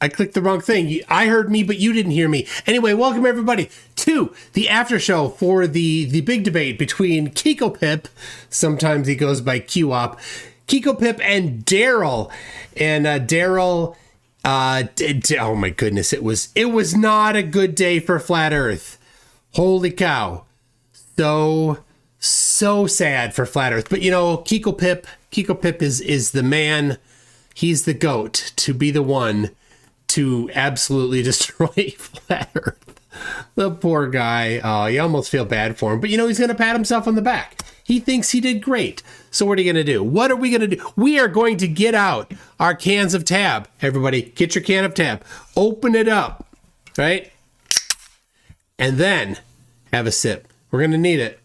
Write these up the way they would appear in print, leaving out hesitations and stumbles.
I clicked the wrong thing. I heard me, but you didn't hear me. Anyway, welcome everybody to the after show for the big debate between Kiko Pip, sometimes he goes by QOP, Kiko Pip and Darryl. And Darryl, oh my goodness, it was not a good day for Flat Earth. Holy cow. So sad for Flat Earth. But you know, Kiko Pip is the man. He's the GOAT to be the one to absolutely destroy Flat Earth. The poor guy. Oh, you almost feel bad for him. But you know, he's going to pat himself on the back. He thinks he did great. So what are you going to do? What are we going to do? We are going to get out our cans of Tab. Everybody, get your can of Tab. Open it up, right? And then have a sip. We're going to need it.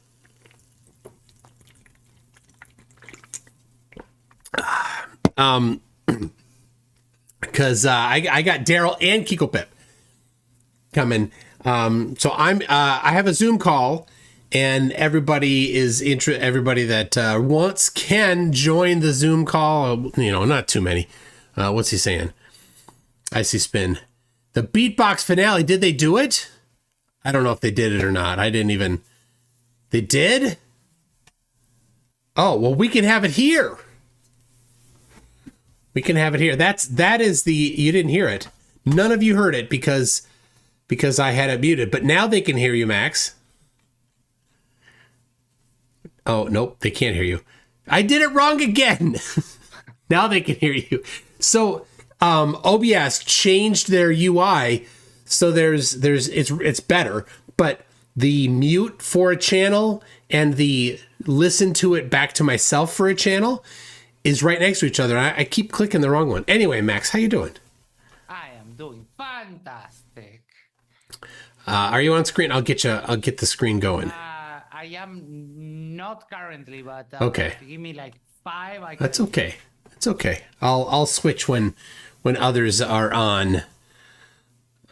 Because I got Darryl and Kiko Pip coming. So I have a Zoom call, and everybody that wants can join the Zoom call. You know, not too many. What's he saying? I see spin. The beatbox finale. Did they do it? I don't know if they did it or not. I didn't even. They did? Oh, well, we can have it here. We can have it here. That is the, you didn't hear it. None of you heard it because I had it muted, but now they can hear you, Max. Oh, nope, they can't hear you. I did it wrong again. Now they can hear you. So, OBS changed their UI. So it's better, but the mute for a channel and the listen to it back to myself for a channel is right next to each other. I keep clicking the wrong one. Anyway, Max, how you doing? I am doing fantastic. Are you on screen? I'll get the screen going. I am not currently, but okay. Give me like 5. That's okay. It's okay. I'll switch when others are on.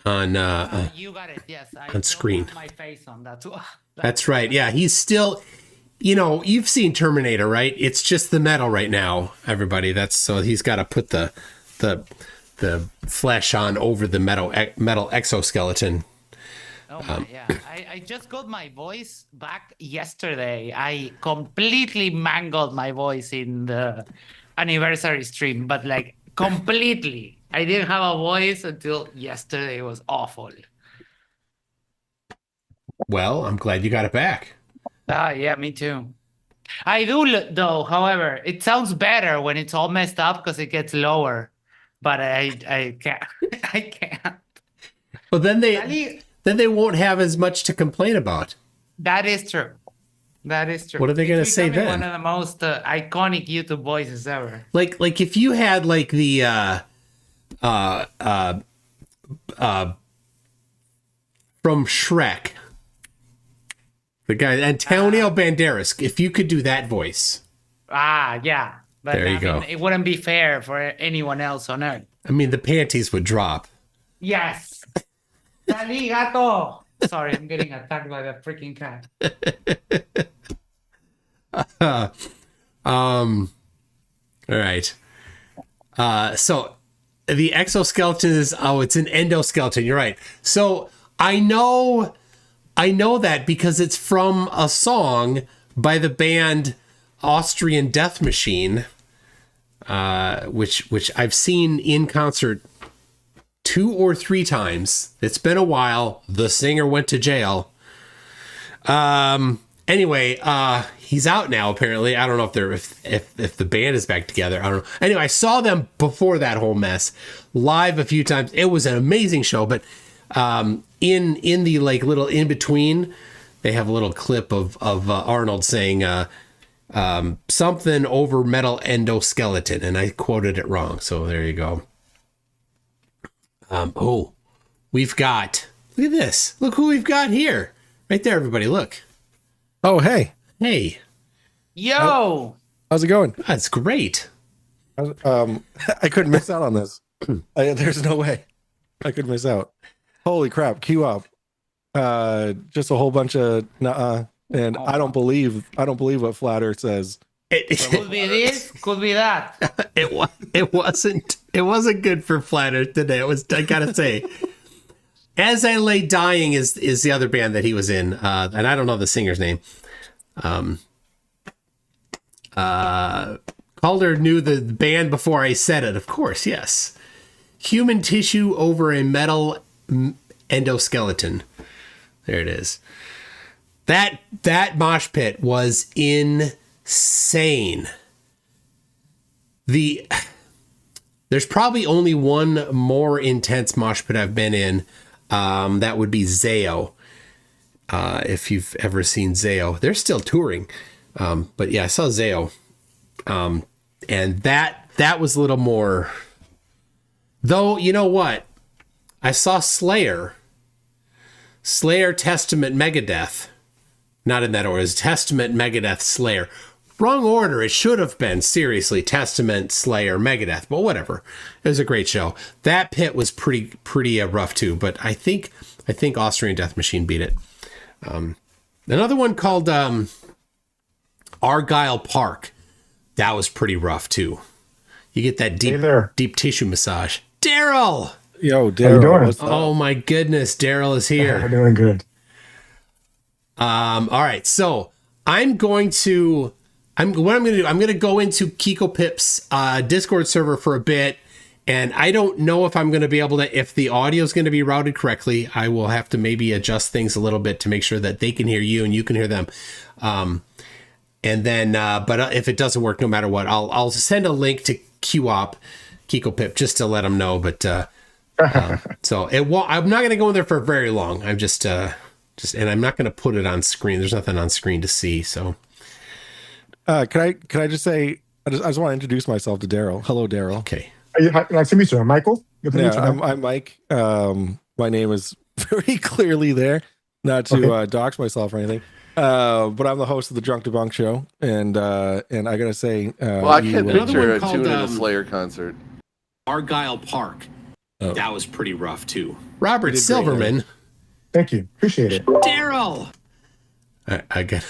You got it. Yes. On screen. My face on that too. That's right. Yeah, he's still. You know, you've seen Terminator, right? It's just the metal right now, everybody. So he's got to put the flesh on over the metal exoskeleton. Oh yeah! I just got my voice back yesterday. I completely mangled my voice in the anniversary stream, but like completely. I didn't have a voice until yesterday. It was awful. Well, I'm glad you got it back. Yeah, me too. I do, though. However, it sounds better when it's all messed up because it gets lower. But I can't. I can't. Well, then they won't have as much to complain about. That is true. That is true. What are they going to say then? One of the most iconic YouTube voices ever. Like if you had like the from Shrek. The guy, Antonio Banderas, if you could do that voice. Yeah. But there you go. It wouldn't be fair for anyone else on Earth. I mean, the panties would drop. Yes. Dali, gato. Sorry, I'm getting attacked by the freaking cat. All right. So the exoskeleton is, it's an endoskeleton. You're right. So I know that because it's from a song by the band Austrian Death Machine, which I've seen in concert 2 or 3 times. It's been a while. The singer went to jail. Anyway, he's out now. Apparently, I don't know if the band is back together. I don't know. Anyway, I saw them before that whole mess live a few times. It was an amazing show, but. In the like little in between, they have a little clip of Arnold saying something over metal endoskeleton, and I quoted it wrong. So there you go. We've got, look at this. Look who we've got here, right there, everybody. Look. Oh, hey. Yo. How's it going? That's great. I couldn't miss out on this. There's no way I could miss out. Holy crap, queue up. Just a whole bunch of and I don't believe what Flat Earth says. Could be this, could be that. It wasn't. It wasn't good for Flat Earth today. It was, I gotta say. As I Lay Dying is the other band that he was in, and I don't know the singer's name. Calder knew the band before I said it, of course, yes. Human Tissue Over a Metal Endoskeleton. There it is. That mosh pit was insane. There's probably only one more intense mosh pit I've been in. That would be Zayo. If you've ever seen Zayo, they're still touring. But yeah, I saw Zayo. And that was a little more, though. You know what? I saw Slayer, Testament, Megadeth. Not in that order. It's Testament, Megadeth, Slayer. Wrong order. It should have been, seriously, Testament, Slayer, Megadeth, but whatever. It was a great show. That pit was pretty rough too, but I think Austrian Death Machine beat it. Another one called Argyle Park. That was pretty rough too. You get that deep tissue massage. Darryl! Yo, Darryl. How you doing? Oh my goodness, Darryl is here. I'm doing good. All right, so I'm going to go into Kiko Pip's Discord server for a bit, and I don't know if I'm going to be able to, if the audio is going to be routed correctly. I will have to maybe adjust things a little bit to make sure that they can hear you and you can hear them. And then, but if it doesn't work, no matter what, I'll send a link to Kiko Pip just to let them know. But so I'm not going to go in there for very long. I'm just, and I'm not going to put it on screen. There's nothing on screen to see. So, can I just say, I just want to introduce myself to Darryl. Hello, Darryl. Okay. Nice to meet you. I'm Michael. Good to meet you. I'm Mike. My name is very clearly there. Not to dox myself or anything. But I'm the host of the Drunk Debunk Show, and I gotta say, well, I can't picture a called, tune in a Slayer concert. Argyle Park. Oh. That was pretty rough too. Robert Silverman. Thank you. Appreciate it. Darryl. I got.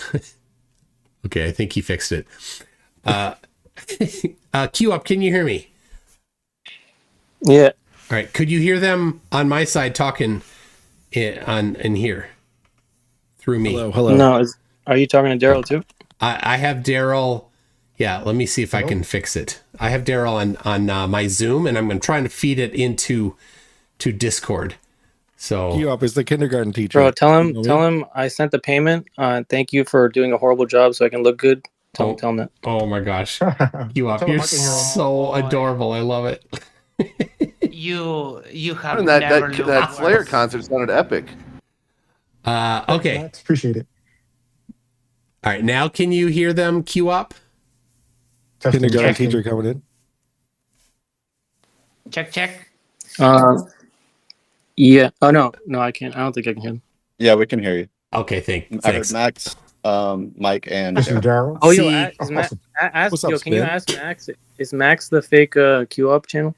Okay, I think he fixed it. Queue up. Can you hear me? Yeah. All right. Could you hear them on my side talking in here through me? Hello. No. Are you talking to Darryl too? I have Darryl. Yeah. Let me see if I can fix it. I have Darryl on my Zoom, and I'm trying to feed it into Discord. So Queue up is the kindergarten teacher. Bro, tell him I sent the payment. Thank you for doing a horrible job so I can look good. Tell him that. Oh my gosh. Queue up. You're so adorable. I love it. You have And never that Slayer concert sounded epic. Okay. Appreciate it. All right. Now can you hear them queue up? Kindergarten teacher coming in. Check. Yeah. Oh no, I can't. I don't think I can hear him. Yeah, we can hear you. Okay. Thanks. I heard Max, Mike, and Darryl. Oh, See- What's up, can you Spin? ask Max? Is Max the fake Q up channel?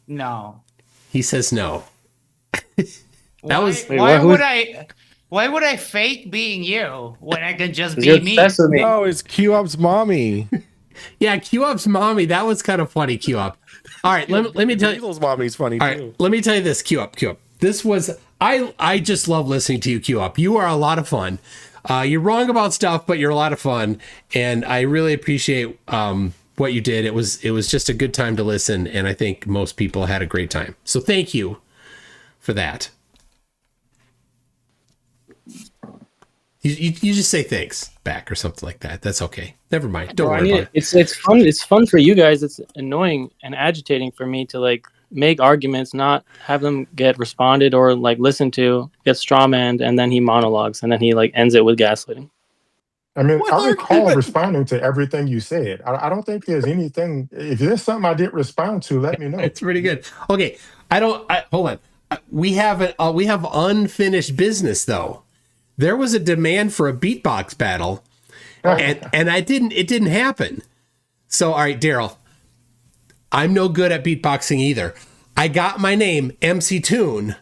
No. He says no. Why would I fake being you when I can just be You're me? obsessed with me. No, it's Queue up's mommy. Yeah, Q Up's mommy. That was kind of funny, Q Up. All right, let me tell you. Weasel's mommy's funny All too. right, let me tell you this, Q Up. This was I just love listening to you, Q Up. You are a lot of fun. You're wrong about stuff, but you're a lot of fun, and I really appreciate what you did. It was just a good time to listen, and I think most people had a great time. So thank you for that. You just say thanks back or something like that. That's okay. Never mind. Don't worry about it. It's fun. It's fun for you guys. It's annoying and agitating for me to like make arguments, not have them get responded or like listened to, get strawmanned, and then he monologues and then he like ends it with gaslighting. I mean, What I recall argument? responding to everything you said. I don't think there's anything. If there's something I didn't respond to, let me know. It's pretty good. Okay, hold on. We have unfinished business though. There was a demand for a beatbox battle, and it didn't happen. So, all right, Darryl, I'm no good at beatboxing either. I got my name MCToon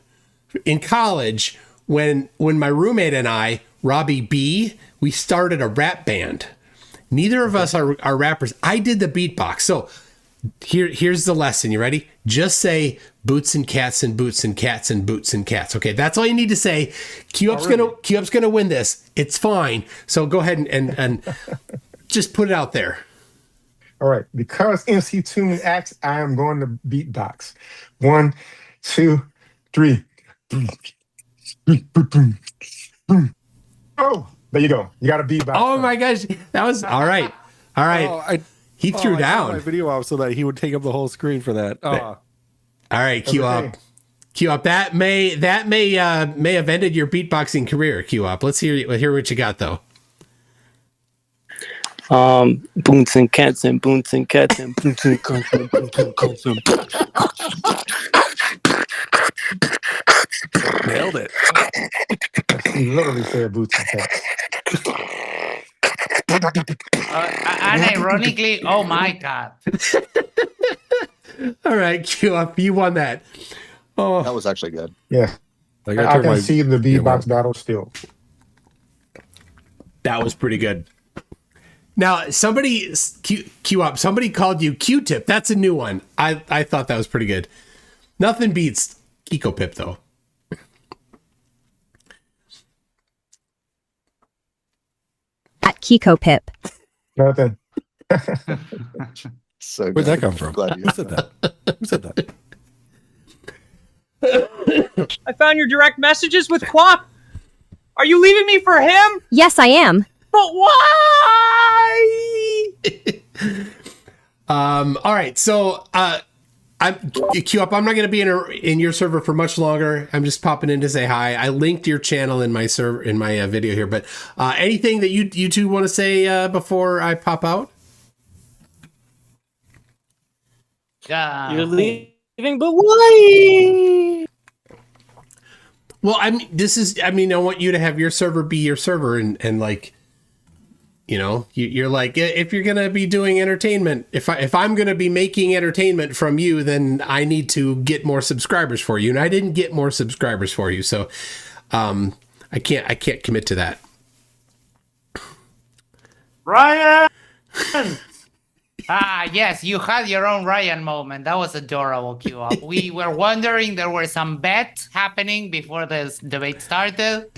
in college when my roommate and I, Robbie B, we started a rap band. Neither of us are rappers. I did the beatbox. So Here's the lesson. You ready? Just say boots and cats and boots and cats and boots and cats. Okay, that's all you need to say. Q-Up's gonna win this. It's fine. So go ahead and just put it out there. All right. Because MCToon acts, I am going to beatbox. 1, 2, 3. Oh, there you go. You got to beatbox. Oh my gosh, that was all right. All right. Oh, He threw I down. turned my video off so that he would take up the whole screen for that. Oh. All right, Q Okay. up. Q up. That may have ended your beatboxing career, Q up. Let's hear what you got though. Boots and cats and boots and cats and boots and cats and boots and cats and Nailed it. He literally said boots and cats. And ironically, oh my God. All right, Q up. You won that. Oh, That was actually good. Yeah. Like I can see the beatbox battle still. that was pretty good. Now, somebody Q up. Somebody called you Q-tip. That's a new one. I thought that was pretty good. Nothing beats Kiko Pip though. At Kiko Pip. Nothing. So Where'd good. that come from? Glad you Who said that? Who said that? I found your direct messages with Quap. Are you leaving me for him? Yes, I am. But why? All right, so I'm Q up. I'm not going to be in your server for much longer. I'm just popping in to say hi. I linked your channel in my video here, but anything that you two want to say before I pop out? You're leaving, but why? Well, I want you to have your server be your server, and like, you know, you're like, if you're gonna be doing entertainment, if I'm gonna be making entertainment from you, then I need to get more subscribers for you, and I didn't get more subscribers for you, so I can't commit to that. Ryan! Yes, you had your own Ryan moment. That was adorable, Q-Up. We were wondering, there were some bets happening before this debate started.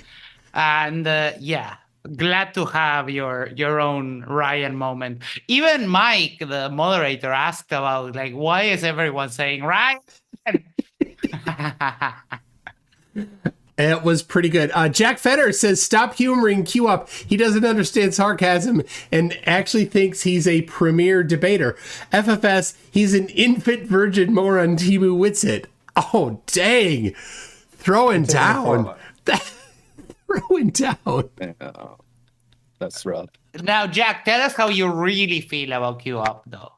And yeah, glad to have your own Ryan moment. Even Mike, the moderator, asked about, like, why is everyone saying Ryan? It was pretty good. Jack Fetter says, stop humoring Q up. He doesn't understand sarcasm and actually thinks he's a premier debater. FFS, he's an infant virgin moron Timu Witsit. Oh, dang. Throwing down. Throwing down. Yeah. That's rough. Now, Jack, tell us how you really feel about Q-Up, though.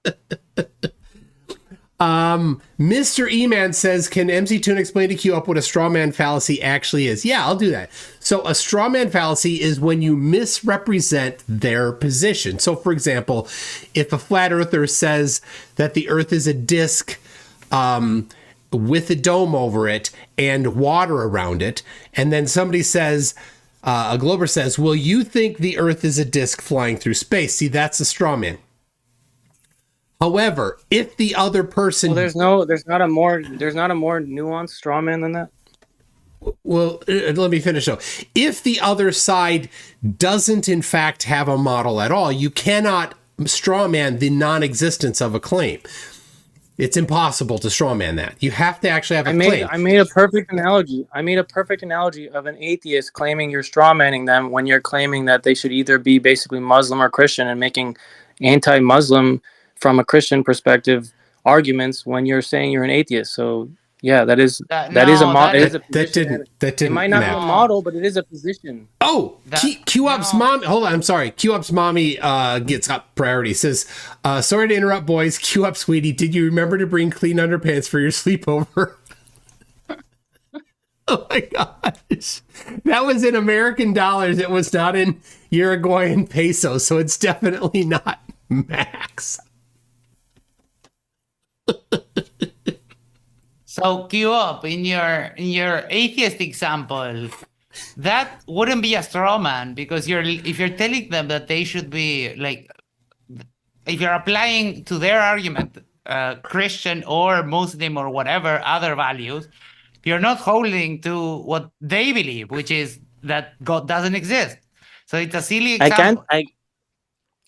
Mr. E-Man says, can MCToon explain to Q-Up what a straw man fallacy actually is? Yeah, I'll do that. So a straw man fallacy is when you misrepresent their position. So for example, if a flat earther says that the earth is a disc with a dome over it and water around it, and then somebody says, a glober says, well, you think the earth is a disc flying through space. See, that's a straw man. However, if the other person, Well, there's not a more nuanced straw man than that. well, let me finish though. If the other side doesn't in fact have a model at all, you cannot straw man the non-existence of a claim. It's impossible to straw man that. You have to actually have a claim. I made a perfect analogy. I made a perfect analogy of an atheist claiming you're straw manning them when you're claiming that they should either be basically Muslim or Christian, and making anti-Muslim from a Christian perspective arguments when you're saying you're an atheist. So yeah, that is a position. That didn't It might not map. be a model, but it is a position. Oh, Q-Up's mom. Hold on, I'm sorry. Q-Up's mommy gets up priority. Says, sorry to interrupt, boys. Q-Up, sweetie, did you remember to bring clean underpants for your sleepover? Oh my gosh. That was in American dollars. It was not in Uruguayan pesos, so it's definitely not max. So Q-Up, in your atheist example, that wouldn't be a straw man, because if you're telling them that they should be like, if you're applying to their argument Christian or Muslim or whatever other values, you're not holding to what they believe, which is that God doesn't exist. So it's a silly example.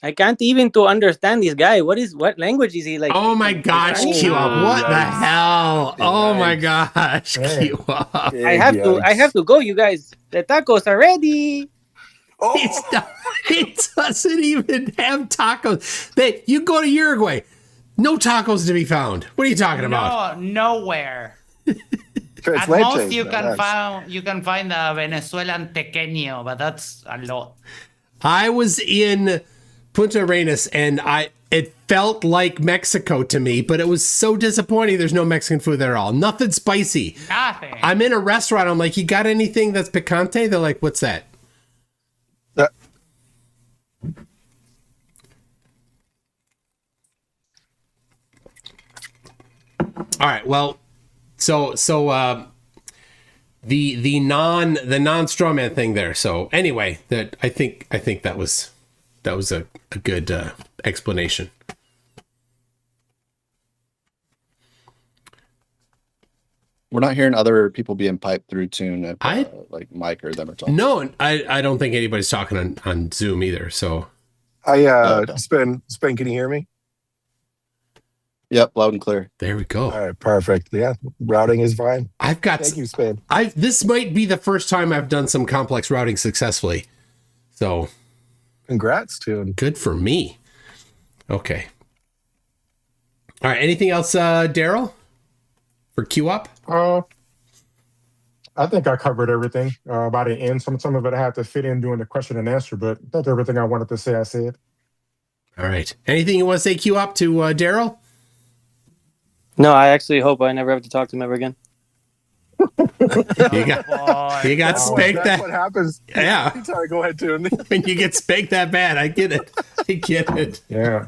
I can't even to understand this guy. What language is he like? Oh my speaking? gosh, Spanish? Q-Up. What the yikes. hell? Oh my Yikes. gosh, Hey. Q-Up. I have to go, you guys. The tacos are ready. It's not, it doesn't even have tacos. You go to Uruguay, no tacos to be found. What are you talking about? No, nowhere. At most, you can find a Venezuelan tequeño, but that's a lot. I was in Punta Arenas and it felt like Mexico to me, but it was so disappointing. There's no Mexican food there at all. Nothing spicy. Nothing. I'm in a restaurant. I'm like, you got anything that's picante? They're like, what's that? All right. Well, so the non strawman thing there. So anyway, that I think that was a good explanation. We're not hearing other people being piped through Toon, like Mike or them or something. No, I don't think anybody's talking on Zoom either. So Spin, can you hear me? Yep, loud and clear. There we go. All right, perfect. Yeah, routing is fine. Thank you, Spin. This might be the first time I've done some complex routing successfully. So congrats, Toon. Good for me. Okay. All right. Anything else, Darryl? For Q-Up? I think I covered everything by the end. Some of it I had to fit in during the question and answer, but that's everything I wanted to say. I said. All right. Anything you want to say, Q-Up, to Darryl? No, I actually hope I never have to talk to him ever again. You got spanked. That's what happens. Yeah. Sorry, go ahead, Toon. When you get spanked that bad, I get it. Yeah.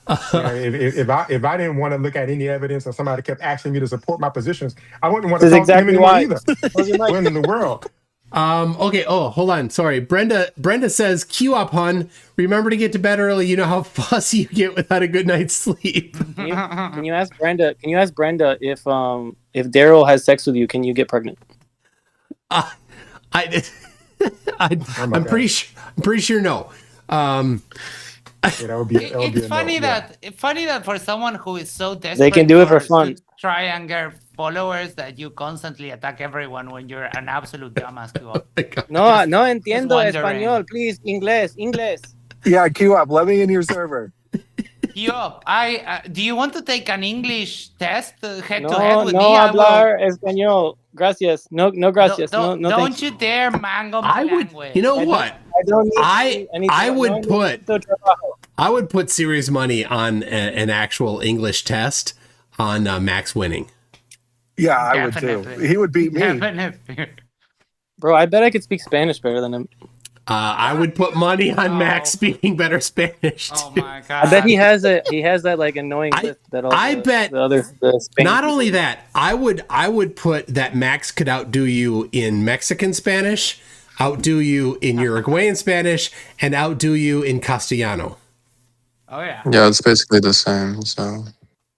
If I didn't want to look at any evidence and somebody kept asking me to support my positions, I wouldn't want to talk to him anymore either. What in the world? Okay. Oh, hold on. Sorry. Brenda says, "Queue up, hun. Remember to get to bed early. You know how fussy you get without a good night's sleep." Can you ask Brenda? Can you ask Brenda if Darryl has sex with you, can you get pregnant? I'm pretty sure no. It's funny that for someone who is so desperate, they can do it for fun. To try and get followers, that you constantly attack everyone when you're an absolute dumbass. No entiendo español, please. Inglés. Yeah, queue up. Let me in your server. Queue up. Do you want to take an English test head to No, head with me? no hablar español. Gracias. No, gracias. No, don't you dare mangle my language. You know what? I would put serious money on an actual English test on Max winning. Yeah, I would too. He would beat me. Bro, I bet I could speak Spanish better than him. I would put money on Max speaking better Spanish. Oh my god! I bet he has that like annoying list that all not only that, I would put that Max could outdo you in Mexican Spanish, outdo you in Uruguayan Spanish, and outdo you in Castellano. Oh yeah. Yeah, it's basically the same. So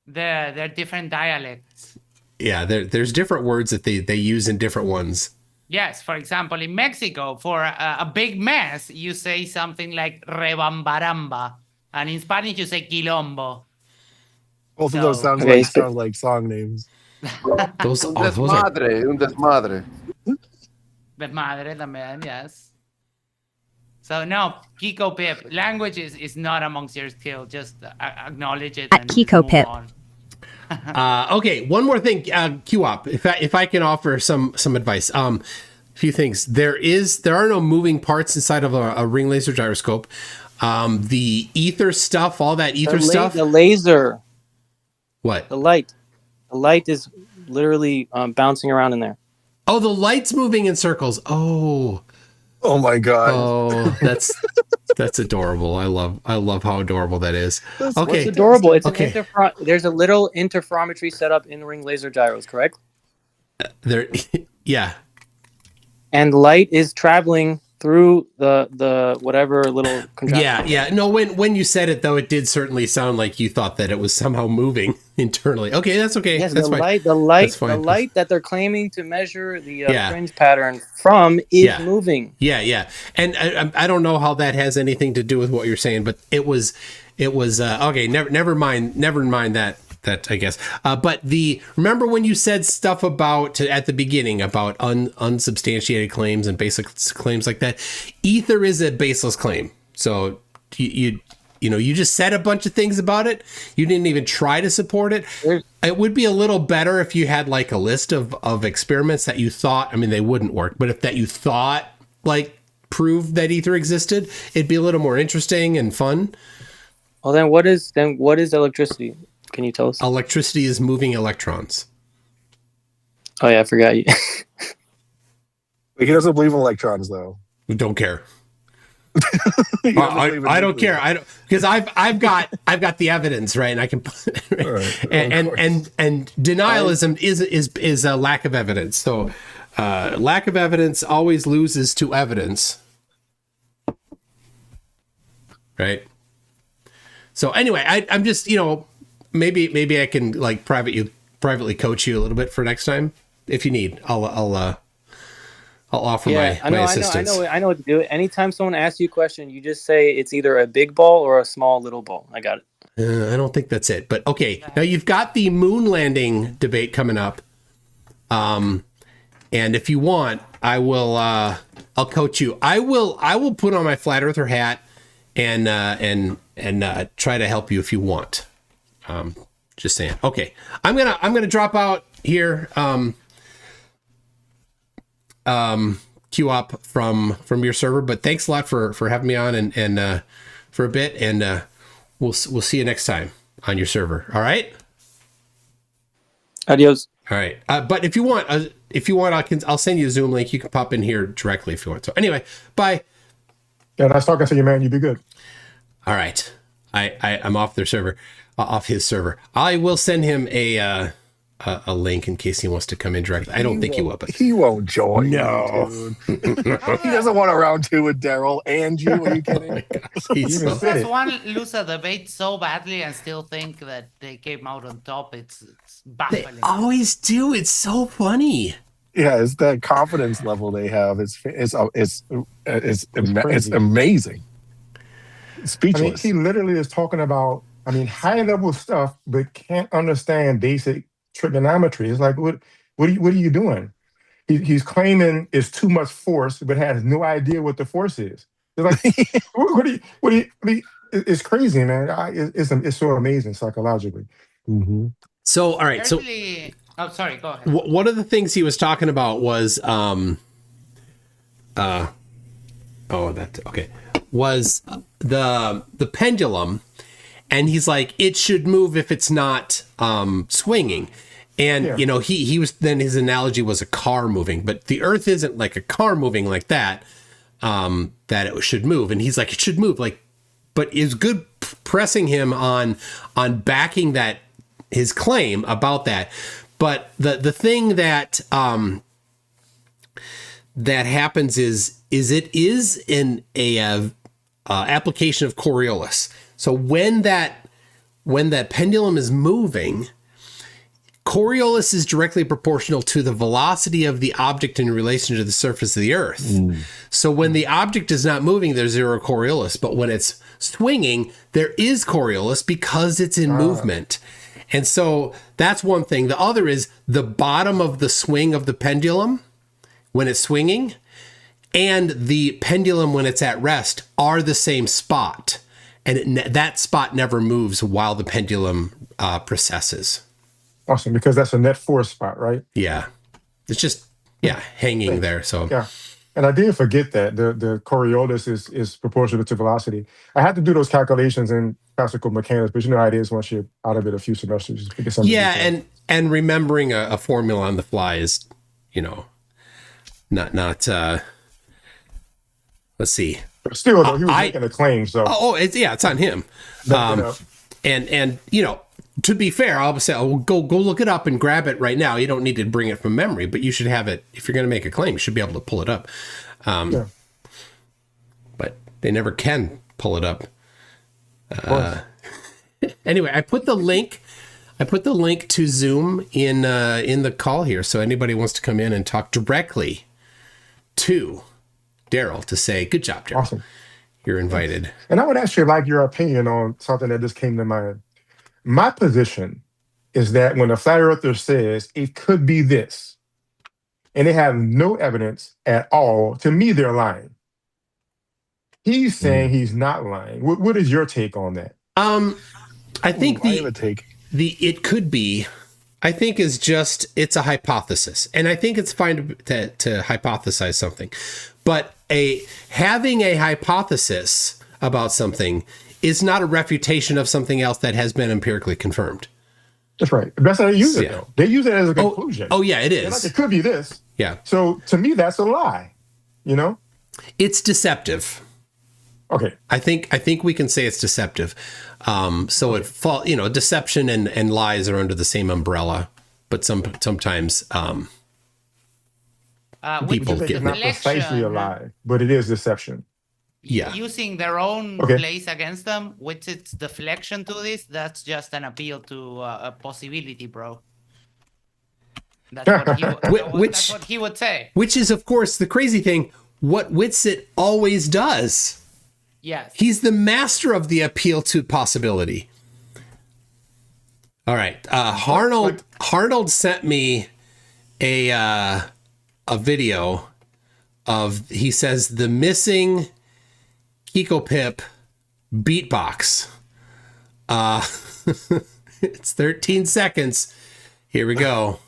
they're different dialects. Yeah, there's different words that they use in different ones. Yes, for example, in Mexico, for a big mess, you say something like rebambaramba, and in Spanish you say quilombo. Both of those sound like song names. Those un desmadre. Desmadre también, yes. So no, Kiko Pip, language is not amongst your skill. Just acknowledge it. At Kiko Pip. Okay, one more thing, Q-Op, if I can offer some advice. A few things. There are no moving parts inside of a ring laser gyroscope. The ether stuff, all that ether stuff. The laser. What? The light is literally bouncing around in there. Oh, the light's moving in circles. Oh my god. Oh, that's adorable. I love how adorable that is. Okay. It's adorable. It's okay. There's a little interferometry set up in ring laser gyros, correct? Yeah. And light is traveling through the whatever little contraption. Yeah. No, when you said it though, it did certainly sound like you thought that it was somehow moving internally. Okay, that's okay. Yes, that's the fine. light that they're claiming to measure the fringe pattern from is moving. Yeah. And I don't know how that has anything to do with what you're saying, but it was okay. Never mind that I guess. But remember when you said stuff about at the beginning about unsubstantiated claims and basic claims like that? Ether is a baseless claim. So you just said a bunch of things about it. You didn't even try to support it. It would be a little better if you had like a list of experiments that you thought, I mean, they wouldn't work, but if that you thought like proved that ether existed, it'd be a little more interesting and fun. Well, then what is electricity? Can you tell us? Electricity is moving electrons. Oh yeah, I forgot you. He doesn't believe in electrons, though. We don't care. I don't care. I don't, because I've got the evidence, right? And I can right? and denialism is a lack of evidence. So lack of evidence always loses to evidence. Right? So anyway, I'm just, maybe I can like privately coach you a little bit for next time if you need. I'll offer my assistance. I know what to do. Anytime someone asks you a question, you just say it's either a big ball or a small little ball. I got it. I don't think that's it, but okay. Now you've got the moon landing debate coming up. And if you want, I'll coach you. I will put on my flat earther hat and try to help you if you want. Just saying. Okay. I'm gonna drop out here. Queue up from your server, but thanks a lot for having me on and for a bit, and we'll see you next time on your server. All right. Adios. All right. But if you want, I'll send you a Zoom link. You can pop in here directly if you want. So anyway, bye. Yeah, nice talking to you, man. You be good. All right. I'm off their server, off his server. I will send him a link in case he wants to come in directly. I don't think he will, but he won't join. No, he doesn't want a round two with Darryl and you. Are you kidding? Just one lose a debate so badly and still think that they came out on top. It's baffling. They always do. It's so funny. Yeah, it's that confidence level they have. It's amazing. Speechless. I mean, he literally is talking about, high level stuff, but can't understand basic trigonometry. It's like, what are you doing? He's claiming it's too much force, but has no idea what the force is. It's like, what do you? It's crazy, man. It's so amazing psychologically. Mm-hmm. So, all right. So, oh, sorry. Go ahead. One of the things he was talking about was, was the pendulum, and he's like, it should move if it's not swinging. And he was, then his analogy was a car moving, but the earth isn't like a car moving like that, that it should move. And he's like, it should move, like, but is good pressing him on backing that his claim about that. But the thing that that happens is it is in a application of Coriolis. So when that pendulum is moving, Coriolis is directly proportional to the velocity of the object in relation to the surface of the Earth. Mm. So when the object is not moving, there's zero Coriolis. But when it's swinging, there is Coriolis because it's in movement. And so that's one thing. The other is the bottom of the swing of the pendulum when it's swinging and the pendulum when it's at rest are the same spot. And that spot never moves while the pendulum precesses. Awesome, because that's a net force spot, right? Yeah. It's just, hanging there. So yeah. And I didn't forget that the Coriolis is proportional to velocity. I had to do those calculations in classical mechanics, but you know how it is once you're out of it a few semesters. And remembering a formula on the fly is, not let's see. Still, though, he was making a claim, so. It's on him. And to be fair, I'll say, go look it up and grab it right now. You don't need to bring it from memory, but you should have it. If you're going to make a claim, you should be able to pull it up. They never can pull it up. Anyway, I put the link to Zoom in the call here, so anybody wants to come in and talk directly to Darryl to say, "Good job, Darryl." Awesome. You're invited. And I would actually like your opinion on something that just came to mind. My position is that when a flat earther says it could be this, and they have no evidence at all, to me, they're lying. He's saying he's not lying. What is your take on that? I think I have a take. it could be, I think is just, it's a hypothesis. And I think it's fine to hypothesize something. But having a hypothesis about something is not a refutation of something else that has been empirically confirmed. That's right. That's how they use it, though. They use it as a conclusion. Oh yeah, it is. They're like, it could be this. Yeah. So to me, that's a lie. You know? It's deceptive. Okay. I think we can say it's deceptive. So deception and lies are under the same umbrella, but sometimes people get get not precisely a lie, but it is deception. Yeah. Using their own place against them, which its deflection to this, that's just an appeal to a possibility, bro. That's what he would say. Which is, of course, the crazy thing, what Whitsitt always does. Yes. He's the master of the appeal to possibility. All right. Harnold sent me a video of, he says, the missing Kiko Pip beatbox. It's 13 seconds. Here we go.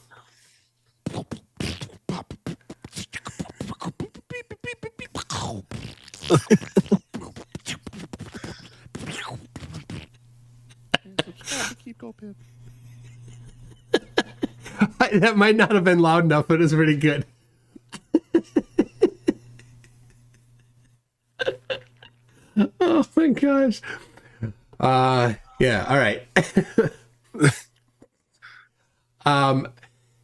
That might not have been loud enough, but it's pretty good. Oh my gosh. Yeah, all right.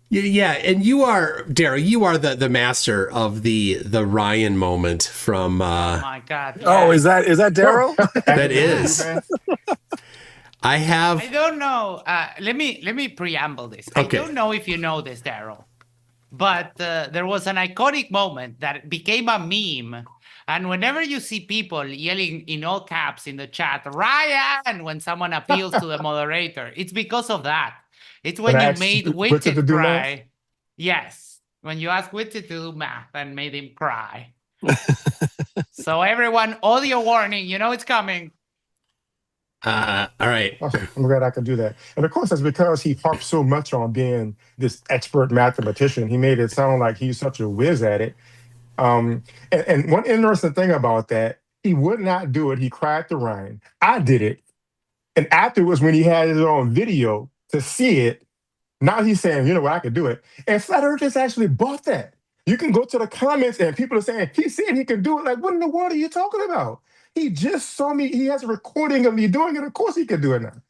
Yeah, and you are, Darryl, you are the master of the Ryan moment from Oh my God. Oh, is that Darryl? That is. I don't know. Let me preamble this. Okay. I don't know if you know this, Darryl, but there was an iconic moment that became a meme. And whenever you see people yelling in all caps in the chat, "Ryan," when someone appeals to the moderator, it's because of that. It's when you made Whitsitt cry. Yes. When you asked Whitsitt to do math and made him cry. So everyone, audio warning, it's coming. all right. Awesome. I'm glad I could do that. And of course, that's because he harped so much on being this expert mathematician. He made it sound like he's such a whiz at it. And one interesting thing about that, he would not do it. He cried to Ryan. I did it. And afterwards, when he had it on video to see it, now he's saying, you know what, I could do it. And Flat Earthers actually bought that. You can go to the comments and people are saying, he said he can do it. Like, what in the world are you talking about? He just saw me. He has a recording of me doing it. Of course he can do it now.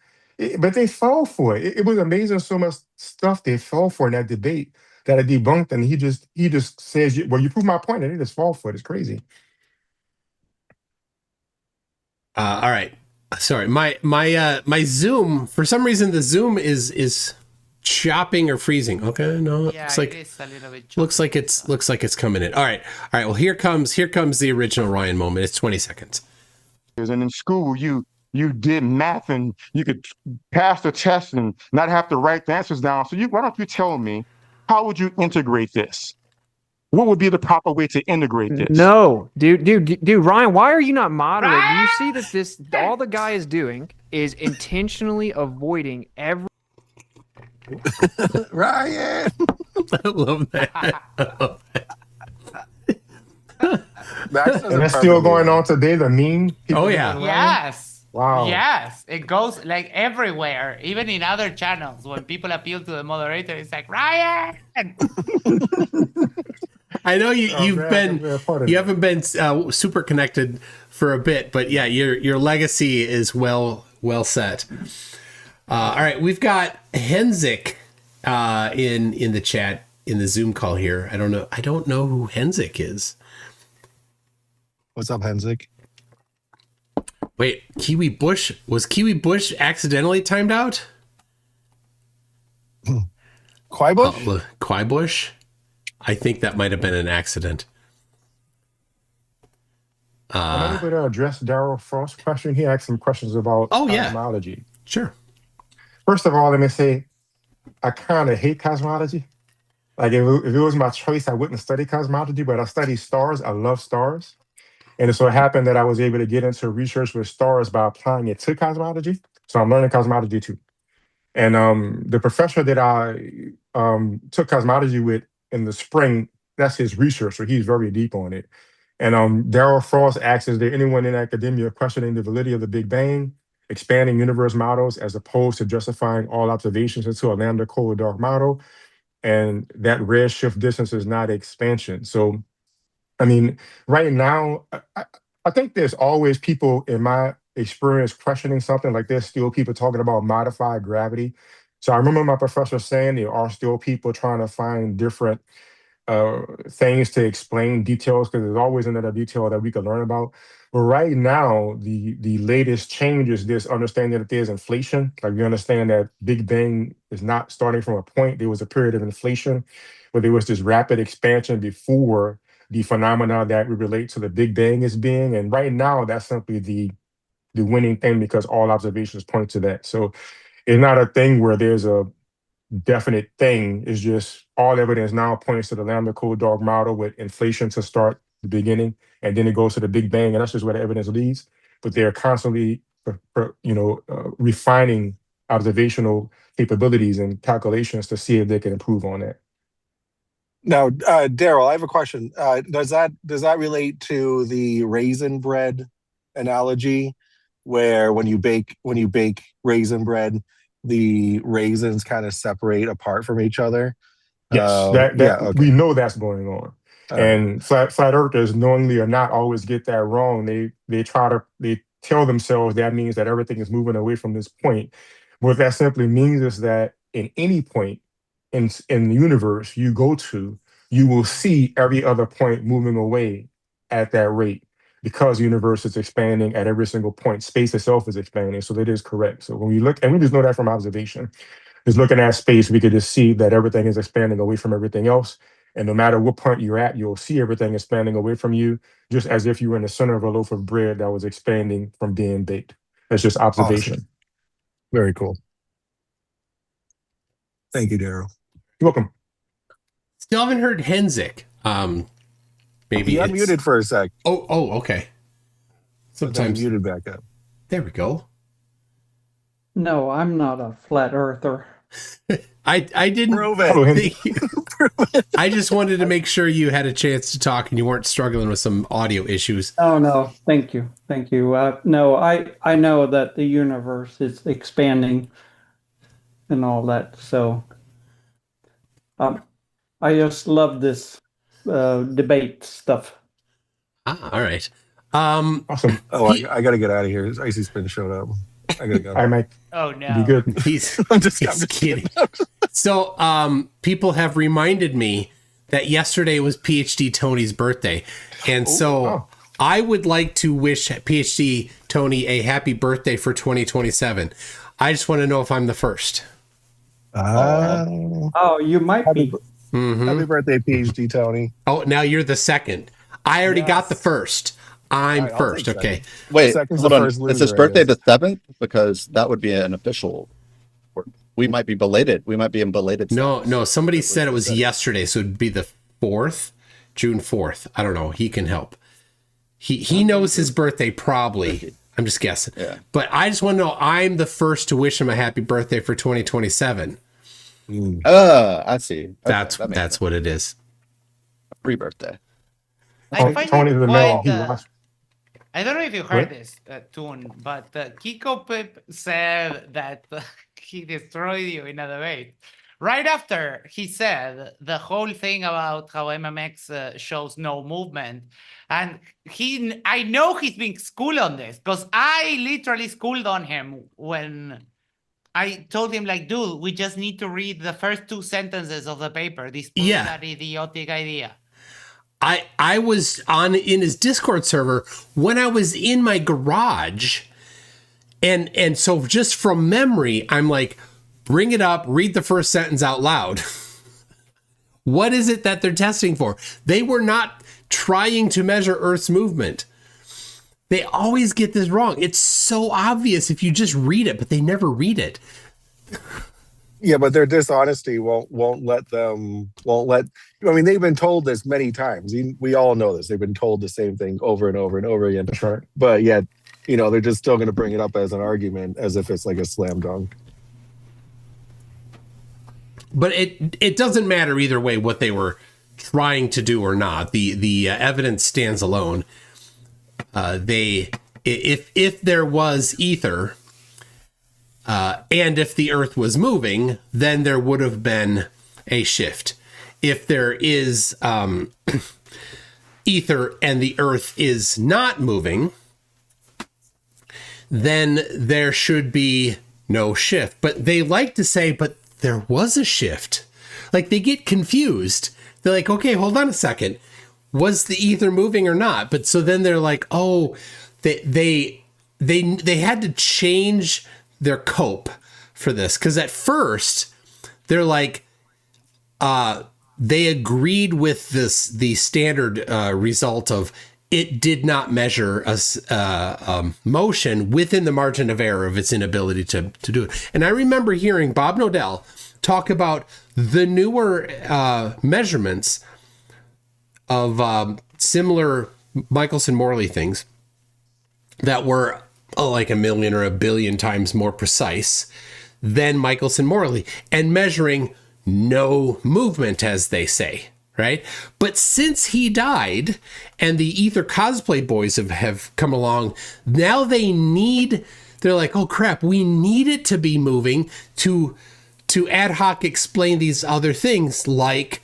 But they fall for it. It was amazing so much stuff they fell for in that debate that I debunked. And he just says, well, you prove my point. And they just fall for it. It's crazy. All right. Sorry. My Zoom, for some reason, the Zoom is chopping or freezing. Okay. No, Yeah, it's like, it is a little bit choppy. looks like it's coming in. All right. Well, here comes the original Ryan moment. It's 20 seconds. And in school, you did math and you could pass the test and not have to write the answers down. So why don't you tell me, how would you integrate this? What would be the proper way to integrate this? No, dude, Ryan, why are you not moderating? Do you see that all the guy is doing is intentionally avoiding every. Ryan. I love that. And that's still going on today, the meme? Oh, yeah. Yes. Wow. Yes. It goes like everywhere, even in other channels. When people appeal to the moderator, it's like, Ryan! I know you haven't been super connected for a bit, but yeah, your legacy is well set. All right, we've got Henzik in the chat in the Zoom call here. I don't know who Henzik is. What's up, Henzik? Wait, Kiwi Bush? Was Kiwi Bush accidentally timed out? Quai Bush? Quai Bush? I think that might have been an accident. I'm able to address Darryl Frost's question. He asked some questions about cosmology. Sure. First of all, let me say, I kind of hate cosmology. Like if it was my choice, I wouldn't study cosmology, but I study stars. I love stars. And it so happened that I was able to get into research with stars by applying it to cosmology. So I'm learning cosmology too. And the professor that I took cosmology with in the spring, that's his research. So he's very deep on it. And Darryl Frost asks, is there anyone in academia questioning the validity of the Big Bang, expanding universe models as opposed to justifying all observations into a lambda cold dark model? And that redshift distance is not expansion. So, I mean, right now, I think there's always people in my experience questioning something. Like there's still people talking about modified gravity. So I remember my professor saying there are still people trying to find different things to explain details, because there's always another detail that we can learn about. But right now, the latest change is this understanding that there's inflation. Like we understand that Big Bang is not starting from a point. There was a period of inflation where there was this rapid expansion before the phenomena that we relate to the Big Bang as being. And right now, that's simply the winning thing because all observations point to that. So it's not a thing where there's a definite thing. It's just all evidence now points to the lambda cold dog model with inflation to start the beginning, and then it goes to the Big Bang, and that's just where the evidence leads. But they're constantly, refining observational capabilities and calculations to see if they can improve on that. Now, Darryl, I have a question. Does that relate to the raisin bread analogy, where when you bake raisin bread, the raisins kind of separate apart from each other? Yes, okay. We know that's going on. And flat earthers, knowingly or not, always get that wrong. They tell themselves that means that everything is moving away from this point. What that simply means is that in any point in the universe you go to, you will see every other point moving away at that rate, because the universe is expanding at every single point. Space itself is expanding, so that is correct. So when we look, and we just know that from observation, just looking at space, we could just see that everything is expanding away from everything else. And no matter what point you're at, you'll see everything expanding away from you, just as if you were in the center of a loaf of bread that was expanding from being baked. That's just observation. Awesome. Very cool. Thank you, Darryl. You're welcome. Still haven't heard Henzik. Maybe you unmuted for a sec. Oh, okay. Sometimes muted back up. There we go. No, I'm not a flat earther. I didn't prove it. I just wanted to make sure you had a chance to talk and you weren't struggling with some audio issues. Oh no, thank you. No, I know that the universe is expanding and all that. So I just love this debate stuff. All right. Awesome. Oh, I got to get out of here. Icy Spin showed up. I gotta go. I might. Oh no. Be good. I'm just kidding. So, people have reminded me that yesterday was PhD Tony's birthday, and I would like to wish PhD Tony a happy birthday for 2027. I just want to know if I'm the first. Oh, you might be. Happy birthday, PhD Tony. Oh, now you're the second. I already got the first. I'm right, first. Okay. Wait, Second's hold the on. first Is his loser, I birthday guess. the 7th? Because that would be an official. We might be belated. We might be in belated. No. Somebody said it was yesterday, so it'd be the 4th, June 4th. I don't know. He can help. He knows his birthday probably. I'm just guessing. Yeah. But I just want to know. I'm the first to wish him a happy birthday for 2027. I see. Okay, That's what it is. Free birthday. I find Tony's it the man. quite, I don't know if you heard this, Toon, but Kiko Pip said that he destroyed you in a debate. Right after he said the whole thing about how MMX shows no movement. And I know he's being schooled on this, because I literally schooled on him when I told him, like, dude, we just need to read the first 2 sentences of the paper. This proves that idiotic idea. I was in his Discord server when I was in my garage And so just from memory, I'm like, bring it up, read the first sentence out loud. What is it that they're testing for? They were not trying to measure Earth's movement. They always get this wrong. It's so obvious if you just read it, but they never read it. Yeah, but their dishonesty won't let. I mean, they've been told this many times. We all know this. They've been told the same thing over and over and over again. That's right. But yet, they're just still going to bring it up as an argument, as if it's like a slam dunk. But it doesn't matter either way what they were trying to do or not. The evidence stands alone. If there was ether. And if the Earth was moving, then there would have been a shift. If there is ether and the Earth is not moving, then there should be no shift. But they like to say, but there was a shift. Like, they get confused. They're like, okay, hold on a second. Was the ether moving or not? But so then they're like, oh, they had to change their cope for this, because at first they're like they agreed with the standard result of it did not measure a motion within the margin of error of its inability to do it. And I remember hearing Bob Nodell talk about the newer measurements of similar Michelson-Morley things that were like 1 million or 1 billion times more precise than Michelson-Morley, and measuring no movement, as they say, right? But since he died and the Ether cosplay boys have come along, now they're like, oh crap, we need it to be moving to ad hoc explain these other things, like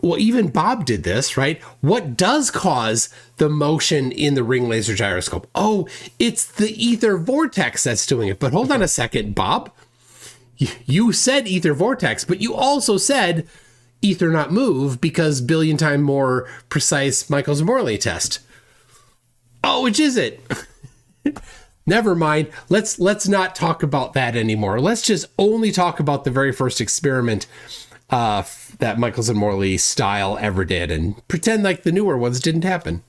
well, even Bob did this, right? What does cause the motion in the ring laser gyroscope? Oh, it's the ether vortex that's doing it. But hold on a second, Bob. You said ether vortex, but you also said ether not move because billion time more precise Michelson-Morley test. Oh, which is it? Never mind. Let's not talk about that anymore. Let's just only talk about the very first experiment that Michelson-Morley style ever did, and pretend like the newer ones didn't happen.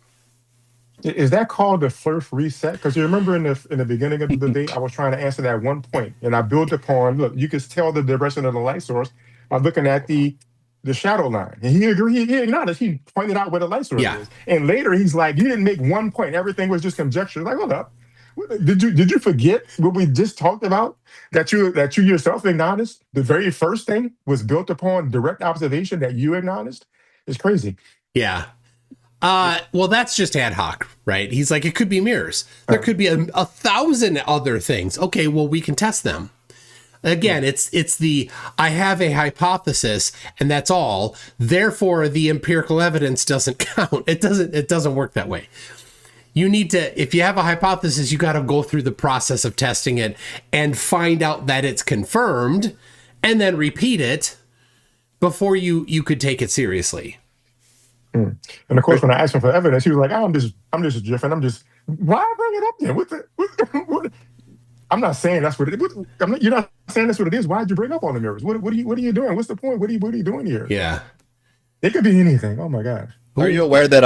Is that called the Flerf reset? Because you remember in the beginning of the debate, I was trying to answer that one point, and I built upon, look, you could tell the direction of the light source by looking at the shadow line. And he agreed, he acknowledged, he pointed out where the light source is. And later he's like, you didn't make one point, everything was just conjecture. Like, hold up. Did you forget what we just talked about? That you yourself acknowledged the very first thing was built upon direct observation that you acknowledged? It's crazy. Yeah. Well, that's just ad hoc, right? He's like, it could be mirrors. There could be 1,000 other things. Okay, well, we can test them. Again, it's I have a hypothesis and that's all. Therefore, the empirical evidence doesn't count. It doesn't work that way. You need to, if you have a hypothesis, you got to go through the process of testing it and find out that it's confirmed, and then repeat it before you could take it seriously. And of course, when I asked him for evidence, he was like, I'm just different. Why bring it up then? What? I'm not saying that's what it is. You're not saying that's what it is. Why'd you bring up all the mirrors? What are you doing? What's the point? What are you doing here? Yeah. It could be anything. Oh my God. Are you aware that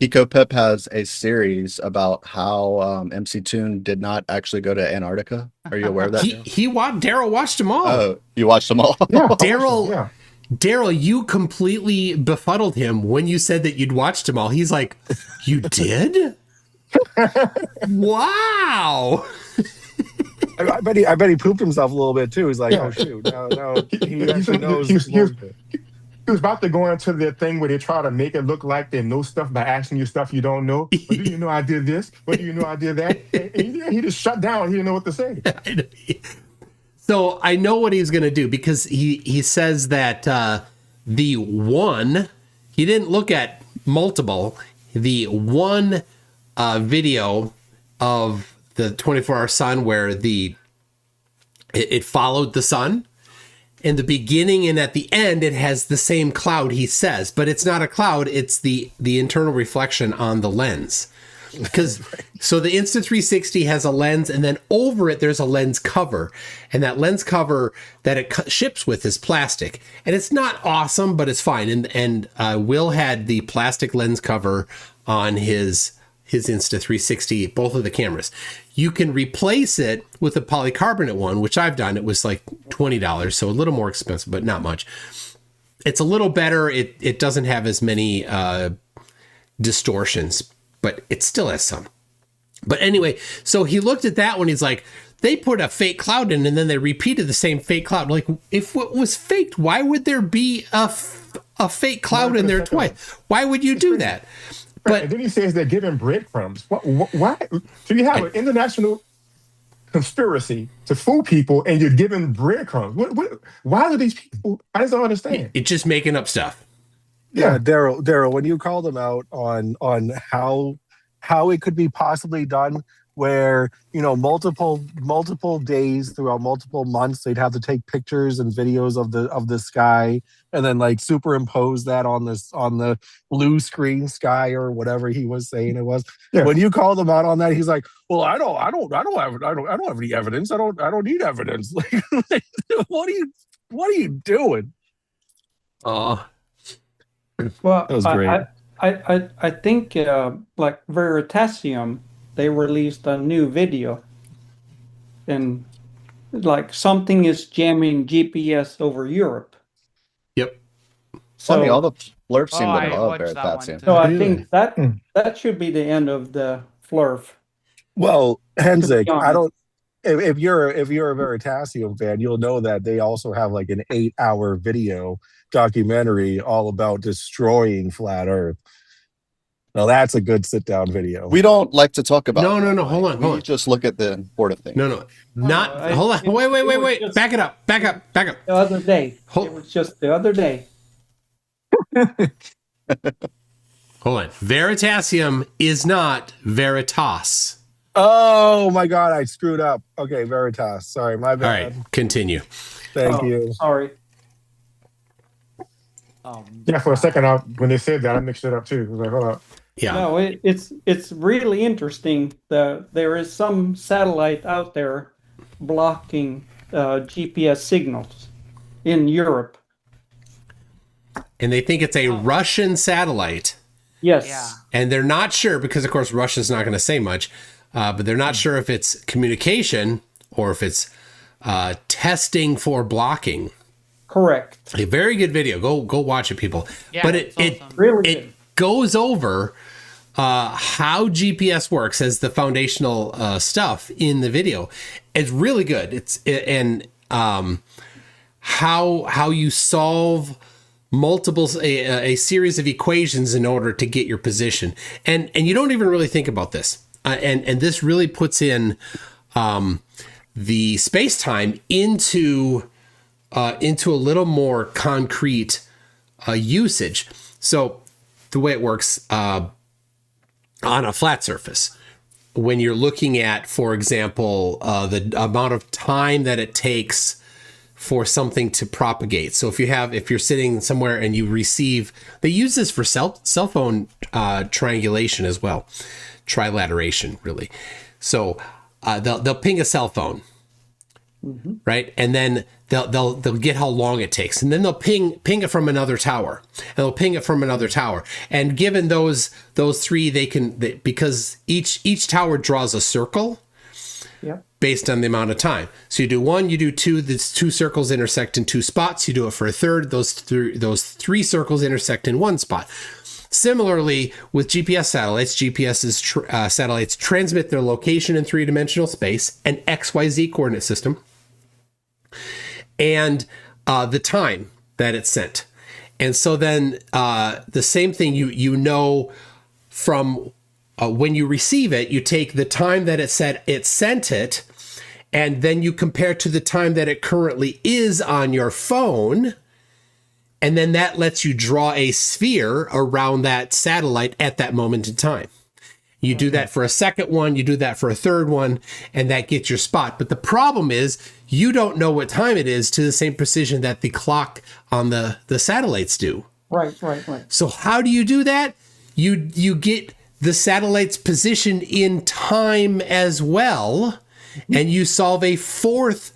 EcoPip has a series about how MCToon did not actually go to Antarctica? Are you aware of that? Darryl watched them all. Oh, you watched them all? Yeah, Darryl, you completely befuddled him when you said that you'd watched them all. He's like, you did? Wow. I bet he pooped himself a little bit too. He's like, oh shoot, no. He actually knows. He was about to go into the thing where they try to make it look like they know stuff by asking you stuff you don't know. But do you know I did this? But do you know I did that? And he just shut down. He didn't know what to say. So I know what he's going to do, because he says that the one, he didn't look at multiple, the one video of the 24-hour sun where it followed the sun. In the beginning and at the end, it has the same cloud, he says, but it's not a cloud. It's the internal reflection on the lens. because so the Insta360 has a lens, and then over it there's a lens cover, and that lens cover that it ships with is plastic, and it's not awesome, but it's fine. And Will had the plastic lens cover on his Insta360, both of the cameras. You can replace it with a polycarbonate one, which I've done. It was like $20, so a little more expensive, but not much. It's a little better. It doesn't have as many distortions, but it still has some. But anyway, so he looked at that one. He's like, they put a fake cloud in, and then they repeated the same fake cloud. Like, if it was faked, why would there be a fake cloud in there twice? Why would you do that? But and then he says they're giving breadcrumbs. Why? So you have an international conspiracy to fool people, and you're giving breadcrumbs. Why are these people? I just don't understand. It's just making up stuff. Yeah, Darryl, when you called them out on how it could be possibly done, where multiple days throughout multiple months they'd have to take pictures and videos of the sky, and then like superimpose that on the blue screen sky or whatever he was saying it was. Yeah. When you called him out on that, he's like, "Well, I don't have any evidence. I don't need evidence." Like, what are you doing? Oh, well, that was great. I think like Veritasium, they released a new video, and like something is jamming GPS over Europe. Yep. So all the Flerf seem to love Veritasium. So I think that should be the end of the Flerf. Well, Henzik, I don't. If you're a Veritasium fan, you'll know that they also have like an 8-hour video documentary all about destroying flat Earth. Now that's a good sit-down video. We don't like to talk about. No. Hold on. Just look at the important thing. No. Hold on. Wait. Back it up. The other day. It was just the other day. Hold on. Veritasium is not Veritas. Oh my God, I screwed up. Okay, Veritas. Sorry, my bad. All right, continue. Thank you. Sorry. Yeah, for a second, when they said that, I mixed it up too. I was like, hold up. Yeah. No, it's really interesting. There is some satellite out there blocking GPS signals in Europe. And they think it's a Russian satellite. Yes. Yeah. And they're not sure, because of course Russia's not going to say much, but they're not sure if it's communication or if it's testing for blocking. Correct. A very good video. Go watch it, people. Yeah, but it goes over how GPS works as the foundational stuff in the video. It's really good. How you solve a series of equations in order to get your position, and you don't even really think about this, and this really puts in the space-time into a little more concrete usage. So the way it works on a flat surface, when you're looking at, for example, the amount of time that it takes for something to propagate. So if you're sitting somewhere and you receive, they use this for cell phone triangulation as well, trilateration really. So they'll ping a cell phone, right? And then they'll get how long it takes, and then they'll ping it from another tower, and they'll ping it from another tower. And given those three, because each tower draws a circle. Yep. Based on the amount of time. So you do one, you do two, these two circles intersect in two spots. You do it for a third, those three circles intersect in one spot. Similarly, with GPS satellites, satellites transmit their location in three-dimensional space, an XYZ coordinate system, and the time that it's sent. And so then the same thing, you know from when you receive it, you take the time that it said it sent it, and then you compare to the time that it currently is on your phone, and then that lets you draw a sphere around that satellite at that moment in time. You do that for a second one, you do that for a third one, and that gets your spot. But the problem is you don't know what time it is to the same precision that the clock on the satellites do. Right. So how do you do that? You get the satellite's position in time as well, and you solve a fourth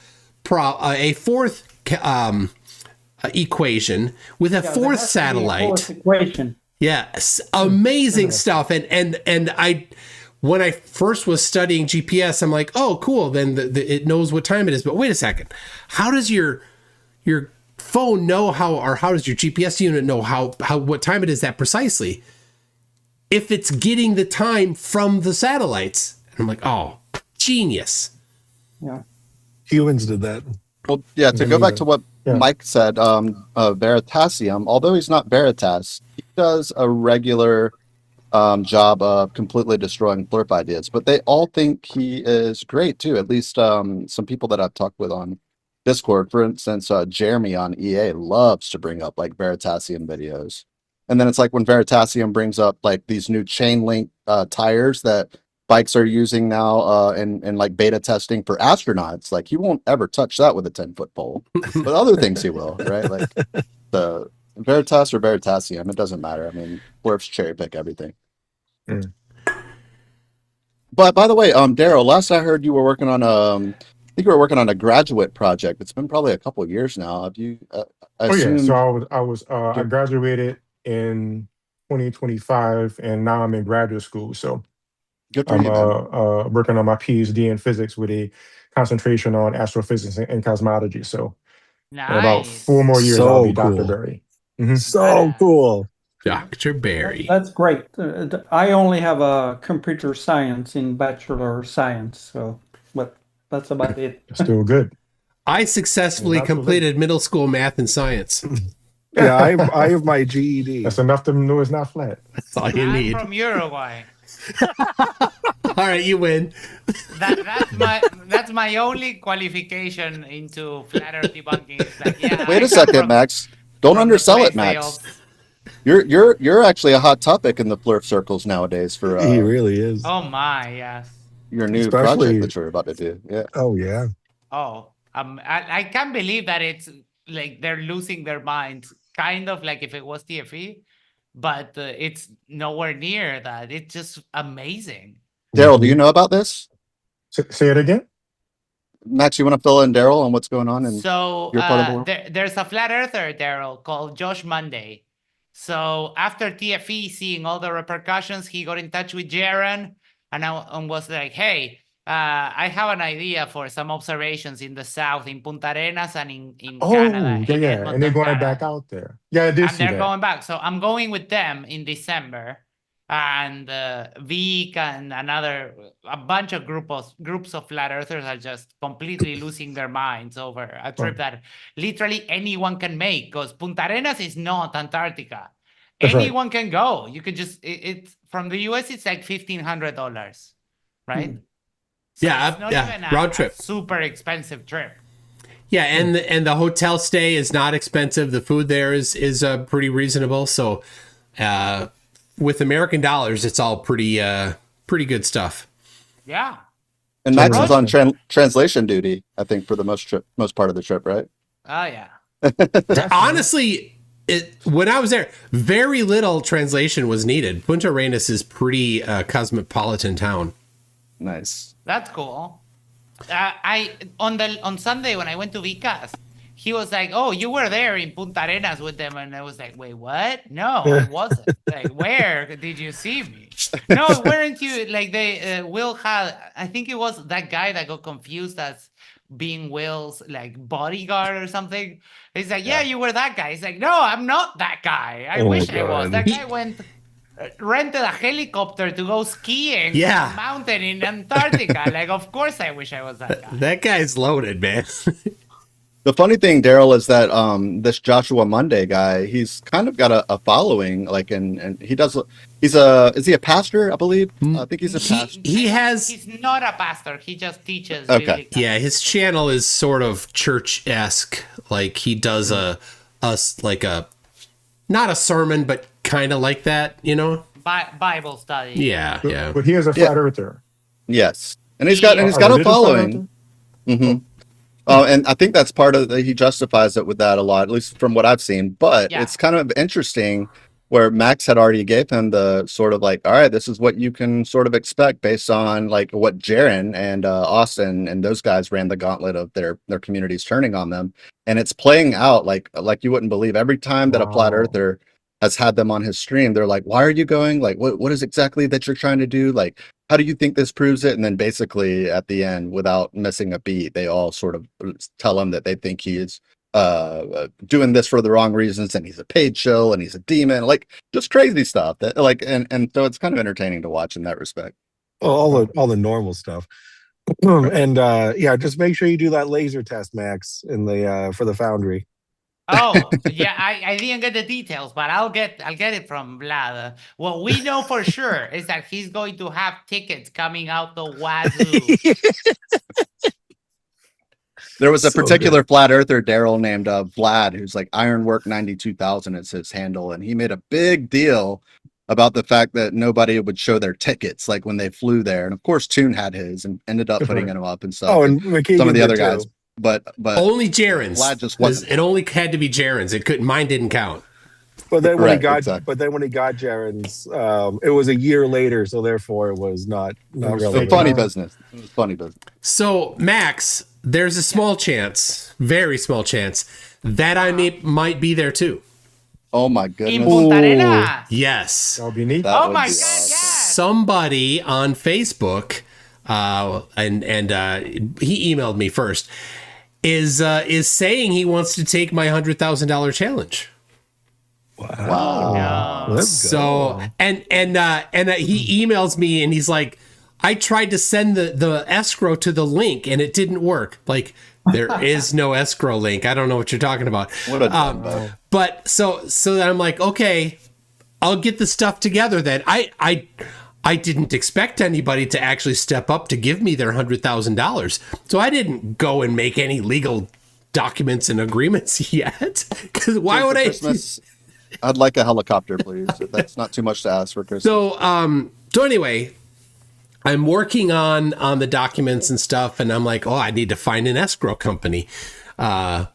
equation with a fourth satellite. Equation. Yes, amazing stuff. And I, when I first was studying GPS, I'm like, oh, cool. Then it knows what time it is. But wait a second, how does your phone know how does your GPS unit know what time it is that precisely? If it's getting the time from the satellites. And I'm like, oh, genius. Yeah. Humans did that. Well, yeah, to go back to what Mike said, Veritasium, although he's not Veritas, he does a regular job of completely destroying Flerf ideas. But they all think he is great, too. At least some people that I've talked with on Discord, for instance, Jeremy on EA loves to bring up like Veritasium videos. And then it's like when Veritasium brings up like these new chain link tires that bikes are using now in like beta testing for astronauts, like he won't ever touch that with a 10-foot pole, but other things he will, right? Like the Veritas or Veritasium, it doesn't matter. I mean, Flerf's cherry pick everything. Mm. But by the way, Darryl, last I heard you were working on I think you were working on a graduate project. It's been probably a couple of years now. Have you? So I graduated in 2025, and now I'm in graduate school. So good for I'm you, man. working on my PhD in physics with a concentration on astrophysics and cosmology. So in about 4 more years, I'll be Dr. Berry. So cool. Dr. Berry. That's great. I only have a computer science in bachelor science, so but that's about it. Still good. I successfully completed middle school math and science. Yeah, I have my GED. That's enough to know it's not flat. That's all you need. I'm from Uruguay. All right, you win. That's my only qualification into flat Earth debunking. It's like, yeah, Wait a second, Max. Don't undersell it, Max. You're actually a hot topic in the Flerf circles nowadays. For he really is. Oh my, yes. Your new project that you're about to do. Yeah. Oh yeah. Oh, I can't believe that it's like they're losing their minds. Kind of like if it was TFE, but it's nowhere near that. It's just amazing. Darryl, do you know about this? Say it again. Max, you want to fill in Darryl on what's going on in So your part of the world? there's a flat earther, Darryl, called Josh Monday. So after TFE seeing all the repercussions, he got in touch with Jaron and was like, hey, I have an idea for some observations in the south, in Punta Arenas and in Canada. Yeah. And they're going back out there. Yeah, I did see they're that. going back. So I'm going with them in December. And Vic and a bunch of groups of flat earthers are just completely losing their minds over a trip that literally anyone can make, because Punta Arenas is not Antarctica. That's anyone can go. You could just it's from the US. It's like $1,500, right? So it's not even round trip. A super expensive trip. Yeah, and the hotel stay is not expensive. The food there is pretty reasonable. So, with American dollars, it's all pretty good stuff. Yeah. And Max is on translation duty, I think, for the most part of the trip, right? Oh yeah. Honestly, when I was there, very little translation was needed. Punta Arenas is pretty cosmopolitan town. Nice. That's cool. On Sunday when I went to Vicas, he was like, "Oh, you were there in Punta Arenas with them," and I was like, "Wait, what? No, I wasn't. Like, where did you see me? No, weren't you? Like, they Will had. I think it was that guy that got confused as being Will's like bodyguard or something. He's like, "Yeah, you were that guy." He's like, "No, I'm not that guy. I wish I was. That guy went." Rented a helicopter to go skiing on a mountain in Antarctica. Like, of course I wish I was that guy. That guy's loaded, man. The funny thing, Darryl, is that this Joshua Monday guy, he's kind of got a following, like, and he does. Is he a pastor? I believe. I think he's a pastor. He's not a pastor. He just teaches. Okay. Yeah, his channel is sort of church-esque. Like he does a not a sermon, but kind of like that, you know. Bible study. Yeah, yeah. But he is a flat earther. Yes, and he's got a following. Mm-hmm. And I think that's part of he justifies it with that a lot, at least from what I've seen. But it's kind of interesting where Max had already gave him the sort of like, all right, this is what you can sort of expect based on like what Jaren and Austin and those guys ran the gauntlet of their communities turning on them, and it's playing out like you wouldn't believe. Every time that a flat earther has had them on his stream, they're like, why are you going? Like, what is exactly that you're trying to do? Like, how do you think this proves it? And then basically at the end, without missing a beat, they all sort of tell him that they think he is doing this for the wrong reasons, and he's a paid shill, and he's a demon, like just crazy stuff that like, and so it's kind of entertaining to watch in that respect. All the normal stuff. And yeah, just make sure you do that laser test, Max, in the for the Foundry. Oh, yeah, I didn't get the details, but I'll get it from Vlad. What we know for sure is that he's going to have tickets coming out the wazoo. There was a particular flat earther, Darryl, named Vlad, who's like Ironwork 92,000 is his handle, and he made a big deal about the fact that nobody would show their tickets like when they flew there. And of course, Toon had his and ended up putting him up and stuff. Oh, and some of the other guys. But only Jaren's. Vlad just wasn't. It only had to be Jaren's. It couldn't. Mine didn't count. But then when he got Jaren's, it was a year later, so therefore it was not really funny business. It was funny business. So Max, there's a small chance, very small chance, that I might be there too. Oh my goodness! In Punta Arenas. Yes. That would be neat. Oh my god! Yes. Somebody on Facebook, and he emailed me first, is saying he wants to take my $100,000 challenge. Wow. Let's So go. and he emails me and he's like, I tried to send the escrow to the link and it didn't work. Like, there is no escrow link. I don't know what you're talking about. What a but so then I'm like, okay, I'll get the stuff together then. I didn't expect anybody to actually step up to give me their $100,000. So I didn't go and make any legal documents and agreements yet. Because why would Christmas, I'd like a helicopter, please. That's not too much to ask for Christmas. So anyway, I'm working on the documents and stuff, and I'm like, oh, I need to find an escrow company. I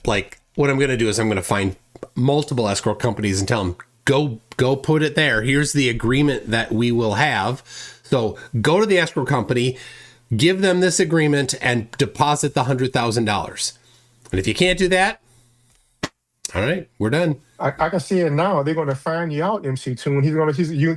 like what I'm going to do is I'm going to find multiple escrow companies and tell them, go put it there. Here's the agreement that we will have. So go to the escrow company, give them this agreement, and deposit the $100,000. And if you can't do that, all right, we're done. I can see it now. They're going to find you out, MCToon.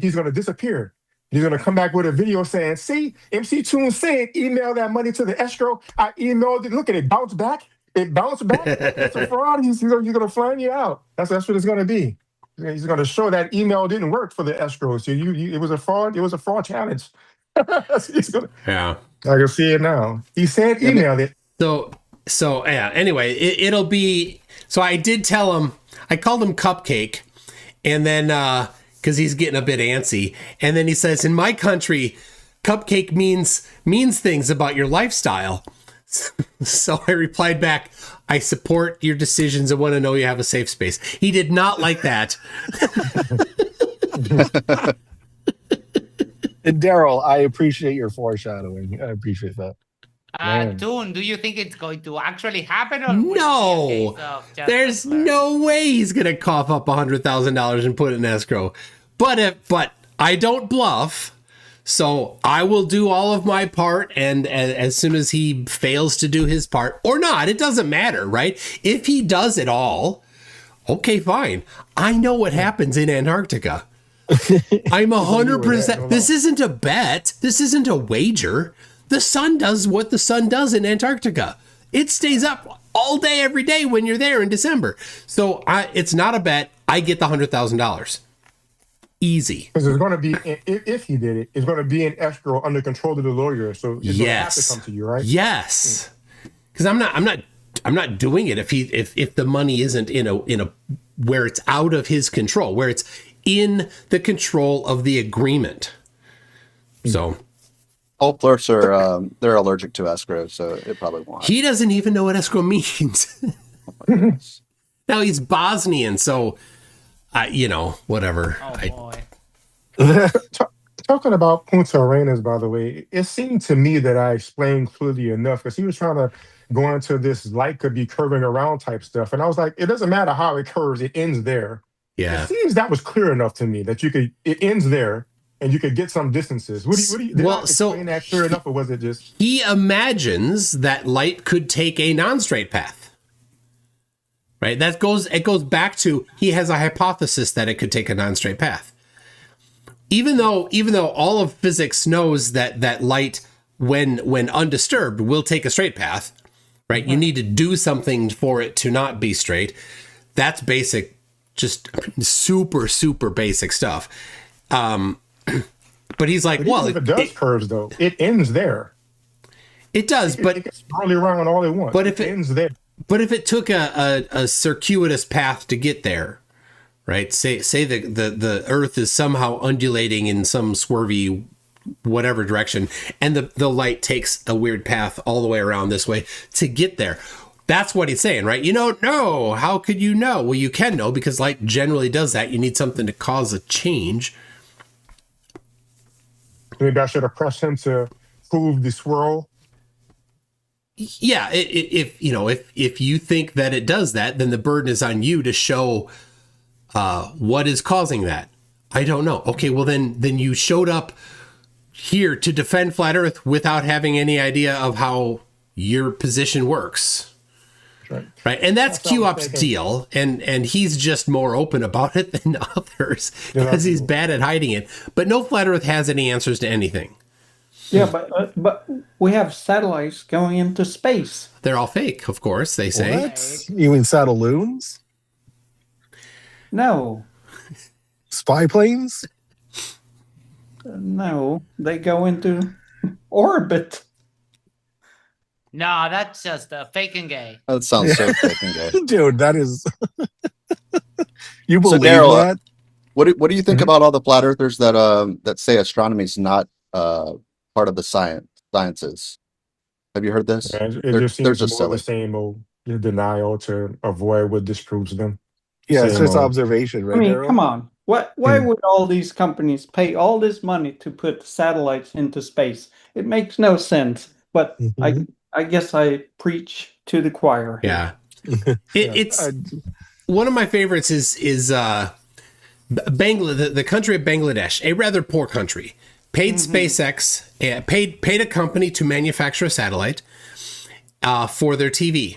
He's going to disappear. He's going to come back with a video saying, see, MCToon said, email that money to the escrow. I emailed it. Look at it. Bounce back. It bounced back. It's a fraud. He's going to find you out. That's what it's going to be. He's going to show that email didn't work for the escrow. So it was a fraud. It was a fraud challenge. Yeah. I can see it now. He said email it. So yeah, anyway, it'll be, so I did tell him, I called him Cupcake, and then, cause he's getting a bit antsy. And then he says, in my country, cupcake means things about your lifestyle. So I replied back, I support your decisions and want to know you have a safe space. He did not like that. And Darryl, I appreciate your foreshadowing. I appreciate that. Toon, do you think it's going to actually happen? Or No, there's no way he's going to cough up $100,000 and put it in escrow. But I don't bluff. So I will do all of my part, and as soon as he fails to do his part, or not, it doesn't matter, right? If he does it all, okay, fine. I know what happens in Antarctica. I'm 100%. This isn't a bet. This isn't a wager. The sun does what the sun does in Antarctica. It stays up all day, every day when you're there in December. So it's not a bet. I get the $100,000. Easy. Because it's going to be, if he did it, it's going to be in escrow under control of the lawyer. So it's going to have to come to you, right? Yes. Because I'm not doing it if the money isn't in a where it's out of his control, where it's in the control of the agreement. So all Flerfs are they're allergic to escrow, so it probably won't. He doesn't even know what escrow means. Now he's Bosnian, so whatever. Oh boy. Talking about Punta Arenas, by the way, it seemed to me that I explained clearly enough, because he was trying to go into this light could be curving around type stuff. And I was like, it doesn't matter how it curves, it ends there. Yeah. It seems that was clear enough to me that it ends there and you could get some distances. Did I explain that clear enough, or was it just? He imagines that light could take a non-straight path. Right? It goes back to he has a hypothesis that it could take a non-straight path. Even though all of physics knows that light, when undisturbed, will take a straight path, right? You need to do something for it to not be straight. That's basic, just super, super basic stuff. But he's like, well, if it does curves though, it ends there. It does, but it can swirl around all it wants. But if it ends there, but if it took a circuitous path to get there, right? Say the Earth is somehow undulating in some swervy whatever direction, and the light takes a weird path all the way around this way to get there. That's what he's saying, right? You don't know. How could you know? Well, you can know because light generally does that. You need something to cause a change. Maybe I should have pressed him to prove the swirl. Yeah, if you think that it does that, then the burden is on you to show what is causing that. I don't know. Okay, well then you showed up here to defend Flat Earth without having any idea of how your position works. Right. And that's Q-Up's deal, and he's just more open about it than others because he's bad at hiding it. But no Flat Earth has any answers to anything. Yeah, but we have satellites going into space. They're all fake, of course, they say. What? You mean satelloons? No. Spy planes? No, they go into orbit. No, that's just fake and gay. That sounds so fake and gay. Dude, that is... You believe Darryl, that? What do you think about all the flat earthers that say astronomy is not part of the sciences? Have you heard this? Yeah, it just seems more the same old denial to avoid what disproves them. Yeah, it's just observation, right? I mean, Darryl? come on. Why would all these companies pay all this money to put satellites into space? It makes no sense. But I guess I preach to the choir. Yeah. It's one of my favorites is the country of Bangladesh, a rather poor country, paid SpaceX, paid a company to manufacture a satellite for their TV,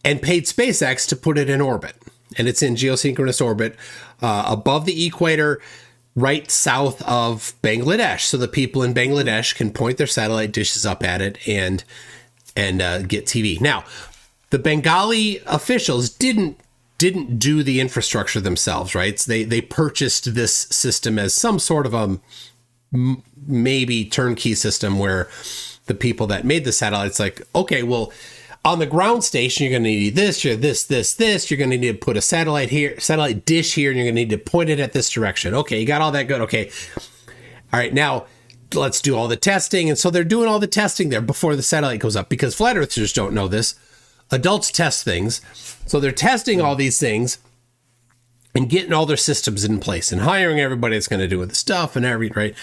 and paid SpaceX to put it in orbit. And it's in geosynchronous orbit above the equator, right south of Bangladesh. So the people in Bangladesh can point their satellite dishes up at it and get TV. Now, the Bengali officials didn't do the infrastructure themselves, right? So they purchased this system as some sort of a maybe turnkey system where the people that made the satellites like, okay, well, on the ground station, you're going to need this, this. You're going to need to put a satellite dish here, and you're going to need to point it at this direction. Okay, you got all that good. Okay. All right, now let's do all the testing. And so they're doing all the testing there before the satellite goes up because flat earthers don't know this. Adults test things. So they're testing all these things and getting all their systems in place and hiring everybody that's going to do with the stuff and right.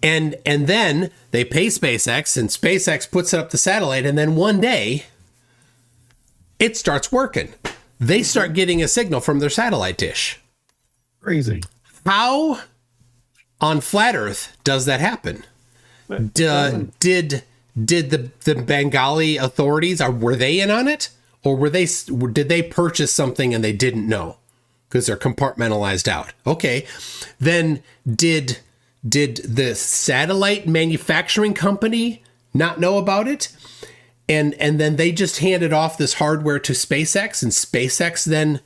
And then they pay SpaceX, and SpaceX puts up the satellite, and then one day it starts working. They start getting a signal from their satellite dish. Crazy. How on flat Earth does that happen? Did the Bengali authorities were they in on it, or did they purchase something and they didn't know because they're compartmentalized out? Okay, then did the satellite manufacturing company not know about it? And then they just handed off this hardware to SpaceX, and SpaceX then,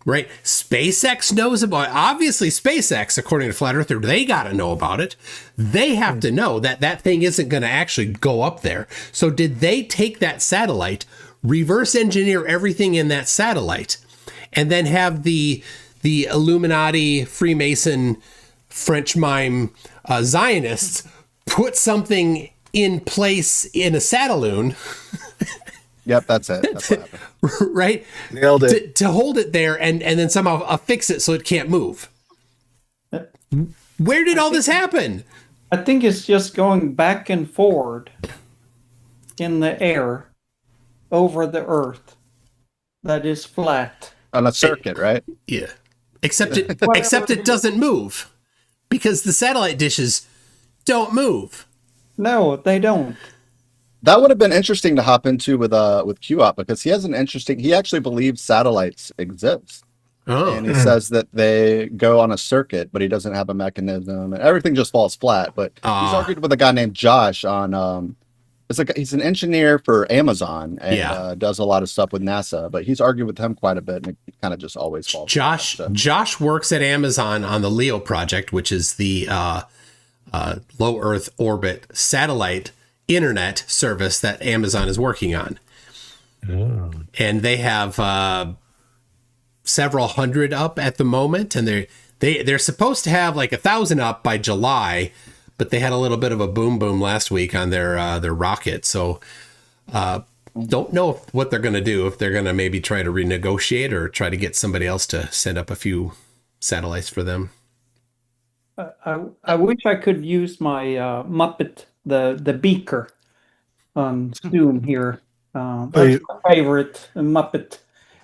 right? SpaceX knows about it. Obviously, SpaceX, according to Flat Earther, they got to know about it. They have to know that thing isn't going to actually go up there. So did they take that satellite, reverse engineer everything in that satellite, and then have the Illuminati, Freemason, French mime Zionists put something in place in a satelloon? Yep, that's it. That's what happened. Right? Nailed it. To hold it there and then somehow affix it so it can't move. Where did all this happen? I think it's just going back and forward in the air over the Earth that is flat. On a circuit, right? Yeah. except it doesn't move because the satellite dishes don't move. No, they don't. That would have been interesting to hop into with QOP because he actually believes satellites exist. Oh. And he says that they go on a circuit, but he doesn't have a mechanism, and everything just falls flat. But he's argued with a guy named Josh on he's an engineer for Amazon and does a lot of stuff with NASA, but he's argued with him quite a bit, and it kind of just always falls flat. Josh works at Amazon on the LEO project, which is the low Earth orbit satellite internet service that Amazon is working on. And they have several hundred up at the moment, and they're supposed to have like 1,000 up by July, but they had a little bit of a boom last week on their rocket. So don't know what they're going to do, if they're going to maybe try to renegotiate or try to get somebody else to send up a few satellites for them. I wish I could use my Muppet, the beaker on Zoom here. That's my favorite Muppet.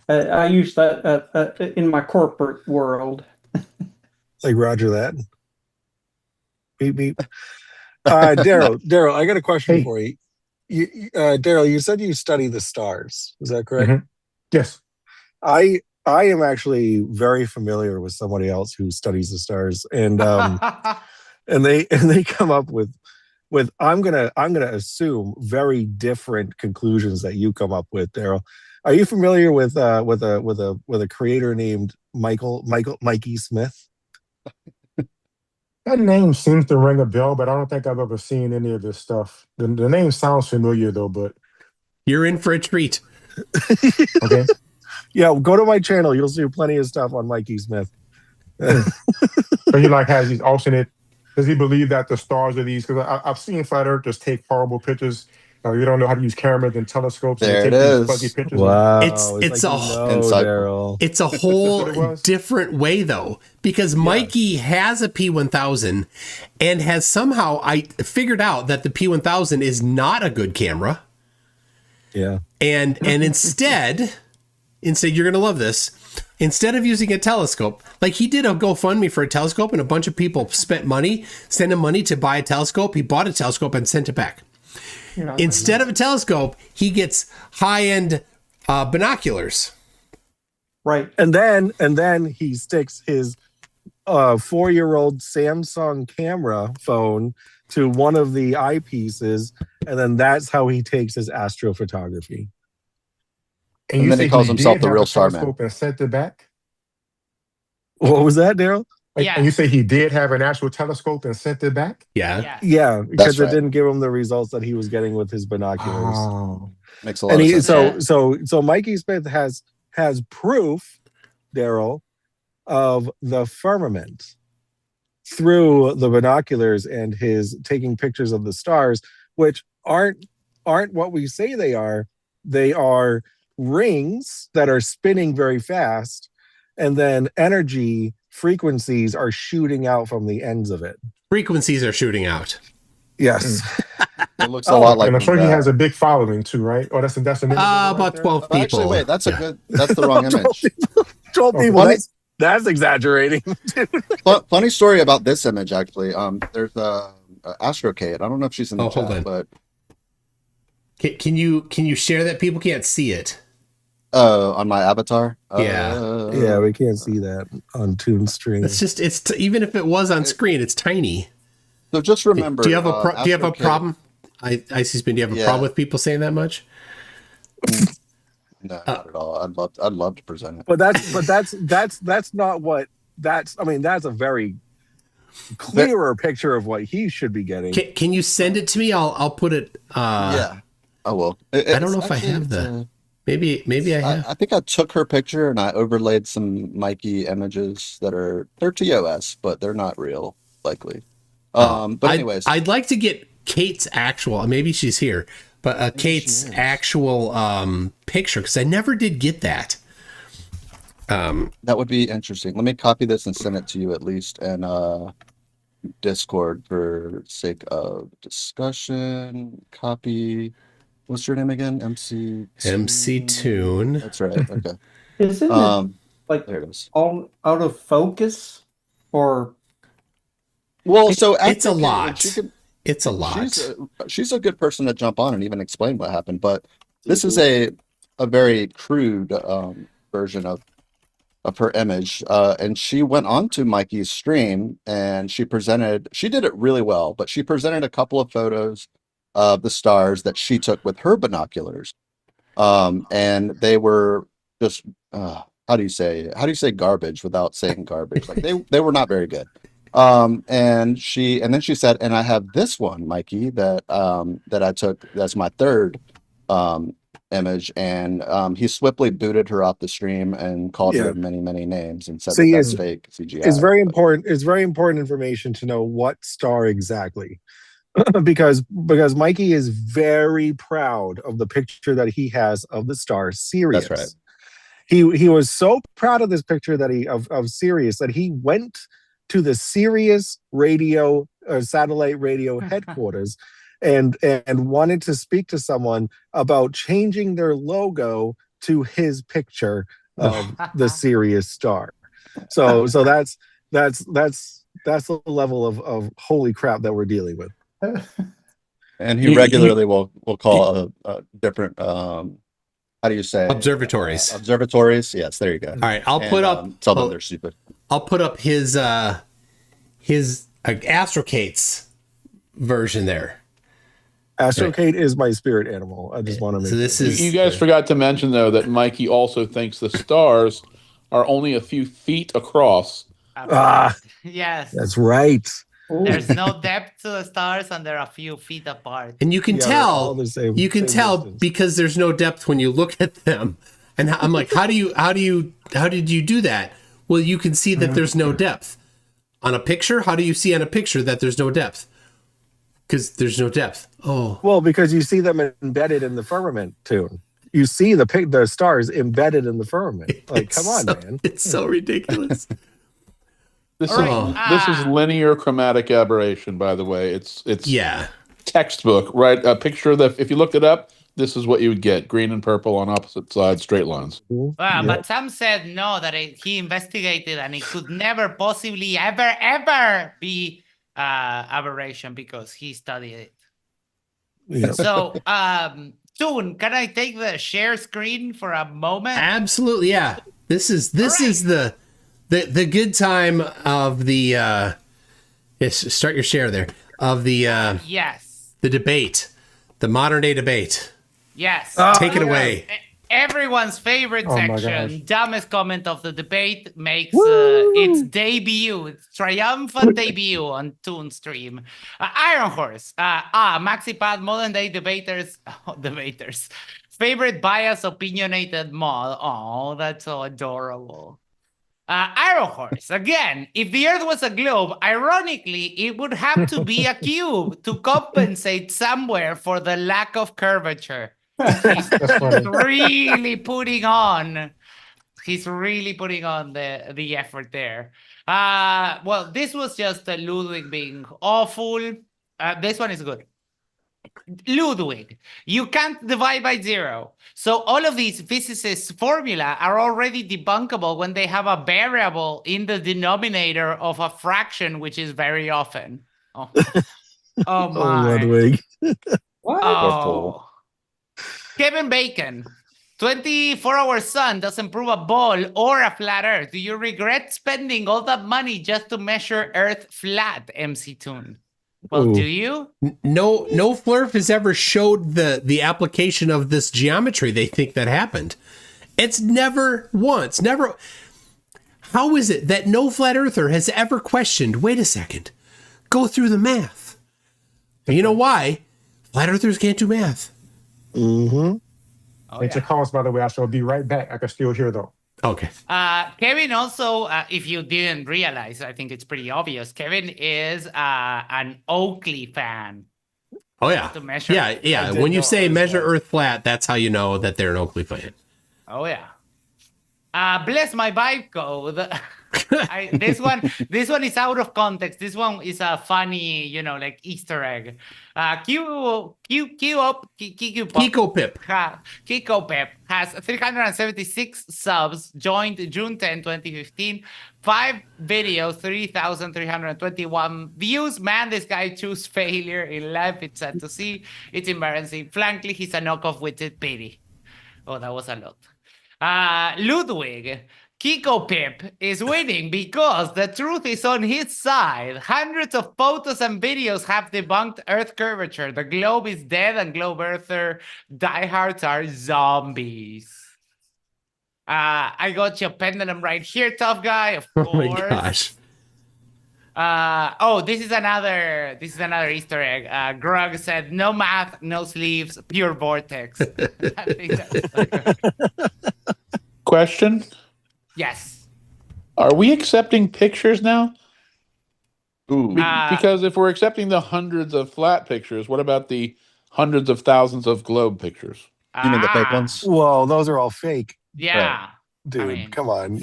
I use that in my corporate world. Like Roger that. Beep beep. Darryl, I got a question for you. Darryl, you said you study the stars. Is that correct? Mm-hmm. Yes. I am actually very familiar with somebody else who studies the stars, and and they come up with I'm gonna assume very different conclusions that you come up with, Darryl. Are you familiar with a creator named Mikey Smith? That name seems to ring a bell, but I don't think I've ever seen any of this stuff. The name sounds familiar though, but you're in for a treat. Okay. Yeah, go to my channel. You'll see plenty of stuff on Mikey Smith. So he has these alternate. Does he believe that the stars are these? Because I've seen flat earthers take horrible pictures. You don't know how to use cameras and telescopes. There and it take is. these fuzzy pictures. Wow, it's a whole different way though, because Mikey has a P1000 and has somehow figured out that the P1000 is not a good camera. Yeah, and instead you're gonna love this. Instead of using a telescope, like he did a GoFundMe for a telescope, and a bunch of people sent him money to buy a telescope. He bought a telescope and sent it back. Instead of a telescope, he gets high-end binoculars. Right. And then he sticks his 4-year-old Samsung camera phone to one of the eyepieces, and then that's how he takes his astrophotography. And then he calls himself the real starman. And sent it back? What was that, Darryl? And you say he did have an actual telescope and sent it back? Yeah. Yeah, because it didn't give him the results that he was getting with his binoculars. Oh. Makes a lot of sense. So Mikey Smith has proof, Darryl, of the firmament through the binoculars and his taking pictures of the stars, which aren't what we say they are. They are rings that are spinning very fast, and then energy frequencies are shooting out from the ends of it. Frequencies are shooting out. Yes. It looks a lot like. And I'm sure he has a big following too, right? Oh, that's an image. About 12 people. Actually, wait, that's the wrong image. 12 people. That's exaggerating. Funny story about this image, actually. There's a Astrocade. I don't know if she's in the chat, but can you share that? People can't see it. On my avatar. Yeah, we can't see that on Toon stream. It's just even if it was on screen, it's tiny. So just remember. Do you have a problem? I see. Do you have a problem with people saying that much? No, not at all. I'd love to present it. But that's not what that's. I mean, that's a very clearer picture of what he should be getting. Can you send it to me? I'll put it. Yeah, I will. I don't know if I have that. Maybe I have. I think I took her picture and I overlaid some Mikey images they're TOS, but they're not real, likely. But anyways, I'd like to get Kate's actual. Maybe she's here, but Kate's actual picture, because I never did get that. That would be interesting. Let me copy this and send it to you at least, and Discord for sake of discussion. Copy. What's your name again? MCToon. MCToon. That's right. Okay. Isn't it like There it is. all out of focus, or Well, so It's a and lot. she could, It's a lot. she's a good person to jump on and even explain what happened. But this is a very crude version of her image, and she went on to Mikey's stream and she did it really well, but she presented a couple of photos of the stars that she took with her binoculars, and they were just how do you say garbage without saying garbage? Like they were not very good. And then she said, and I have this one, Mikey, that I took, that's my third image, and he swiftly booted her off the stream and called her many names and said that's fake CGI. It's very important. It's very important information to know what star exactly, because Mikey is very proud of the picture that he has of the star Sirius. That's right. He was so proud of this picture that of Sirius that he went to the Sirius radio or satellite radio headquarters and wanted to speak to someone about changing their logo to his picture of the Sirius star. So that's the level of holy crap that we're dealing with. And he regularly will call a different how do you say observatories? Observatories. Yes, there you go. All right, I'll put up. Tell them they're stupid. I'll put up his Astrocate's version there. Astrocate is my spirit animal. I just want to make. So this is. You guys forgot to mention though that Mikey also thinks the stars are only a few feet across. Yes, that's right. There's no depth to the stars, and they're a few feet apart. And you can tell. You can tell because there's no depth when you look at them. And I'm like, how did you do that? Well, you can see that there's no depth on a picture. How do you see on a picture that there's no depth? Because there's no depth. Oh, well, because you see them embedded in the firmament tune. You see the stars embedded in the firmament. Like, come on, man! It's so ridiculous. This is linear chromatic aberration, by the way. It's textbook, right? A picture that if you looked it up, this is what you would get: green and purple on opposite sides, straight lines. But Sam said no, that he investigated and it could never possibly ever be aberration because he studied it. Yeah. So, Toon, can I take the share screen for a moment? Absolutely, yeah. This is the good time of the start your share there of the yes, the debate, the modern day debate. Yes, take it away. Everyone's favorite section, dumbest comment of the debate, makes its debut, its triumphant debut on Toon Stream. Iron Horse, MaxiPad, modern day debaters, favorite bias opinionated mod. Oh, that's so adorable. Iron Horse, again, if the Earth was a globe, ironically, it would have to be a cube to compensate somewhere for the lack of curvature. He's really putting on. He's really putting on the effort there. Well, this was just Ludwig being awful. This one is good. Ludwig, you can't divide by zero. So all of these physicists' formula are already debunkable when they have a variable in the denominator of a fraction, which is very often. Oh, oh my. Ludwig. Oh. Kevin Bacon, 24-hour sun doesn't prove a ball or a flat Earth. Do you regret spending all that money just to measure Earth flat, MCToon? Well, do you? No Flerf has ever showed the application of this geometry they think that happened. It's never. How is it that no flat earther has ever questioned, wait a second, go through the math? You know why? Flat earthers can't do math. Mm-hmm. It's a cause, by the way. I shall be right back. I can still hear though. Okay. Kevin also, if you didn't realize, I think it's pretty obvious. Kevin is an Oakley fan. Oh yeah. To measure. Yeah. When you say measure Earth flat, that's how you know that they're an Oakley fan. Oh yeah. Bless my vibe code. This one is out of context. This one is a funny, like Easter egg. Kiko Pip. Kiko Pip has 376 subs, joined June 10, 2015. 5 videos, 3,321 views. Man, this guy chose failure in life. It's sad to see. It's embarrassing. Frankly, he's a knockoff with it pity. Oh, that was a lot. Ludwig, Kiko Pip is winning because the truth is on his side. Hundreds of photos and videos have debunked Earth curvature. The globe is dead and globe earther diehards are zombies. I got your pendulum right here, tough guy. Of course. Oh my gosh. This is another Easter egg. Grug said, no math, no sleeves, pure vortex. I think that's Question? Yes. Are we accepting pictures now? Ooh. Because if we're accepting the hundreds of flat pictures, what about the hundreds of thousands of globe pictures? You mean the fake ones? Well, those are all fake. Yeah. Dude, come on.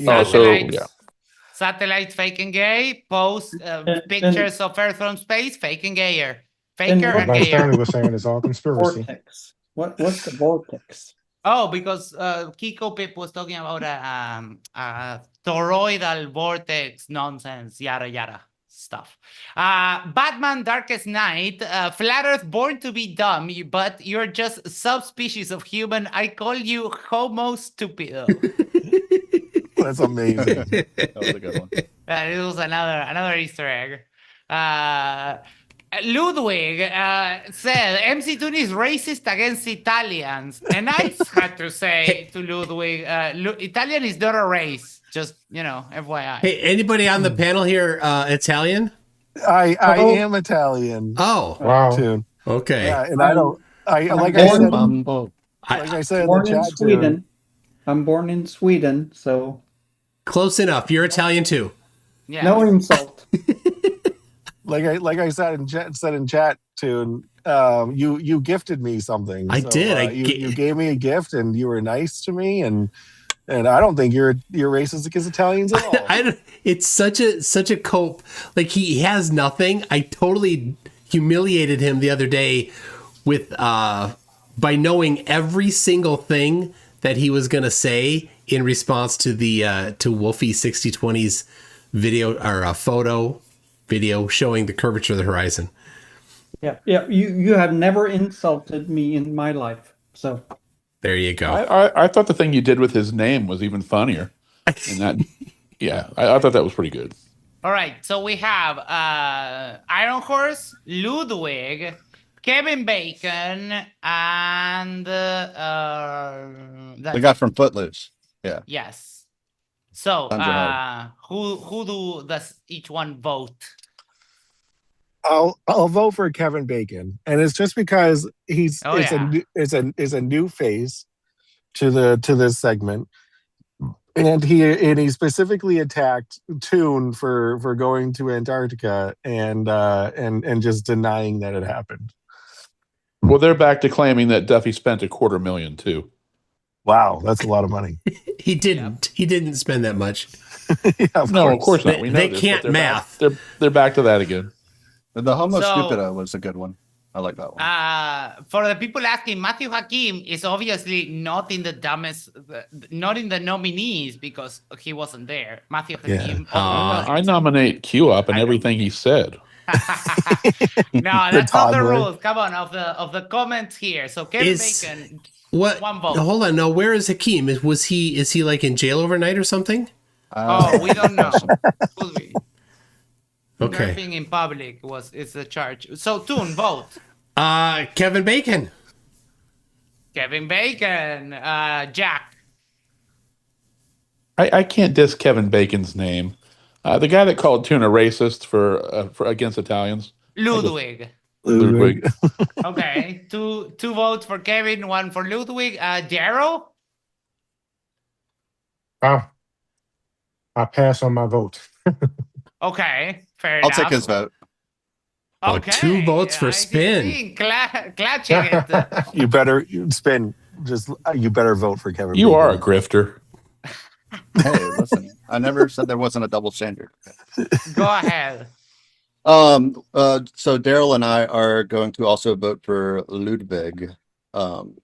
Satellites fake and gay. Post pictures of Earth from space, fake and gayer. Faker and Like gayer. Stanley was saying, it's all conspiracy. Vortex. What's the vortex? Oh, because Kiko Pip was talking about a toroidal vortex nonsense, yada yada stuff. Batman Darkest Night, Flat Earth born to be dumb, but you're just subspecies of human. I call you Homo Stupido. That's amazing. That was a good one. It was another Easter egg. Ludwig said MCToon is racist against Italians, and I had to say to Ludwig, Italian is not a race. Just FYI. Hey, anybody on the panel here Italian? I am Italian. Oh, wow. Too. Okay. Yeah, and like I said, born in Sweden. I'm born in Sweden, so close enough. You're Italian too. Yeah. No insult. Like I said in chat too. You gifted me something. I did. You gave me a gift, and you were nice to me, and I don't think you're racist against Italians at all. It's such a cope. Like he has nothing. I totally humiliated him the other day with by knowing every single thing that he was gonna say in response to the to Wolfie 6020's video or photo video showing the curvature of the horizon. Yeah. You have never insulted me in my life, so there you go. I thought the thing you did with his name was even funnier. And that, yeah, I thought that was pretty good. All right, so we have Iron Horse, Ludwig, Kevin Bacon, and the guy from Footloose. Yeah. Yes. So who does each one vote? I'll vote for Kevin Bacon, and it's just because it's a new face to this segment, and he specifically attacked Toon for going to Antarctica and just denying that it happened. Well, they're back to claiming that Duffy spent $250,000 too. Wow, that's a lot of money. He didn't. He didn't spend that much. Of course not. We know they this, can't math. They're back to that again. The Homo Stupido was a good one. I like that one. For the people asking, Matthew Hakim is obviously not in the nominees because he wasn't there. Matthew Hakim. I nominate Q up and everything he said. No, that's not the rules. Come on, of the comments here. So Kevin Bacon. What? One vote. Hold on. No, where is Hakeem? Is he like in jail overnight or something? We don't know. Okay. Surfing in public is the charge. So Toon, vote. Kevin Bacon. Kevin Bacon. Jack. I can't diss Kevin Bacon's name. The guy that called Toon a racist for against Italians. Ludwig. Ludwig. Okay, two votes for Kevin, one for Ludwig. Darryl? I pass on my vote. Okay, fair enough. I'll take his vote. Okay. 2 votes for Spin. Clutching it. You better Spin. You better vote for Kevin. You Bacon. are a grifter. Hey, listen, I never said there wasn't a double standard. Go ahead. So Darryl and I are going to also vote for Ludwig, von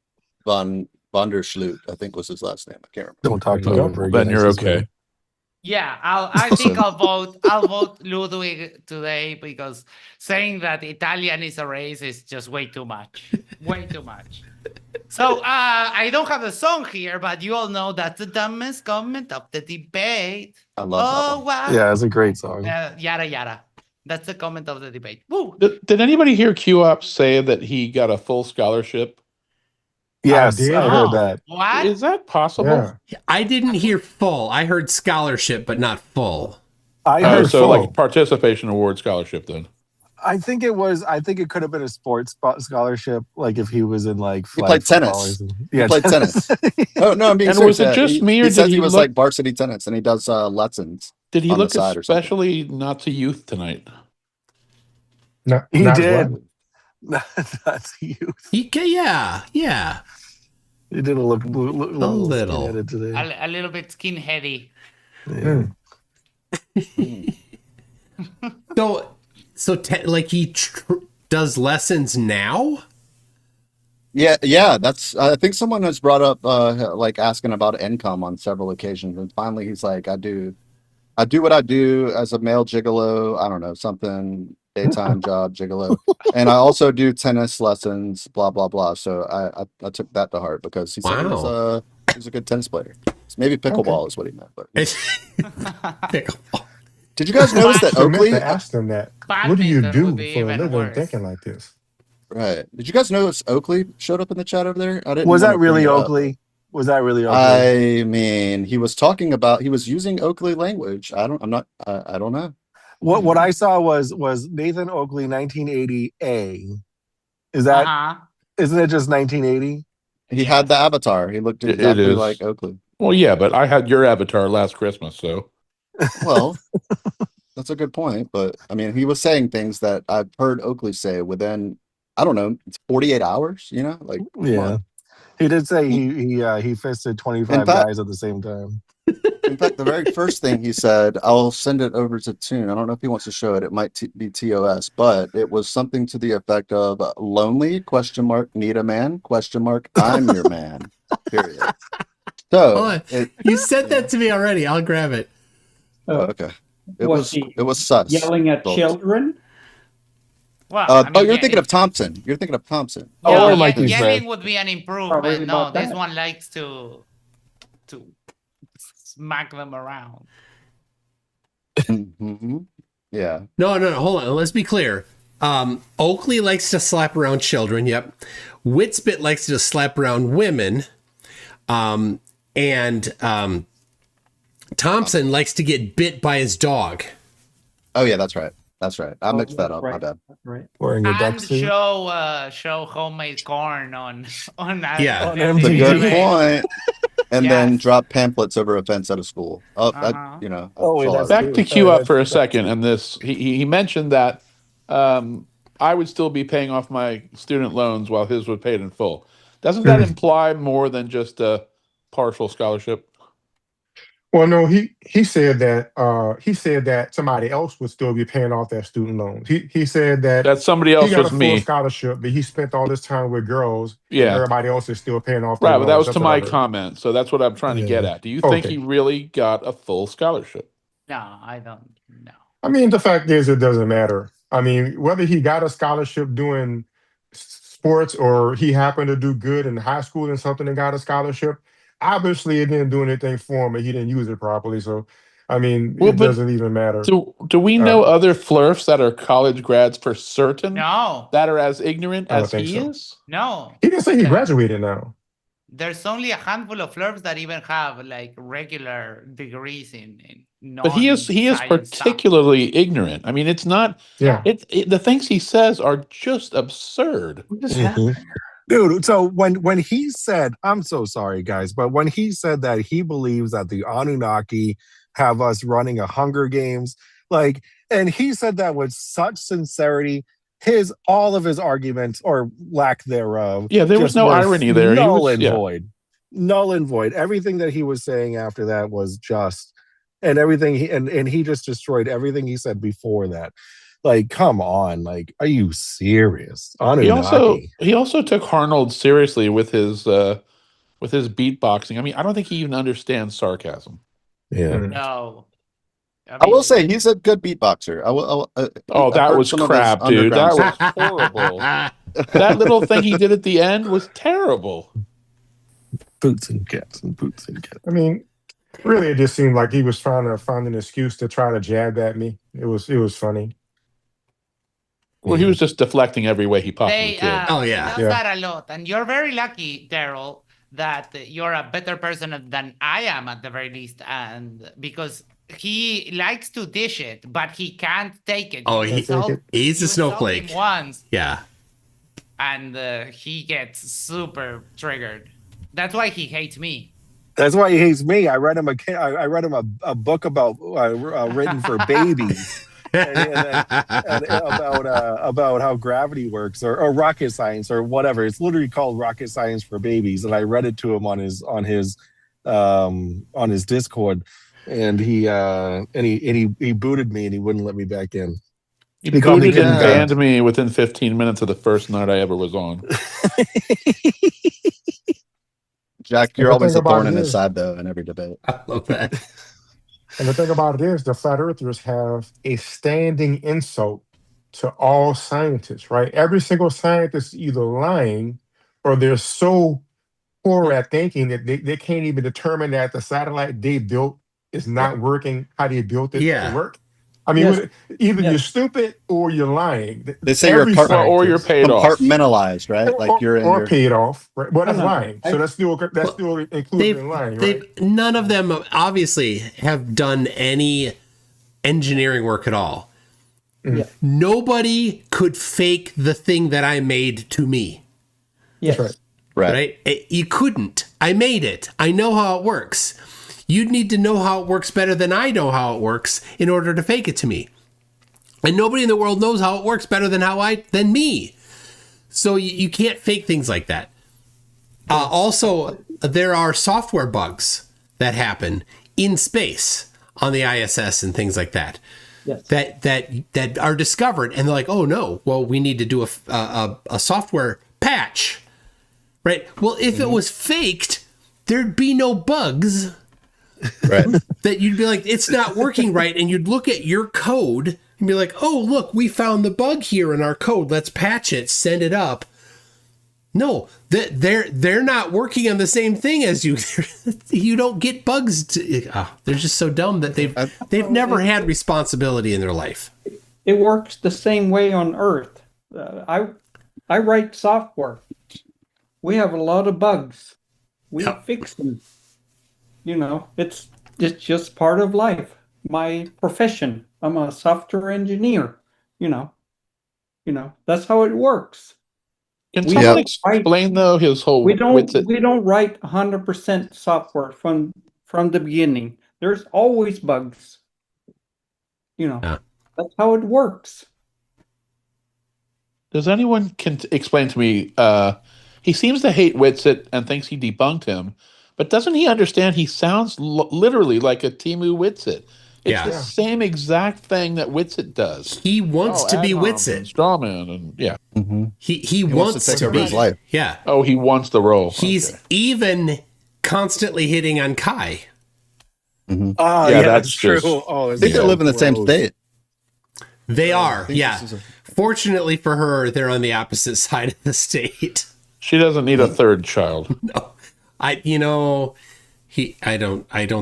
der Schlut, I think was his last name. I can't remember. Don't talk to me ever again. Then you're okay. Yeah, I think I'll vote Ludwig today because saying that Italian is a race is just way too much. Way too much. So I don't have a song here, but you all know that's the dumbest comment of the debate. I love that one. Wow. Yeah, it's a great song. Yada yada. That's the comment of the debate. Woo. Did anybody hear Q-Op say that he got a full scholarship? Yes, I heard that. What? Is that possible? Yeah. I didn't hear full. I heard scholarship, but not full. I heard so full. like participation award scholarship then. I think it could have been a sports scholarship, like if he was in like He played tennis. He played tennis. Oh no, I'm being And serious. was it just me, or he did says he he was look- like varsity tennis, and he does lessons. Did he on the look side or something. especially Nazi youth tonight? No, He not did. what? That's you. Yeah. He did look a little. skinheaded today. A little bit skinheady. Yeah. So like he does lessons now? Yeah. That's. I think someone has brought up like asking about income on several occasions, and finally he's like, I do what I do as a male gigolo. I don't know, something daytime job gigolo, and I also do tennis lessons. Blah blah blah. So I took that to heart because he said he was a good tennis player. So maybe pickleball is what he meant. But pickleball. Did you guys notice that I meant Oakley? to ask them that. What do you Badminton do would be for a even living worse. thinking like this? Right. Did you guys notice Oakley showed up in the chat over there? I didn't. Was wanna that really bring it up. Oakley? Was that really Oakley? I mean, he was using Oakley language. I don't know. What I saw was Nathan Oakley 1980A. Is that isn't it just 1980? He had the avatar. He looked exactly is. like Oakley. Well, yeah, but I had your avatar last Christmas, so. Well, that's a good point. But I mean, he was saying things that I've heard Oakley say within, I don't know, 48 hours. You know, like Yeah. He did say he fisted 25 guys at the same time. In fact, the very first thing he said, I'll send it over to Toon. I don't know if he wants to show it. It might be TOS, but it was something to the effect of lonely ? Need a man ? I'm your man. Period. So You said that to me already. I'll grab it. Oh, okay. It Was was sus. Yelling at folks. children? Well, you're thinking of Thompson. You're thinking of Thompson. Yelling would be an improvement. Probably No, about this that. one likes to smack them around. Mm-hmm. Yeah. No, hold on. Let's be clear. Oakley likes to slap around children. Yep. Witsbit likes to slap around women. And Thompson likes to get bit by his dog. Oh yeah, that's right. That's right. I mixed that up. My bad. Right. Wearing a And duck suit. show homemade corn on that. Yeah. on That's a good MTV. point. And then drop pamphlets over a fence at a school. Oh, that, that's Back to Q up for a second, and this he mentioned that I would still be paying off my student loans while his was paid in full. Doesn't that imply more than just a partial scholarship? Well, no, he said that somebody else would still be paying off their student loans. He said that somebody else he got was a full me. scholarship, but he spent all this time with girls. Yeah. and everybody else is still paying off. Their Right, but that loans. was That's to what I my heard. comment. So that's what I'm trying to get at. Do you think he really got a full scholarship? No, I don't know. I mean, the fact is, it doesn't matter. I mean, whether he got a scholarship doing sports or he happened to do good in high school and something and got a scholarship, obviously it didn't do anything for him and he didn't use it properly. So, I mean, it doesn't even matter. Do we know other Flerfs that are college grads for certain? No. That are as ignorant I don't as think he so. is? No. He didn't say he graduated now. There's only a handful of Flerfs that even have like regular degrees in But he is particularly ignorant. I mean, it's not. Yeah. The things he says are just absurd. Dude, so when he said, I'm so sorry, guys, but when he said that he believes that the Anunnaki have us running a Hunger Games, and he said that with such sincerity, all of his arguments or lack thereof. Yeah, there was just no were irony there. He null was- and yeah. void. null and void. Everything that he was saying after that was just, and everything and he just destroyed everything he said before that. Like, come on, like, are you serious? He Anunnaki. also took Arnold seriously with his beatboxing. I mean, I don't think he even understands sarcasm. Yeah. No. I will say he's a good beatboxer. That was crap, dude. That was horrible. That little thing he did at the end was terrible. Boots and cats and boots and cats. I mean, really, it just seemed like he was trying to find an excuse to try to jab at me. It was funny. Well, he was just deflecting every way he possibly could. He does that a lot, and you're very lucky, Darryl, that you're a better person than I am at the very least, and because he likes to dish it, but he can't take it. Oh, he's a snowflake. Once, yeah, and he gets super triggered. That's why he hates me. That's why he hates me. I read him a book about written for babies. and about how gravity works or rocket science or whatever. It's literally called Rocket Science for Babies, and I read it to him on his Discord, and he booted me and he wouldn't let me back in. He booted and banned me within 15 minutes of the first night I ever was on. Jack, you're always a thorn in his side, though, in every debate. I love that. And the thing about it is, the flat earthers have a standing insult to all scientists, right? Every single scientist is either lying or they're so poor at thinking that they can't even determine that the satellite they built is not working how they built it to work. I mean, either you're stupid or you're lying. They say you're paid off. Compartmentalized, right? Like you're paid off. Right? Well, that's lying. So that's still included in lying, right? None of them obviously have done any engineering work at all. Yeah. Nobody could fake the thing that I made to me. Yes. That's Right? You couldn't. I made it. I know how it works. You'd need to know how it works better than I know how it works in order to fake it to me. And nobody in the world knows how it works better than me. So you can't fake things like that. Also, there are software bugs that happen in space on the ISS and things like that. Yes. That are discovered, and they're like, oh no, well, we need to do a software patch. Right? Well, if it was faked, there'd be no bugs. Right. That you'd be like, it's not working right, and you'd look at your code and be like, oh, look, we found the bug here in our code. Let's patch it, send it up. No, they're not working on the same thing as you. You don't get bugs. They're just so dumb that they've never had responsibility in their life. It works the same way on Earth. I write software. We have a lot of bugs. We fix them. You know, it's just part of life. My profession. I'm a software engineer. You know, that's how it works. Can someone explain though his whole? We don't write 100% software from the beginning. There's always bugs. You know, that's how it works. Does anyone explain to me? He seems to hate Witsit and thinks he debunked him, but doesn't he understand? He sounds literally like a Timu Witsit. It's the same exact thing that Witsit does. He wants to be Witsit. Strawman, and Mm-hmm. He wants to take over his life. Yeah. Oh, he wants the role. He's even constantly hitting on Kai. Mm-hmm. Oh, yeah, that's true. Oh, I think they live in the same state. They are, yeah. Fortunately for her, they're on the opposite side of the state. She doesn't need a third child. No, I don't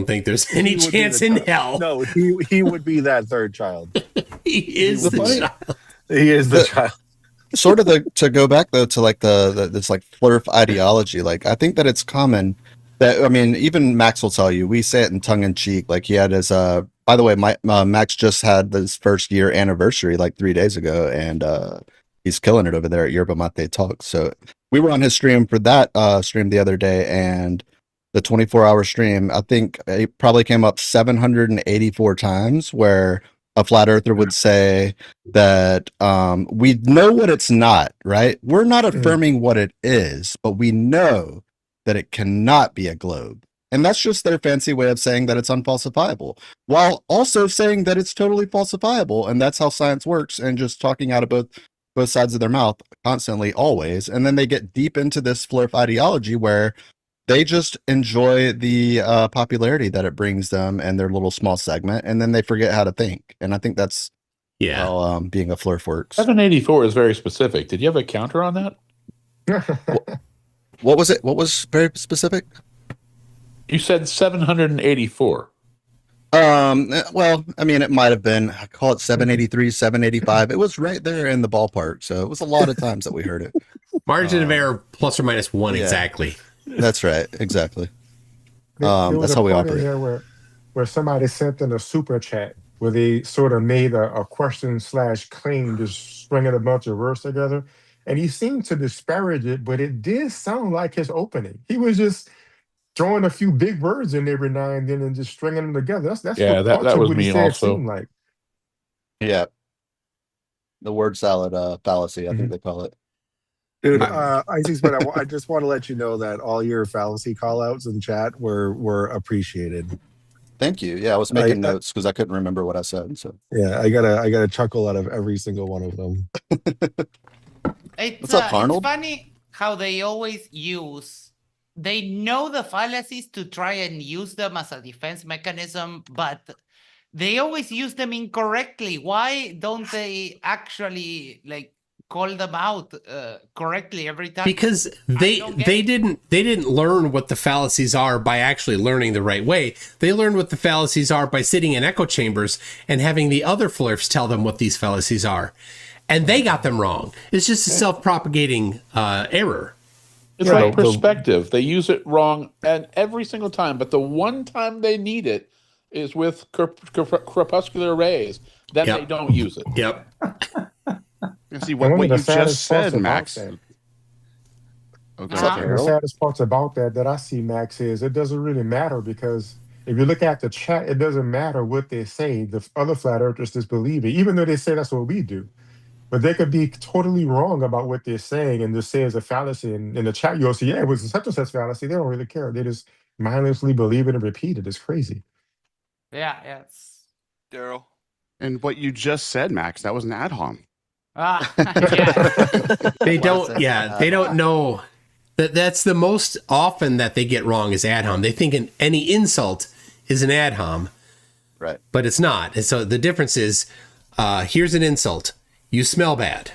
think there's any chance in hell. No, he would be that third child. He is the child. He is the child. Sort of to go back though to like this like Flerf ideology. Like I think that it's common that, I mean, even Max will tell you, we say it in tongue in cheek. Like he had his by the way, Max just had his first year anniversary like 3 days ago, and he's killing it over there at Yerba Mate Talk. So we were on his stream for that stream the other day, and the 24-hour stream, I think it probably came up 784 times where a flat earther would say that we know what it's not, right? We're not affirming what it is, but we know that it cannot be a globe. And that's just their fancy way of saying that it's unfalsifiable, while also saying that it's totally falsifiable. And that's how science works, and just talking out of both sides of their mouth constantly, always. And then they get deep into this Flerf ideology where they just enjoy the popularity that it brings them and their little small segment, and then they forget how to think. And I think that's how being a Flerf works. 784 is very specific. Did you have a counter on that? What was it? What was very specific? You said 784. Well, I mean, it might have been, I call it 783, 785. It was right there in the ballpark. So it was a lot of times that we heard it. Margin of error plus or minus one, exactly. That's right. Exactly. There was That's a how we part in operate. there where somebody sent in a super chat where they sort of made a question/claim, just stringing a bunch of words together. And he seemed to disparage it, but it did sound like his opening. He was just throwing a few big words in every now and then and just stringing them together. That's Yeah, what that parts of was what he me said also. seemed like. Yeah. The word salad fallacy, I think they call it. Dude, Isaac, but I just want to let you know that all your fallacy callouts in chat were appreciated. Thank you. Yeah, I was making notes because I couldn't remember what I said. So yeah, I got a chuckle out of every single one of them. It's, What's up, Arnold? It's funny how they always they know the fallacies to try and use them as a defense mechanism, but they always use them incorrectly. Why don't they actually call them out correctly every time? Because they didn't learn what the fallacies are by actually learning the right way. They learned what the fallacies are by sitting in echo chambers and having the other Flerfs tell them what these fallacies are. And they got them wrong. It's just a self-propagating error. It's like perspective. They use it wrong and every single time, but the one time they need it is with crepuscular rays. Then they don't use it. Yep. See what you just said, Max. The saddest parts about that I see, Max, is it doesn't really matter, because if you look at the chat, it doesn't matter what they say. The other flat earthers just believe it, even though they say that's what we do. But they could be totally wrong about what they're saying and just say it's a fallacy. And in the chat, you'll see, yeah, it was such and such fallacy. They don't really care. They just mindlessly believe it and repeat it. It's crazy. Yeah. Darryl. And what you just said, Max, that was an ad hom. They don't know that's the most often that they get wrong is ad hom. They think any insult is an ad hom. Right. But it's not. And so the difference is, here's an insult. You smell bad.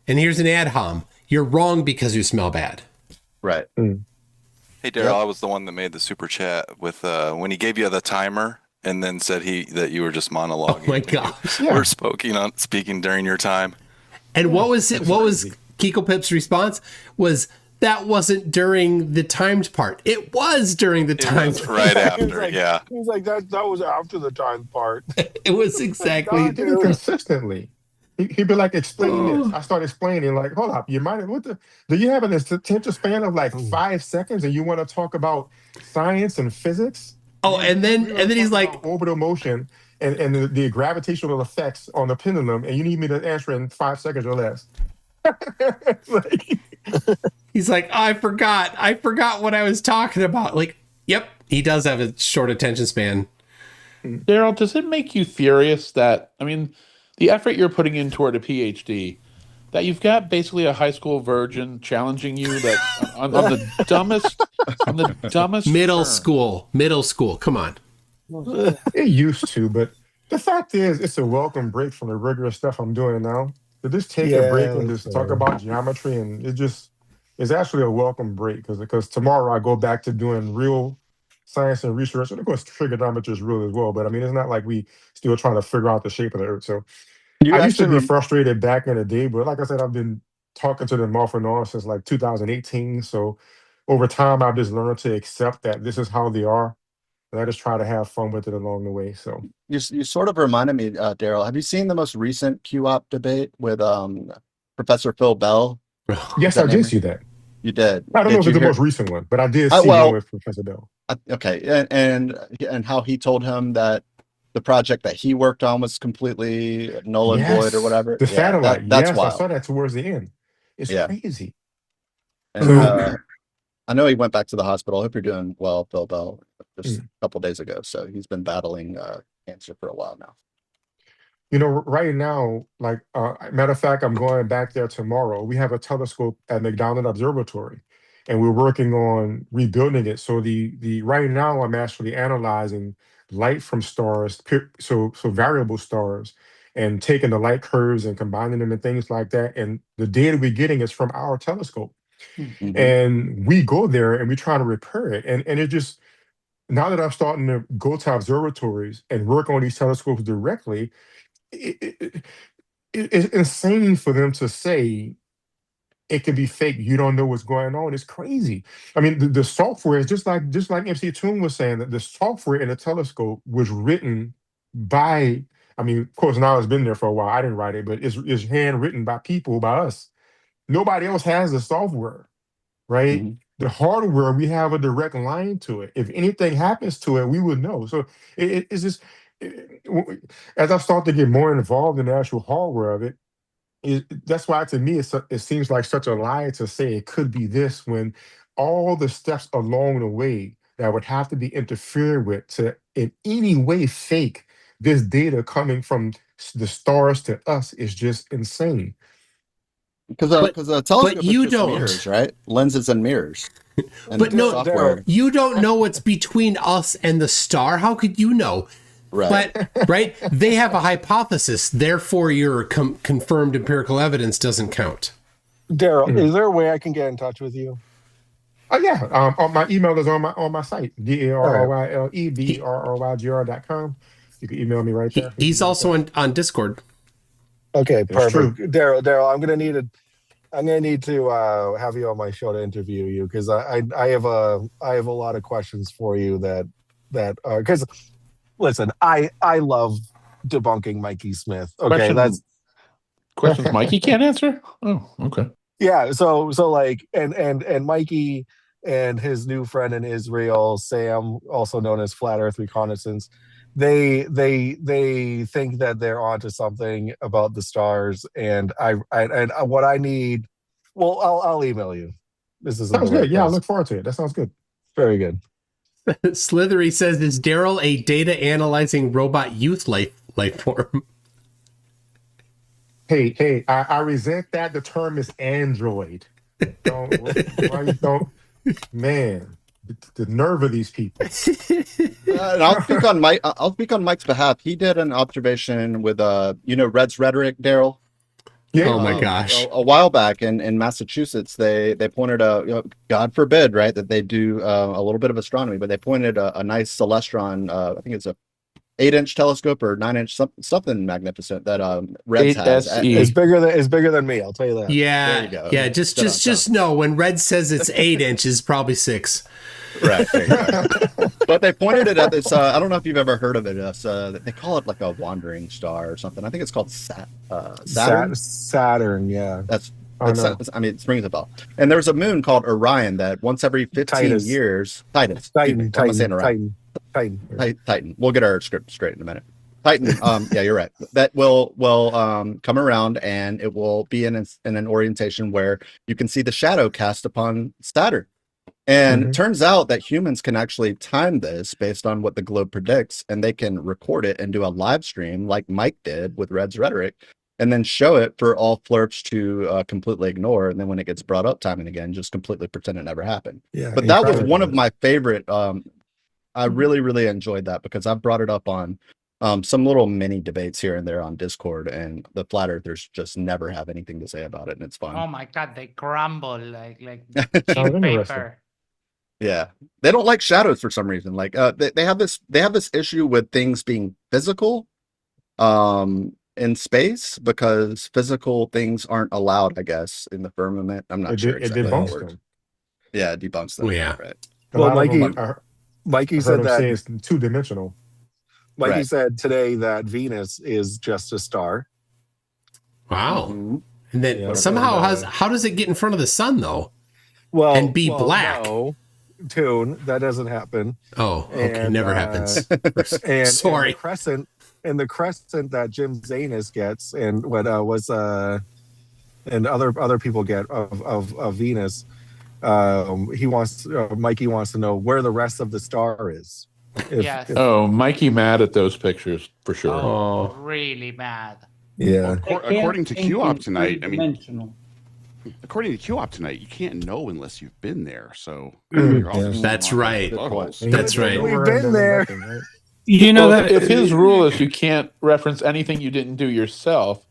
And here's an ad hom. You're wrong because you smell bad. Right. Hey, Darryl, I was the one that made the super chat with when he gave you the timer and then said that you were just monologuing. Oh my gosh. We're speaking during your time. And what was Kiko Pip's response? That wasn't during the timed part. It was during the timed part. Right after, yeah. He's like, that was after the timed part. It was exactly. He did it consistently. He'd be like explaining this. I start explaining, like, hold up, do you have an attention span of like 5 seconds and you want to talk about science and physics? Oh, and then he's like orbital motion and the gravitational effects on the pendulum, and you need me to answer in 5 seconds or less. He's like, I forgot what I was talking about. Like, yep, he does have a short attention span. Darryl, does it make you furious that, the effort you're putting in toward a PhD, that you've got basically a high school virgin challenging you that on the dumbest middle term. school. Come on. It used to, but the fact is, it's a welcome break from the rigorous stuff I'm doing now. To just take a break and just talk about geometry, and it's actually a welcome break, because tomorrow I go back to doing real science and research, and of course trigonometry is real as well. But it's not like we still trying to figure out the shape of the Earth. So I used to be frustrated back in the day, but like I said, I've been talking to them off and on since like 2018. So over time, I've just learned to accept that this is how they are. And I just try to have fun with it along the way. So you sort of reminded me, Darryl. Have you seen the most recent QOP debate with Professor Phil Bell? Yes, I did see that. You did. I don't know if it's the most recent one, but I did see one with Professor Bell. Okay, and how he told him that the project that he worked on was completely null and void or whatever. The satellite. That's wild. I saw that towards the end. It's crazy. And, I know he went back to the hospital. I hope you're doing well, Bill Bell, just a couple days ago. So he's been battling cancer for a while now. You know, right now, like matter of fact, I'm going back there tomorrow. We have a telescope at McDonald Observatory, and we're working on rebuilding it. So the right now, I'm actually analyzing light from stars, so variable stars, and taking the light curves and combining them and things like that. And the data we're getting is from our telescope, and we go there and we try to repair it. And it just now that I'm starting to go to observatories and work on these telescopes directly, it's insane for them to say it could be fake. You don't know what's going on. It's crazy. I mean, the software is just like MCToon was saying, that the software in the telescope was written by. I mean, of course, now it's been there for a while. I didn't write it, but it's handwritten by people, by us. Nobody else has the software, right? The hardware, we have a direct line to it. If anything happens to it, we would know. So it's just. As I start to get more involved in the actual hardware of it, that's why to me it seems like such a lie to say it could be this, when all the steps along the way that would have to be interfered with to in any way fake this data coming from the stars to us is just insane. Because a telescope is just mirrors, right? Lenses and mirrors. And but no, software. You don't know what's between us and the star. How could you know? Right. But right, they have a hypothesis. Therefore, your confirmed empirical evidence doesn't count. Darryl, is there a way I can get in touch with you? Oh yeah, my email is on my site, DARRYLEBRRYGR.com. You can email me right there. He's also on Discord. Okay, perfect. Darryl, I'm gonna need to have you on my show to interview you, because I have a lot of questions for you that because listen, I love debunking Mikey Smith. Okay, that's questions Mikey can't answer. Oh, okay. Yeah, so like and Mikey and his new friend in Israel, Sam, also known as Flat Earth Reconnaissance, they think that they're onto something about the stars, and I what I need. Well, I'll email you. This is sounds good. Yeah, I look forward to it. That sounds good. Very good. Slithery says, "Is Darryl a data analyzing robot youth life form?" Hey, I resent that. The term is android. Man, the nerve of these people. And I'll speak on Mike's behalf. He did an observation with Red's Rhetoric, Darryl. Yeah. Oh my gosh! A while back in Massachusetts, they pointed God forbid, right, that they do a little bit of astronomy, but they pointed a nice celestron. I think it's a 8-inch telescope or 9-inch something magnificent that Reds has. It's bigger than me. I'll tell you that. Yeah, there you go. Yeah, just know when Red says it's 8 inches, probably 6. Right. There you go. But they pointed it at this. I don't know if you've ever heard of it. They call it like a wandering star or something. I think it's called Saturn. Saturn. Yeah. I mean, it rings a bell. And there's a moon called Orion that once every 15 years. Titan. We'll get our script straight in a minute. Titan. Yeah, you're right. That will come around, and it will be in an orientation where you can see the shadow cast upon Saturn. And it turns out that humans can actually time this based on what the globe predicts, and they can record it and do a live stream like Mike did with Red's Rhetoric, and then show it for all Flerfs to completely ignore. And then when it gets brought up time and again, just completely pretend it never happened. Yeah, but that was one of my favorite. I really, really enjoyed that because I've brought it up on some little mini debates here and there on Discord, and the flat earthers just never have anything to say about it, and it's fun. Oh my God, they crumble like Sounds paper. Yeah, they don't like shadows for some reason. Like they have this issue with things being physical in space, because physical things aren't allowed, I guess, in the firmament. I'm not sure exactly how it works. Yeah, it debunks them. Oh, yeah. Right. Well, Mikey said that it's 2-dimensional. Mikey said today that Venus is just a star. Wow. And then somehow how does it get in front of the sun though? Well, and be black. No. Tune, that doesn't happen. Oh, okay. Never happens. And sorry. And the crescent that Jim Zanus gets, and what and other people get of Venus, Mikey wants to know where the rest of the star is. Yes. Oh, Mikey mad at those pictures for sure. Oh, really mad. Yeah. According to QOP tonight, I mean, three-dimensional. according to QOP tonight, you can't know unless you've been there. So That's right. That's right. We've been there. You know Well, that if his rule is you can't reference anything you didn't do yourself,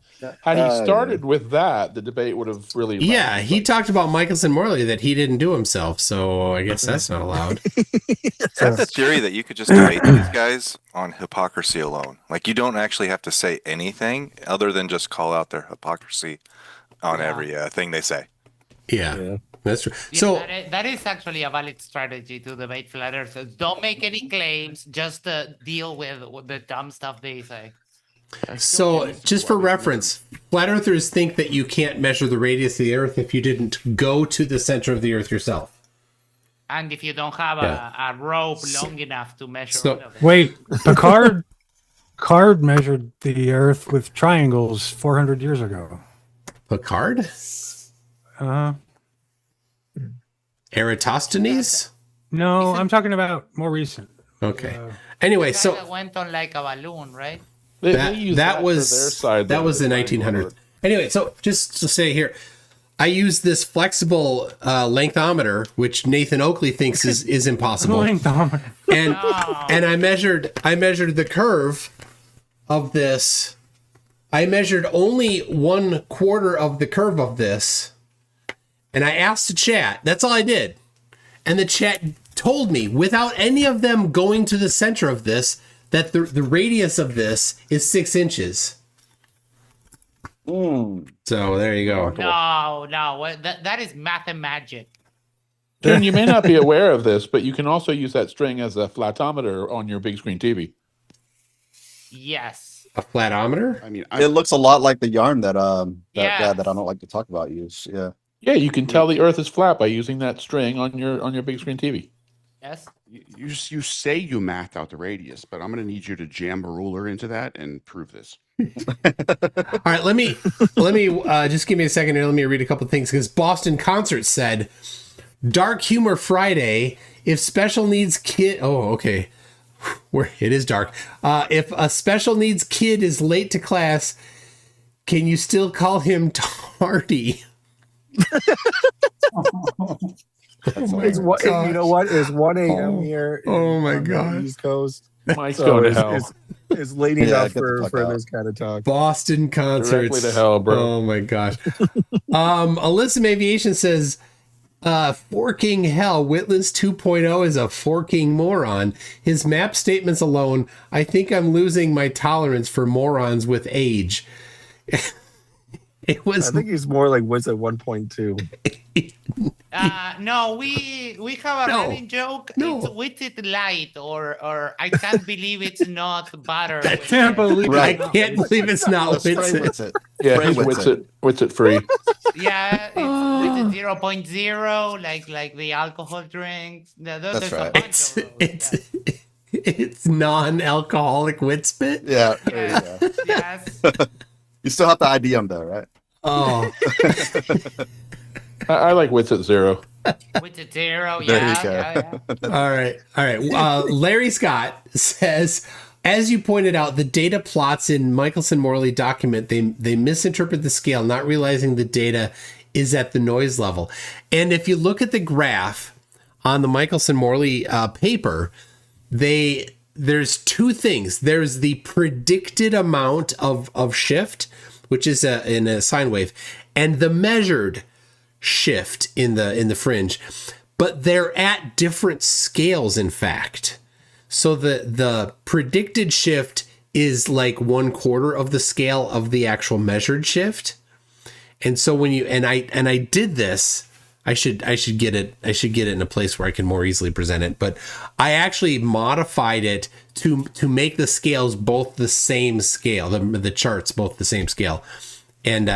had he started with that, the debate would have really. Yeah, he talked about Michelson Morley that he didn't do himself, so I guess that's not allowed. I have the theory that you could just debate these guys on hypocrisy alone. Like, you don't actually have to say anything other than just call out their hypocrisy on every thing they say. Yeah, that's true. Yeah, So that is actually a valid strategy to debate flat earthers. Don't make any claims, just deal with the dumb stuff they say. So, just for reference, flat earthers think that you can't measure the radius of the Earth if you didn't go to the center of the Earth yourself. And if you don't have a rope long enough to measure all of it. Wait, Picard measured the Earth with triangles 400 years ago. Picard? Eratosthenes? No, I'm talking about more recent. Okay. Anyway, The guy so that went on like a balloon, right? that was the 1900s. Anyway, so just to say here, I use this flexible lengthometer, which Nathan Oakley thinks is impossible. Lengthometer. And I measured the curve of this. I measured only 1/4 of the curve of this, and I asked the chat. That's all I did, and the chat told me without any of them going to the center of this that the radius of this is 6 inches. So there you go. No, that is math magic. June, you may not be aware of this, but you can also use that string as a flatometer on your big screen TV. Yes. A flatometer? I mean, It looks a lot like the yarn that Yes. that I don't like to talk about use. Yeah. Yeah, you can tell the Earth is flat by using that string on your big screen TV. Yes. You say you mathed out the radius, but I'm going to need you to jam a ruler into that and prove this. All right, let me just give me a second here. Let me read a couple things because Boston Concert said, "Dark Humor Friday. If special needs kid, okay, where it is dark. If a special needs kid is late to class, can you still call him tardy?" It's you know what? It's 1 a.m. here. Oh my on the God. East Coast. Mike's going to hell. It's late enough for this kind of talk. Boston Concerts. Directly to hell, bro. Oh my gosh. Alyssa Aviation says, forking hell, Whitland's 2.0 is a forking moron. His map statements alone, I think I'm losing my tolerance for morons with age. It was. I think he's more like what's at 1.2. No, we have a running joke. It's witted light, or I can't believe it's not butter. I can't believe it's not Witsit. Yeah, he's Witsit free. Yeah, it's 0.0, like the alcohol drinks. That's right. It's non-alcoholic wit spit. Yeah. There you go. Yes. You still have to ID them though, right? Oh. I like Witsit 0. Witsit 0, yeah. All right. Larry Scott says, as you pointed out, the data plots in Michelson-Morley document, they misinterpret the scale, not realizing the data is at the noise level. And if you look at the graph on the Michelson-Morley paper, there's two things. There's the predicted amount of shift, which is in a sine wave, and the measured shift in the fringe, but they're at different scales, in fact. So the predicted shift is like 1/4 of the scale of the actual measured shift. And so when you and I did this, I should get it in a place where I can more easily present it, but I actually modified it to make the scales both the same scale, the charts both the same scale. And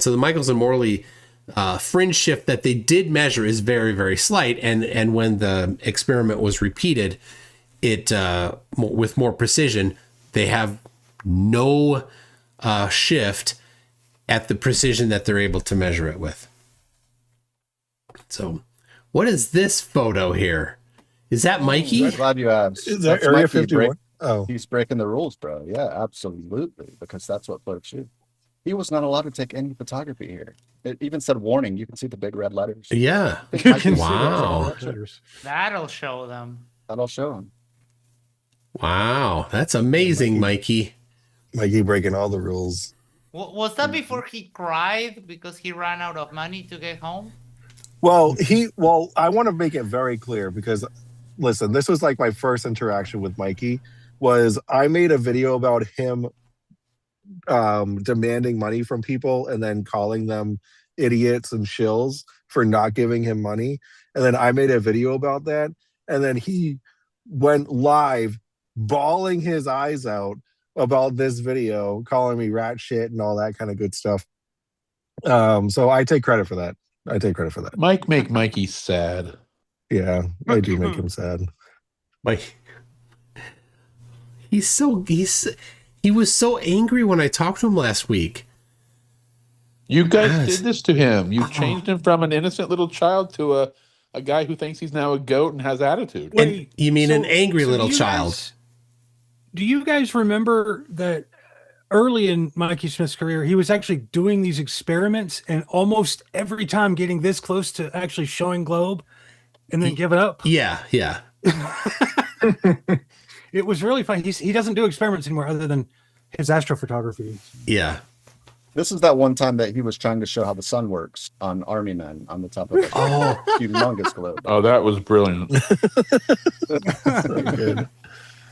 so the Michelson-Morley fringe shift that they did measure is very, very slight. And when the experiment was repeated, it with more precision, they have no shift at the precision that they're able to measure it with. So What is this photo here? Is that Mikey? I'm glad you asked. Is that That's Area Mikey 51? Oh. He's breaking the rules, bro. Yeah, absolutely. Because that's what Flerf shoot. He was not allowed to take any photography here. It even said warning. You can see the big red letters. Yeah. Wow. That'll show them. That'll show him. Wow. That's amazing, Mikey. Mikey breaking all the rules. Was that before he cried because he ran out of money to get home? Well, I want to make it very clear because, listen, this was like my first interaction with Mikey. Was I made a video about him demanding money from people and then calling them idiots and shills for not giving him money, and then I made a video about that, and then he went live bawling his eyes out about this video, calling me rat shit and all that kind of good stuff. So I take credit for that. Mike make Mikey sad. Yeah, I do make him sad. Mike, he was so angry when I talked to him last week. You guys did this to him. You changed him from an innocent little child to a guy who thinks he's now a goat and has attitude. And you mean an angry little child? Do you guys remember that early in Mikey Smith's career, he was actually doing these experiments and almost every time getting this close to actually showing globe and then give it up? Yeah. It was really fun. He doesn't do experiments anymore other than his astrophotography. Yeah. This is that one time that he was trying to show how the sun works on Army Men on the top of a humongous globe. Oh, that was brilliant. Good.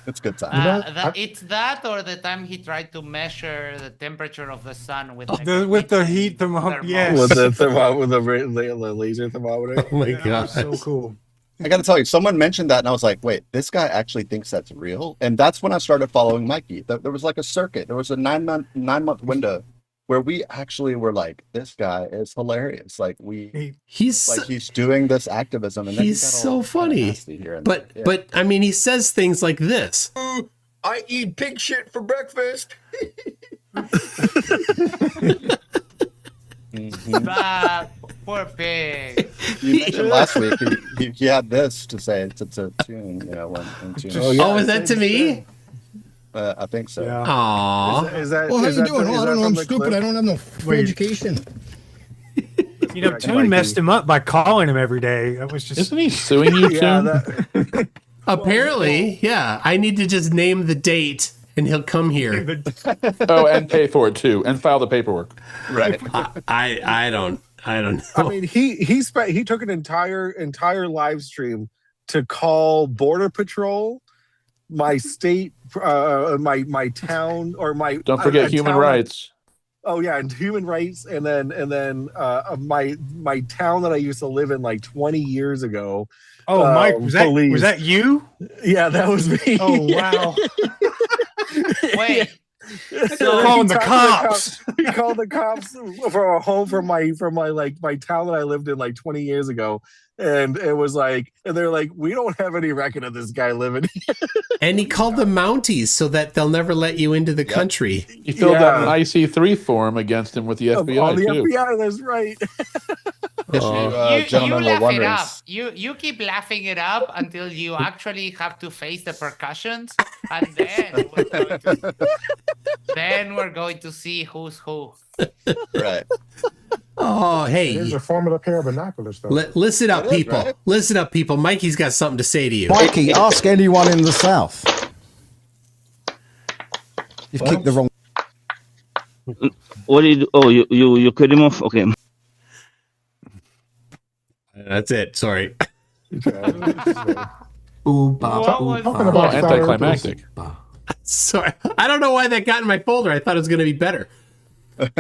It's good time. It's that or the time he tried to measure the temperature of the sun with the heat thermometer. Yes. With the laser thermometer. Oh my god, so cool. I got to tell you, someone mentioned that, and I was like, "Wait, this guy actually thinks that's real." And that's when I started following Mikey. There was like a circuit. There was a 9-month window where we actually were like, "This guy is hilarious." Like he's doing this activism, and then he's so funny. But I mean, he says things like this. I eat pig shit for breakfast. Poor pig. You mentioned last week he had this to say to Toon, when Toon. Oh, is that to me? I think so. Yeah. Aww. Is that? Well, how is you that doing? the- Oh, is I that don't know. from I'm the stupid. clip? I don't have no education. Toon messed him up by calling him every day. That was just. Isn't he suing you, Yeah, Toon? Apparently, yeah. I need to just name the date, and he'll come here. Oh, and pay for it too, and file the paperwork. Right. I don't know. I mean, he took an entire live stream to call Border Patrol, my state, my town, or my Don't forget human town. rights. Oh yeah, and human rights, and then my town that I used to live in like 20 years ago. Oh, Mike, was police. that you? Yeah, that was me. Oh wow. Wait. So calling the cops. He called the cops for a home from my town that I lived in like 20 years ago. And it was like, and they're like, we don't have any record of this guy living here. And he called the Mounties so that they'll never let you into the country. He filled out an IC3 form against him with the FBI the too. FBI, that's right. You gentlemen were laugh it wondering. up. You keep laughing it up until you actually have to face the percussions, and then we're going to see who's who. Right. Oh, hey. There's a formula pair of binoculars, though. Listen up, It is, people. right? Listen up, people. Mikey's got something to say to you. Mikey, ask anyone in the South. You've kicked the wrong. What did you do? Oh, you cut him off? Okay. That's it. Sorry. Anticlimactic. Sorry. I don't know why that got in my folder. I thought it was going to be better. Here.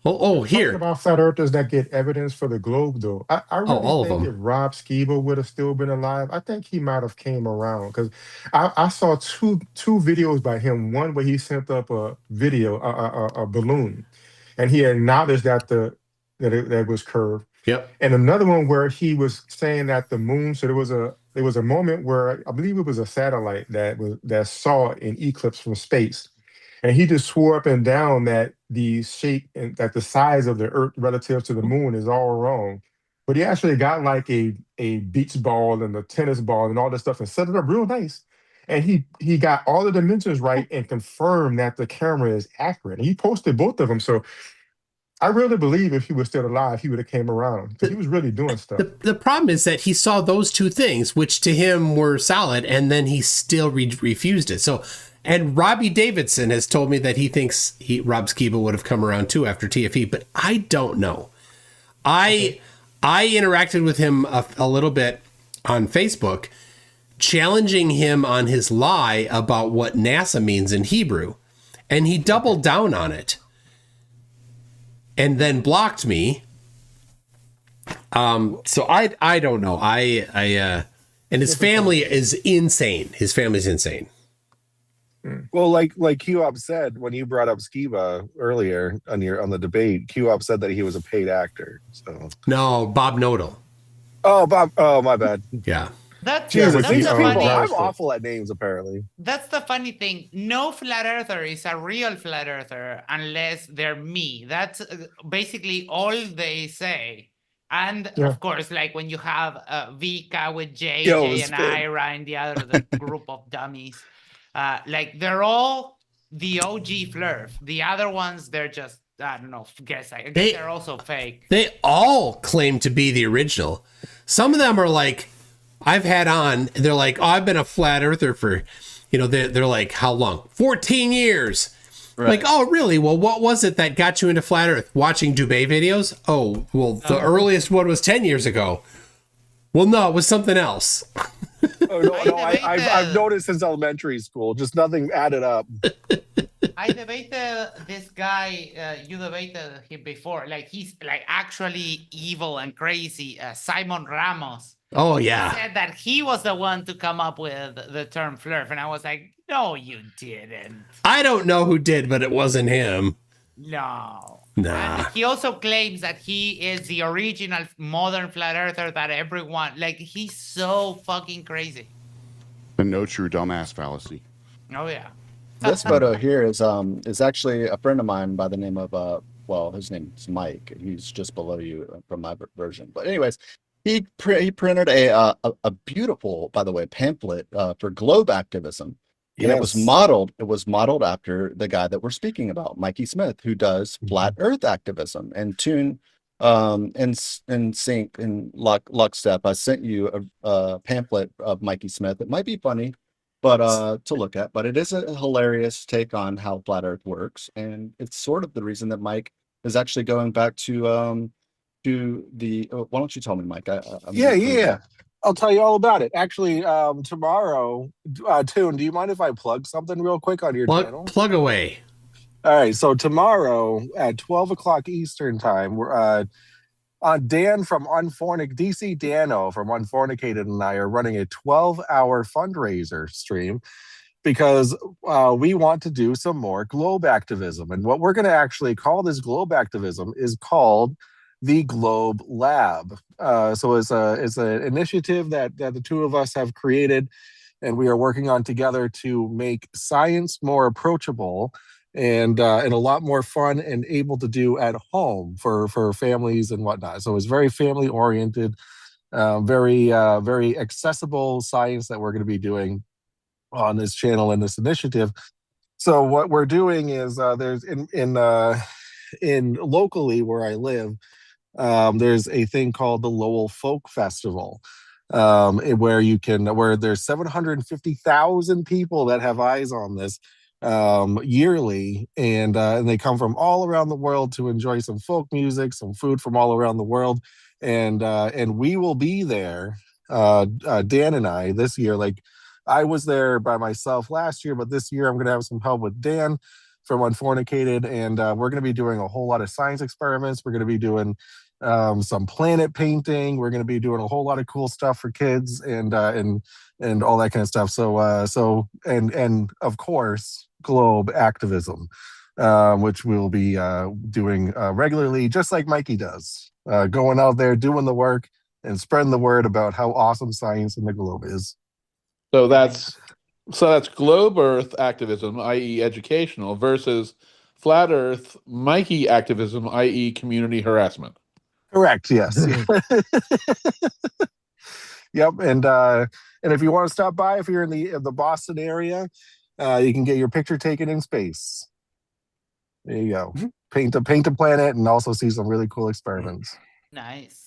Talking about flat earthers that get evidence for the globe, though. I really all of think them. if Rob Skeeble would have still been alive, I think he might have came around, because I saw two videos by him. One where he sent up a video, a balloon, and he acknowledged that it was curved. Yep. And another one where he was saying that the moon. So there was a moment where I believe it was a satellite that saw an eclipse from space. And he just swore up and down that the shape and that the size of the Earth relative to the moon is all wrong. But he actually got like a beach ball and a tennis ball and all this stuff and set it up real nice. And he got all the dimensions right and confirmed that the camera is accurate. And he posted both of them. So I really believe if he was still alive, he would have came around because he was really doing stuff. The problem is that he saw those two things, which to him were solid, and then he still refused it. So, and Robbie Davidson has told me that he thinks Rob Skiba would have come around too after TFE, but I don't know. I interacted with him a little bit on Facebook, challenging him on his lie about what NASA means in Hebrew, and he doubled down on it. And then blocked me. So I don't know. And his family is insane. His family's insane. Well, like Q-Op said when you brought up Skiba earlier on the debate, Q-Op said that he was a paid actor. So no, Bob Nodal. Oh, Bob. Oh, my bad. Yeah. That's the funny. I'm awful at names, apparently. That's the funny thing. No flat earther is a real flat earther unless they're me. That's basically all they say. And of course, like when you have Vika with JJ and Ira and the other group of dummies, like they're all the OG Flerf. The other ones, they're just, I don't know, I guess they're also fake. They all claim to be the original. Some of them are like, I've had on, they're like, oh, I've been a flat earther for, they're like, how long? 14 years. Right. Like, oh, really? Well, what was it that got you into flat earth? Watching Dubé videos? Oh, well, the earliest one was 10 years ago. Well, no, it was something else. Oh, no, I've noticed since elementary school, just nothing added up. I debated this guy, you debated him before, like he's like actually evil and crazy, Simon Ramos. Oh, yeah. He said that he was the one to come up with the term Flerf, and I was like, no, you didn't. I don't know who did, but it wasn't him. No. Nah. And he also claims that he is the original modern flat earther that everyone, like, he's so fucking crazy. The no true dumbass fallacy. Oh, yeah. This photo here is actually a friend of mine by the name of his name's Mike. He's just below you from my version. But anyways, he printed a beautiful, by the way, pamphlet for globe activism. And it was modeled after the guy that we're speaking about, Mikey Smith, who does flat earth activism and Tune in sync in lockstep. I sent you a pamphlet of Mikey Smith. It might be funny, but to look at, but it is a hilarious take on how flat earth works. And it's sort of the reason that Mike is actually going back to the why don't you tell me, Mike? Yeah. I'll tell you all about it. Actually, tomorrow, Toon, do you mind if I plug something real quick on your channel? Plug away. All right. So tomorrow at 12 o'clock Eastern time, we're Dan from DC Dano from Unfornicated and I are running a 12-hour fundraiser stream because we want to do some more globe activism. And what we're going to actually call this globe activism is called the Globe Lab. So it's an initiative that the two of us have created, and we are working on together to make science more approachable and a lot more fun and able to do at home for families and whatnot. So it's very family oriented, very accessible science that we're going to be doing on this channel and this initiative. So what we're doing is there's in locally where I live, there's a thing called the Lowell Folk Festival, where there's 750,000 people that have eyes on this yearly, and they come from all around the world to enjoy some folk music, some food from all around the world, and we will be there, Dan and I, this year. Like, I was there by myself last year, but this year I'm going to have some help with Dan from Unfornicated, and we're going to be doing a whole lot of science experiments. We're going to be doing some planet painting. We're going to be doing a whole lot of cool stuff for kids and all that kind of stuff. So and of course, globe activism, which we'll be doing regularly, just like Mikey does, going out there doing the work and spreading the word about how awesome science in the globe is. So that's globe Earth activism, i.e. educational, versus flat Earth Mikey activism, i.e. community harassment. Correct. Yes. Yep. And if you want to stop by, if you're in the Boston area, you can get your picture taken in space. There you go. Paint a planet and also see some really cool experiments. Nice.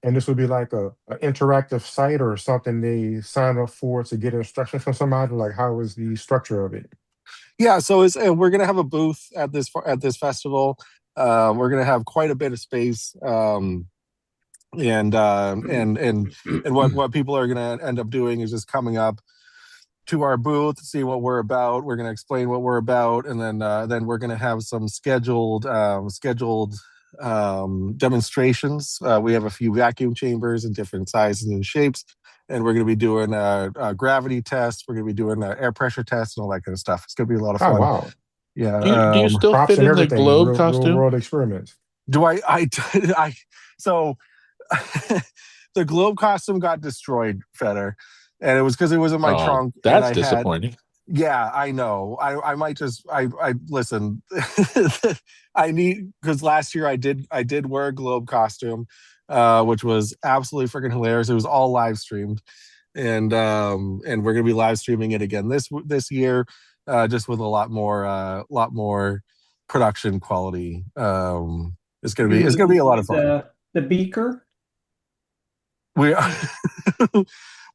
And this would be like a interactive site or something they sign up for to get instructions from somebody. Like, how is the structure of it? Yeah, so we're gonna have a booth at this festival. We're gonna have quite a bit of space, and what people are gonna end up doing is just coming up to our booth, see what we're about. We're gonna explain what we're about, and then we're gonna have some scheduled demonstrations. We have a few vacuum chambers in different sizes and shapes, and we're going to be doing gravity tests. We're going to be doing air pressure tests and all that kind of stuff. It's going to be a lot of fun. Oh, wow. Yeah. Do you still Props fit and in the everything, globe real costume? world experiments. Do I so the globe costume got destroyed, Feder, and it was because it was in my trunk. That's and disappointing. Yeah, I know. I might just I listen. I need, because last year I did wear a globe costume, which was absolutely freaking hilarious. It was all live streamed, and we're gonna be live streaming it again this year, just with a lot more production quality. It's gonna be a lot of fun. The beaker.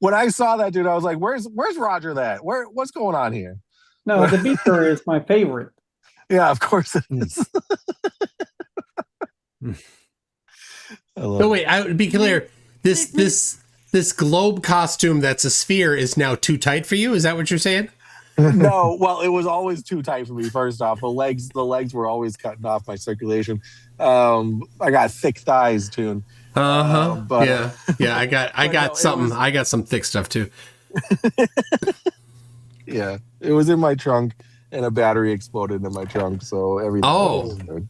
When I saw that, dude, I was like, "Where's Roger? What's going on here?" No, the beaker is my favorite. Yeah, of course it is. Oh wait, I would be clear. This globe costume that's a sphere is now too tight for you. Is that what you're saying? No, well, it was always too tight for me. First off, the legs were always cutting off my circulation. I got thick thighs, Toon. But yeah. I got some thick stuff too. Yeah, it was in my trunk, and a battery exploded in my trunk, so everything. Oh. Good.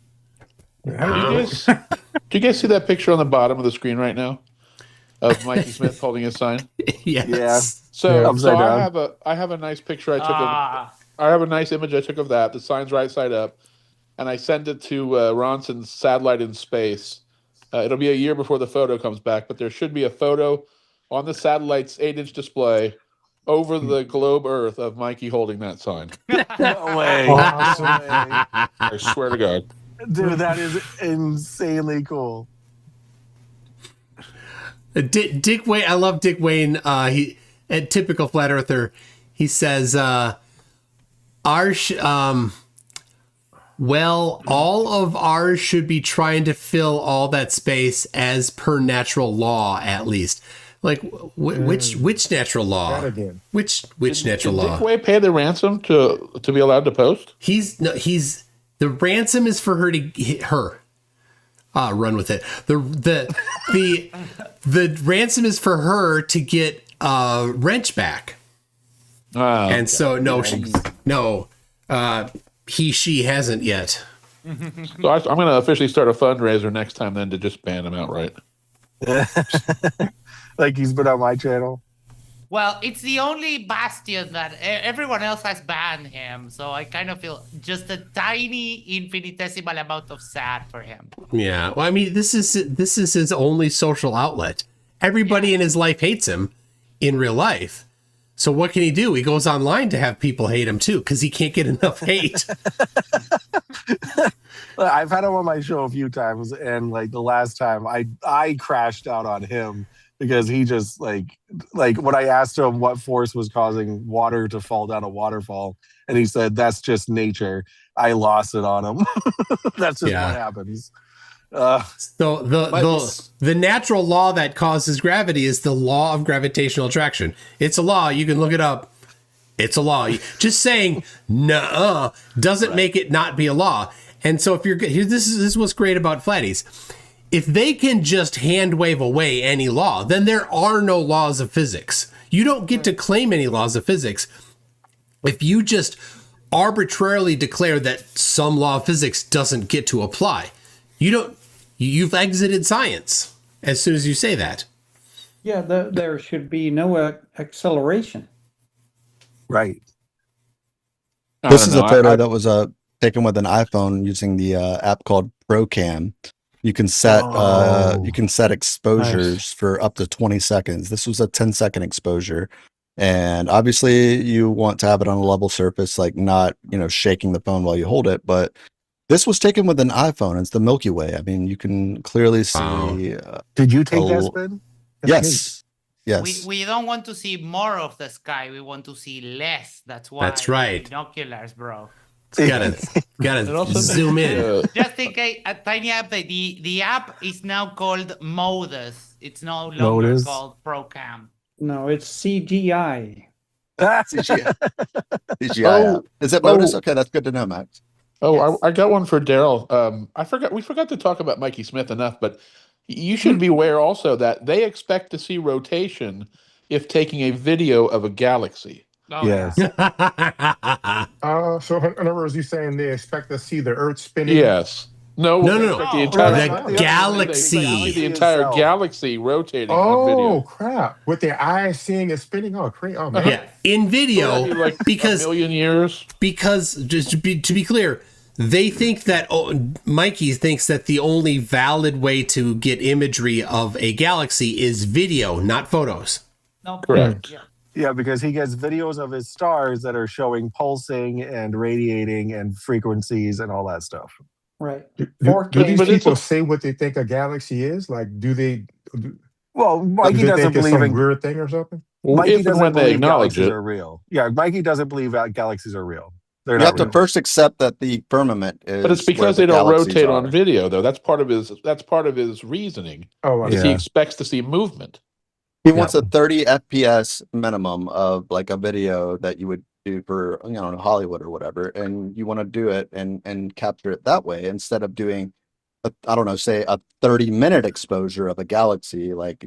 Do you guys see that picture on the bottom of the screen right now of Mikey Smith holding his sign? Yes. Yeah. So down. I have a nice picture I have a nice image I took of that. The sign's right side up, and I sent it to Ronson's Satellite in Space. It'll be a year before the photo comes back, but there should be a photo on the satellite's 8-inch display over the globe Earth of Mikey holding that sign. No way. Awesome. I swear to God. Dude, that is insanely cool. Dick Wayne, I love Dick Wayne. He, a typical flat earther, he says, well, all of ours should be trying to fill all that space as per natural law, at least. Like, which natural law? Which natural law? Did Dick Wayne pay the ransom to be allowed to post? The ransom is for her. Run with it. The ransom is for her to get Wrench back. And so she hasn't yet. So I'm going to officially start a fundraiser next time then to just ban him outright. Like he's been on my channel. Well, it's the only bastion that everyone else has banned him, so I kind of feel just a tiny infinitesimal amount of sad for him. Yeah, well, I mean, this is his only social outlet. Everybody in his life hates him in real life. So what can he do? He goes online to have people hate him too, because he can't get enough hate. I've had him on my show a few times, and like the last time, I crashed out on him. Because he just like when I asked him what force was causing water to fall down a waterfall, and he said that's just nature. I lost it on him. That's just what happens. So the natural law that causes gravity is the law of gravitational attraction. It's a law. You can look it up. It's a law. Just saying nuh-uh doesn't make it not be a law. And so if you're here, this is what's great about flatties. If they can just hand wave away any law, then there are no laws of physics. You don't get to claim any laws of physics. If you just arbitrarily declare that some law of physics doesn't get to apply, you've exited science as soon as you say that. Yeah, there should be no acceleration. Right. This is a photo that was taken with an iPhone using the app called ProCam. You can set exposures for up to 20 seconds. This was a 10-second exposure. And obviously you want to have it on a level surface, like not, shaking the phone while you hold it. But this was taken with an iPhone. It's the Milky Way. I mean, you can clearly see. Did you take that spin? Yes. Yes. We don't want to see more of the sky. We want to see less. That's why. That's right. Binoculars, bro. Gotta zoom in. Just think a tiny update. The app is now called Modus. It's no longer Modus? called ProCam. No, it's CGI. CGI. CGI app. Is it Modus? Okay, that's good to know, Max. Oh, I got one for Darryl. We forgot to talk about Mikey Smith enough, but you should be aware also that they expect to see rotation if taking a video of a galaxy. Oh, Yes. So in other words, you're saying they expect to see the Earth spinning? Yes. No. No. The entire The galaxy. The entire galaxy rotating on Oh video. crap! With their eyes seeing it spinning. Oh, great! Oh man. Yeah, in video, Like because a million years. Because just to be clear, they think that Mikey thinks that the only valid way to get imagery of a galaxy is video, not photos. No, Correct. Yeah, because he gets videos of his stars that are showing pulsing and radiating and frequencies and all that stuff. Right. Do 4K. these people say what they think a galaxy is? Like, do they? Well, Do Mikey they doesn't think it's believe some in weird thing or something? Mikey If and doesn't when they believe acknowledge galaxies it. are real. Yeah, Mikey doesn't believe that galaxies are real. They're You not have to real. first accept that the firmament is. But it's where because the they don't galaxies rotate are. on video, though. That's part of his reasoning. Oh, Is he expects to see movement. He wants a 30 FPS minimum of like a video that you would do for Hollywood or whatever, and you want to do it and capture it that way instead of doing say a 30-minute exposure of a galaxy, like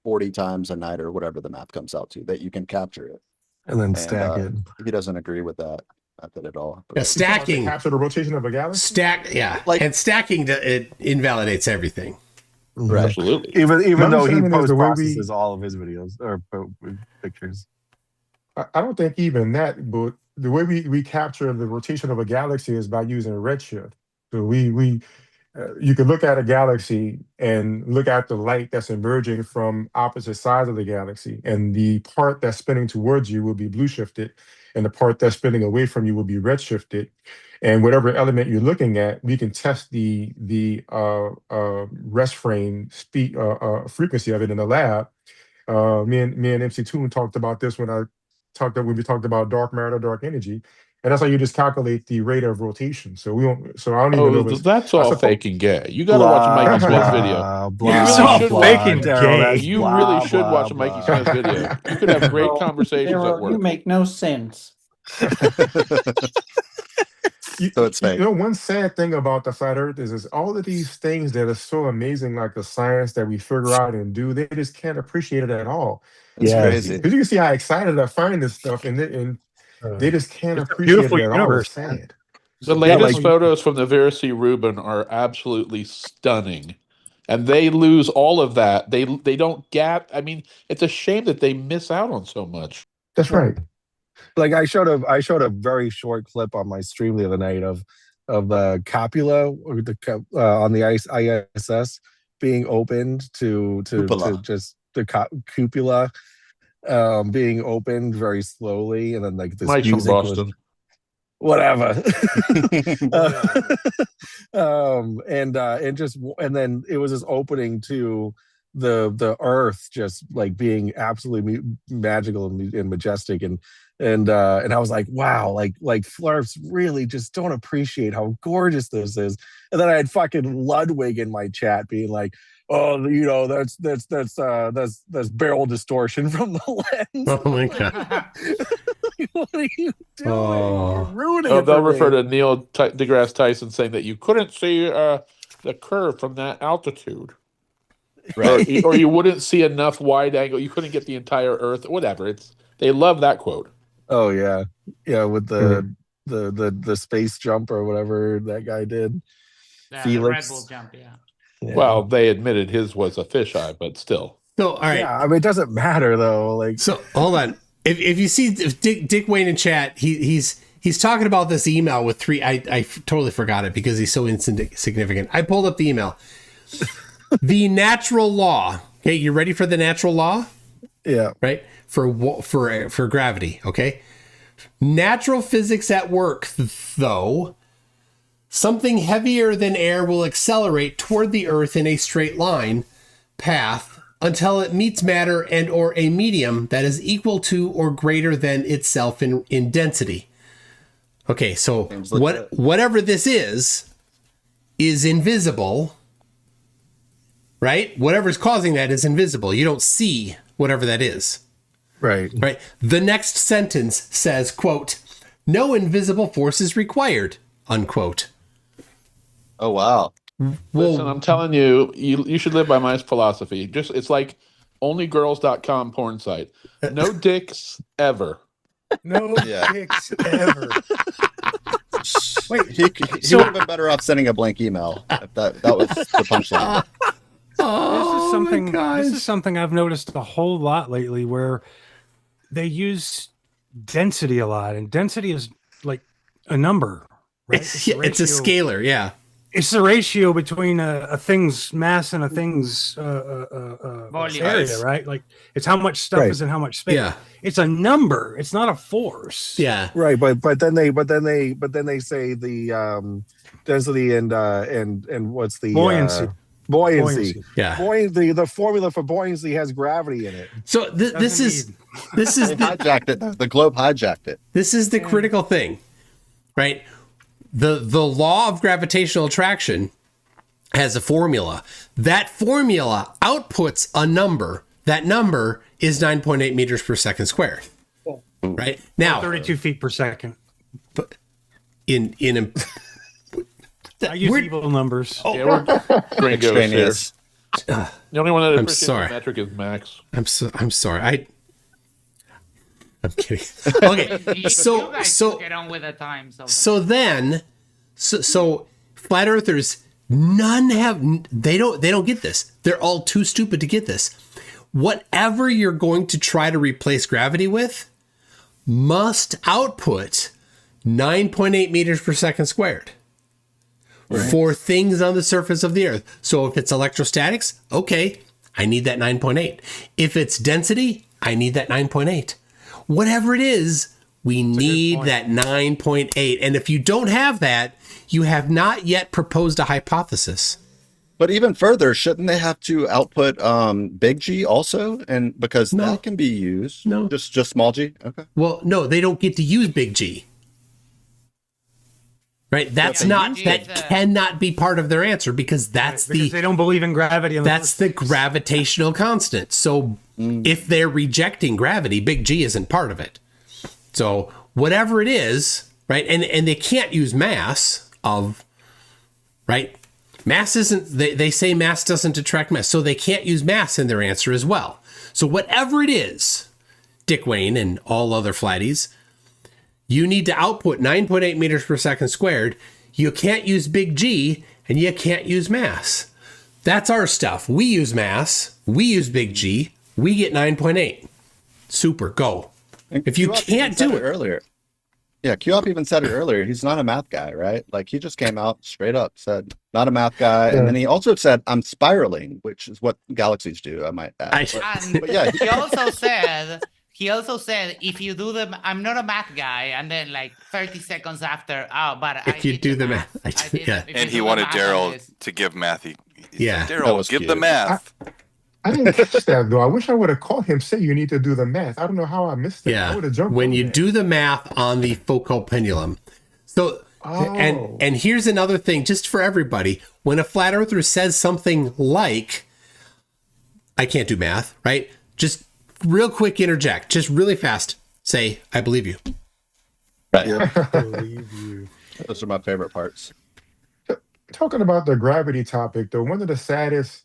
40 times a night or whatever the math comes out to, that you can capture it and then stack it. He doesn't agree with that method at all. Yeah, stacking. Capture the rotation of a galaxy. And stacking it invalidates everything. Right. Absolutely. Even My though he understanding is post the way processes all of his videos or pictures. I don't think even that, but the way we capture the rotation of a galaxy is by using redshift. So you could look at a galaxy and look at the light that's emerging from opposite sides of the galaxy, and the part that's spinning towards you will be blue shifted, and the part that's spinning away from you will be red shifted. And whatever element you're looking at, we can test the rest frame speed frequency of it in the lab. Me and MCToon talked about this when we talked about dark matter, dark energy, and that's how you just calculate the rate of rotation. So I don't even know. That's all fake and gay. You got to watch Mikey Smith's video. You really should watch Mikey Smith's video. You could have great conversations at work. You make no sense. So it's fake. One sad thing about the flat Earth is all of these things that are so amazing, like the science that we figure out and do, they just can't appreciate it at all. It's crazy. Because you can see how excited I find this stuff, and they just can't appreciate it at all. It's sad. The latest photos from the Vera C. Rubin are absolutely stunning. And they lose all of that. They don't get. I mean, it's a shame that they miss out on so much. That's right. Like I showed a very short clip on my stream the other night of the copula or on the ISS being opened to just the cupola being opened very slowly, and then like this Mike's music from Boston. whatever. And then it was this opening to the Earth just like being absolutely magical and majestic, and I was like, wow, like Flerfs really just don't appreciate how gorgeous this is. And then I had fucking Ludwig in my chat being like, oh, that's barrel distortion from the lens. Oh my god. What are you doing? You're ruining it. They'll for refer me. to Neil deGrasse Tyson saying that you couldn't see the curve from that altitude. Right. Or you wouldn't see enough wide angle. You couldn't get the entire Earth. Whatever. They love that quote. Oh yeah, with the space jump or whatever that guy did. Felix. The Red Bull jump, yeah. Well, they admitted his was a fisheye, but still. So all right. Yeah, I mean it doesn't matter though. Like, so hold on. If you see Dick Wayne in chat, he's talking about this email with three. I totally forgot it because he's so insignificant. I pulled up the email. The natural law. Okay, you ready for the natural law? Yeah. Right? For gravity, okay? Natural physics at work, though, something heavier than air will accelerate toward the Earth in a straight line path until it meets matter and or a medium that is equal to or greater than itself in density. Okay, so whatever this is invisible, right? Whatever's causing that is invisible. You don't see whatever that is. Right. Right. The next sentence says, quote, "No invisible force is required," unquote. Oh, wow. Listen, I'm telling you, you should live by my philosophy. It's like onlygirls.com porn site. No dicks ever. No dicks ever. Wait, he would have been better off sending a blank email if that was the punchline. This is something I've noticed a whole lot lately, where they use density a lot, and density is like a number, right? It's a scalar, yeah. It's the ratio between a thing's mass and a thing's area, right? Like it's how much stuff is in how much space. Yeah. It's a number. It's not a force. Yeah. Right, but then they say the density and what's the buoyancy. Buoyancy. Yeah. Buoyancy. The formula for buoyancy has gravity in it. So this is They hijacked it. The globe hijacked it. This is the critical thing, right? The law of gravitational attraction has a formula. That formula outputs a number. That number is 9.8 meters per second squared. Right? Now 32 feet per second. But in I use evil numbers. Yeah, we're extraneous. The only one that I'm appreciates sorry. the metric is Max. I'm sorry. I'm kidding. Okay, you guys get on with the time. So flat earthers, they don't get this. They're all too stupid to get this. Whatever you're going to try to replace gravity with must output 9.8 meters per second squared for things on the surface of the earth. So if it's electrostatics, okay, I need that 9.8. If it's density, I need that 9.8. Whatever it is, we need that 9.8. And if you don't have that, you have not yet proposed a hypothesis. But even further, shouldn't they have to output big G also? And because that can be used. No. Just small G? Okay. Well, no, they don't get to use big G. Right? That cannot be part of their answer because because they don't believe in gravity. That's the gravitational constant. So if they're rejecting gravity, big G isn't part of it. So whatever it is, right? And they can't use mass right? Mass isn't, they say mass doesn't attract mass. So they can't use mass in their answer as well. So whatever it is, Dick Wayne and all other flatties, you need to output 9.8 meters per second squared. You can't use big G and you can't use mass. That's our stuff. We use mass. We use big G. We get 9.8. Super. Go. If you can't do it earlier. Yeah, QOP even said it earlier. He's not a math guy, right? Like he just came out straight up, said not a math guy. And then he also said, I'm spiraling, which is what galaxies do, I might add. But yeah, he also said, if you do I'm not a math guy. And then like 30 seconds after, if you do the math. And he wanted Darryl to give math. Yeah. Darryl, give the math. I didn't catch that though. I wish I would have caught him say you need to do the math. I don't know how I missed it. Yeah. I would have jumped when on you that. do the math on the Foucault pendulum. So and here's another thing just for everybody. When a flat earther says something like, I can't do math, right? Just real quick interject, just really fast. Say, I believe you. Right. I believe you. Those are my favorite parts. Talking about the gravity topic though, one of the saddest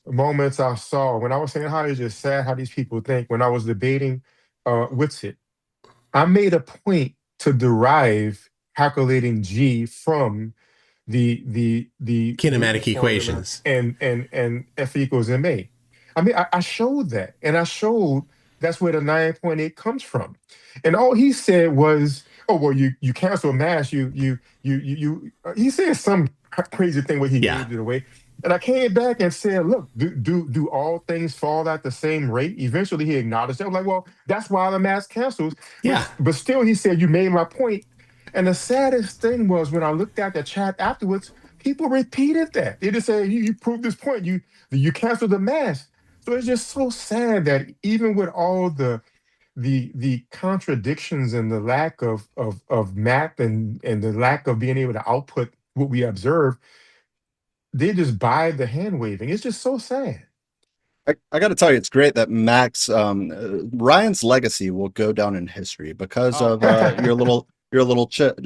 moments I saw when I was saying how it's just sad how these people think, when I was debating Witsit, I made a point to derive calculating G from the kinematic equations and F equals ma. I mean, I showed that, and I showed that's where the 9.8 comes from. And all he said was, "Oh well, you cancel mass. He said some crazy thing where he gave it away." And I came back and said, look, do all things fall at the same rate? Eventually he acknowledged that. I'm like, well, that's why the mass cancels. Yeah. But still he said, you made my point. And the saddest thing was when I looked at the chat afterwards, people repeated that. They just said, you proved this point. You canceled the mass. So it's just so sad that even with all the contradictions and the lack of math and the lack of being able to output what we observe, they just buy the hand waving. It's just so sad. I got to tell you, it's great that Max Ryan's legacy will go down in history because of your little chit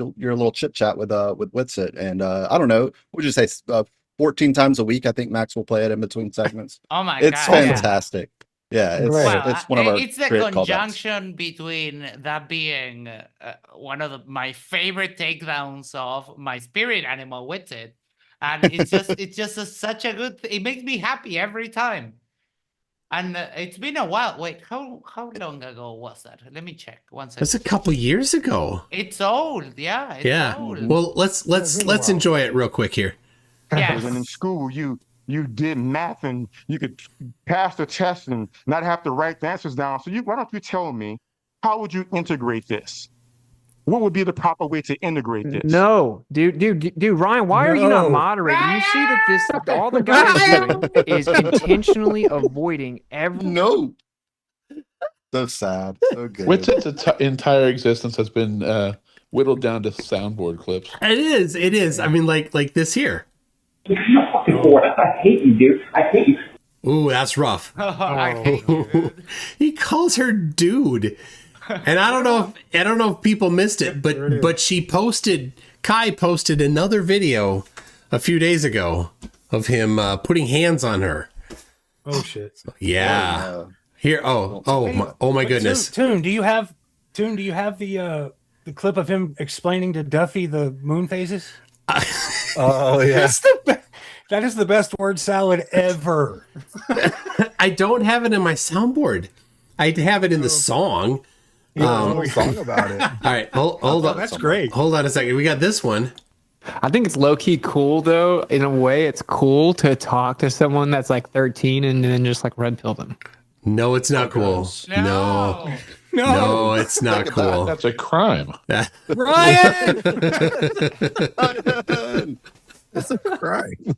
chat with Witsit, and I don't know, would you say 14 times a week? I think Max will play it in between segments. Oh my it's God, fantastic. Yeah, it's one of our it's the great callbacks. conjunction between that being one of my favorite takedowns of my spirit animal with it, and it's just such a good. It makes me happy every time. And it's been a while. Wait, how long ago was that? Let me check. One second. That's a couple years ago. It's old, yeah. It's old. Well, let's enjoy it real quick here. Yes. And in school, you did math and you could pass the test and not have to write the answers down. So why don't you tell me, how would you integrate this? What would be the proper way to integrate this? No, dude, Ryan, why are you not moderating? You see that this all the guy is doing is intentionally avoiding every. No. So sad. So good. Witsit's entire existence has been whittled down to soundboard clips. It is. I mean, like this here. I hate you, dude. I hate you. Ooh, that's rough. He calls her dude. And I don't know if people missed it, but Kai posted another video a few days ago of him putting hands on her. Oh shit. Yeah. Here oh my goodness. Toon, do you have the clip of him explaining to Duffy the moon phases? Oh yeah. That is the best word salad ever. I don't have it in my soundboard. I have it in the song. Song about it. All right, hold on. That's great. Hold on a second. We got this one. I think it's low key cool though. In a way, it's cool to talk to someone that's like 13 and then just like red pill them. No, it's not cool. No, it's not cool. That's a crime. Ryan! That's a crime.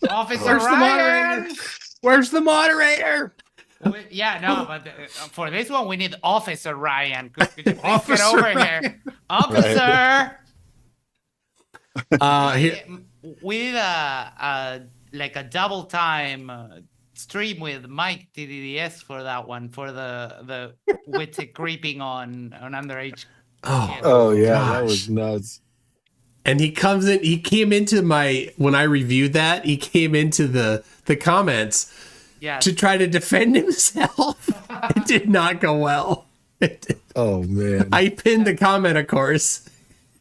Officer Ryan! Where's the moderator? Yeah, no, but for this one, we need Officer Ryan. Could you please get over here? Officer! We did like a double time stream with Mike TDDS for that one, for the Witsit creeping on underage. Oh yeah, that was nuts. And he came into when I reviewed that, he came into the comments to try to defend himself. It did not go well. Oh man. I pinned the comment, of course.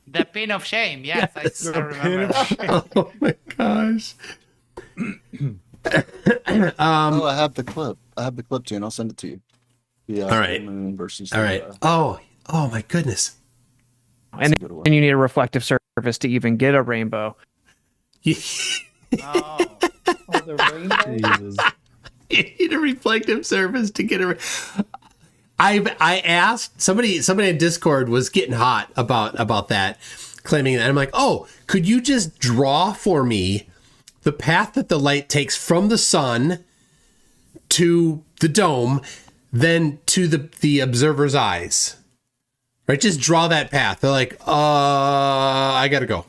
The pin of shame, yes, I remember that. Oh my gosh. I have the clip. I have the clip too, and I'll send it to you. Yeah. All right. Versus all right. Oh my goodness. And you need a reflective surface to even get a rainbow. The rainbow? Jesus. You need a reflective surface to get a. I asked somebody in Discord was getting hot about that, claiming that. I'm like, oh, could you just draw for me the path that the light takes from the sun to the dome, then to the observer's eyes? Right, just draw that path. They're like, I gotta go.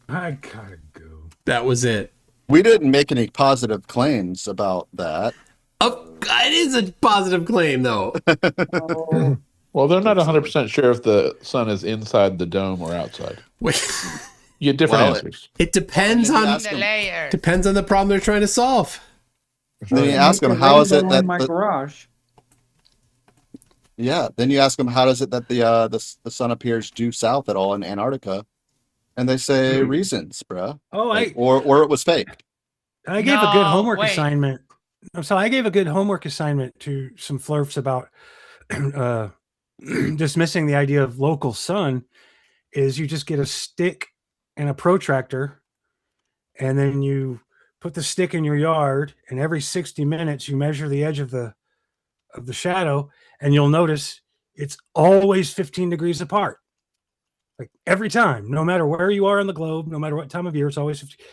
I gotta go. That was it. We didn't make any positive claims about that. It is a positive claim, though. Well, they're not 100% sure if the sun is inside the dome or outside. You get different answers. It depends on the problem they're trying to solve. Then you ask them, how is it that my garage? Yeah, then you ask them, how does it that the sun appears due south at all in Antarctica? And they say reasons, bruh. Oh, or it was fake. I gave a good homework assignment. So I gave a good homework assignment to some Flerfs about dismissing the idea of local sun. Is you just get a stick and a protractor, and then you put the stick in your yard, and every 60 minutes you measure the edge of the shadow, and you'll notice it's always 15 degrees apart. Like every time, no matter where you are on the globe, no matter what time of year, it's always 15.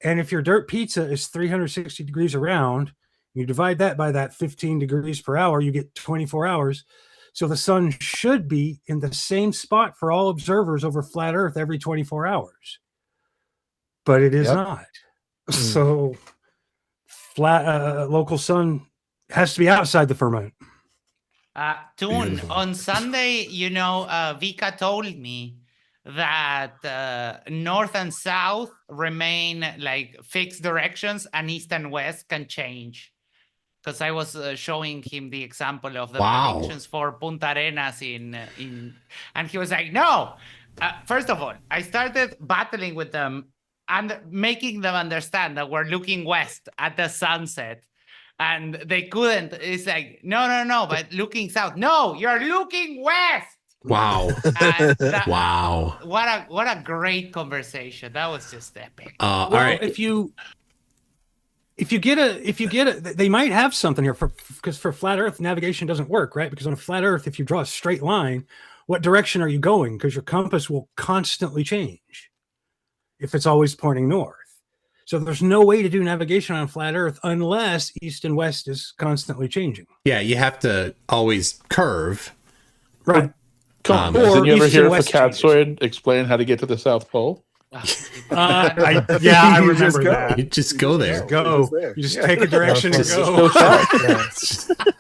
And if your dirt pizza is 360 degrees around, you divide that by that 15 degrees per hour, you get 24 hours. So the sun should be in the same spot for all observers over flat Earth every 24 hours. But it is not. So flat local sun has to be outside the firmament. Toon, on Sunday, Vika told me that north and south remain like fixed directions, and east and west can change. Because I was showing him the example of the predictions for Punta Arenas and he was like, no. First of all, I started battling with them and making them understand that we're looking west at the sunset. And they couldn't. It's like, no, but looking south. No, you're looking west. Wow. Wow. What a great conversation. That was just epic. All right. If you get a, they might have something here because for flat Earth navigation doesn't work, right? Because on a flat Earth, if you draw a straight line, what direction are you going? Because your compass will constantly change if it's always pointing north. So there's no way to do navigation on flat Earth unless east and west is constantly changing. Yeah, you have to always curve. Right. Did you ever hear Facadsoid explain how to get to the South Pole? I remember that. You just go there. You just take a direction and go.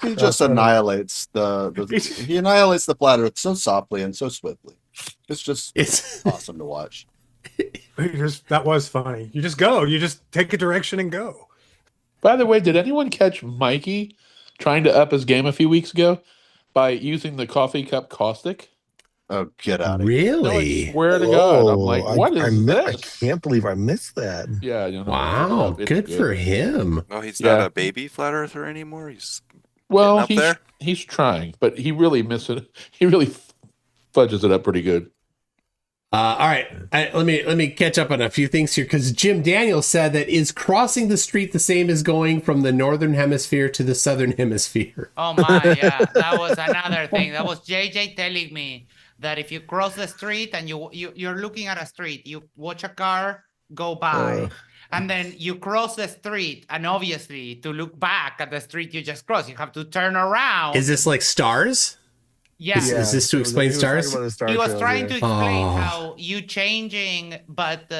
He just annihilates he annihilates the flat Earth so softly and so swiftly. It's awesome to watch. That was funny. You just go. You just take a direction and go. By the way, did anyone catch Mikey trying to up his game a few weeks ago by using the coffee cup caustic? Oh, get out of here. Really? No, I swear to God. I'm like, what is this? I can't believe I missed that. Yeah. Wow. Good for him. Oh, he's not a baby flat earther anymore? He's Well, there? he's trying, but he really he really fudges it up pretty good. All right, let me catch up on a few things here because Jim Daniels said that is crossing the street the same as going from the northern hemisphere to the southern hemisphere. Oh my, yeah, that was another thing. That was JJ telling me that if you cross the street and you're looking at a street, you watch a car go by, and then you cross the street, and obviously to look back at the street you just crossed, you have to turn around. Is this like stars? Yeah. Is this to explain stars? He was trying to explain how you changing, but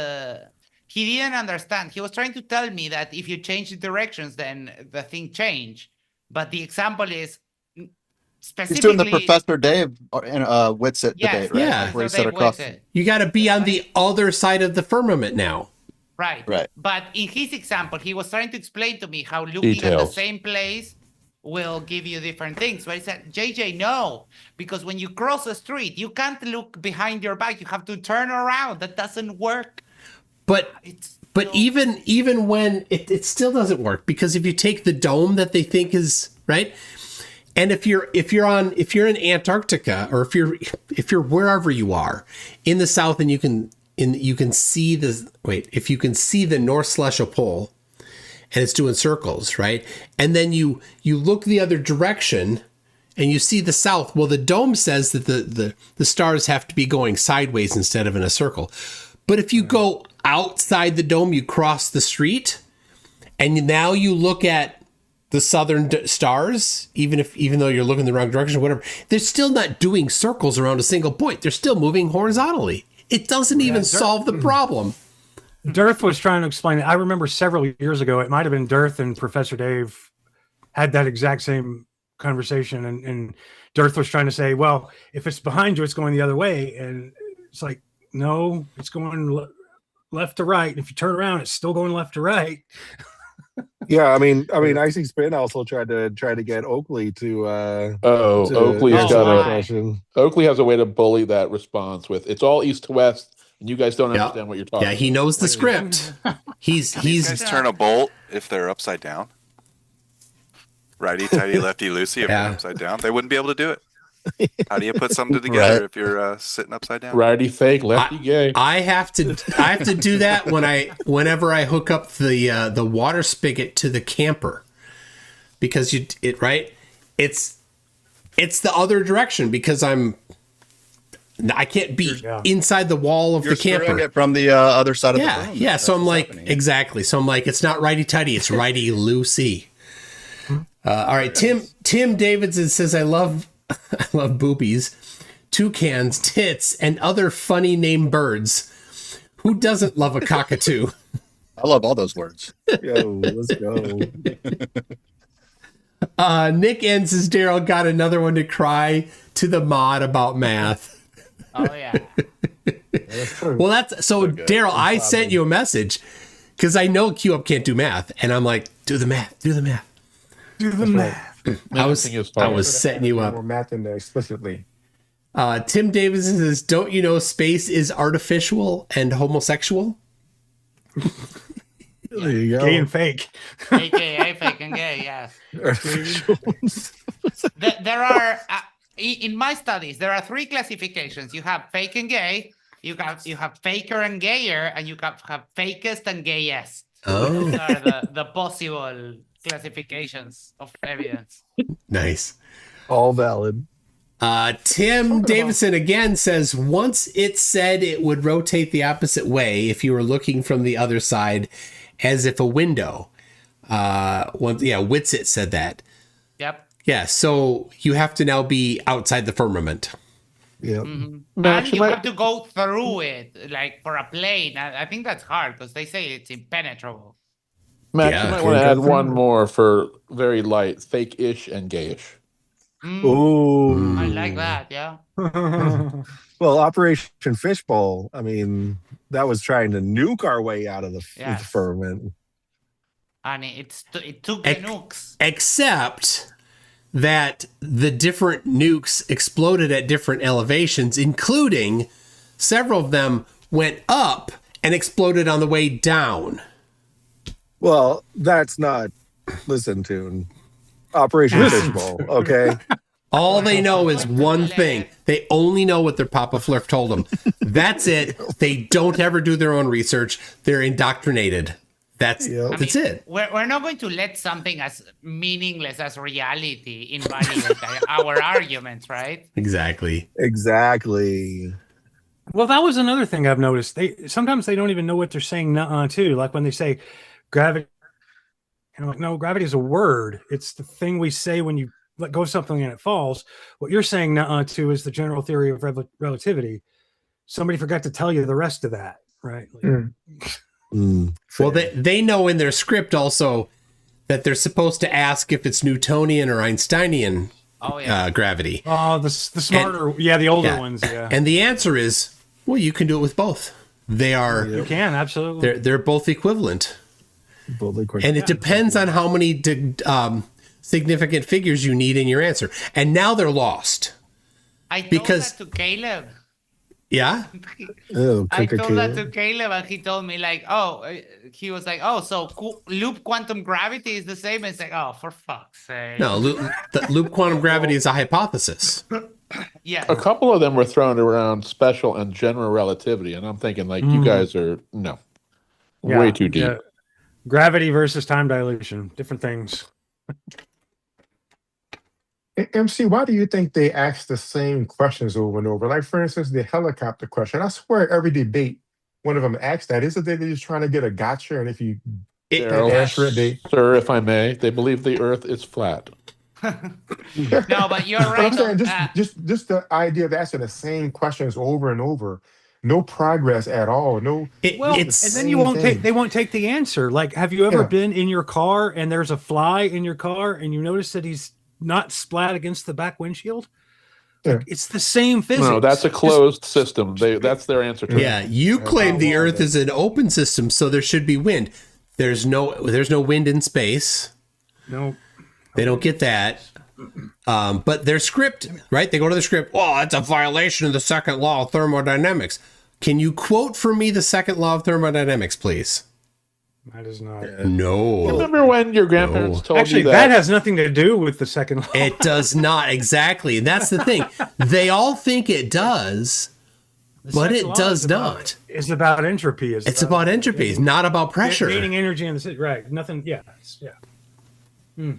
he didn't understand. He was trying to tell me that if you change the directions, then the thing change. But the example is specifically... He's doing the Professor Dave Whitsitt debate, right? Yeah. Where he said across... You got to be on the other side of the firmament now. Right. Right. But in his example, he was trying to explain to me how looking at the same place will give you different things. But he said, JJ, no, because when you cross the street, you can't look behind your back. You have to turn around. That doesn't work. But even when it still doesn't work, because if you take the dome that they think is right, and if you're in Antarctica, or if you're wherever you are in the south, and you can see the North Celestial Pole, and it's doing circles, right? And then you look the other direction and you see the south. Well, the dome says that the stars have to be going sideways instead of in a circle. But if you go outside the dome, you cross the street, and now you look at the southern stars, even though you're looking the wrong direction or whatever, they're still not doing circles around a single point. They're still moving horizontally. It doesn't even solve the problem. Dirth was trying to explain it. I remember several years ago, it might have been Dirth and Professor Dave had that exact same conversation. And Dirth was trying to say, well, if it's behind you, it's going the other way. And it's like, no, it's going left to right. And if you turn around, it's still going left to right. Yeah, I mean, Icy Spin also tried to get Oakley to. Oakley has a way to bully that response with it's all east to west. You guys don't understand what you're talking about. Yeah, he knows the script. He's guys turn a bolt if they're upside down. Righty tighty, lefty loosey if they're upside down. They wouldn't be able to do it. How do you put something together if you're sitting upside down? Righty fake, lefty gay. I have to do that whenever I hook up the water spigot to the camper, because it's the other direction, because I can't be inside the wall of You're the camper. steering it from the other side of the room. Yeah. So I'm like, exactly. So I'm like, it's not righty tighty, it's righty loosey. All right, Tim Davidson says, I love boobies, toucans, tits, and other funny named birds. Who doesn't love a cockatoo? I love all those words. Yo, let's go. Nick N says, Darryl got another one to cry to the mod about math. Oh yeah. Well, that's so Darryl, I sent you a message because I know QUp can't do math, and I'm like, do the math. I was setting you up. More math in there explicitly. Tim Davidson says, don't you know space is artificial and homosexual? There you go. Gay and fake. AKA fake and gay, yes. There are, in my studies, there are 3 classifications. You have fake and gay, you have faker and gayer, and you have fakest and gayest. Oh. Those are the possible classifications of evidence. Nice. All valid. Tim Davidson again says, once it said it would rotate the opposite way if you were looking from the other side, as if a window. Witsit said that. Yep. Yeah, so you have to now be outside the firmament. Yeah. Mm-hmm. And you have to go through it, like for a plane. I think that's hard because they say it's impenetrable. Max, you might want to add one more for very light, fake-ish and gayish. Ooh. I like that, yeah. Well, Operation Fishbowl, I mean, that was trying to nuke our way out of the firmament. And it took the nukes. Except that the different nukes exploded at different elevations, including several of them went up and exploded on the way down. Well, that's not MCToon. Operation Fishbowl, okay? All they know is one thing. They only know what their Papa Flerf told them. That's it. They don't ever do their own research. They're indoctrinated. That's it. We're not going to let something as meaningless as reality invalidate our arguments, right? Exactly. Well, that was another thing I've noticed. Sometimes they don't even know what they're saying too. Like when they say gravity, and I'm like, no, gravity is a word. It's the thing we say when you let go of something and it falls. What you're saying too is the general theory of relativity. Somebody forgot to tell you the rest of that, right? Well, they know in their script also that they're supposed to ask if it's Newtonian or Einsteinian gravity. Oh, the smarter, the older ones, yeah. And the answer is, well, you can do it with both. They are. You can, absolutely. They're both equivalent. And it depends on how many significant figures you need in your answer. And now they're lost. I told that to Caleb. Yeah? I told that to Caleb and he told me he was like, so loop quantum gravity is the same? It's like, oh, for fuck's sake. No, loop quantum gravity is a hypothesis. Yeah. A couple of them were thrown around special and general relativity, and I'm thinking you guys are way too deep. Yeah. Gravity versus time dilation, different things. MC, why do you think they ask the same questions over and over? Like, for instance, the helicopter question. I swear every debate, one of them asks that. Isn't they just trying to get a gotcha? And if you can't answer it, Sir, if I may, they believe the Earth is flat. No, but you're right. I'm saying just the idea of asking the same questions over and over. No progress at all. And then you won't they won't take the answer. Like, have you ever been in your car and there's a fly in your car and you notice that he's not splat against the back windshield? Yeah. It's the same physics. No, that's a closed system. That's their answer to it. Yeah, you claim the Earth is an open system, so there should be wind. There's no wind in space. No. They don't get that. But their script, right? They go to the script. Oh, that's a violation of the second law of thermodynamics. Can you quote for me the second law of thermodynamics, please? That is not. No. Remember when your grandparents told Actually, you that has nothing to do with the second law. It does not, exactly. And that's the thing. They all think it does, but it does not. It's about entropy. It's about entropy. It's not about pressure. Gaining energy in the city. Right. Nothing. Yeah. Yeah.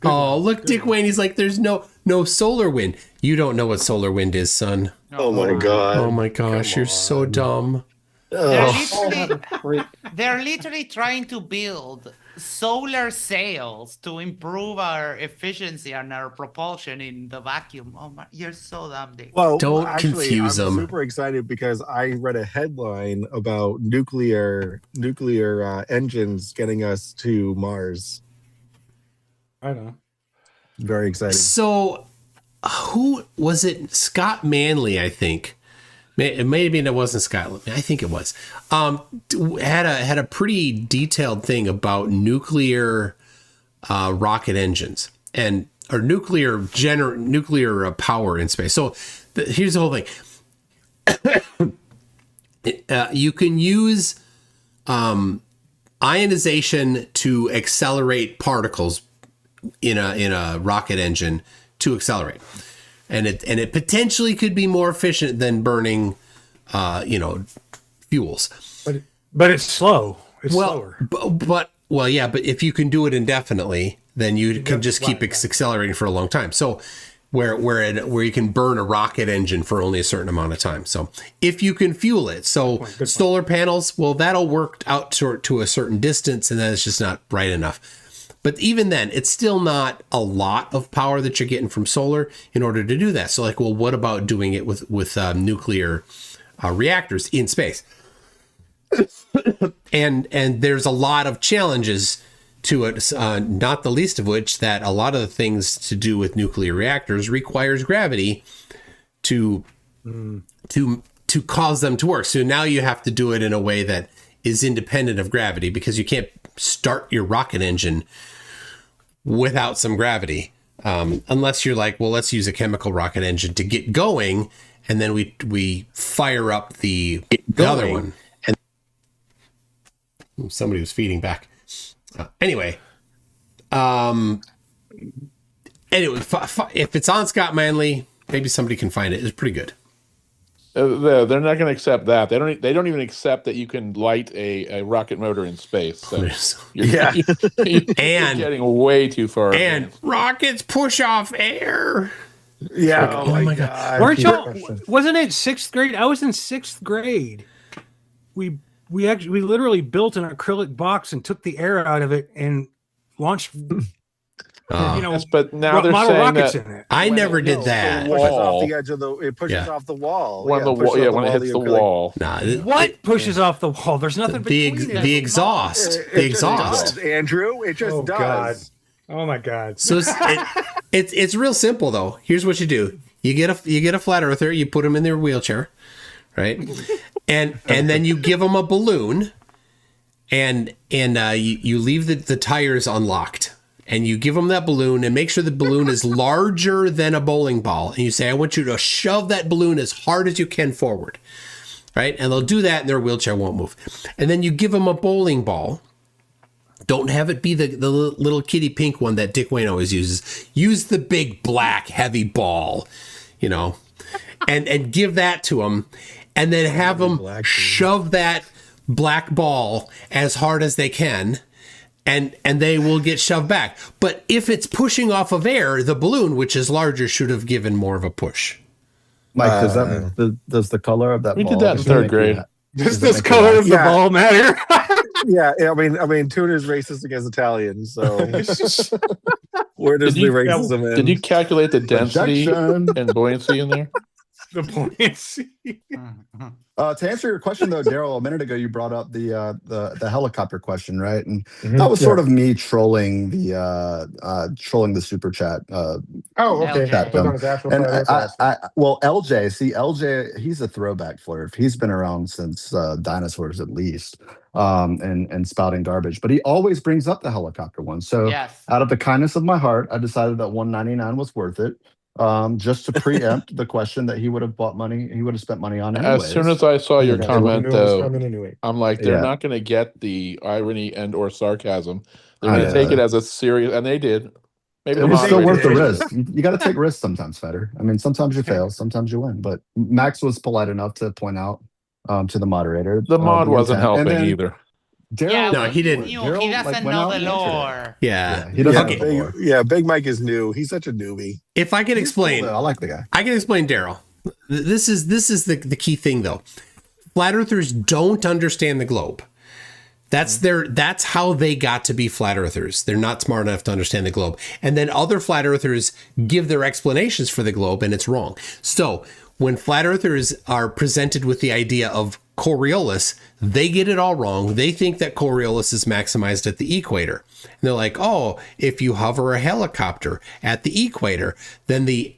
Oh, look, Dick Wayne. He's like, there's no solar wind. You don't know what solar wind is, son. Oh my god. Oh my gosh, you're so dumb. They're literally trying to build solar sails to improve our efficiency and our propulsion in the vacuum. Oh my, you're so dumb, Dick. Well, Don't actually, confuse I'm them. super excited because I read a headline about nuclear engines getting us to Mars. I know. Very exciting. So, who was it? Scott Manley, I think. Maybe it wasn't Scott. I think it was. Had a pretty detailed thing about nuclear rocket engines or nuclear power in space. So here's the whole thing. You can use ionization to accelerate particles in a rocket engine to accelerate, and it potentially could be more efficient than burning fuels, but it's slow. It's slower. But if you can do it indefinitely, then you can just keep accelerating for a long time. So where you can burn a rocket engine for only a certain amount of time. So if you can fuel it, solar panels, well, that'll work out to a certain distance, and then it's just not bright enough. But even then, it's still not a lot of power that you're getting from solar in order to do that. So what about doing it with nuclear reactors in space? and there's a lot of challenges to it, not the least of which that a lot of the things to do with nuclear reactors requires gravity to cause them to work. So now you have to do it in a way that is independent of gravity, because you can't start your rocket engine without some gravity, unless you're like, well, let's use a chemical rocket engine to get going, and then we fire up the other one. And somebody was feeding back. Anyway, if it's on Scott Manley, maybe somebody can find it. It's pretty good. They're not going to accept that. They don't even accept that you can light a rocket motor in space. So you're getting way too far. And rockets push off air. Yeah. Oh my god. Weren't y'all? Wasn't it 6th grade? I was in 6th grade. We literally built an acrylic box and took the air out of it and launched. Yes, but now they're model saying rockets that in it. I never did that. It pushes off the edge of it pushes off the wall. When when it hits the wall. What pushes off the wall? There's nothing between it. The exhaust. The exhaust. Andrew, it just does. God. Oh my god. So it's real simple though. Here's what you do. You get a flat earther, you put them in their wheelchair, right? and then you give them a balloon, and you leave the tires unlocked. And you give them that balloon and make sure the balloon is larger than a bowling ball. And you say, I want you to shove that balloon as hard as you can forward. Right? And they'll do that and their wheelchair won't move. And then you give them a bowling ball. Don't have it be the little kitty pink one that Dick Wayne always uses. Use the big black heavy ball, and give that to them. And then have them shove that black ball as hard as they can. And they will get shoved back. But if it's pushing off of air, the balloon, which is larger, should have given more of a push. Mike, does the color of that we ball? did that in 3rd grade. Does this color of the ball matter? Yeah, I mean, Tuner's racist against Italians, so where does the racism end? Did you calculate the density and buoyancy in there? The buoyancy. To answer your question though, Darryl, a minute ago you brought up the helicopter question, right? And that was sort of me trolling the super chat. Okay. Chat them. And LJ, he's a throwback Flerf. He's been around since dinosaurs at least, and spouting garbage. But he always brings up the helicopter one. So out of the kindness of my heart, I decided that $199 was worth it. Just to preempt the question that he would have spent money on As soon as anyways. I saw your Yeah, comment, they knew it was though, coming anyway. I'm like, they're Yeah. not going to get the irony and or sarcasm. They're I going to take know. it as a serious, and they did. Maybe It the was still worth the moderators. risk. You got to take risks sometimes, Feder. I mean, sometimes you fail, sometimes you win. But Max was polite enough to point out to the moderator The mod wasn't intent. And helping then either. Daryl, No, he didn't. He Daryl, doesn't went know out the and answered it. lore. Yeah. He doesn't Okay. know the lore. Big Mike is new. He's such a newbie. If I can explain, Cool, though. I like the guy. I can explain Darryl. This is the key thing, though. Flat earthers don't understand the globe. That's how they got to be flat earthers. They're not smart enough to understand the globe. And then other flat earthers give their explanations for the globe, and it's wrong. So when flat earthers are presented with the idea of Coriolis, they get it all wrong. They think that Coriolis is maximized at the equator. And they're like, oh, if you hover a helicopter at the equator, then the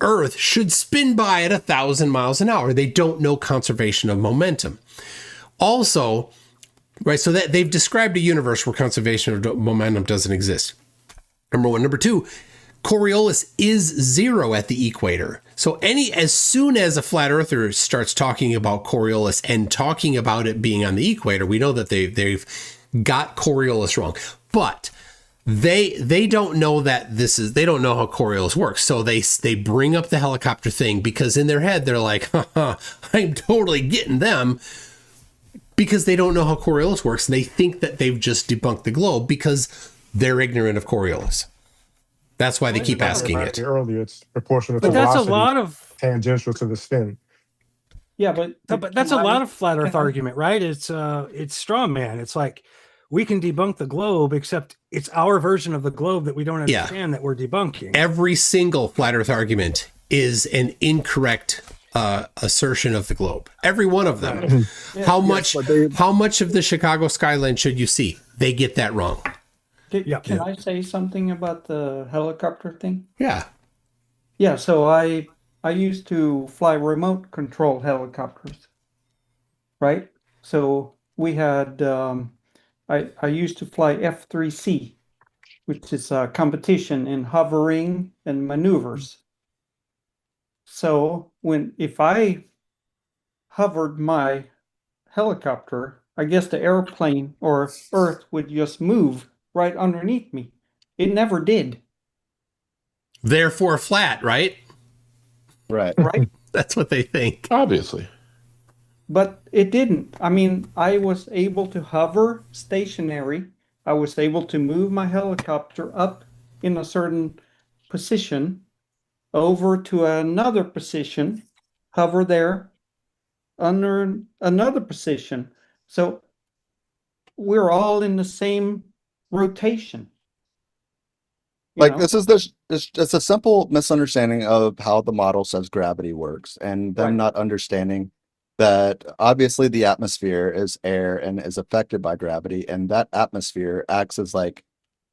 Earth should spin by at 1,000 miles an hour. They don't know conservation of momentum. Also, right, so that they've described a universe where conservation of momentum doesn't exist. Number one. Number two, Coriolis is 0 at the equator. So as soon as a flat earther starts talking about Coriolis and talking about it being on the equator, we know that they've got Coriolis wrong. But they don't know that they don't know how Coriolis works. So they bring up the helicopter thing because in their head they're like, I'm totally getting them, because they don't know how Coriolis works. They think that they've just debunked the globe because they're ignorant of Coriolis. That's why they keep asking it. Earlier, it's proportional to But that's a velocity, lot of tangential to the spin. Yeah, but that's a lot of flat Earth argument, right? It's straw man. It's like we can debunk the globe, except it's our version of the globe that we don't understand that we're debunking. Every single flat Earth argument is an incorrect assertion of the globe. Every one of them. How much of the Chicago skyline should you see? They get that wrong. Can I say something about the helicopter thing? Yeah. Yeah, so I used to fly remote control helicopters, right? So we had, I used to fly F3C, which is a competition in hovering and maneuvers. So if I hovered my helicopter, I guess the airplane or Earth would just move right underneath me. It never did. Therefore flat, right? Right. Right. That's what they think. Obviously. But it didn't. I mean, I was able to hover stationary. I was able to move my helicopter up in a certain position, over to another position, hover there, under another position. So we're all in the same rotation. Like it's a simple misunderstanding of how the model says gravity works, and them not understanding that obviously the atmosphere is air and is affected by gravity, and that atmosphere acts as like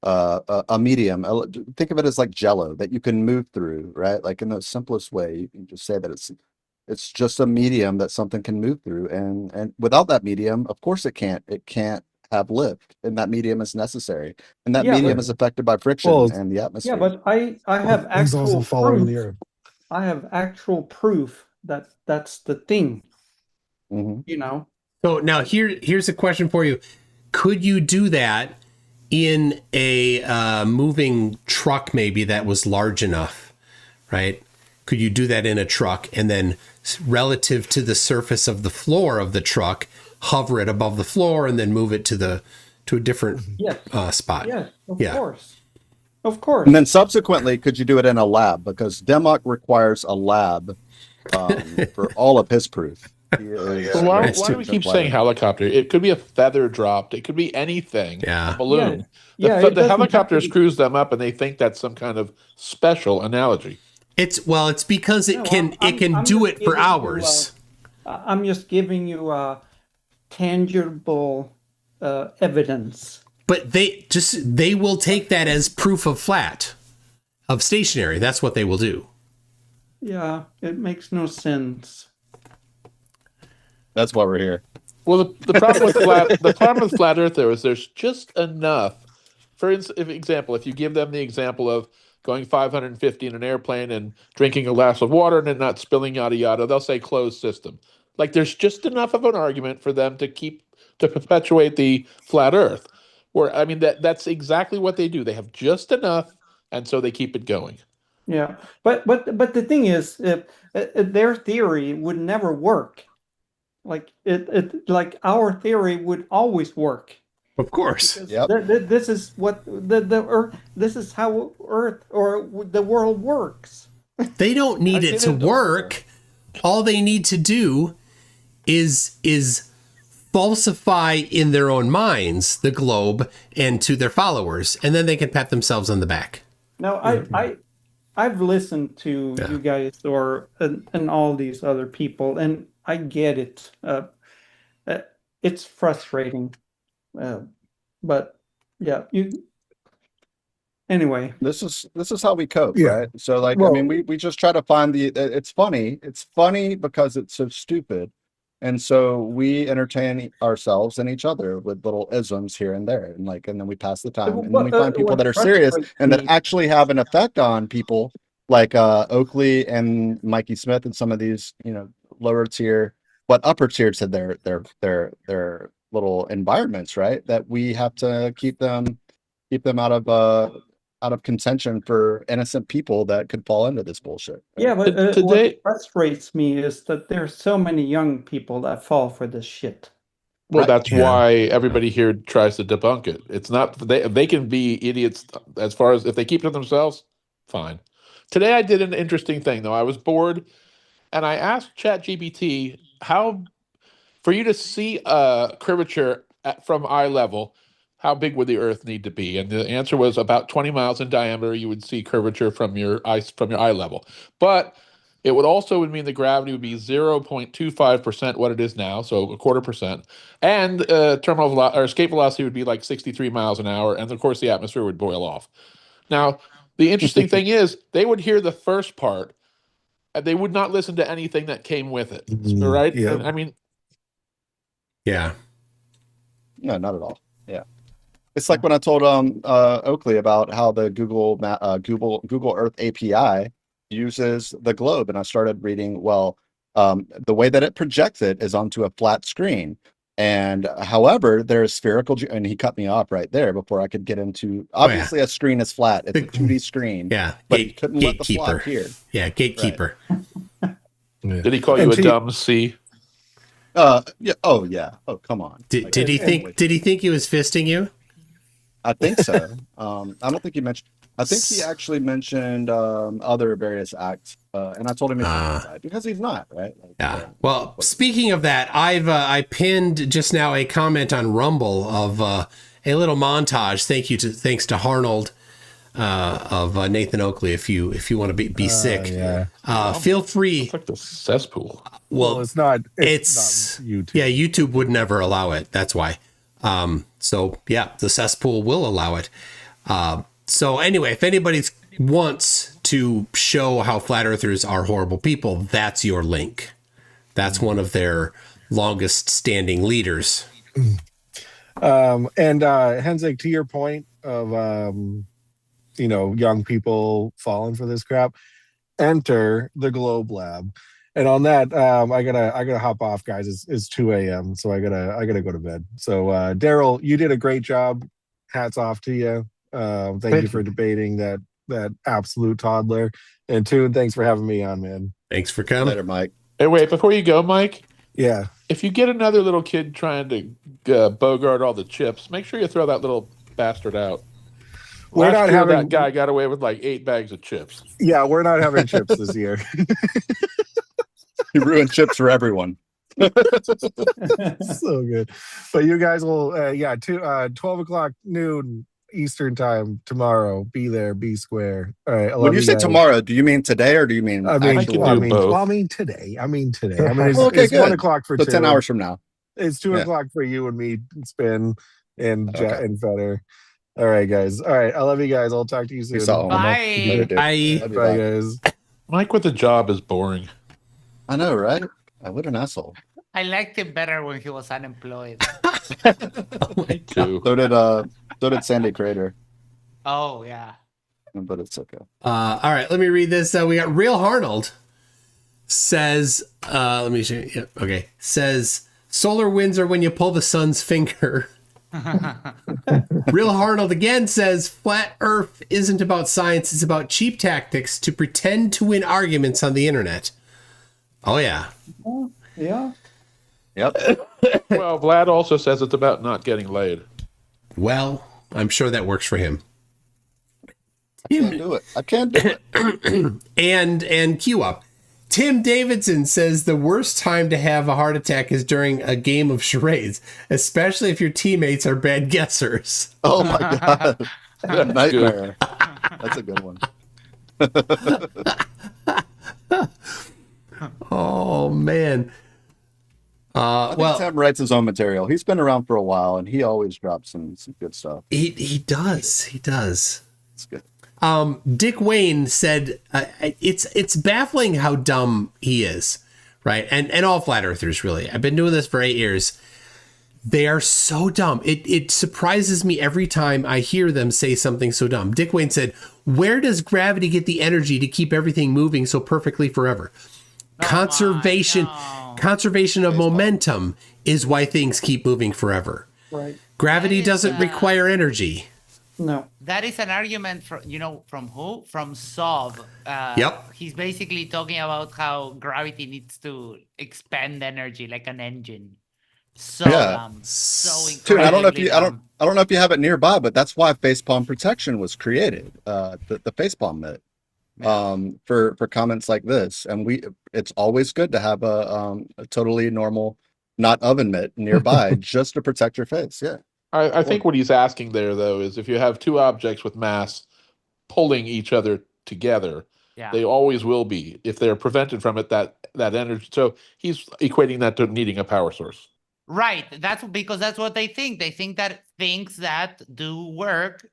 a medium. Think of it as like Jello that you can move through, right? Like in the simplest way, you can just say that it's just a medium that something can move through, and without that medium, of course it can't have lift, and that medium is necessary, and that medium is affected by friction and the atmosphere. Yeah, but I have He's actual also following the proof. Earth. I have actual proof that that's the thing. You know. So now here's a question for you. Could you do that in a moving truck maybe that was large enough, right? Could you do that in a truck and then relative to the surface of the floor of the truck, hover it above the floor and then move it to a different spot? Yes, of course. Of course. And then subsequently, could you do it in a lab? Because Democ requires a lab for all of his proof. So why do we keep saying helicopter? It could be a feather dropped. It could be anything. Yeah. A balloon. Yeah, The helicopters cruise them up, and they think that's some kind of special analogy. It's because it can do it for hours. I'm just giving you tangible evidence. But they will take that as proof of stationary. That's what they will do. Yeah, it makes no sense. That's why we're here. Well, the problem with flat Earth, there's just enough. For example, if you give them the example of going 550 in an airplane and drinking a glass of water and then not spilling yada yada. They'll say closed system. Like there's just enough of an argument for them to perpetuate the flat Earth. Where I mean that's exactly what they do. They have just enough, and so they keep it going. Yeah, but the thing is, their theory would never work. Like like our theory would always work. Of course. This is what the Earth. This is how Earth or the world works. They don't need it to work. All they need to do is falsify in their own minds the globe and to their followers, and then they can pat themselves on the back. No, I've listened to you guys and all these other people, and I get it. It's frustrating, but yeah, Anyway, this is how we cope, Yeah. right? So like, Well- I mean, we just try to find it's funny. It's funny because it's so stupid. And so we entertain ourselves and each other with little isms here and there. And then we pass the time. And then we find people that are serious and that actually have an effect on people like Oakley and Mikey Smith and some of these, lower tier, but upper tier to their little environments, right? That we have to keep them out of contention for innocent people that could fall into this bullshit. yeah, but what frustrates me is that there's so many young people that fall for this shit. Well, that's why everybody here tries to debunk it. It's not they can be idiots as far as if they keep it to themselves, fine. Today I did an interesting thing though. I was bored and I asked ChatGPT how for you to see a curvature from eye level, how big would the Earth need to be? And the answer was about 20 miles in diameter. You would see curvature from your eye level, but it would mean the gravity would be 0.25% what it is now, so 0.25%, and terminal or escape velocity would be like 63 miles an hour, and of course the atmosphere would boil off. Now, the interesting thing is they would hear the first part, and they would not listen to anything that came with it, right? yeah. I mean, yeah, no, not at all. Yeah. It's like when I told Oakley about how the Google Earth API uses the globe, and I started reading. Well, the way that it projects it is onto a flat screen, and however, there's spherical. And he cut me off right there before I could get into. Obviously, a screen is flat. It's a 2D screen. Yeah, but he couldn't let the gatekeeper. flat here. Yeah, gatekeeper. Right. Did he call you a dumb C? Yeah. Oh, yeah. Oh, come on. Did he think he was fisting you? I think so. I don't think he mentioned. I think he actually mentioned other various acts, and I told him because he's not right. Yeah. Well, speaking of that, I pinned just now a comment on Rumble of a little montage. Thanks to Harnold of Nathan Oakley. If you want to be sick, feel free. It's like the cesspool. Well, it's not. It's not YouTube. Yeah, YouTube would never allow it. That's why. So yeah, the cesspool will allow it. So anyway, if anybody wants to show how flat earthers are horrible people, that's your link. That's one of their longest standing leaders. And Henzig, to your point of young people falling for this crap, enter the Globe Lab. And on that, I gotta hop off, guys. It's 2 a.m. so I gotta go to bed. So Darryl, you did a great job. Hats off to you. Thank you for debating that absolute toddler. And Toon, thanks for having me on, man. Thanks for coming. Later, Mike. Hey, wait, before you go, Mike. Yeah. If you get another little kid trying to bogart all the chips, make sure you throw that little bastard out. We're not having that guy got away with like 8 bags of chips. Yeah, we're not having chips this year. He ruined chips for everyone. So good. But you guys will 12 o'clock noon Eastern time tomorrow. Be there, be square. All right. When you say tomorrow, do you mean today or do you mean today. I mean today. It's, okay, it's good. 1 o'clock for so two. 10 hours from now. It's 2 o'clock for you and me, Spin and Jet and Fetter. All right, guys. All right. I love you guys. I'll talk to you soon. Bye. Bye, guys. Mike with a job is boring. I know, right? What an asshole. I liked him better when he was unemployed. Me too. So did Sandy Crater. Oh yeah. but it's okay. All right, let me read this. We got Real Arnold says, let me show you. Yep, okay. Says, solar winds are when you pull the sun's finger. Real Arnold again says, flat Earth isn't about science, it's about cheap tactics to pretend to win arguments on the internet. Oh, yeah. Yeah. Yep. Well, Vlad also says it's about not getting laid. Well, I'm sure that works for him. I can't do it. And cue up. Tim Davidson says the worst time to have a heart attack is during a game of charades, especially if your teammates are bad guessers. Oh my God. What a nightmare. That's a good one. Oh, man. I think Tim writes his own material. He's been around for a while, and he always drops some good stuff. He does. He does. It's good. Dick Wayne said, it's baffling how dumb he is, right? And all flat earthers, really. I've been doing this for 8 years. They are so dumb. It surprises me every time I hear them say something so dumb. Dick Wayne said, where does gravity get the energy to keep everything moving so perfectly forever? Conservation of momentum is why things keep moving forever. Right. Gravity doesn't require energy. No. That is an argument from from who? From Sov. Yep. He's basically talking about how gravity needs to expend energy like an engine. So so Dude, I don't know if incredibly you I don't know if you have it nearby, but that's why facepalm protection was created. The facepalm mitt. For comments like this, and it's always good to have a totally normal, not oven mitt nearby just to protect your face. Yeah. I think what he's asking there, though, is if you have two objects with mass pulling each other together, they always will be. If they're prevented from it, that energy. So he's equating that to needing a power source. Right. That's because that's what they think. They think that things that do work,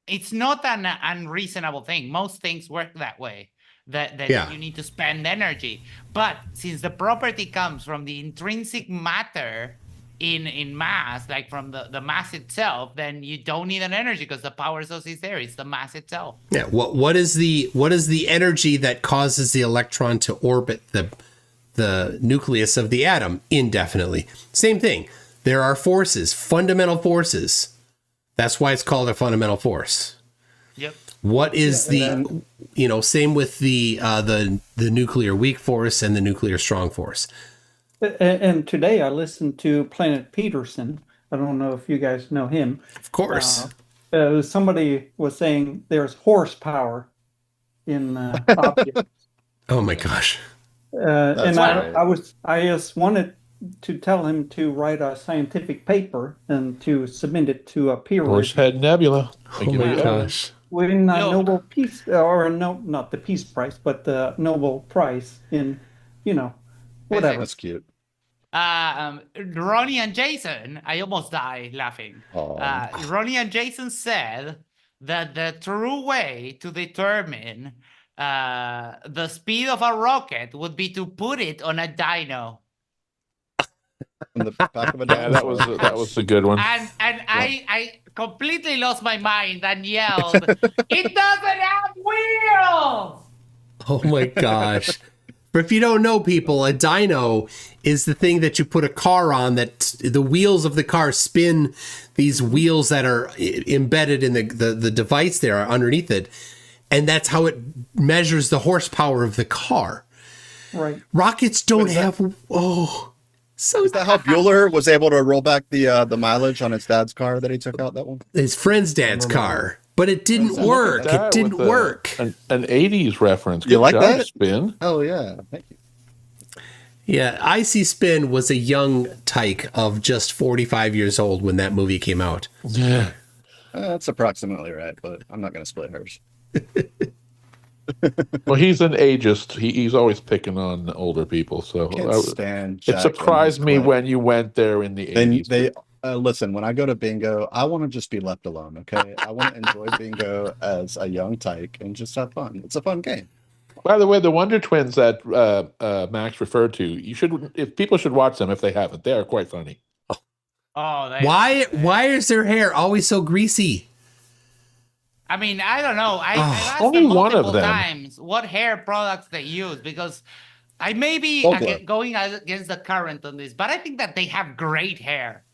it's not an unreasonable thing. Most things work that way. That you need to spend energy. But since the property comes from the intrinsic matter in mass, like from the mass itself, then you don't need an energy because the power source is there. It's the mass itself. Yeah. What is the energy that causes the electron to orbit the nucleus of the atom indefinitely? Same thing. There are forces, fundamental forces. That's why it's called a fundamental force. Yep. What is same with the nuclear weak force and the nuclear strong force. And today I listened to Planet Peterson. I don't know if you guys know him. Of course. Somebody was saying there's horsepower in objects. Oh my gosh. And I just wanted to tell him to write a scientific paper and to submit it to a peer review. Horsehead Nebula. Oh my gosh. Winning a Nobel Peace, or no, not the Peace Prize, but the Nobel Prize in, whatever. That's cute. Ronnie and Jason, I almost died laughing. Ronnie and Jason said that the true way to determine the speed of a rocket would be to put it on a dyno. In the back of a Yeah, that was a good one. And I completely lost my mind and yelled, "It doesn't have wheels!" Oh my gosh. But if you don't know, people, a dyno is the thing that you put a car on, that the wheels of the car spin these wheels that are embedded in the device there underneath it. And that's how it measures the horsepower of the car. Right. Rockets don't have. So is that how Bueller was able to roll back the mileage on his dad's car that he took out? That one, his friend's dad's car, but it didn't work. It didn't work. An 80s reference. You like that? Spin? Oh yeah, thank you. Yeah, Icy Spin was a young tyke of just 45 years old when that movie came out. Yeah, that's approximately right, but I'm not going to split hers. Well, he's an ageist. He's always picking on older people. So it surprised me when you went there in the 80s. They listen, when I go to bingo, I want to just be left alone. Okay, I want to enjoy bingo as a young tyke and just have fun. It's a fun game. By the way, the Wonder Twins that Max referred to, if people should watch them if they haven't. They are quite funny. Why is their hair always so greasy? I mean, I don't know. I've asked Only them one of multiple them. times what hair products they use because I may be going against the current on this, but I think that they have great hair.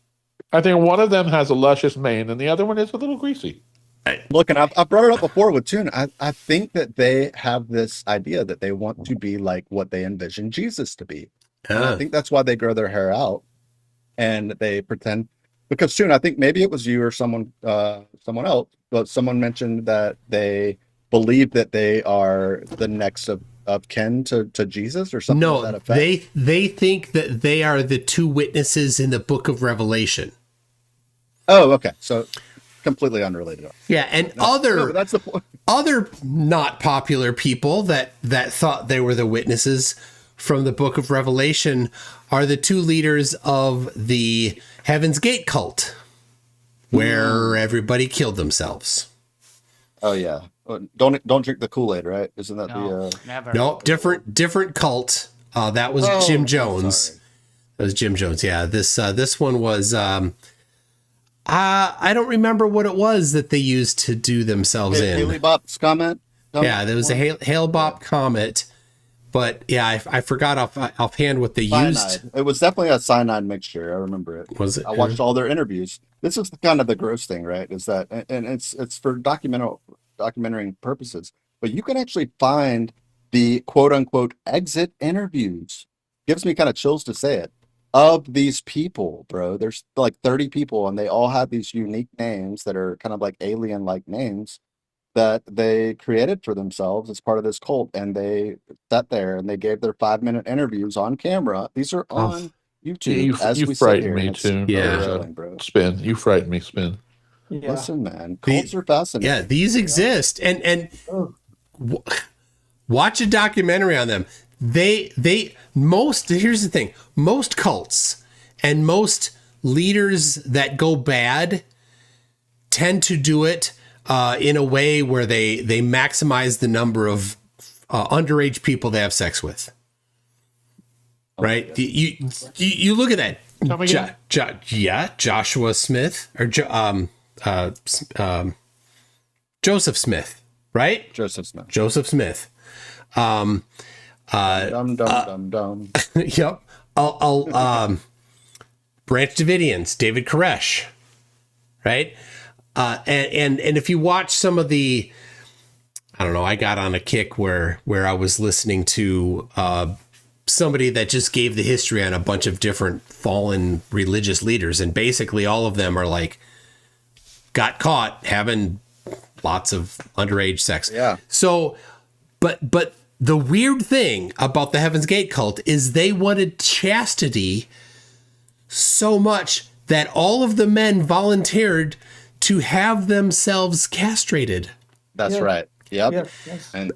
I think one of them has a luscious mane, and the other one is a little greasy. Look, and I've brought it up before with Toon. I think that they have this idea that they want to be like what they envision Jesus to be. And I think that's why they grow their hair out and they pretend. Because Toon, I think maybe it was you or someone else, but someone mentioned that they believe that they are the next of kin to Jesus or something to that effect. They think that they are the two witnesses in the book of Revelation. Oh, okay. So completely unrelated. Yeah, and that's the point. Other not popular people that thought they were the witnesses from the book of Revelation are the two leaders of the Heaven's Gate cult, where everybody killed themselves. Oh yeah. Don't drink the Kool-Aid, right? Isn't that never. No, different cult. That was Jim Jones. That was Jim Jones. Yeah. This one was I don't remember what it was that they used to do themselves in. Haley Bop's comment? Yeah, there was a Hale Bop comet. But yeah, I forgot offhand what they used. It was definitely a cyanide mixture. I remember it. Was it? I watched all their interviews. This is kind of the gross thing, right? Is that, and it's for documentary purposes. But you can actually find the quote unquote exit interviews. Gives me kind of chills to say it. Of these people, bro. There's like 30 people, and they all have these unique names that are kind of like alien-like names that they created for themselves as part of this cult, and they sat there and they gave their 5-minute interviews on camera. These are on YouTube. You frightened me too. Yeah, Spin. You frightened me, Spin. Yeah. Listen, man, cults are fascinating. Yeah, these exist, and watch a documentary on them. Here's the thing: most cults and most leaders that go bad tend to do it in a way where they maximize the number of underage people they have sex with. Right? You look at that. Joshua Smith or Joseph Smith, right? Joseph Smith. Dum. Yep. Branch Davidians, David Koresh, right? And if you watch some of the, I don't know, I got on a kick where I was listening to somebody that just gave the history on a bunch of different fallen religious leaders, and basically all of them are like got caught having lots of underage sex. Yeah. So, but the weird thing about the Heaven's Gate cult is they wanted chastity so much that all of the men volunteered to have themselves castrated. That's right. Yep. Yes. And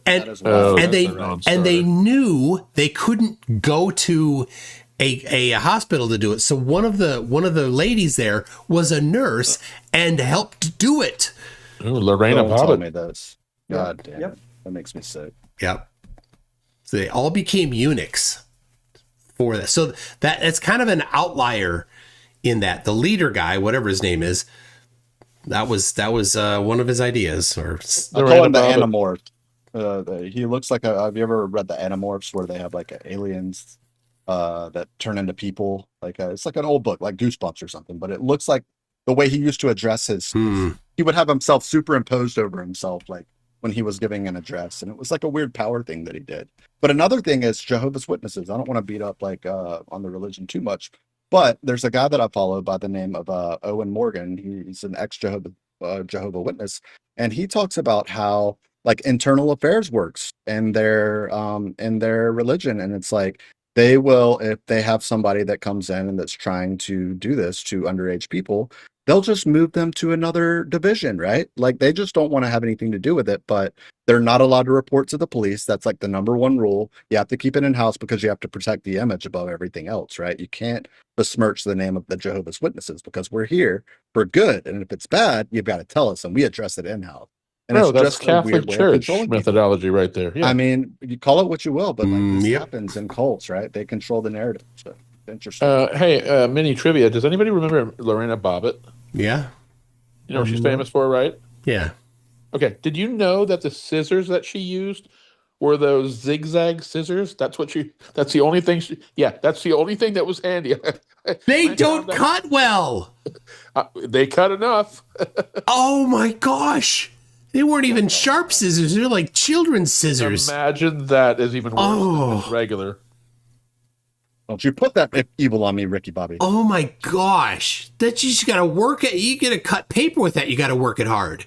they knew they couldn't go to a hospital to do it. So one of the ladies there was a nurse and helped do it. Ooh, Lorena told me this. God damn. Yep. That makes me sick. Yep. So they all became eunuchs for this. So that's kind of an outlier in that. The leader guy, whatever his name is, that was one of his ideas. Or I call him the Animorph. He looks like have you ever read the Animorphs where they have like aliens that turn into people? It's like an old book, like Goosebumps or something. But it looks like the way he used to address he would have himself superimposed over himself, like when he was giving an address, and it was like a weird power thing that he did. But another thing is Jehovah's Witnesses. I don't want to beat up on the religion too much, but there's a guy that I follow by the name of Owen Morgan. He's an ex-Jehovah Witness, and he talks about how like internal affairs works in their religion, and it's like they will, if they have somebody that comes in and that's trying to do this to underage people, they'll just move them to another division, right? Like they just don't want to have anything to do with it, but they're not allowed to report to the police. That's like the number one rule. You have to keep it in-house because you have to protect the image above everything else, right? You can't besmirch the name of the Jehovah's Witnesses because we're here for good. And if it's bad, you've got to tell us and we address it in-house. And No, it's that's just a Catholic weird way of Church controlling people. methodology right there. Yeah. I mean, you call it what you will, but like this happens in cults, right? They control the narrative. So interesting. Hey, mini trivia. Does anybody remember Lorena Bobbitt? Yeah. You know what she's famous for, right? Yeah. Okay, did you know that the scissors that she used were those zigzag scissors? That's the only thing that's the only thing that was handy. They don't cut well. They cut enough. Oh my gosh. They weren't even sharp scissors. They're like children's scissors. Imagine that is even worse than regular. Don't you put that evil on me, Ricky Bobby. Oh my gosh. That you just got to work it. You got to cut paper with that. You got to work it hard.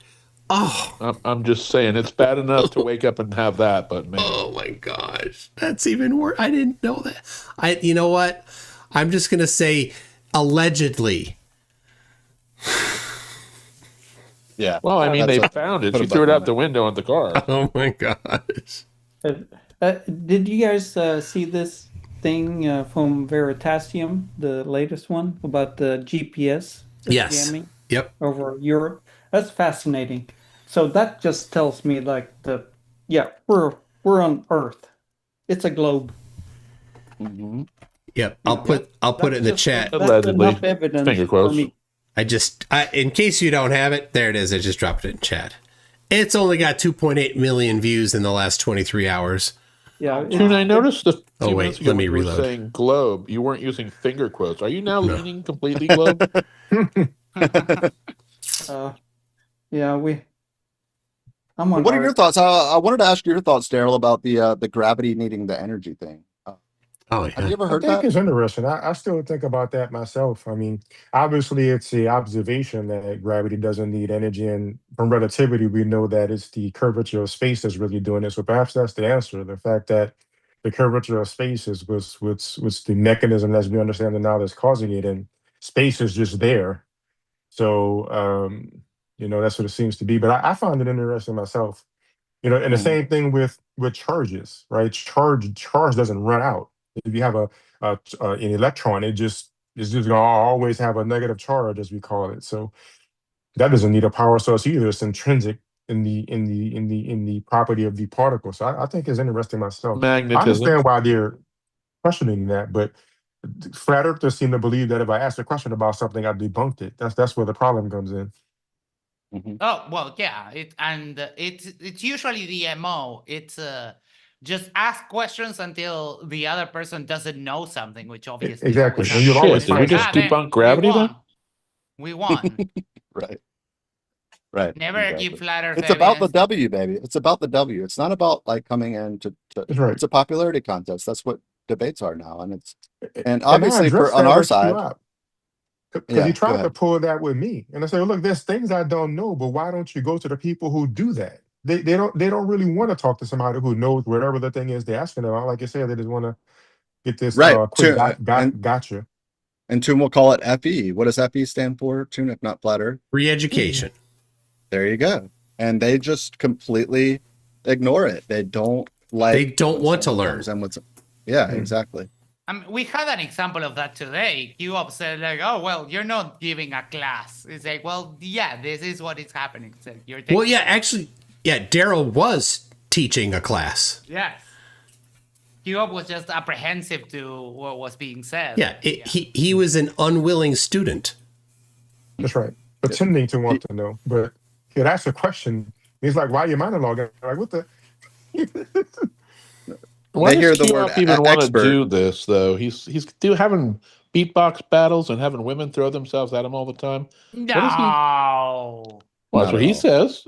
Oh. I'm just saying, it's bad enough to wake up and have that, but man. Oh my gosh. That's even worse. I didn't know that. You know what? I'm just going to say allegedly. Yeah. Well, I mean, they found it. She threw it out the window in the car. Oh my gosh. Did you guys see this thing from Veritasium, the latest one about the GPS Yes. jamming over Europe? That's fascinating. So that just tells me like we're on Earth. It's a globe. Mm-hmm. Yep. I'll put it in the chat. That's enough evidence Finger quotes. for me. In case you don't have it, there it is. I just dropped it in chat. It's only got 2.8 million views in the last 23 hours. Yeah. Tune, I noticed the Oh wait, let me you were reload. saying globe. You weren't using finger quotes. Are you now leaning completely globe? What are your thoughts? I wanted to ask your thoughts, Darryl, about the gravity needing the energy thing. Have you ever heard I think that? it's interesting. I still think about that myself. I mean, obviously, it's the observation that gravity doesn't need energy, and from relativity, we know that it's the curvature of space that's really doing it. So perhaps that's the answer: the fact that the curvature of space is what's the mechanism as we understand it now that's causing it, and space is just there. So that's what it seems to be. But I find it interesting myself. And the same thing with charges, right? Charge doesn't run out. If you have an electron, it's just gonna always have a negative charge, as we call it. So that doesn't need a power source either. It's intrinsic in the property of the particle. So I think it's interesting myself. Magnetism. I understand why they're questioning that, but flat earthers seem to believe that if I ask a question about something, I debunked it. That's where the problem comes in. Oh well, yeah. It's usually the MO. It's just ask questions until the other person doesn't know something, which obviously Exactly. always And you'll always Did we just debunk gravity then? We won. Right. Never exactly. give flat earth It's about the evidence. W, baby. It's about the W. It's not about like coming in to right. It's a popularity contest. That's what debates are now. And I obviously addressed on that our with side. QApp. Because Yeah, he go tried to ahead. pull that with me, and I said, "Look, there's things I don't know, but why don't you go to the people who do that? They don't really want to talk to somebody who knows whatever the thing is they're asking about. Like I said, they just want to get this Right. quick And gotcha. Tune will call it FE. What does FE stand for? Tune, if not flat earth. Re-education. There you go. And they just completely ignore it. They don't want to learn. Yeah, exactly. We had an example of that today. QApp said like, "Oh well, you're not giving a class." It's like, well, yeah, this is what is happening. It's like you're taking Darryl was teaching a class. Yes. QApp was just apprehensive to what was being said. Yeah, he was an unwilling student. That's right. Pretending to want to know, but he'd ask a question. He's like, "Why are you monologuing?" I'm like, what the? Why They hear does the word Keop even want to expert. do this though? He's having beatbox battles and having women throw themselves at him all the time. No. Well, that's what he says.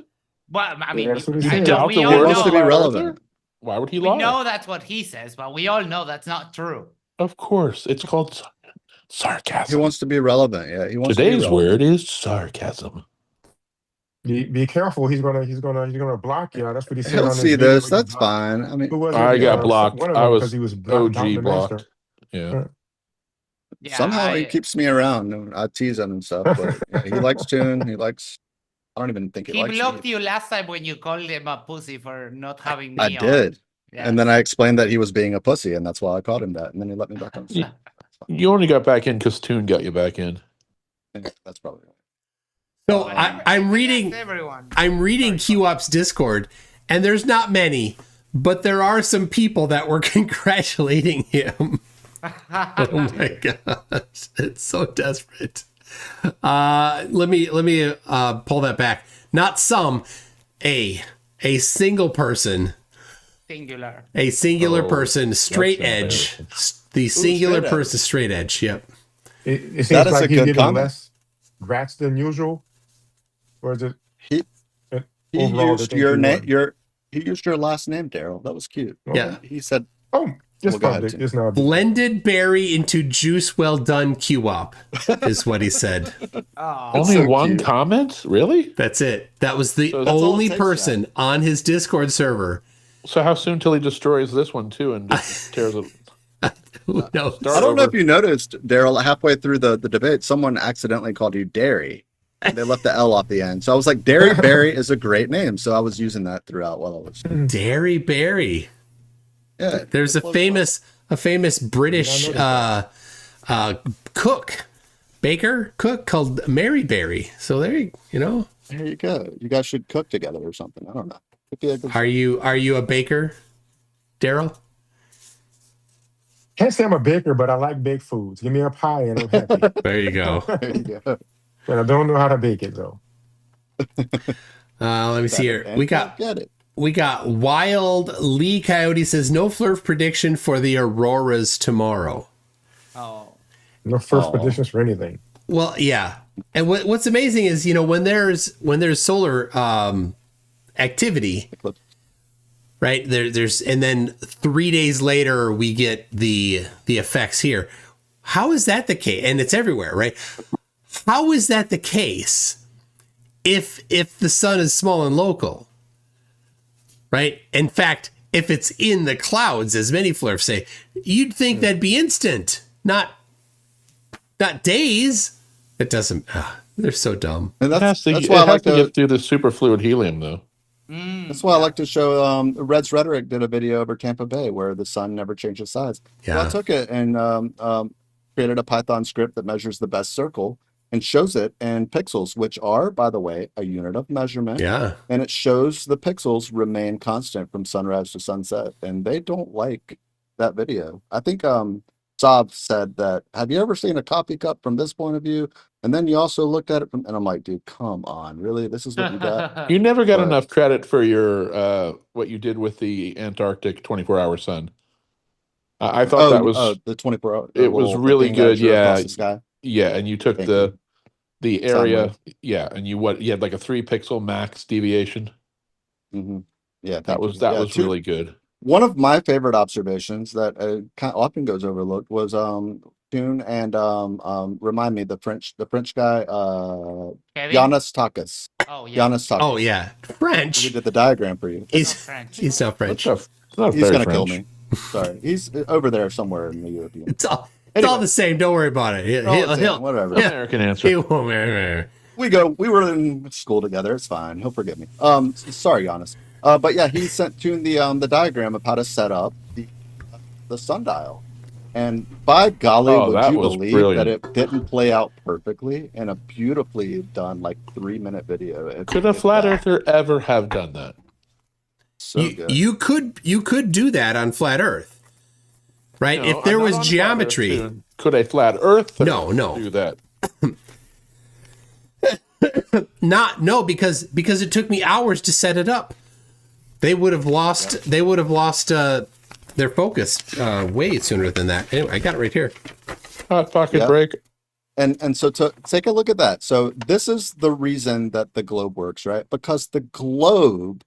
Well, I mean, That's what he I said. know, He we all wants to be know. relevant. Why would he We lie? know that's what he says, but we all know that's not true. Of course, it's called sarcasm. He wants to be relevant. Yeah, he wants Today's to be relevant. word is sarcasm. Be careful. He's gonna block you. That's what he said. He'll on his see video. this. That's fine. I mean, Who was it? I got blocked. One of I them, was because he was OG down blocked. Yeah. Somehow he keeps me around. And I tease him and stuff. But yeah, he likes Tune. He likes. I don't even think he He likes blocked me. you last time when you called him a pussy for not having me I on. did. Yeah. And then I explained that he was being a pussy, and that's why I called him that. And then he let me back on. You only got back in because Tune got you back in. That's probably right. So I'm reading QOp's Discord, and there's not many, but there are some people that were congratulating him. Oh my gosh, it's so desperate. Let me pull that back. Not some. A single person. Singular. A singular person, straight edge. The singular straight person, straight edge. Yep. It seems That is like a he's good getting comment. less grats than usual, or is it? He overall used they think your he name. won? He used your last name, Darryl. That was cute. Yeah. He said, "Oh, just go ahead, public. Tim. It's not Blended berry into juice well done QWOP is what he said. Only one comment? Really? That's it. That was the that's all it only takes, person on his Discord server. So how soon till he destroys this one too and just tears it? Who knows? I don't know if you noticed, Darryl, halfway through the debate, someone accidentally called you Derry. They left the L off the end. So I was like, Derry Berry is a great name. So I was using that throughout while I was. Derry Berry. Yeah. There's a famous British cook called Mary Berry. So there you know. There you go. You guys should cook together or something. I don't know. Could be a good Are you a baker, Darryl? Can't say I'm a baker, but I like baked foods. Give me a pie and I'm happy. There you go. There you go. But I don't know how to bake it though. Let me see here. Get it. We got Wild Lee Coyote says no Flerf prediction for the Auroras tomorrow. Oh. No first predictions for anything. Well, yeah. And what's amazing is, when there's solar activity, right? There's and then 3 days later we get the effects here. How is that the case? And it's everywhere, right? How is that the case if the sun is small and local? Right? In fact, if it's in the clouds, as many Flerfs say, you'd think that'd be instant, not days. It doesn't. They're so dumb. And That's why it I has like to to get through the superfluid helium, though. That's why I like to show. Red's Rhetoric did a video over Tampa Bay where the sun never changes size. Yeah. So I took it and created a Python script that measures the best circle and shows it in pixels, which are, by the way, a unit of measurement. Yeah. And it shows the pixels remain constant from sunrise to sunset, and they don't like that video. I think Saab said that. Have you ever seen a coffee cup from this point of view? And then you also looked at it from, and I'm like, dude, come on, really? This is what you got? You never got But- enough credit for your what you did with the Antarctic 24-hour sun. I thought that was the 24-hour. it was really good. Yeah, The sky. yeah, and you took Thank the area, Sound yeah, and you had like a 3-pixel max deviation. Mm-hmm. Yeah, That was really good. One of my favorite observations that kind of often goes overlooked was Toon and remind me the French guy Kevin? Giannis Takas. Oh yeah. Giannis Takas. Oh yeah, French. He did the diagram for you. He's not French. It's not He's very gonna kill French. me. Sorry, he's over there somewhere in the European. It's all Anyway. the same. Don't worry about it. Whatever. American answer. We were in school together. It's fine. He'll forgive me. Sorry, Giannis. But yeah, he sent Toon the diagram of how to set up the sundial. And by golly, Oh, would that you was believe brilliant. that it didn't play out perfectly in a beautifully done 3-minute video? Could a flat earther ever have done that? So good. You could do that on flat Earth, right? No, if there not was on flat geometry. Earth, could a flat earth No. do that? because it took me hours to set it up. They would have lost their focus way sooner than that. Anyway, I got it right here. Hot pocket Yeah. break. And so to take a look at that. So this is the reason that the globe works, right? Because the globe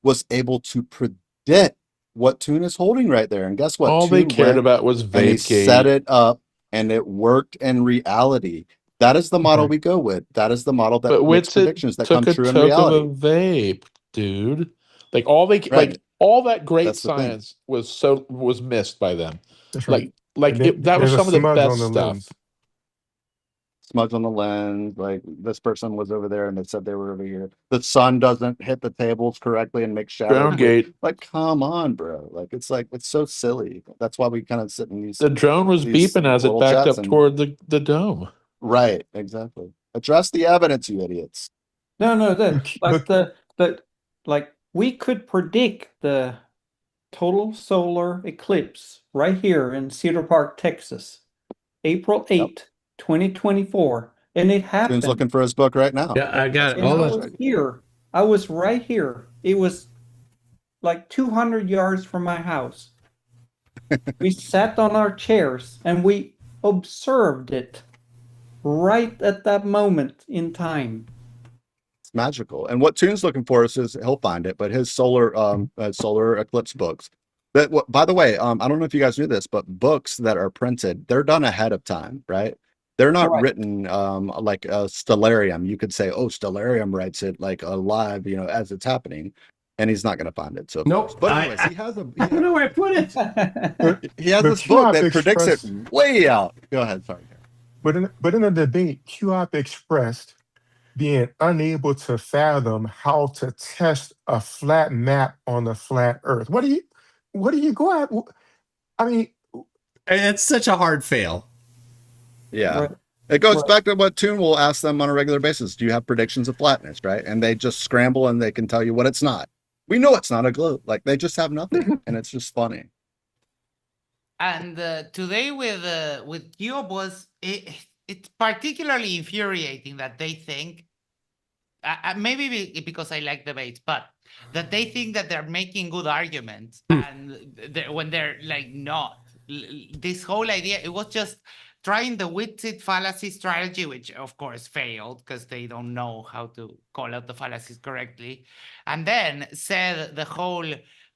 was able to predict what Toon is holding right there. And guess what? All they Toon cared went about was and he vape gate. set it up and it worked in reality. That is the model we go with. That is the model that But makes Witsit predictions that come took a true in toke reality. of a vape, dude. Like all Right. that great That's the thing. science was missed by them. That's right. Like And then that was there's a some of the smudge best on the stuff. lens. Smudge on the lens, like this person was over there and they said they were over here. The sun doesn't hit the tables correctly and make shadows. Ground gate. Like, come on, bro. It's so silly. That's why we kind of sit in these. The drone was these beeping as it little backed chats up and- toward the dome. Right, exactly. Address the evidence, you idiots. No, like we could predict the total solar eclipse right here in Cedar Park, Texas, April 8th, 2024, and it happened. Toon's looking for his book right now. Yeah, I got it. And Hold I on. was here. I was right here. It was like 200 yards from my house. We sat on our chairs and we observed it right at that moment in time. It's magical. And what Toon's looking for is he'll find it, but his solar eclipse books. That, by the way, I don't know if you guys knew this, but books that are printed, they're done ahead of time, right? They're not written like a Stellarium. You could say, oh, Stellarium writes it like live, as it's happening, and he's not going to find it. So nope. But anyways, he has a. I don't know where I put it. He has this book that predicts it way out. Go ahead, sorry. But in a debate, QOP expressed being unable to fathom how to test a flat map on a flat Earth. What do you go at? I mean, it's such a hard fail. Yeah. Right. It goes back to what Toon will ask them on a regular basis. Do you have predictions of flatness, right? And they just scramble and they can tell you what it's not. We know it's not a globe. Like, they just have nothing, and it's just funny. And today with Kyob was it's particularly infuriating that they think, maybe because I like debates, but that they think that they're making good arguments, and when they're like not. This whole idea, it was just trying the Witzit fallacy strategy, which of course failed because they don't know how to call out the fallacies correctly, and then said the whole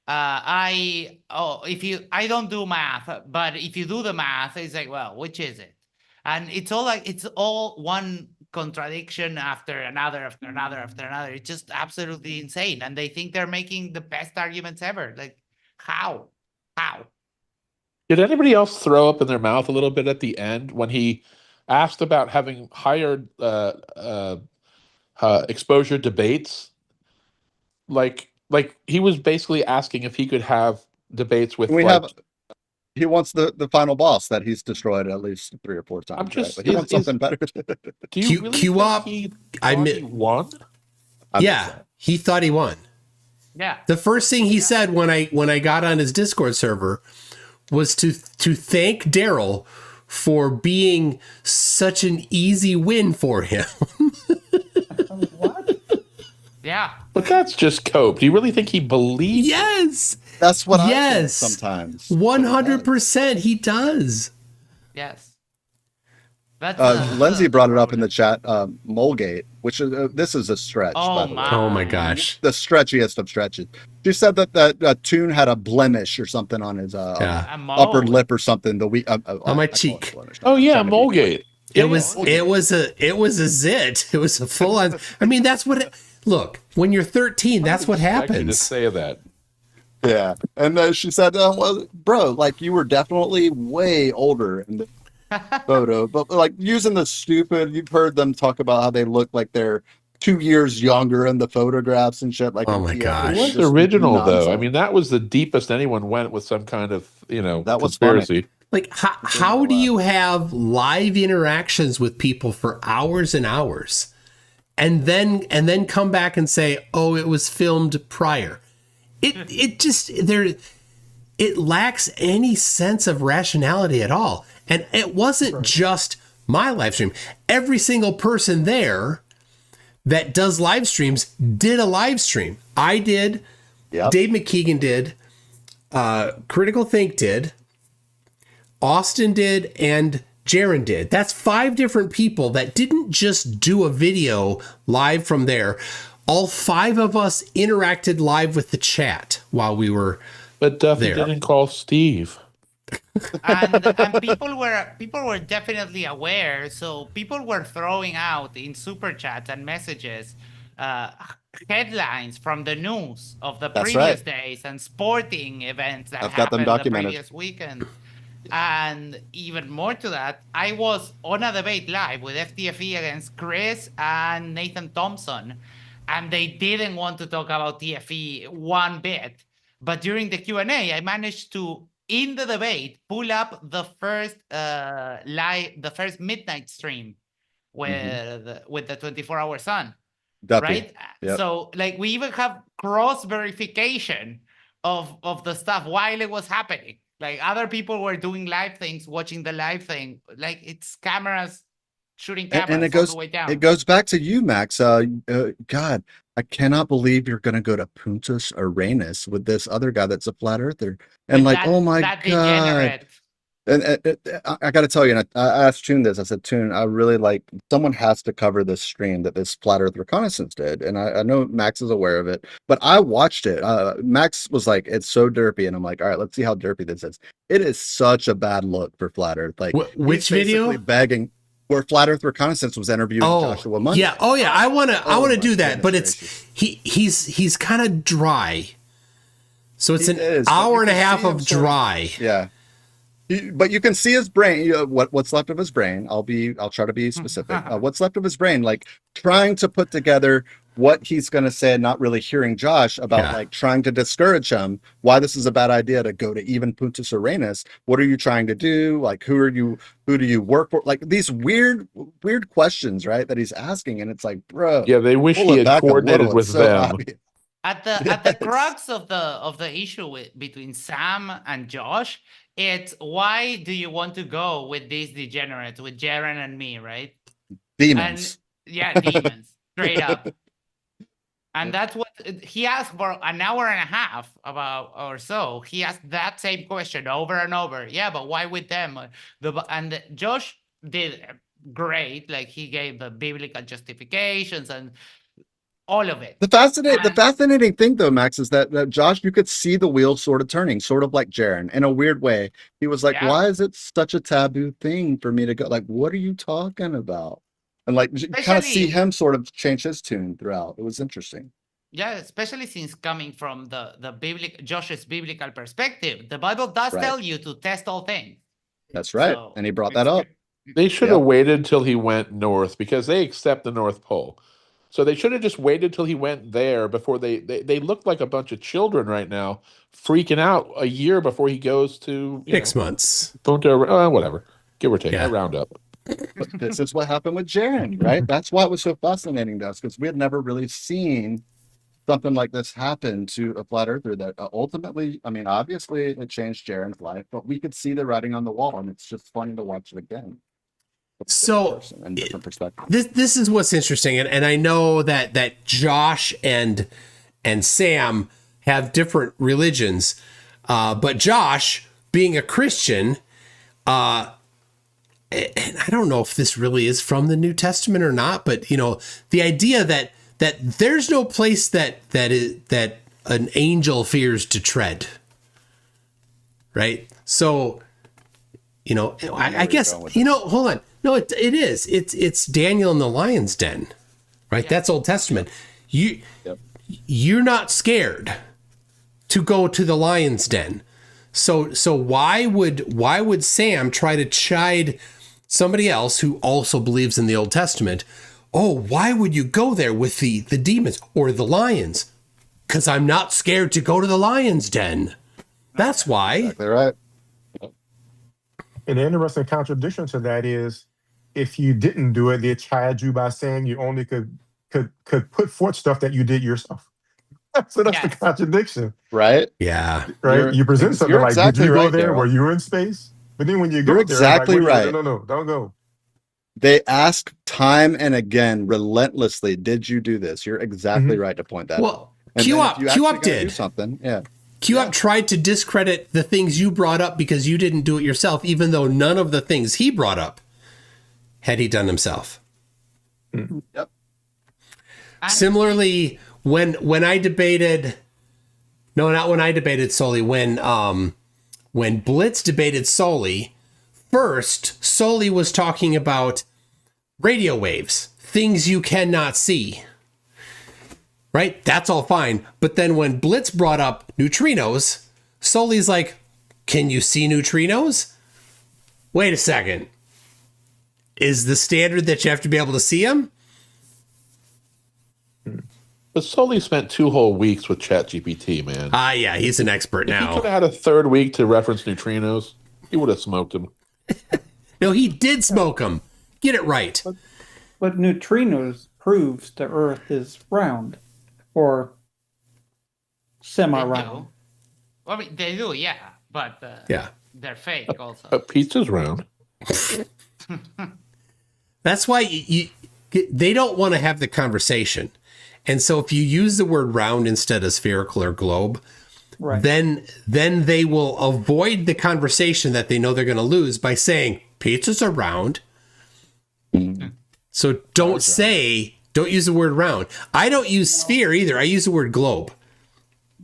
I don't do math, but if you do the math, it's like, well, which is it? And it's all one contradiction after another, after another, after another. It's just absolutely insane, and they think they're making the best arguments ever. Like, how? Did anybody else throw up in their mouth a little bit at the end when he asked about having hired exposure debates? Like he was basically asking if he could have debates with. He wants the final boss that he's destroyed at least 3 or 4 times. But he wants something better. Do you really think he won? Yeah, he thought he won. Yeah. The first thing he said when I got on his Discord server was to thank Darryl for being such an easy win for him. What? Yeah. But that's just cope. Do you really think he believes? Yes. That's what I think sometimes. 100% he does. Yes. Lindsay brought it up in the chat, Molegate, which this is a stretch. Oh, by the way. Oh my gosh. The stretchiest of stretches. She said that Toon had a blemish or something on his upper lip or something the week on my cheek. Oh yeah, Molegate. It was a zit. It was a full on. I mean, that's what. Look, when you're 13, that's what happens. To say that. Yeah, and she said, "Well, bro, like you were definitely way older in the photo, but like using the stupid. You've heard them talk about how they look like they're 2 years younger in the photographs and shit. Like, oh my gosh, it was original though. I mean, that was the deepest anyone went with some kind of that conspiracy. Funny. Like, how do you have live interactions with people for hours and hours, and then come back and say, oh, it was filmed prior? It lacks any sense of rationality at all. And it wasn't just my live stream. Every single person there that does live streams did a live stream. I did. Yep. Dave McKeegan did. Critical Think did. Austin did. And Jaron did. That's 5 different people that didn't just do a video live from there. All 5 of us interacted live with the chat while we were But Duffy didn't call Steve. and people were definitely aware. So people were throwing out in super chats and messages headlines from the news of the previous days and sporting events that happened the previous weekend. And even more to that, I was on a debate live with FTFE against Chris and Nathan Thompson, and they didn't want to talk about TFE one bit. But during the Q&A, I managed to, in the debate, pull up the first midnight stream with the 24-hour sun, right? Yep. So, like, we even have cross verification of the stuff while it was happening. Like, other people were doing live things, watching the live thing. Like, it's cameras shooting cameras and it all goes the way down. It goes back to you, Max. God, I cannot believe you're going to go to Punta Arenas with this other guy that's a flat earther. And like, oh my God. Degenerate. And I got to tell you, and I asked Toon this. I said, Toon, I really like, someone has to cover this stream that this Flat Earth Reconnaissance did. And I know Max is aware of it, but I watched it. Max was like, it's so derpy. And I'm like, all right, let's see how derpy this is. It is such a bad look for Flat Earth. Like, which video? Begging where Flat Earth Reconnaissance was interviewing Joshua Monday. Yeah. Oh yeah. I want to do that, but he's kind of dry. So it's an hour and a half of dry. Yeah. But you can see his brain, what's left of his brain. I'll try to be specific. What's left of his brain, like trying to put together what he's going to say and not really hearing Josh about like trying to discourage him, why this is a bad idea to go to even Punta Arenas. What are you trying to do? Like, who do you work for? Like these weird questions, right? That he's asking. And it's like, bro. Yeah. They wish he had coordinated with them. At the crux of the issue between Sam and Josh, it's why do you want to go with these degenerates, with Jaren and me, right? Demons. Demons, straight up. And that's what he asked for an hour and a half about or so. He asked that same question over and over. Yeah, but why with them? And Josh did great. Like he gave the biblical justifications and all of it. The fascinating thing, though, Max, is that Josh, you could see the wheels sort of turning, sort of like Jaren, in a weird way. He was like, why is it such a taboo thing for me to go? Like, what are you talking about? And like, kind of see him sort of change his tune throughout. It was interesting. Yeah, especially since coming from the biblical Josh's biblical perspective. The Bible does tell you to test all things. That's right. So, and he brought that up. They should have waited till he went north because they accept the North Pole. So they should have just waited till he went there before they look like a bunch of children right now, freaking out a year before he goes to 6 months. Whatever, give or take. I round up. But this is what happened with Jaren, right? That's why it was so fascinating to us because we had never really seen something like this happen to a flat earther that ultimately, I mean, obviously it changed Jaren's life, but we could see the writing on the wall, and it's just funny to watch it again. So this is what's interesting, and I know that Josh and Sam have different religions, but Josh, being a Christian, and I don't know if this really is from the New Testament or not, but the idea that there's no place that an angel fears to tread, right? So I guess hold on. No, it is. It's Daniel in the lion's den, right? That's Old Testament. You're not scared to go to the lion's den. So why would Sam try to chide somebody else who also believes in the Old Testament? Oh, why would you go there with the demons or the lions? Because I'm not scared to go to the lion's den. That's why. Exactly right. An interesting contradiction to that is, if you didn't do it, they chide you by saying you only could put forth stuff that you did yourself. So that's the contradiction, right? Yeah, right. You present something like, exactly "Did you go right, there? Daryl. Were you in space?" But then when you go You're there, exactly like, right. No, don't go. They ask time and again, relentlessly, "Did you do this?" You're exactly right to point that out. Well, Q-Up did do something. Yeah. Q-Up tried to discredit the things you brought up because you didn't do it yourself, even though none of the things he brought up had he done himself. Yep. Similarly, when I debated, no, not when I debated Sully, when Blitz debated Sully, first Sully was talking about radio waves, things you cannot see. Right? That's all fine. But then when Blitz brought up neutrinos, Sully's like, can you see neutrinos? Wait a second. Is the standard that you have to be able to see them? But Sully spent 2 whole weeks with ChatGPT, man. Yeah, he's an expert If now. he could have had a 3rd week to reference neutrinos, he would have smoked him. No, he did smoke them. Get it right. But neutrinos proves the Earth is round, or semi-round. Well, I mean, they do, yeah, but they're fake also. A pizza's round. That's why they don't want to have the conversation. And so if you use the word round instead of spherical or globe, Right. then they will avoid the conversation that they know they're going to lose by saying pizzas are round. So don't use the word round. I don't use sphere either. I use the word globe.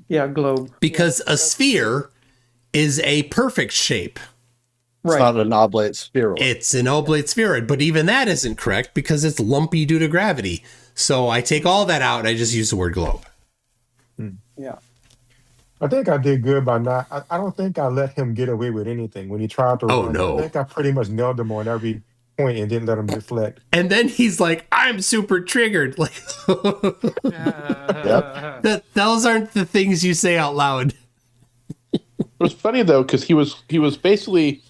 Yeah, globe. Because a sphere is a perfect shape. It's not an oblate spheroid. It's an oblate spheroid, but even that isn't correct because it's lumpy due to gravity. So I take all that out and I just use the word globe. Yeah. I think I did good by not. I don't think I let him get away with anything when he tried to. Oh, run. no. I think I pretty much nailed him on every point and didn't let him deflect. And then he's like, "I'm super triggered." Like, those aren't the things you say out loud. It was funny though because he was basically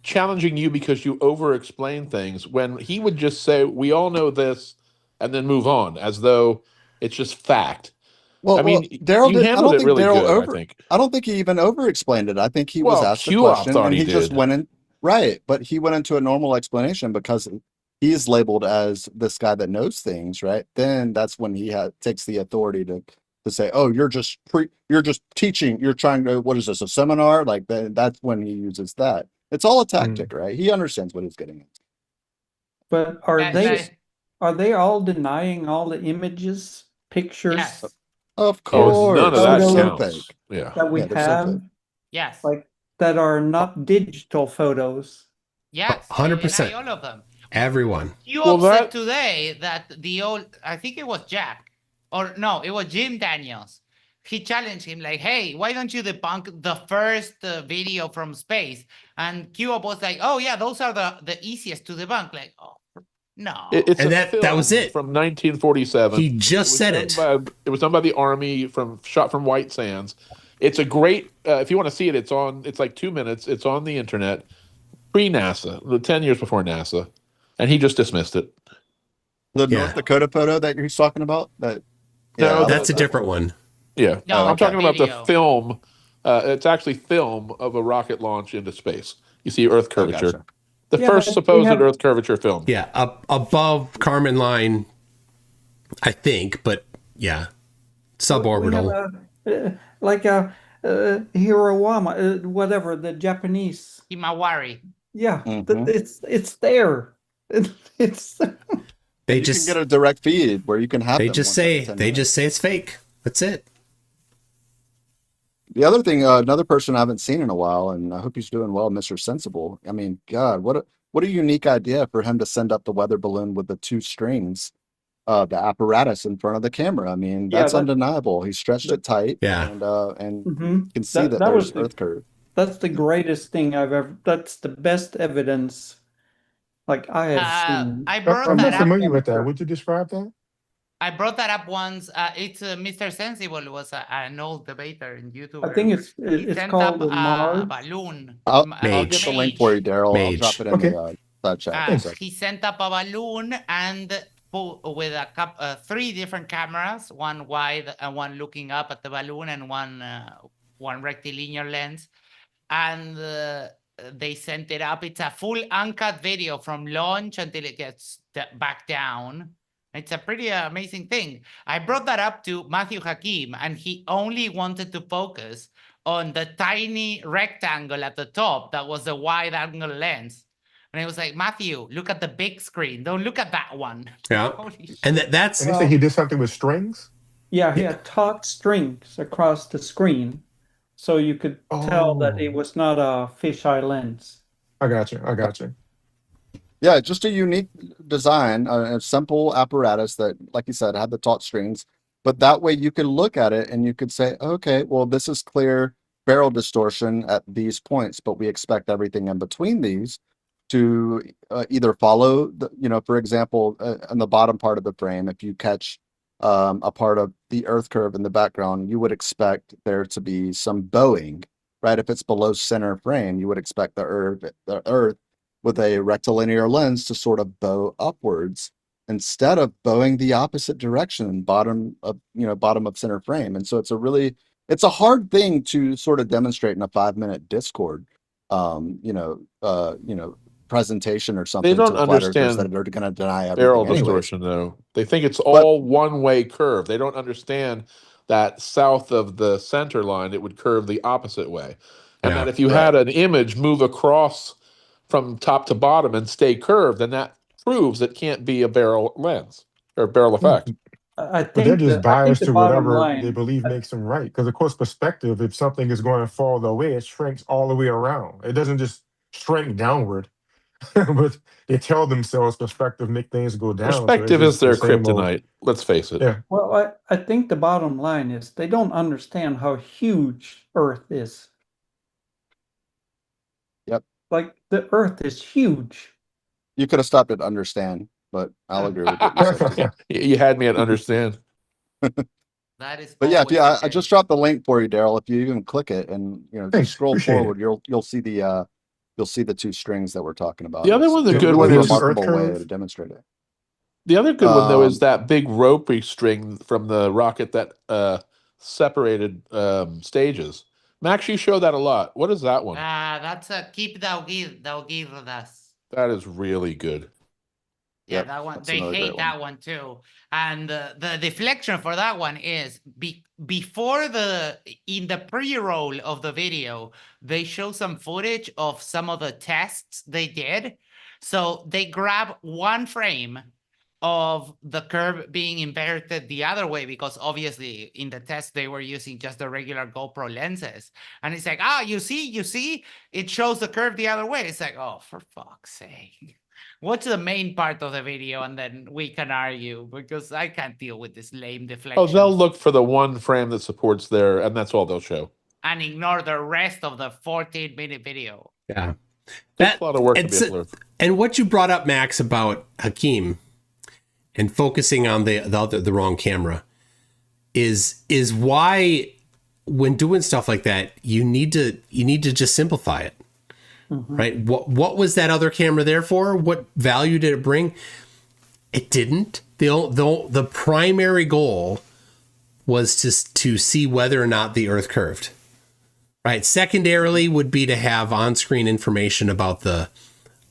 challenging you because you over-explain things when he would just say, "We all know this," and then move on as though it's just fact. Well, I mean, Darryl you did. I handled don't it think really Darryl good. I think. I don't think he even over-explained it. I think he was Well, asked a Q-Op question thought and he he just did. went in. Right, but he went into a normal explanation because he is labeled as this guy that knows things, right? Then that's when he takes the authority to say, "Oh, you're just teaching. You're trying to what is this, a seminar?" Like that's when he uses that. It's all a tactic, right? He understands what he's getting into. But are they all denying all the images, pictures? Yes. Of Oh, course, none of that Photos counts. Yeah. that we they're so have, fake. Yes. like that are not digital photos. Yes. 100%. All of them. Everyone. You said today that I think it was Jack, or no, it was Jim Daniels. He challenged him like, "Hey, why don't you debunk the first video from space?" And Q was like, "Oh yeah, those are the easiest to debunk." Like, oh no. It's And a that film was it. from 1947. He just said it. It was done by the Army shot from White Sands. It's a great. If you want to see it, it's on. It's like 2 minutes. It's on the internet. Pre-NASA, 10 years before NASA, and he just dismissed it. The North Dakota photo that he's talking about. That's a different one. Yeah, No, I'm talking about video. the film. It's actually film of a rocket launch into space. You see Earth curvature. gotcha. The Yeah, first but supposed we have- Earth curvature film. Yeah, up above Kármán line, I think, but yeah, suborbital. We have like a Hiroshima, whatever, the Japanese. Himawari. Yeah, Mhm. it's there. It's They You just can get a direct feed where you can have. they them just once say every 10 they minutes. just say it's fake. That's it. The other thing, another person I haven't seen in a while, and I hope he's doing well, Mr. Sensible. I mean, God, what a unique idea for him to send up the weather balloon with the two strings, the apparatus in front of the camera. I mean, Yeah, that's that- undeniable. He stretched it tight, Yeah. and Mhm. you can see that That there's was the- Earth curve. That's the greatest thing I've ever. That's the best evidence, like I have seen. I brought I'm that not up. familiar with that. Would you describe that? I brought that up once. It's Mr. Sensible was an old debater in YouTube. I think He it's sent called up the a Mars. balloon. I'll Mage. get the link for you, Darryl. I'll Mage. drop it in Okay. the side chat. in a second. He sent up a balloon and with three different cameras, one wide and one looking up at the balloon, and one rectilinear lens. And they sent it up. It's a full uncut video from launch until it gets back down. It's a pretty amazing thing. I brought that up to Matthew Hakim, and he only wanted to focus on the tiny rectangle at the top that was the wide angle lens. And I was like, Matthew, look at the big screen. Don't look at that one. Yeah. Holy shit. And that's And he said he did something with strings. Yeah, he had taut strings across the screen, so you could tell that it was not a fisheye lens. I got you. Yeah, just a unique design, a simple apparatus that, like you said, had the taut strings. But that way you could look at it and you could say, okay, well, this is clear barrel distortion at these points, but we expect everything in between these to either follow, for example, on the bottom part of the frame, if you catch a part of the Earth curve in the background, you would expect there to be some bowing, right? If it's below center frame, you would expect the Earth with a rectilinear lens to sort of bow upwards instead of bowing the opposite direction, bottom of center frame. And so it's a hard thing to sort of demonstrate in a 5-minute Discord, presentation or They something don't to flat earthers that understand are going to deny barrel everything anyways. distortion, though. They think it's all one-way curve. They don't understand that south of the center line, it would curve the opposite way. And that if you had an image move across from top to bottom and stay curved, then that proves it can't be a barrel lens or barrel effect. I But they're think just I think biased the to bottom whatever they line. believe makes them right. Because of course, perspective, if something is going to fall the way, it shrinks all the way around. It doesn't just shrink downward. But they tell themselves perspective make things go down. So it's Perspective is just the their same old. kryptonite. Let's face it. Yeah. Well, I think the bottom line is they don't understand how huge Earth is. Yep. Like the Earth is huge. You could have stopped at understand, but I'll agree with what you said too. You had me at understand. That is. But yeah, I just dropped the link for you, Darryl. If you even click it and just scroll appreciate it. forward, you'll see the two strings that we're talking about. The other It's one, the a good really one is remarkable way to demonstrate it. The other good one though is that big ropey string from the rocket that separated stages. Max, you show that a lot. What is that one? That's a keep thou give us. That is really good. Yeah, that one. They hate that one too. And the deflection for that one is before in the pre-roll of the video, they show some footage of some of the tests they did. So they grab one frame of the curve being inverted the other way, because obviously in the test they were using just the regular GoPro lenses. And it's like, you see, it shows the curve the other way. It's like, oh, for fuck's sake. What's the main part of the video? And then we can argue, because I can't deal with this lame deflection. Oh, they'll look for the one frame that supports their, and that's all they'll show. And ignore the rest of the 14-minute video. Yeah. That's a lot of work to be Flerf. And what you brought up, Max, about Hakeem and focusing on the wrong camera is why when doing stuff like that, you need to just simplify it. Mm-hmm. Right? What was that other camera there for? What value did it bring? It didn't. The primary goal was to see whether or not the Earth curved. Right. Secondarily would be to have on-screen information about the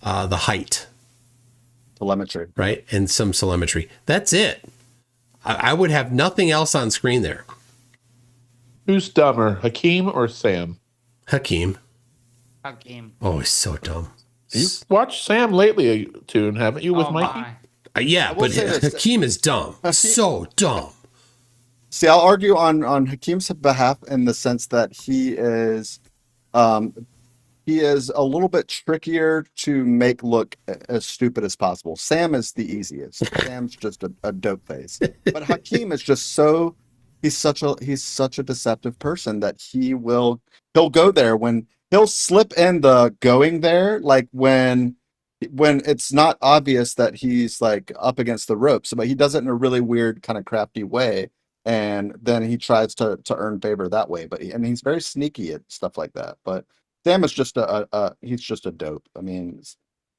height. Telemetry. Right. And some telemetry. That's it. I would have nothing else on screen there. Who's dumber, Hakeem or Sam? Hakeem. Oh, he's so dumb. You've watched Sam lately, Toon, haven't you, with Mikey? Yeah, but Hakeem is dumb. So dumb. See, I'll argue on Hakeem's behalf in the sense that he is a little bit trickier to make look as stupid as possible. Sam is the easiest. Sam's just a dope face. But Hakeem is just he's such a deceptive person that he'll go there when he'll slip in the going there, like when it's not obvious that he's like up against the ropes, but he does it in a really weird kind of crafty way. And then he tries to earn favor that way. But he's very sneaky at stuff like that. But Sam is just he's just a dope. I mean,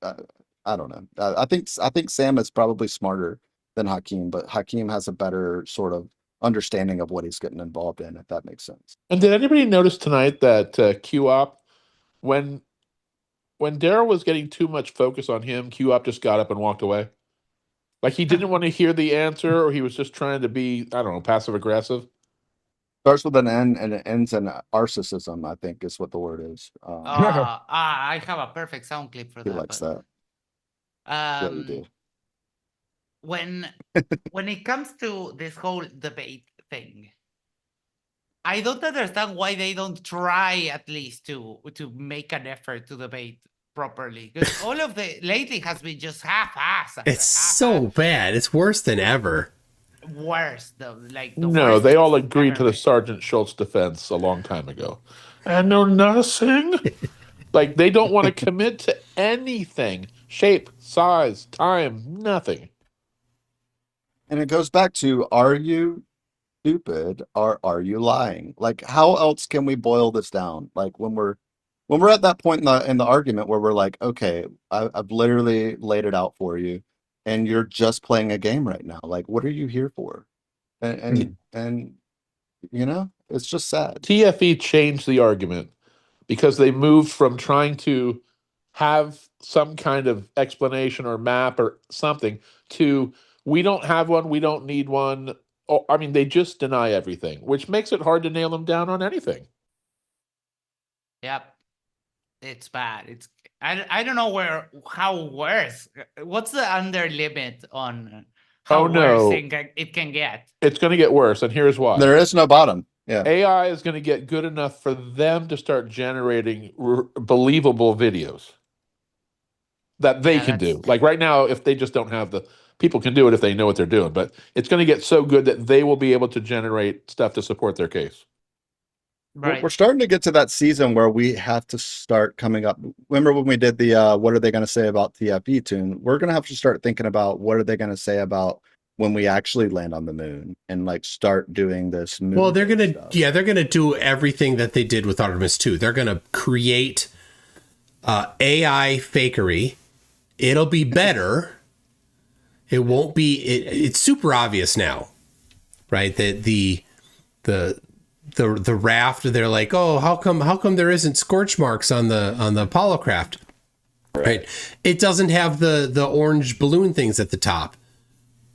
I don't know. I think Sam is probably smarter than Hakeem, but Hakeem has a better sort of understanding of what he's getting involved in, if that makes sense. And did anybody notice tonight that Q-Op, when Darryl was getting too much focus on him, Q-Op just got up and walked away? Like he didn't want to hear the answer, or he was just trying to be, I don't know, passive aggressive. Starts with an N and it ends in narcissism, I think is what the word is. I have a perfect sound clip for that. He likes that. Yeah, you do. When it comes to this whole debate thing, I don't understand why they don't try at least to make an effort to debate properly, because all of the lately has been just half-ass. It's so bad. It's worse than ever. Worse though, no, they all agreed to the Sergeant Schultz defense a long time ago. And no nothing. Like they don't want to commit to anything, shape, size, time, nothing. And it goes back to: are you stupid or are you lying? Like, how else can we boil this down? Like when we're at that point in the argument where we're like, okay, I've literally laid it out for you, and you're just playing a game right now. Like, what are you here for? And you know, it's just sad. TFE changed the argument because they moved from trying to have some kind of explanation or map or something to, we don't have one, we don't need one. Oh, I mean, they just deny everything, which makes it hard to nail them down on anything. Yep. It's bad. It's I don't know how worse. What's the under limit on how worse it can get? It's going to get worse, and here's why. There is no bottom. Yeah. AI is going to get good enough for them to start generating believable videos that they can do. Like right now, if they just don't have people can do it if they know what they're doing, but it's going to get so good that they will be able to generate stuff to support their case. Right. We're starting to get to that season where we have to start coming up. Remember when we did the what are they going to say about the MCToon? We're going to have to start thinking about what are they going to say about when we actually land on the moon and like start doing this moon. Well, they're going to do everything that they did with Artemis 2. They're going to create AI fakery. It'll be better. It won't be it's super obvious now. Right? That the raft, they're like, oh, how come there isn't scorch marks on the Apollo craft? Right. It doesn't have the orange balloon things at the top.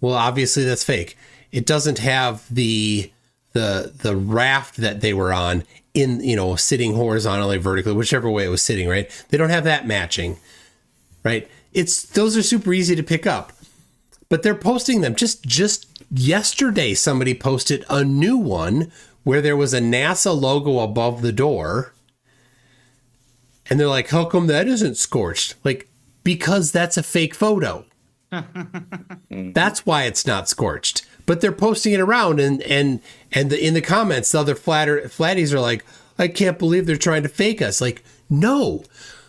Well, obviously that's fake. It doesn't have the raft that they were on in, sitting horizontally, vertically, whichever way it was sitting, right? They don't have that matching, right? Those are super easy to pick up, but they're posting them. Just yesterday, somebody posted a new one where there was a NASA logo above the door. And they're like, how come that isn't scorched? Like, because that's a fake photo. That's why it's not scorched. But they're posting it around, and in the comments, the other flatties are like, I can't believe they're trying to fake us. Like, no,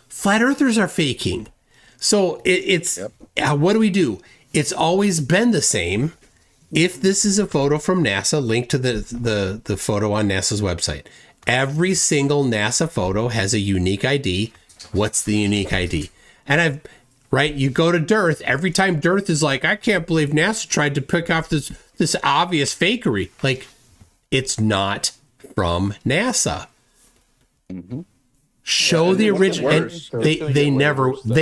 flat earthers are faking. So what do? It's always been the same. If this is a photo from NASA, link to the photo on NASA's website. Every single NASA photo has a unique ID. What's the unique ID? And you go to Dearth, every time Dearth is like, I can't believe NASA tried to pick off this obvious fakery. Like, it's not from NASA. Mm-hmm. Show the original. And they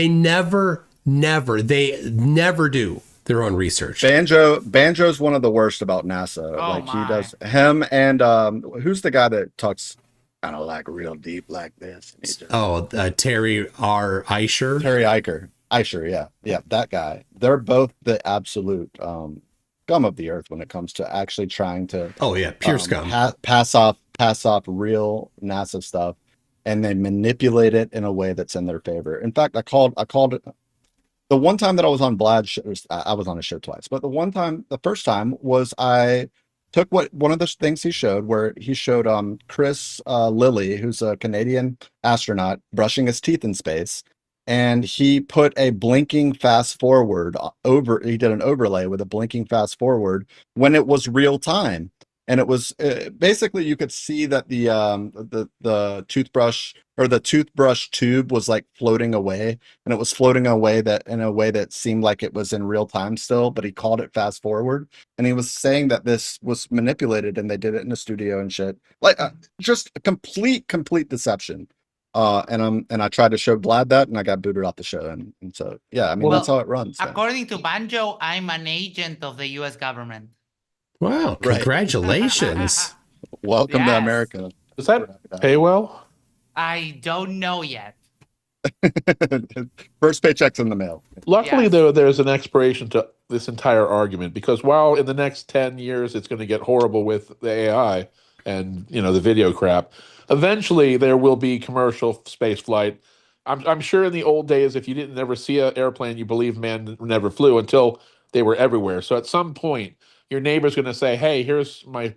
never do their own research. Banjo's one of the worst about NASA. He does him and who's the guy that talks kind of like real deep like this? Terry R. Eicher. Terry Eicher, yeah, that guy. They're both the absolute scum of the earth when it comes to actually trying to pure scum. Pass off real NASA stuff, and they manipulate it in a way that's in their favor. In fact, I called it. The one time that I was on Vlad's show, I was on a show twice, but the first time was I took one of the things he showed, where he showed Chris Lilly, who's a Canadian astronaut, brushing his teeth in space, and he put a blinking fast forward he did an overlay with a blinking fast forward when it was real time. And it was basically, you could see that the toothbrush or the toothbrush tube was like floating away, and it was floating away in a way that seemed like it was in real time still, but he called it fast forward. And he was saying that this was manipulated and they did it in a studio and shit. Like just a complete deception. And I tried to show Vlad that, and I got booted off the show. And so, yeah, I mean, that's how it runs. According to Banjo, I'm an agent of the U.S. government. Wow, congratulations. Welcome to America. Does that pay well? I don't know yet. First paycheck's in the mail. Luckily, though, there's an expiration to this entire argument, because while in the next 10 years it's going to get horrible with the AI and the video crap, eventually there will be commercial space flight. I'm sure in the old days, if you didn't ever see an airplane, you believed man never flew until they were everywhere. So at some point, your neighbor's going to say, hey, here's my,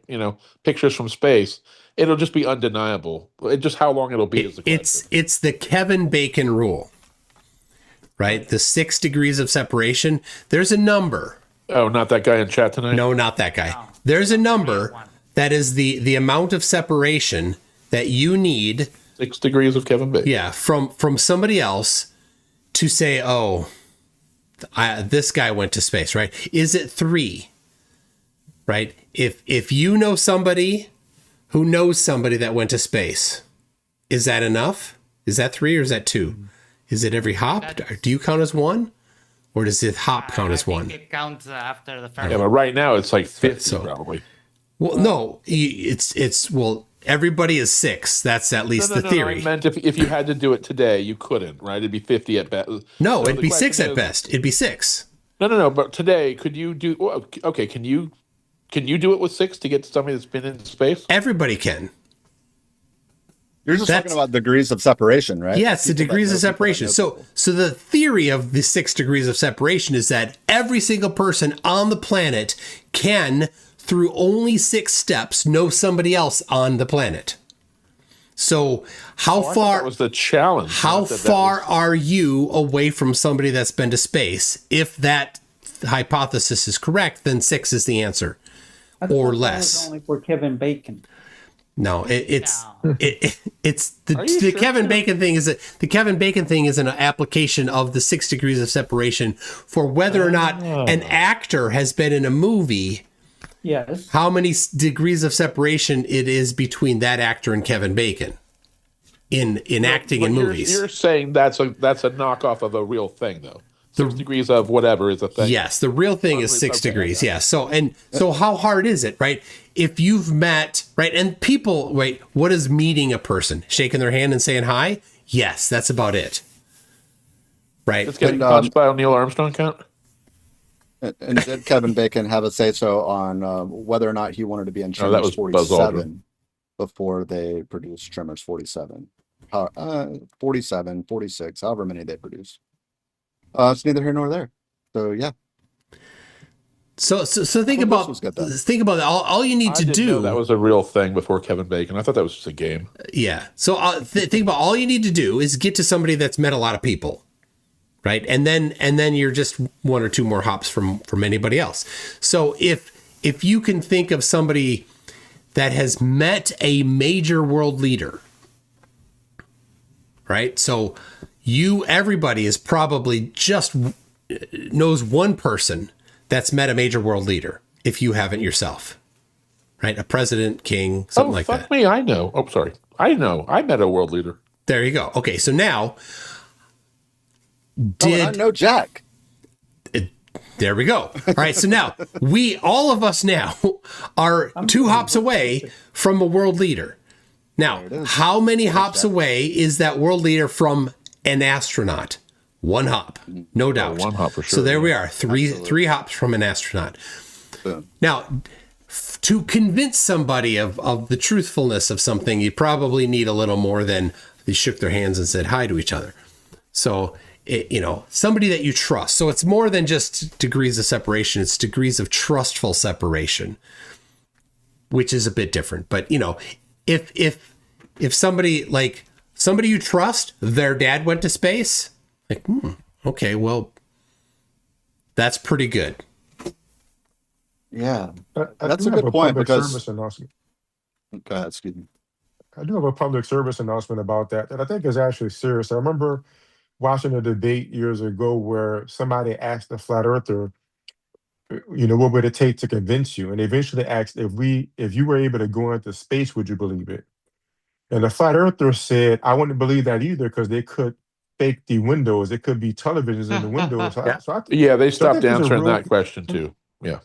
pictures from space. It'll just be undeniable. Just how long it'll be is the question. It's the Kevin Bacon rule, right? The 6 degrees of separation. There's a number. Oh, not that guy in chat tonight? No, not that guy. No. There's a number that is the amount of separation that you need. 6 degrees of Kevin Bacon. Yeah, from somebody else to say, this guy went to space, right? Is it 3? Right? If you know somebody who knows somebody that went to space, is that enough? Is that 3 or is that 2? Is it every hop? Do you count as one? Or does it hop count as one? It counts after the first. Yeah, but right now it's like 50 probably. Well, no, it's everybody is 6. That's at least the theory. I meant if you had to do it today, you couldn't, right? It'd be 50 at best. No, So it'd the be 6 question at is- best. It'd be 6. No. But today, could you do? Well, okay, can you do it with 6 to get to somebody that's been in space? Everybody can. You're just talking about degrees of separation, right? Yeah, it's the People that degrees know of people that separation. know So the theory of the 6 degrees of separation is that every single person on the planet can, through only 6 steps, know somebody else on the planet. So how I thought far that was the challenge? How not that far are you away from somebody that's been to space? If that hypothesis is correct, then 6 is the answer, I or thought that was less. only for Kevin Bacon. No, it's the Are you the sure? Kevin Bacon thing is an application of the 6 degrees of separation for whether or not an actor has been in a movie. Yes. How many degrees of separation it is between that actor and Kevin Bacon in acting in movies. You're saying that's a knockoff of a real thing, though. 6 degrees of whatever is a thing. Yes, the real thing is 6 degrees. Yeah. So how hard is it, right? If you've met, right, and people, wait, what is meeting a person? Shaking their hand and saying hi? Yes, that's about it. Right. It's getting punched by Neil Armstrong count. And did Kevin Bacon have a say so on whether or not he wanted to be in Oh, that Tremors was Buzz 47 before they produced Tremors 47? 47, 46, however many they produced. It's neither here nor there. So yeah. So think about it. All you need I to didn't do. know that was a real thing before Kevin Bacon. I thought that was just a game. Yeah. So think about all you need to do is get to somebody that's met a lot of people, right? And then you're just 1 or 2 more hops from anybody else. So if you can think of somebody that has met a major world leader, right? So everybody is probably just knows one person that's met a major world leader, if you haven't yourself, right? A president, king, something like that. Fuck me, I know. Oh, sorry. I know. I met a world leader. There you go. Okay, so now, I know Jack. There we go. All right, so now all of us now are 2 hops away from a world leader. Now, how many hops away is that world leader from an astronaut? 1 hop, no doubt. 1 hop for sure. So there we are, three hops from an astronaut. Now, to convince somebody of the truthfulness of something, you probably need a little more than they shook their hands and said hi to each other. So, somebody that you trust. So it's more than just degrees of separation. It's degrees of trustful separation, which is a bit different. But, if somebody you trust, their dad went to space, okay, well, that's pretty good. Yeah, I that's do a have good point public because. service announcement. Go ahead, excuse me. I do have a public service announcement about that I think is actually serious. I remember watching a debate years ago where somebody asked a flat earther, what would it take to convince you? And they eventually asked, if you were able to go into space, would you believe it? And the flat earther said, I wouldn't believe that either because they could fake the windows. It could be televisions in the windows. They stopped answering that question too. Yeah.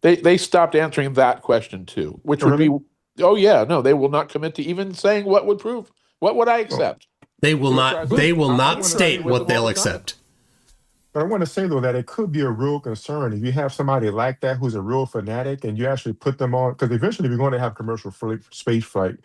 They stopped answering that question too, which would be, they will not commit to even saying what would prove. What would I accept? They will not state what they'll accept. But I want to say, though, that it could be a real concern if you have somebody like that who's a real fanatic and you actually put them on, because eventually we're going to have commercial space flight.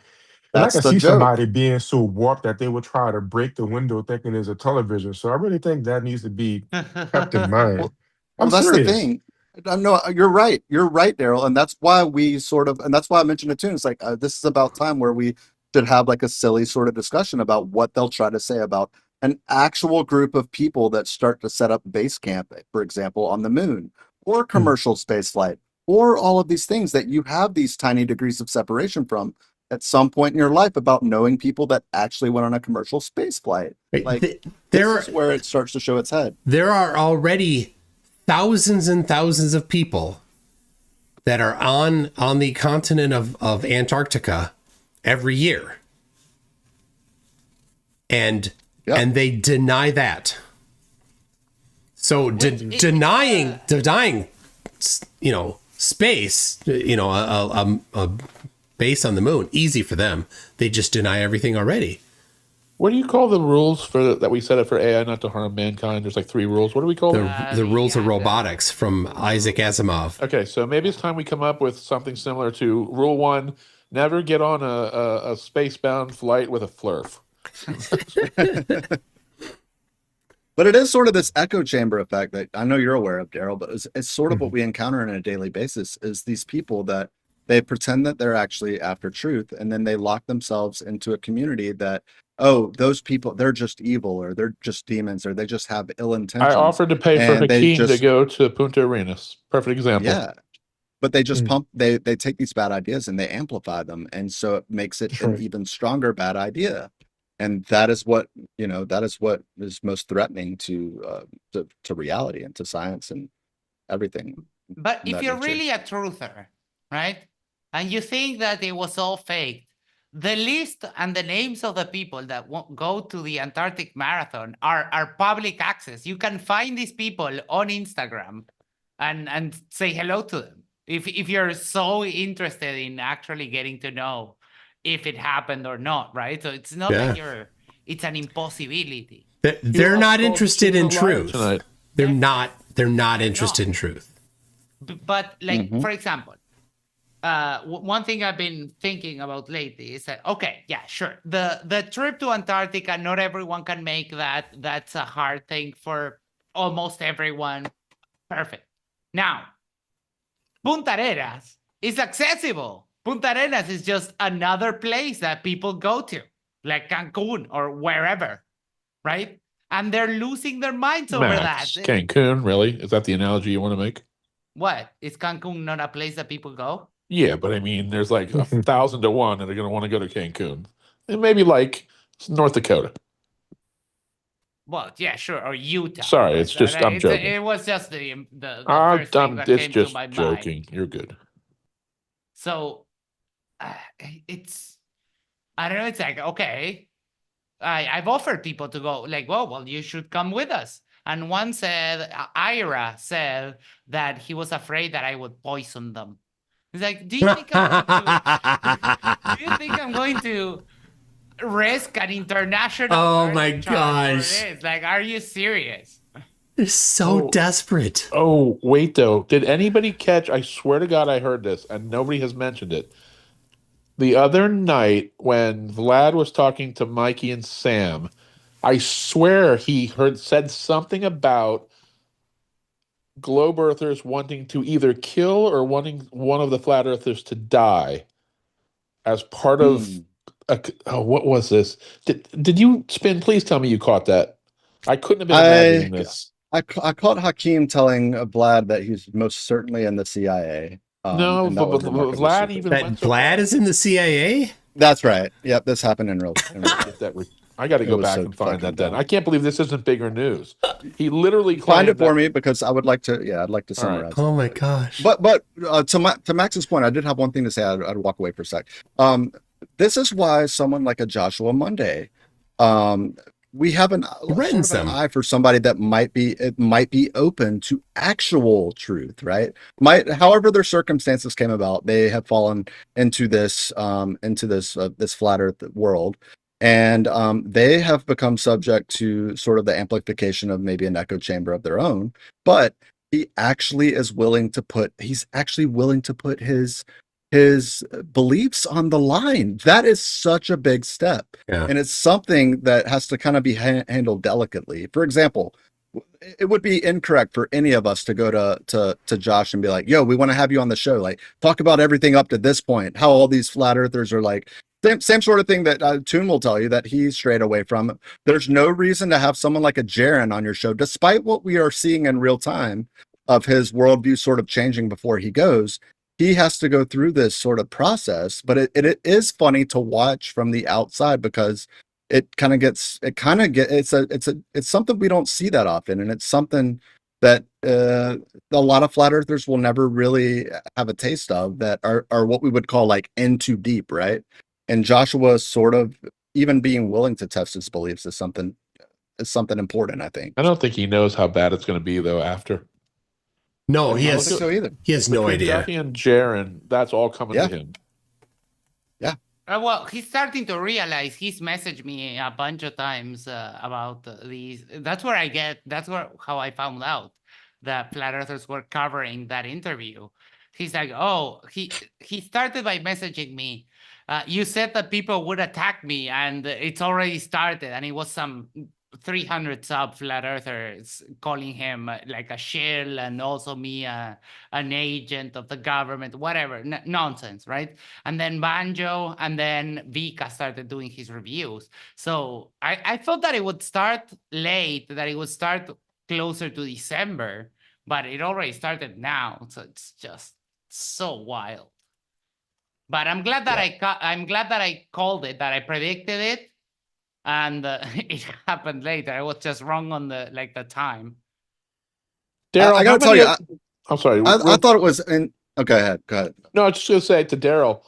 And I can see somebody being so warped that they would try to break the window thinking it's a television. So I really think that needs to be kept in mind. Well, that's serious. the thing. No, you're right. You're right, Darryl. And that's why and that's why I mentioned it too. It's like, this is about time where we should have like a silly sort of discussion about what they'll try to say about an actual group of people that start to set up base camp, for example, on the moon or commercial space flight or all of these things that you have these tiny degrees of separation from at some point in your life about knowing people that actually went on a commercial space flight. Like this is where it starts to show its head. There are already thousands and thousands of people that are on the continent of Antarctica every year. And and they deny that. So denying, you know, space, you know, a base on the moon, easy for them. They just deny everything already. What do you call the rules for that we set up for AI not to harm mankind? There's like 3 rules. What do we call them? The rules of robotics from Isaac Asimov. Okay, so maybe it's time we come up with something similar to Rule 1: never get on a space-bound flight with a Flerf. But it is sort of this echo chamber effect that I know you're aware of, Darryl, but it's sort of what we encounter on a daily basis is these people that they pretend that they're actually after truth, and then they lock themselves into a community that, oh, those people, they're just evil, or they're just demons, or they just have ill intentions. I offered to pay for Hakeem to go to Punta Arenas. Perfect example. Yeah. But they just they take these bad ideas and they amplify them. And so it makes it an even stronger bad idea. And that is what, you know, that is what is most threatening to reality and to science and everything. But if you're really a truther, right, and you think that it was all fake, the list and the names of the people that won't go to the Antarctic Marathon are public access. You can find these people on Instagram and say hello to them. If you're so interested in actually getting to know if it happened or not, right? So it's not like it's an impossibility. They're not interested in truth. They're not interested in truth. But like, for example, one thing I've been thinking about lately is that, okay, yeah, sure. The trip to Antarctica, not everyone can make that. That's a hard thing for almost everyone. Perfect. Now, Punta Arenas is accessible. Punta Arenas is just another place that people go to, like Cancun or wherever, right? And they're losing their minds over that. Cancun, really? Is that the analogy you want to make? What? Is Cancun not a place that people go? Yeah, but I mean, there's like 1,000 to 1 that are going to want to go to Cancun. And maybe like North Dakota. Well, yeah, sure, or Utah. Sorry, it's just I'm joking. It was just the first thing that came to my joking. mind. You're good. So it's, I don't know. It's like, okay, I've offered people to go. Like, well, you should come with us. And one said, Ira said that he was afraid that I would poison them. He's like, do you think I'm going to risk an international? Oh my gosh! Like, are you serious? They're so desperate. Oh, wait though. Did anybody catch? I swear to God, I heard this, and nobody has mentioned it. The other night when Vlad was talking to Mikey and Sam, I swear he said something about globe earthers wanting to either kill or wanting one of the flat earthers to die as part of what was this? Did you spin? Please tell me you caught that. I couldn't have been imagining this. I caught Hakeem telling Vlad that he's most certainly in the CIA. No, but Vlad even went so Vlad is in the CIA? That's right. Yep, this happened in real I got to go back and find that then. I can't believe this isn't bigger news. He literally find it for me because I would like to. Yeah, I'd like to summarize. Oh my gosh! But to Max's point, I did have one thing to say. I'd walk away for a sec. This is why someone like a Joshua Monday, we have an eye for somebody that might be open to actual truth, right? However their circumstances came about, they have fallen into this flat Earth world. And they have become subject to sort of the amplification of maybe an echo chamber of their own. But he actually is willing to put his beliefs on the line. That is such a big step. Yeah. And it's something that has to kind of be handled delicately. For example, it would be incorrect for any of us to go to Josh and be like, yo, we want to have you on the show. Like, talk about everything up to this point, how all these flat earthers are like, same sort of thing that Toon will tell you that he's strayed away from. There's no reason to have someone like a Jaren on your show, despite what we are seeing in real time of his worldview sort of changing before he goes. He has to go through this sort of process, but it is funny to watch from the outside because it's something we don't see that often, and it's something that a lot of flat earthers will never really have a taste of, that are what we would call like in too deep, right? And Joshua sort of even being willing to test his beliefs is something something important. I think. I don't think he knows how bad it's going to be though. After No, he I don't has think so either. he has no between idea. Duffy and Jaren, that's all coming Yeah. to him. Well, he's starting to realize. He's messaged me a bunch of times about these. That's how I found out that flat earthers were covering that interview. He's like, oh, he started by messaging me. You said that people would attack me, and it's already started. And it was some 300 sub flat earthers calling him like a shill, and also me an agent of the government, whatever nonsense, right? And then Banjo and then Vika started doing his reviews. So I thought that it would start late, that it would start closer to December, but it already started now. So it's just so wild. But I'm glad that I'm glad that I called it, that I predicted it. And it happened later. I was just wrong on the time. Daryl, I gotta tell you, I'm sorry. I thought it was in. Oh, go ahead. Go ahead. No, I was just going to say to Daryl,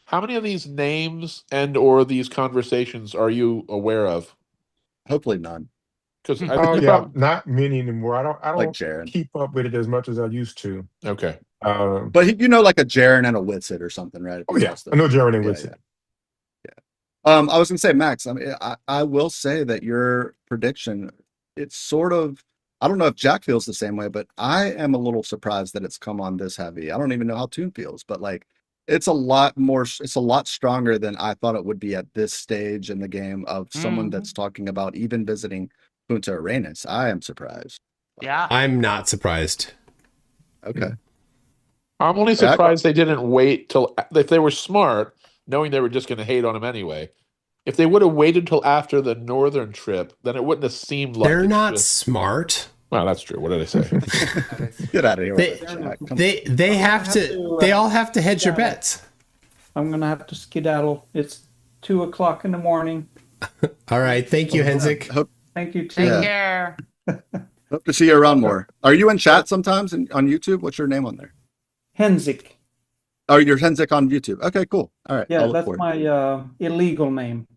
how many of these names and or these conversations are you aware of? Hopefully none. Because not many anymore. I don't Like Jaren. keep up with it as much as I used to. Okay. But like a Jaren and a Whitsitt or something, right? Oh yeah, I know Jaren and Whitsitt. I was gonna say, Max. I mean, I will say that your prediction, it's sort of. I don't know if Jack feels the same way, but I am a little surprised that it's come on this heavy. I don't even know how Toon feels, but like, it's a lot more. It's a lot stronger than I thought it would be at this stage in the game of someone that's talking about even visiting Punta Arenas. I am surprised. Yeah, I'm not surprised. Okay. I'm only surprised they didn't wait till if they were smart, knowing they were just going to hate on him anyway. If they would have waited till after the northern trip, then it wouldn't have seemed like they're not smart. Well, that's true. What did I say? Get out of here. They have to. They all have to hedge your bets. I'm gonna have to skedaddle. It's 2:00 in the morning. All right. Thank you, Henzik. Thank you too. Take care. Hope to see you around more. Are you in chat sometimes on YouTube? What's your name on there? Henzik. Oh, you're Henzik on YouTube. Okay, cool. All right. Yeah, that's my illegal name.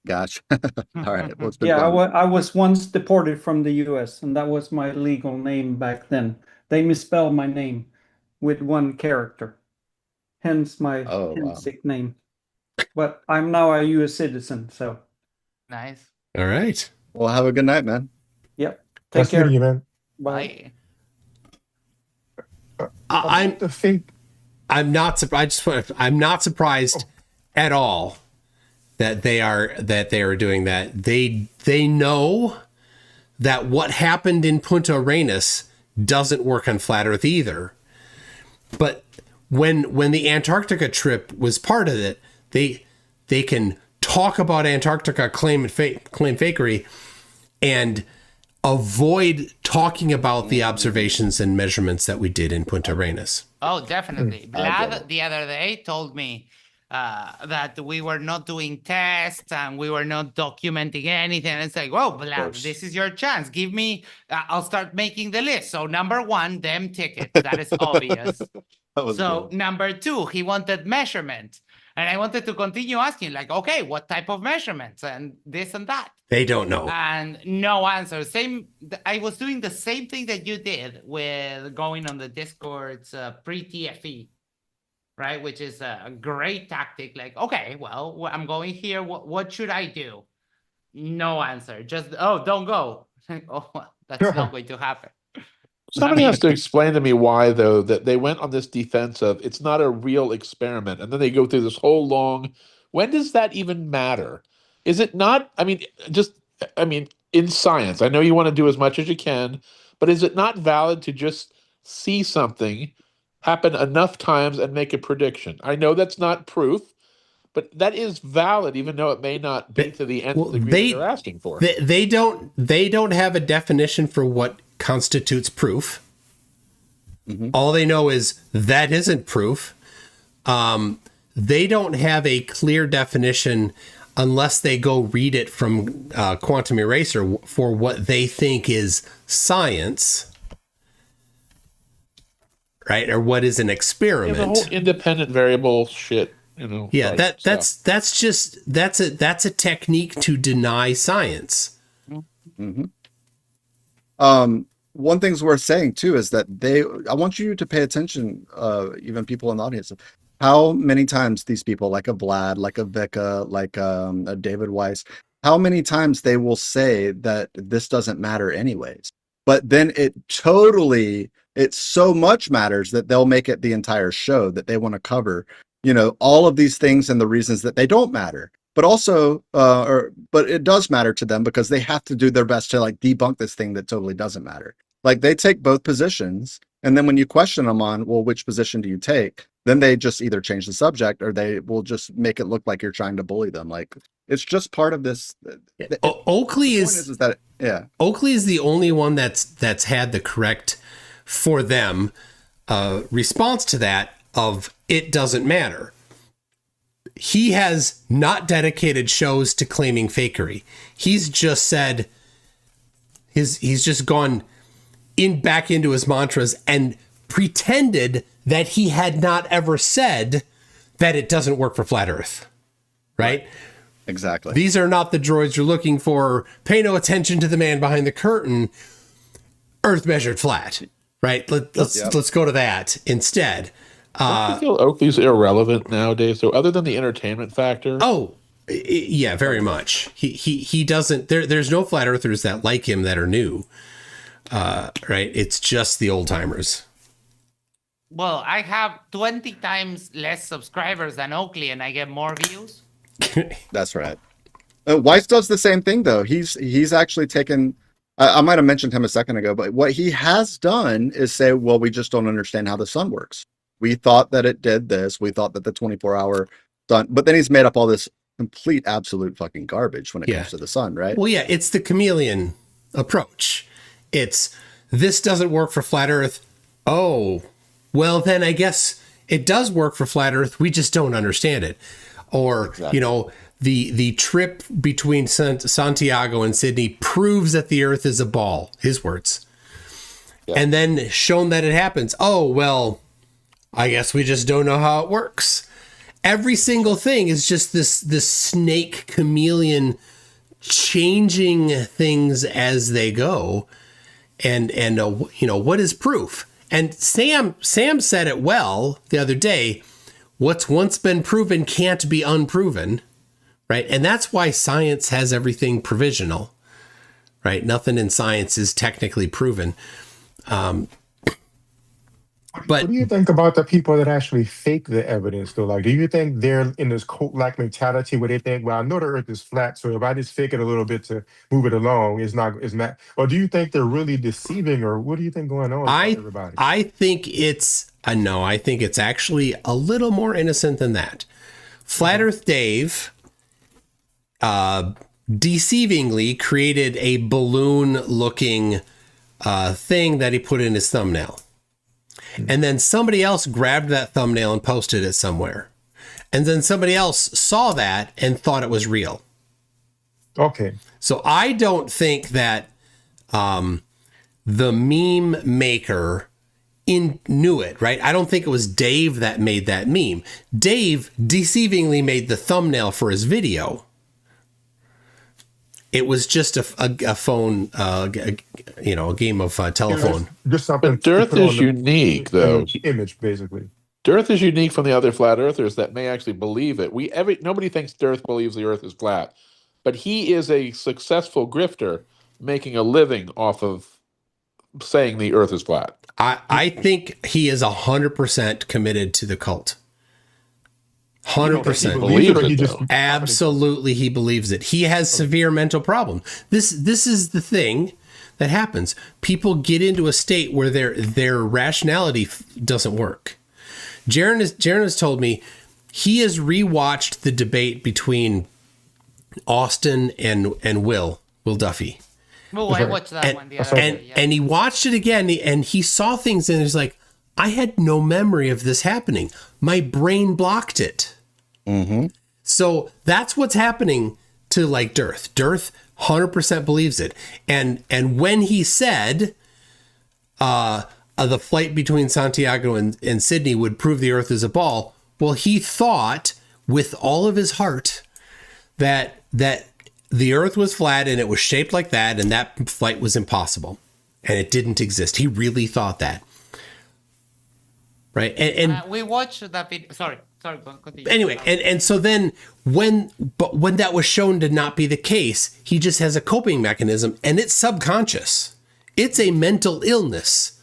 Gotcha. All right. Well, it's been Yeah, fun. I was once deported from the U.S. and that was my legal name back then. They misspelled my name with one character, hence my Henzik name. But I'm now a U.S. citizen, so. Nice. All right. Well, have a good night, man. Yep. Take Nice care. meeting you, man. Bye. I'm not surprised. I'm not surprised at all that they are doing that. They know that what happened in Punta Arenas doesn't work on Flat Earth either. But when the Antarctica trip was part of it, they can talk about Antarctica claim fakery and avoid talking about the observations and measurements that we did in Punta Arenas. Oh, definitely. Vlad the other day told me that we were not doing tests and we were not documenting anything. It's like, whoa, Vlad, this is your chance. Give me, I'll start making the list. So number one, them tickets. That is obvious. Number two, he wanted measurement. And I wanted to continue asking, like, okay, what type of measurements and this and that. They don't know. And no answer. I was doing the same thing that you did with going on the Discord's pre-TFE, right? Which is a great tactic. Like, okay, well, I'm going here. What should I do? No answer. Just, don't go. Oh, that's not going to happen. Somebody has to explain to me why, though, that they went on this defense of it's not a real experiment. And then they go through this whole long, when does that even matter? Is it not? I mean, in science, I know you want to do as much as you can, but is it not valid to just see something happen enough times and make a prediction? I know that's not proof, but that is valid, even though it may not be to the nth degree that they're asking for. They don't have a definition for what constitutes proof. Mm-hmm. All they know is that isn't proof. They don't have a clear definition unless they go read it from Quantum Eraser for what they think is science, right? Or what is an experiment. The whole independent variable shit, Yeah, that's a technique to deny science. Mm-hmm. One thing's worth saying too is that I want you to pay attention, even people in the audience, how many times these people, like a Vlad, like a Vika, like a David Weiss, how many times they will say that this doesn't matter anyways. But then it so much matters that they'll make it the entire show that they want to cover, all of these things and the reasons that they don't matter. But also, but it does matter to them because they have to do their best to like debunk this thing that totally doesn't matter. Like they take both positions, and then when you question them on, well, which position do you take? Then they just either change the subject or they will just make it look like you're trying to bully them. Like it's just part of this. Oakley is that Oakley is the only one that's had the correct for them response to that of it doesn't matter. He has not dedicated shows to claiming fakery. He's just said he's just gone back into his mantras and pretended that he had not ever said that it doesn't work for flat Earth. Right? Exactly. These are not the droids you're looking for. Pay no attention to the man behind the curtain. Earth measured flat. Right? Let's go to that instead. Don't you feel Oakley's irrelevant nowadays? So other than the entertainment factor? Oh, yeah, very much. He doesn't. There's no flat earthers that like him that are new. Right? It's just the old timers. Well, I have 20 times less subscribers than Oakley, and I get more views. That's right. Weiss does the same thing though. He's actually taken. I might have mentioned him a second ago, but what he has done is say, well, we just don't understand how the sun works. We thought that it did this. We thought that the 24-hour sun, but then he's made up all this complete, absolute fucking garbage when it comes to the sun, right? Well, yeah, it's the chameleon approach. It's this doesn't work for flat Earth. Oh, well, then I guess it does work for flat Earth. We just don't understand it. Or, the trip between Santiago and Sydney proves that the Earth is a ball, his words. Yeah. And then shown that it happens. Oh, well, I guess we just don't know how it works. Every single thing is just this snake chameleon changing things as they go. And what is proof? And Sam said it well the other day. What's once been proven can't be unproven, right? And that's why science has everything provisional, right? Nothing in science is technically proven. But what do you think about the people that actually fake the evidence though? Like, do you think they're in this cult-like mentality where they think, well, I know the Earth is flat, so if I just fake it a little bit to move it along, it's not. Or do you think they're really deceiving, or what do you think going on with everybody? I think it's I think it's actually a little more innocent than that. Flat Earth Dave deceivingly created a balloon-looking thing that he put in his thumbnail. And then somebody else grabbed that thumbnail and posted it somewhere. And then somebody else saw that and thought it was real. Okay. So I don't think that the meme maker knew it, right? I don't think it was Dave that made that meme. Dave deceivingly made the thumbnail for his video. It was just a phone, a game of telephone. Just something. But Dearth is unique, though. Image, basically. Dearth is unique from the other flat earthers that may actually believe it. Nobody thinks Dearth believes the Earth is flat, but he is a successful grifter making a living off of saying the Earth is flat. I think he is 100% committed to the cult. 100%. Absolutely, he believes it. He has severe mental problem. This is the thing that happens. People get into a state where their rationality doesn't work. Jaron has told me he has rewatched the debate between Austin and Will Duffy. Oh, I watched that one the other day. And he watched it again, and he saw things, and he's like, I had no memory of this happening. My brain blocked it. Mm-hmm. So that's what's happening to like Dearth. Dearth 100% believes it. And when he said the flight between Santiago and Sydney would prove the Earth is a ball, well, he thought with all of his heart that the Earth was flat and it was shaped like that, and that flight was impossible, and it didn't exist. He really thought that, right? And we watched that video. Sorry, continue. anyway, and so then when that was shown to not be the case, he just has a coping mechanism, and it's subconscious. It's a mental illness,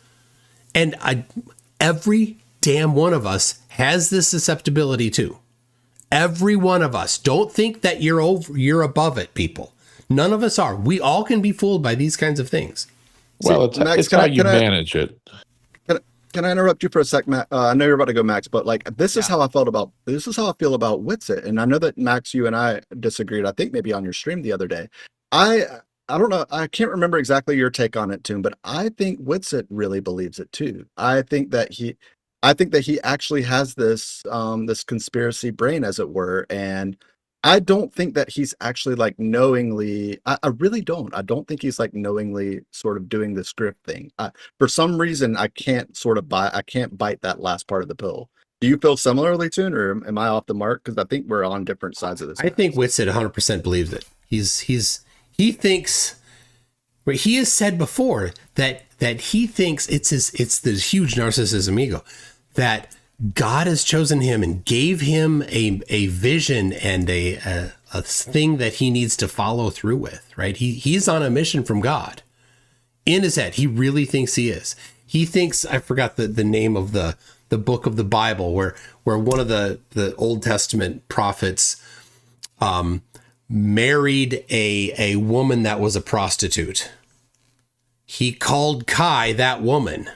and every damn one of us has this susceptibility too. Every one of us. Don't think that you're above it, people. None of us are. We all can be fooled by these kinds of things. Well, it's how you manage it. Can I interrupt you for a sec, Matt? I know you're about to go, Max, but like this is how I feel about Witsit, and I know that Max, you and I disagreed. I think maybe on your stream the other day. I don't know. I can't remember exactly your take on it, Toon, but I think Witsit really believes it too. I think that he actually has this this conspiracy brain, as it were, and I don't think that he's actually like knowingly. I really don't. I don't think he's like knowingly sort of doing the script thing. For some reason, I can't bite that last part of the pill. Do you feel similarly, Toon, or am I off the mark? Because I think we're on different sides of this. I think Witsit 100% believes it. He thinks. Right, he has said before that he thinks it's this huge narcissism ego that God has chosen him and gave him a vision and a thing that he needs to follow through with, right? He's on a mission from God in his head. He really thinks he is. He thinks, I forgot the name of the book of the Bible where one of the Old Testament prophets married a woman that was a prostitute. He called Kai that woman.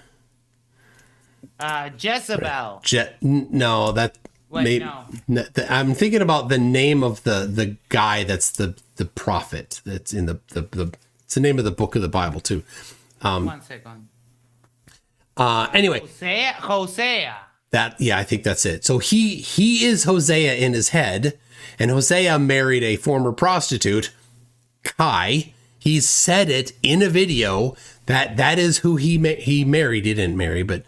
Jezebel. No, that. Wait, no. I'm thinking about the name of the guy that's the prophet that's in the it's the name of the book of the Bible too. 1 second. Anyway. Hosea. I think that's it. So he is Hosea in his head, and Hosea married a former prostitute, Kai. He said it in a video that is who he married. He didn't marry, but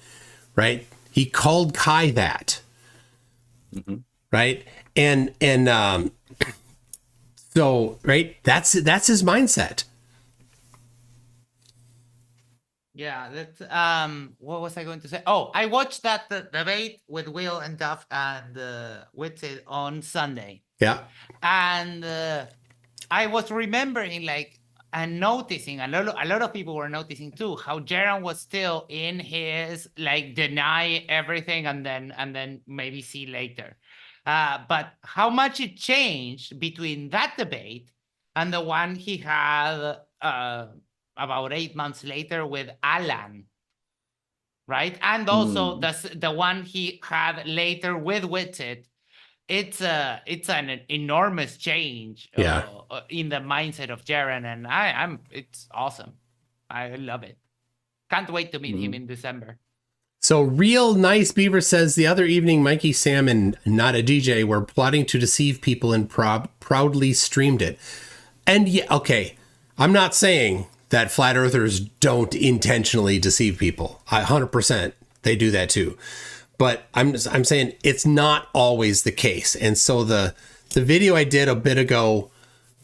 right. He called Kai that. Mm-hmm. Right. And so right. That's his mindset. Yeah, that's what was I going to say? Oh, I watched that debate with Will and Duff and Witsit on Sunday. Yeah. And I was remembering and noticing a lot of people were noticing too how Jaron was still in his deny everything and then maybe see later. But how much it changed between that debate and the one he had about 8 months later with Alan, right? And also the one he had later with Witsit. It's an enormous change in the mindset of Jaron, and it's awesome. I love it. Can't wait to meet him in December. So Real Nice Beaver says the other evening, Mikey, Sam, and Not a DJ were plotting to deceive people and proudly streamed it. And yeah, okay, I'm not saying that flat earthers don't intentionally deceive people. 100%, they do that too. But I'm saying it's not always the case. And so the video I did a bit ago,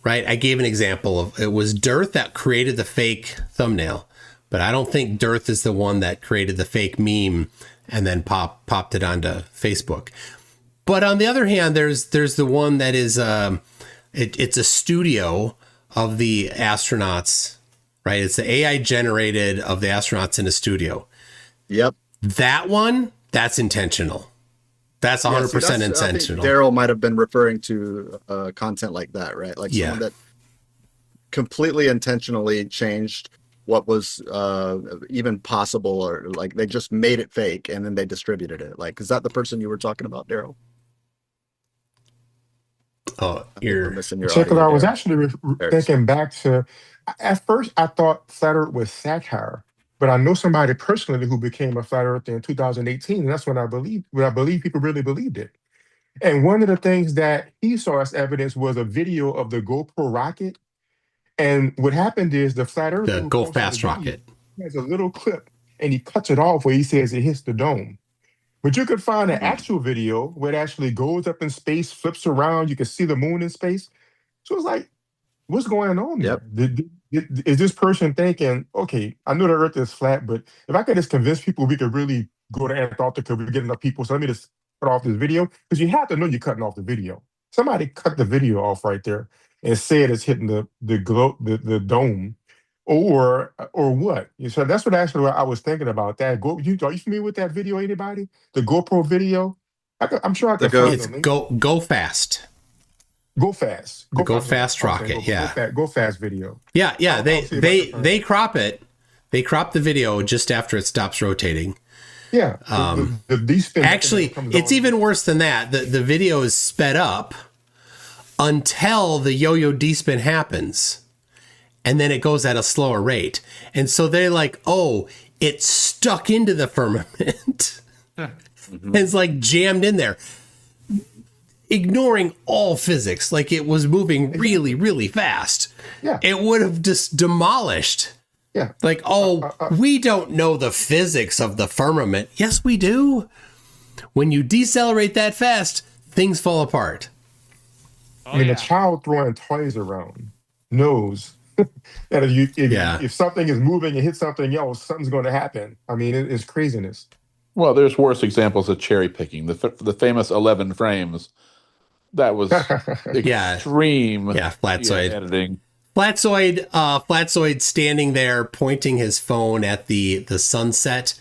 right, I gave an example of it was Dearth that created the fake thumbnail. But I don't think Dearth is the one that created the fake meme and then popped it onto Facebook. But on the other hand, there's the one that is it's a studio of the astronauts, right? It's the AI generated of the astronauts in a studio. Yep. That one, that's intentional. That's 100% intentional. Darryl might have been referring to content like that, right? Like someone that completely intentionally changed what was even possible, or like they just made it fake and then they distributed it. Like, is that the person you were talking about, Darryl? Oh, you're missing your Check it audio, out. I was Darryl. actually thinking back to, at first I thought Flat Earth was satire, but I know somebody personally who became a Flat Earther in 2018, and that's when I believe people really believed it. And one of the things that he saw as evidence was a video of the GoPro rocket. And what happened is the Flat Earther, the Go Fast rocket, has a little clip and he cuts it off where he says it hits the dome. But you could find an actual video where it actually goes up in space, flips around. You can see the moon in space. So it's like, what's going on there? Is this person thinking, okay, I know the Earth is flat, but if I could just convince people we could really go to Antarctica, we get enough people, so let me just cut off this video, because you have to know you're cutting off the video. Somebody cut the video off right there and said it's hitting the dome, or what? So that's what actually I was thinking about. That are you familiar with that video? Anybody? The GoPro video? I'm sure I could find It's the link. Go Fast. Go Fast. Go Fast rocket. Go Fast video. Yeah. I'll see if I can find They crop it. They crop the video just after it stops rotating. Yeah. Actually, it's even worse than that. The video is sped up until the yo-yo D-spin happens, and then it goes at a slower rate. And so they're like, oh, it's stuck into the firmament. It's like jammed in there, ignoring all physics. Like it was moving really, really fast. Yeah. It would have just demolished. Yeah. Like, we don't know the physics of the firmament. Yes, we do. When you decelerate that fast, things fall apart. I mean, a child throwing toys around knows that if something is moving and hits something else, something's going to happen. I mean, it's craziness. Well, there's worse examples of cherry picking. The famous 11 frames. That was extreme. Yeah, Flatzoid editing. Flatzoid standing there pointing his phone at the sunset,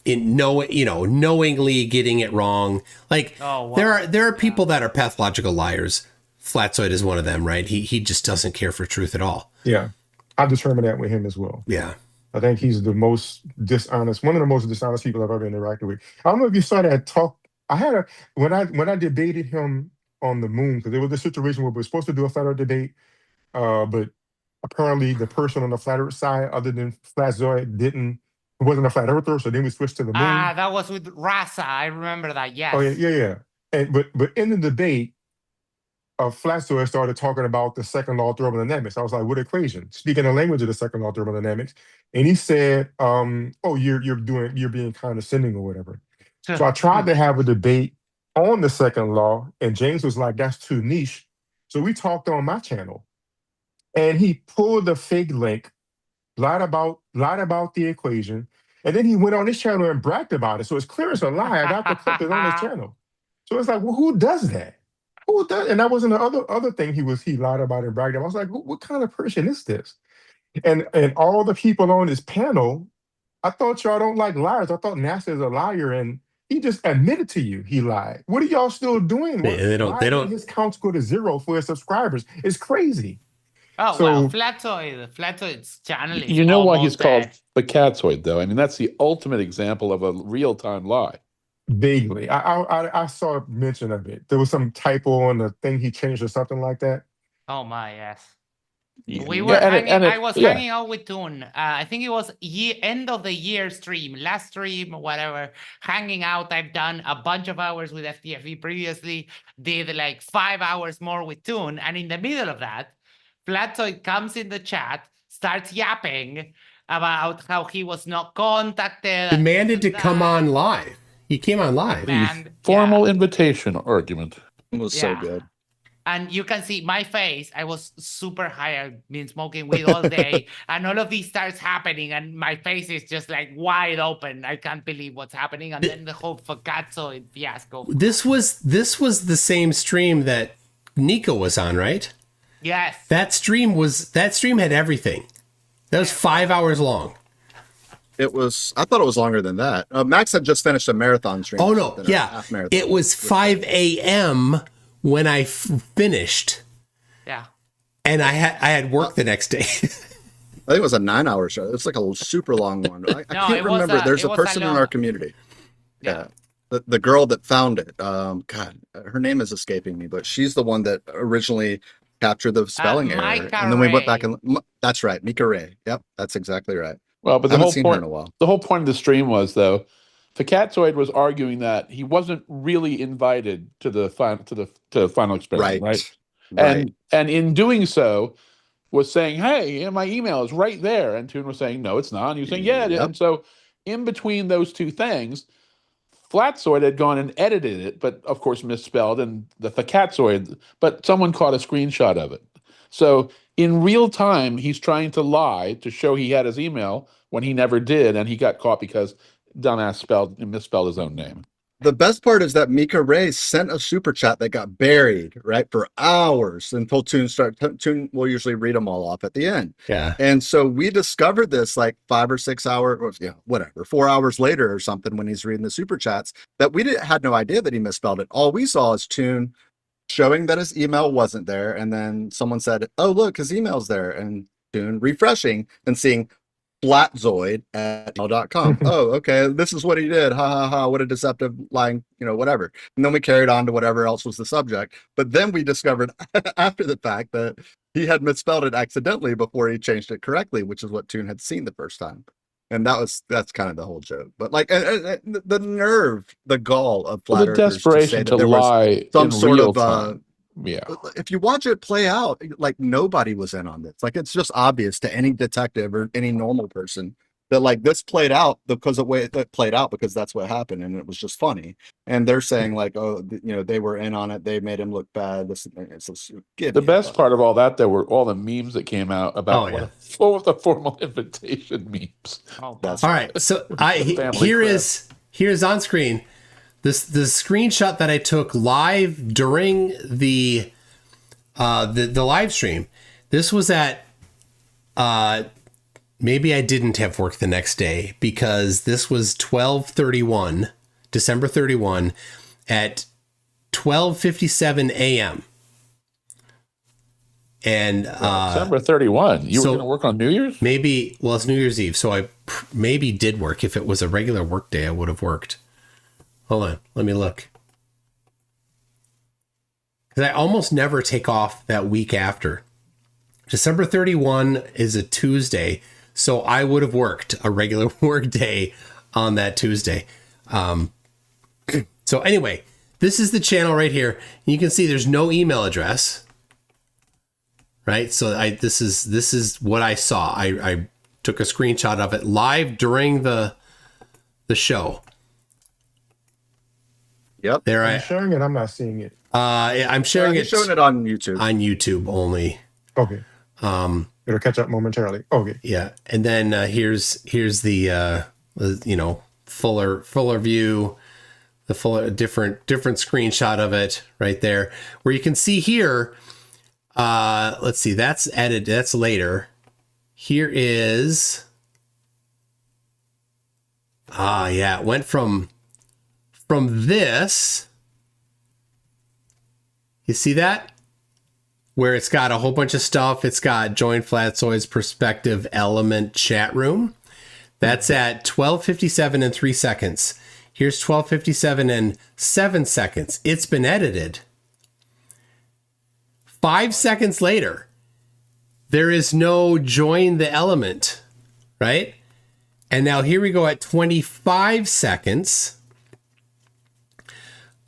knowingly getting it wrong. Like there are people that are pathological liars. Flatzoid is one of them, right? He just doesn't care for truth at all. Yeah, I determined that with him as well. Yeah, I think he's the most dishonest, one of the most dishonest people I've ever interacted with. I don't know if you saw that talk. When I debated him on the moon, because there was a situation where we were supposed to do a flat Earth debate, but apparently the person on the flat Earth side, other than Flatzoid, wasn't a flat earther. So then we switched to the moon. That was with Rasa. I remember that. Yes. Oh yeah. And but in the debate, Flatzoid started talking about the second law of thermodynamics. I was like, what equation? Speaking the language of the second law of thermodynamics. And he said, you're being condescending or whatever. So I tried to have a debate on the second law, and James was like, that's too niche. So we talked on my channel, and he pulled the fake link, lied about the equation, and then he went on his channel and bragged about it. So it's clear it's a lie. I got the clip is on his channel. So it's like, well, who does that? Who does? And that wasn't the other thing he lied about and bragged about. I was like, what kind of person is this? And all the people on his panel, I thought y'all don't like liars. I thought NASA is a liar, and he just admitted to you he lied. What are y'all still doing? They don't. His counts go to 0 for his subscribers. It's crazy. Oh, well, Flatzoid's channel is You know why he's almost dead. called the Catzoid, though? I mean, that's the ultimate example of a real-time lie. Vaguely. I saw a mention of it. There was some typo on the thing he changed or something like that. Oh my, yes. Yeah. We were I was yeah. hanging out with Toon. I think it was end of the year stream, last stream, whatever. Hanging out. I've done a bunch of hours with FTFE previously. Did like 5 hours more with Toon, and in the middle of that, Flatzoid comes in the chat, starts yapping about how he was not contacted. Demanded to come on live. He came on live. And, Formal invitation argument. It was so good. And you can see my face. I was super high. I've been smoking weed all day. And all of this starts happening. And my face is just like wide open. I can't believe what's happening. And then the whole Fagazzo fiasco. This was the same stream that Nico was on, right? Yes. That stream had everything. That was 5 hours long. I thought it was longer than that. Max had just finished a marathon stream. Oh no, yeah. It was 5 a.m. when I finished. Yeah. And I had work the next day. I think it was a 9-hour show. It's like a super long one. I can't remember. There's a person in our community. Yeah. The girl that found it. God, her name is escaping me, but she's the one that originally captured the spelling error. And then we went back and that's right. Mika Ray. Yep. That's exactly right. Well, but I haven't seen her in a while. The whole point of the stream was, though, the Catzoid was arguing that he wasn't really invited to the final experiment, right? And in doing so, was saying, "Hey, my email is right there," and Toon was saying, "No, it's not." And he was saying, "Yeah, it is." And so, in between those two things, Flatzoid had gone and edited it, but of course misspelled, and the Catzoid, but someone caught a screenshot of it. So in real time, he's trying to lie to show he had his email when he never did, and he got caught because dumbass misspelled his own name. The best part is that Mika Ray sent a super chat that got buried, right, for hours until Toon will usually read them all off at the end. Yeah. And so we discovered this like 5 or 6 hours, or, yeah, whatever, 4 hours later or something when he's reading the super chats that we had no idea that he misspelled it. All we saw is Toon showing that his email wasn't there. And then someone said, oh, look, his email's there. And Toon refreshing and seeing flatzoid@gmail.com. Oh, okay, this is what he did. Ha ha ha, what a deceptive lying, whatever. And then we carried on to whatever else was the subject. But then we discovered after the fact that he had misspelled it accidentally before he changed it correctly, which is what Toon had seen the first time. And that's kind of the whole joke. But like the nerve, the gall of flat the earthers desperation to lie some in sort real of time. Yeah. If you watch it play out, like nobody was in on this. Like it's just obvious to any detective or any normal person that like this played out because of the way it played out because that's what happened and it was just funny. And they're saying like, oh, they were in on it. They made him look bad. The best part of all that, there were all the memes that came out about what was the formal invitation memes. All right. So here's on screen. The screenshot that I took live during the live stream. This was at maybe I didn't have work the next day because this was 12/31, December 31 at 12:57 a.m. And December 31. You were going to work on New Year's? Maybe. Well, it's New Year's Eve, so I maybe did work. If it was a regular work day, I would have worked. Hold on, let me look. Because I almost never take off that week after. December 31 is a Tuesday, so I would have worked a regular work day on that Tuesday. So anyway, this is the channel right here. You can see there's no email address, right? So this is what I saw. I took a screenshot of it live during the show. Yep. There I'm sharing it. I'm not seeing it. I'm sharing it. Showing it on YouTube. On YouTube only. Okay. It'll catch up momentarily. Okay. Yeah, and then here's the fuller view, the fuller different screenshot of it right there, where you can see here. Let's see. That's edited. That's later. Here is. Yeah. It went from this, you see that? Where it's got a whole bunch of stuff. It's got Join Flatzoid's Perspective Element chat room. That's at 12:57 and 3 seconds. Here's 12:57 and 7 seconds. It's been edited. 5 seconds later, there is no Join the Element, right? And now here we go at 25 seconds.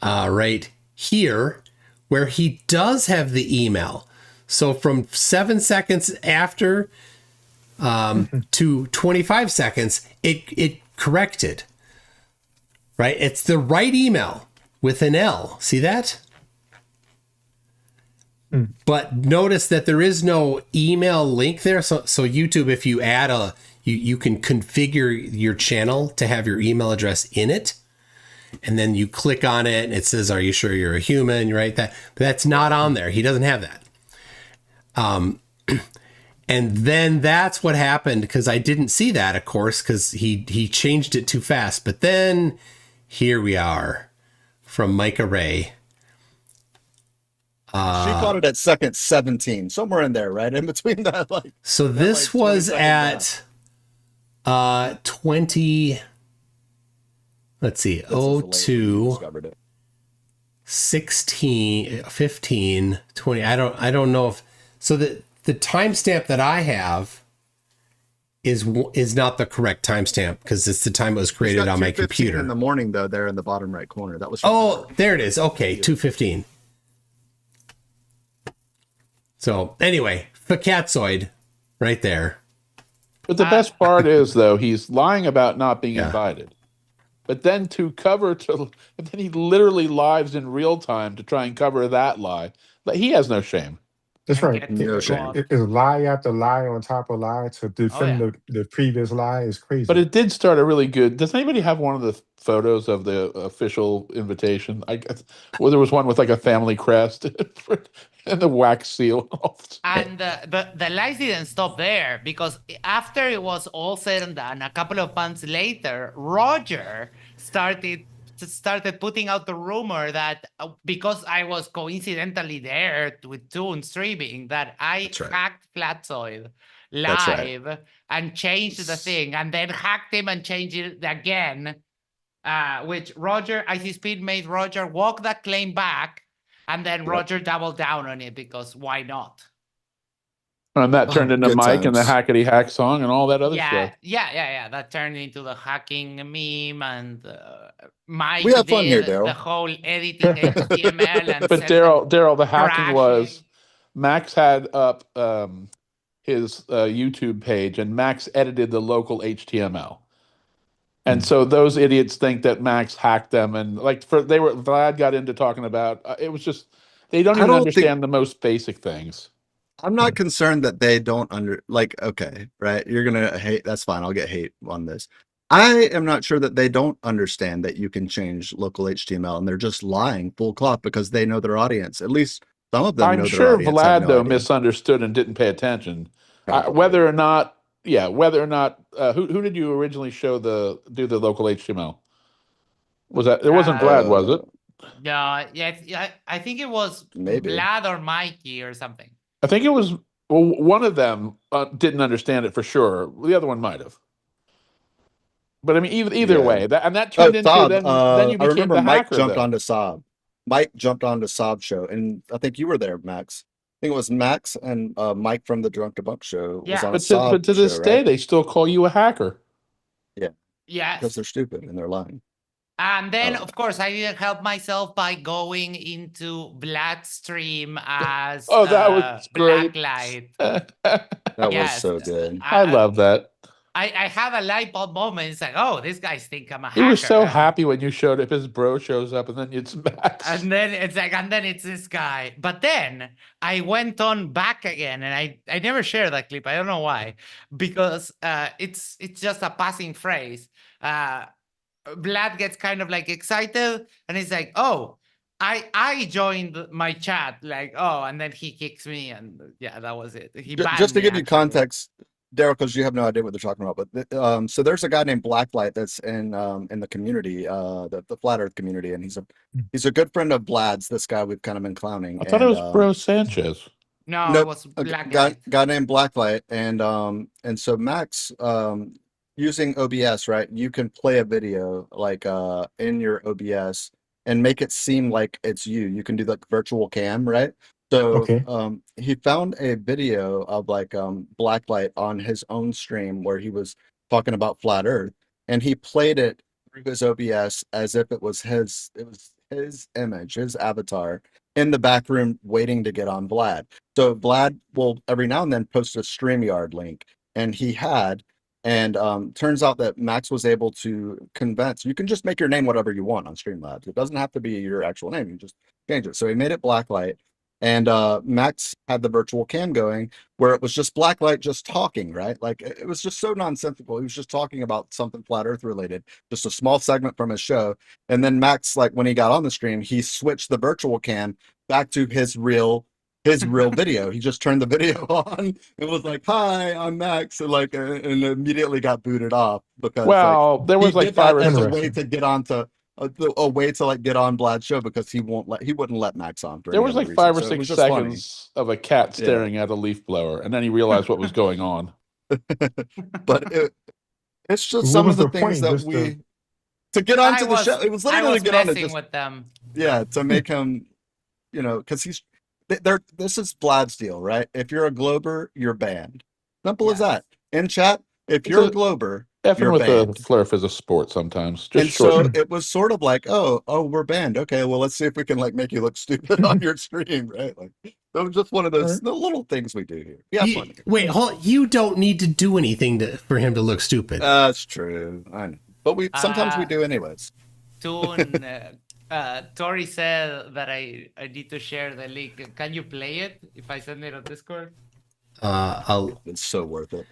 Right here, where he does have the email. So from 7 seconds after to 25 seconds, it corrected. Right? It's the right email with an L. See that? But notice that there is no email link there. So YouTube, if you add you can configure your channel to have your email address in it. And then you click on it and it says, are you sure you're a human? Right? But that's not on there. He doesn't have that. And then that's what happened, because I didn't see that, of course, because he changed it too fast. But then here we are from Micah Ray. She caught it at second 17, somewhere in there, right? In between that. So this was at 20... Let's see, 02, 16, 15, 20. I don't know if so. The timestamp that I have is not the correct timestamp because it's the time it was created on my computer. In the morning, though, there in the bottom right corner. That was. There it is. Okay, 2:15. So anyway, Fakatzoid, right there. But the best part is, though, he's lying about not being invited. But then and then he literally lives in real time to try and cover that lie. But he has no shame. That's and right. get to go on. It's lie after lie on top of lie to defend the previous lie is crazy. But it did start a really good. Does anybody have one of the photos of the official invitation? Well, there was one with like a family crest and the wax seal. And the lies didn't stop there, because after it was all said and done, a couple of months later, Roger started putting out the rumor that because I was coincidentally there with Toon streaming, that I hacked Flatzoid live and changed the thing, and then hacked him and changed it again, which Roger, Icy Speed made Roger walk that claim back, and then Roger doubled down on it because why not? And that turned into Mike and the hackety hack song and all that other stuff. Yeah. That turned into the hacking meme, and Mike We have did fun here, Darryl. the whole editing HTML. And But Darryl, the hacking was Max had up his YouTube page, and Max edited the local HTML. And so those idiots think that Max hacked them, and Vlad got into talking about it was just they don't even understand the most basic things. I'm not concerned that they don't okay, right? You're gonna hate. That's fine. I'll get hate on this. I am not sure that they don't understand that you can change local HTML, and they're just lying full cloth because they know their audience. At least some of them. I'm sure Vlad though misunderstood and didn't pay attention. Whether or not, who did you originally do the local HTML? Was that it? Wasn't Vlad, was it? No, I think it was Maybe Vlad or Mikey or something. I think it was one of them didn't understand it for sure. The other one might have. But I mean, either way, that turned into Saab, then you became I remember the Mike hacker. jumped onto Saab. Mike jumped onto Saab show, and I think you were there, Max. I think it was Max and Mike from the Drunk Debunk show. Was on but to this day, they still call you a hacker. Yeah. Yes. Because they're stupid and they're lying. And then, of course, I didn't help myself by going into Vlad's stream as that was great. Blacklight. That was so good. I love that. I have a light bulb moment. It's like, oh, these guys think I'm a hacker. He was so happy when you showed up. His bro shows up, and then it's Max. And then it's this guy. But then I went on back again, and I never shared that clip. I don't know why, because it's just a passing phrase. Vlad gets kind of like excited, and he's like, oh, I joined my chat, like, oh, and then he kicks me, and that was it. He just to give you context, Darryl, because you have no idea what they're talking about, but so there's a guy named Blacklight that's in the community, the Flat Earth community, and he's a good friend of Vlad's. This guy we've kind of been clowning. I thought it was Bro Sanchez. No, nope, it was Blacklight. Guy named Blacklight, and so Max, using OBS, right? You can play a video like in your OBS and make it seem like it's you. You can do like virtual cam, right? So he found a video of like Blacklight on his own stream where he was talking about Flat Earth, and he played it through his OBS as if it was his image, his avatar in the back room waiting to get on Vlad. So Vlad will every now and then post a StreamYard link, and he had. And turns out that Max was able to convince, you can just make your name whatever you want on Streamlabs. It doesn't have to be your actual name. You just change it. So he made it Blacklight. And Max had the virtual cam going where it was just Blacklight just talking, right? Like it was just so nonsensical. He was just talking about something Flat Earth related, just a small segment from his show. And then Max, like when he got on the stream, he switched the virtual cam back to his real video. He just turned the video on and was like, "Hi, I'm Max," and and immediately got booted off because there was like 5 or 6 a way to get onto a way to like get on Vlad's show because he wouldn't let Max on. There was like 5 or 6 seconds of a cat staring at a leaf blower, and then he realized what was going on. But it's just some of the things that to get onto the show. It was literally to get on it with them. Yeah, to make him, because he's. This is Vlad's deal, right? If you're a Glober, you're banned. Simple as that. In chat, if you're a Glober, you're with banned. the Flerf is a sport sometimes. So it was sort of like, oh, we're banned. Okay, well, let's see if we can like make you look stupid on your stream, right? Like that was just one of those the little things we do here. Yeah, fun. Wait, you don't need to do anything for him to look stupid. That's true. I know, but sometimes we do anyways. Toon Tori said that I need to share the link. Can you play it if I send it on Discord? It's so worth it.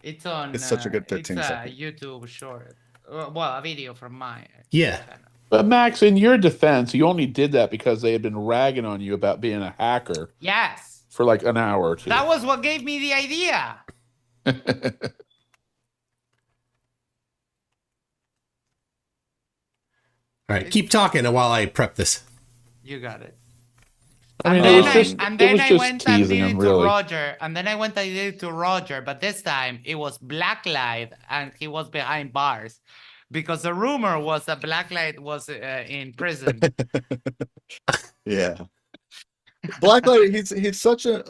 It's on. It's such a good It's 15 a seconds. YouTube short. Well, a video from my. Yeah. But Max, in your defense, you only did that because they had been ragging on you about being a hacker Yes. for like an hour or two. That was what gave me the idea. All right, keep talking while I prep this. You got it. I mean, and it was just and then I just went and teasing did him, it to really. Roger, and then I went and did it to Roger, but this time it was Blacklight, and he was behind bars, because the rumor was that Blacklight was in prison. Yeah. Blacklight, he's such a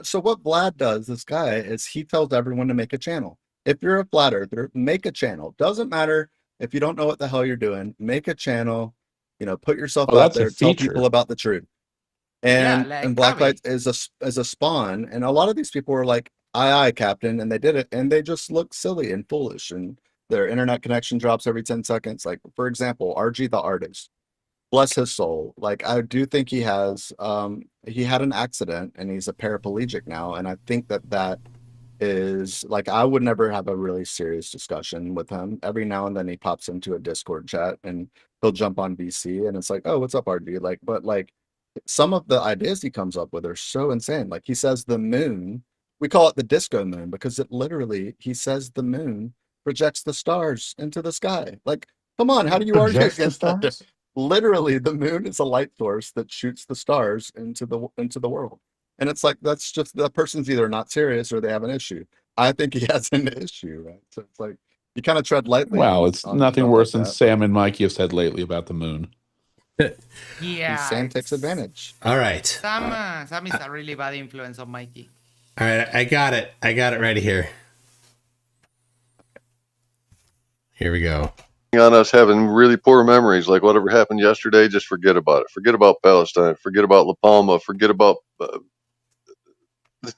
so what Vlad does, this guy, is he tells everyone to make a channel. If you're a flat earther, make a channel. Doesn't matter if you don't know what the hell you're doing, make a channel, put yourself out there, tell people about the truth. And Yeah, like and Blacklight is a spawn, and a lot of these people were like, aye, Captain, and they did it, and they just look silly and foolish, and their internet connection drops every 10 seconds. Like, for example, RG the artist, bless his soul. Like, I do think he has he had an accident and he's a paraplegic now, and I think that is like, I would never have a really serious discussion with him. Every now and then he pops into a Discord chat and he'll jump on VC, and it's like, oh, what's up, RG? Like, but like some of the ideas he comes up with are so insane. Like, he says the moon, we call it the disco moon because it literally, he says the moon projects the stars into the sky. Like, come on, how do you argue against that? Literally, the moon is a light source that shoots the stars into the world. And it's like, that's just, that person's either not serious or they have an issue. I think he has an issue, right? So it's like, you kind of tread lightly. Well, it's nothing worse than Sam and Mikey have said lately about the moon. Yeah. Sam takes advantage. All right. Sam is a really bad influence on Mikey. All right, I got it right here. Here we go. On us having really poor memories, like whatever happened yesterday, just forget about it. Forget about Palestine. Forget about La Palma. Forget about.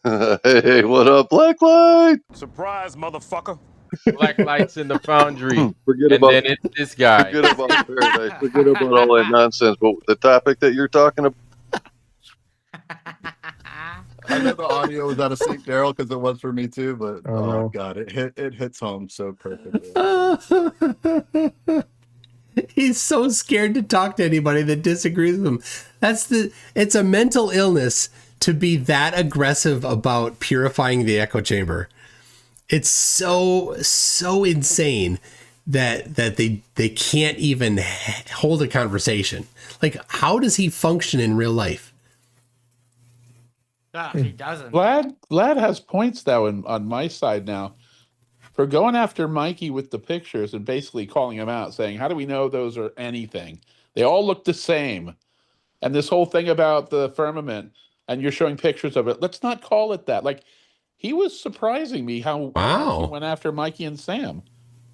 Hey, what up, Blacklight? Surprise, motherfucker. Black lights in the foundry. Forget and about. then it's this guy. Forget about paradise. Forget about all that nonsense. But the topic that you're talking about. I know the audio was out of sync, Darryl, because it was for me too. But oh god, it hits home so perfectly. He's so scared to talk to anybody that disagrees with him. It's a mental illness to be that aggressive about purifying the echo chamber. It's so insane that they can't even hold a conversation. Like, how does he function in real life? He doesn't. Vlad has points though on my side now for going after Mikey with the pictures and basically calling him out, saying, how do we know those are anything? They all look the same. And this whole thing about the firmament, and you're showing pictures of it, let's not call it that. Like, he was surprising me how he went after Mikey and Sam.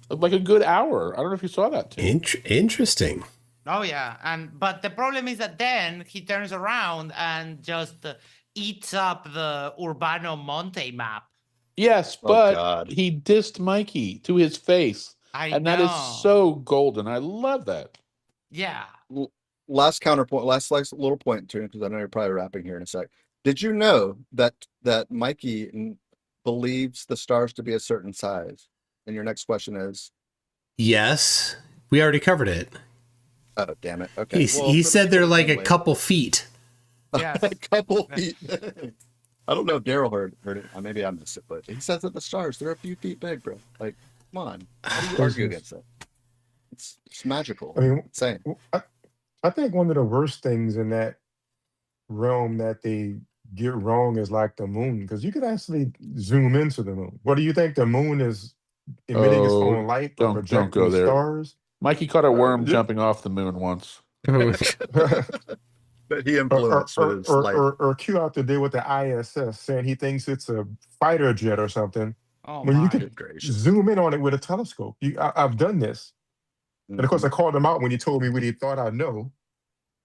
Like a good hour. I don't know if you saw that too. Interesting. Oh yeah, but the problem is that then he turns around and just eats up the Urbano Monte map. Yes, but he dissed Mikey to his face. That is so golden. I love that. Yeah. Last counterpoint, last little point, too, because I know you're probably wrapping here in a sec. Did you know that Mikey believes the stars to be a certain size? And your next question is? Yes, we already covered it. Oh, damn it. Okay. He said they're like a couple feet. Yeah, a couple feet. I don't know if Darryl heard it. Maybe I missed it, but he says that the stars, they're a few feet big, bro. Like, come on. How do you argue against that? It's magical. I mean, insane. I think one of the worst things in that realm that they get wrong is like the moon, because you could actually zoom into the moon. What do you think? The moon is emitting its own light or Don't projecting go there. stars? Mikey caught a worm jumping off the moon once. But he influenced with his light. Or Q out today with the ISS saying he thinks it's a fighter jet or something. When you could zoom in on it with a telescope. I've done this. And of course, I called him out when he told me what he thought I know.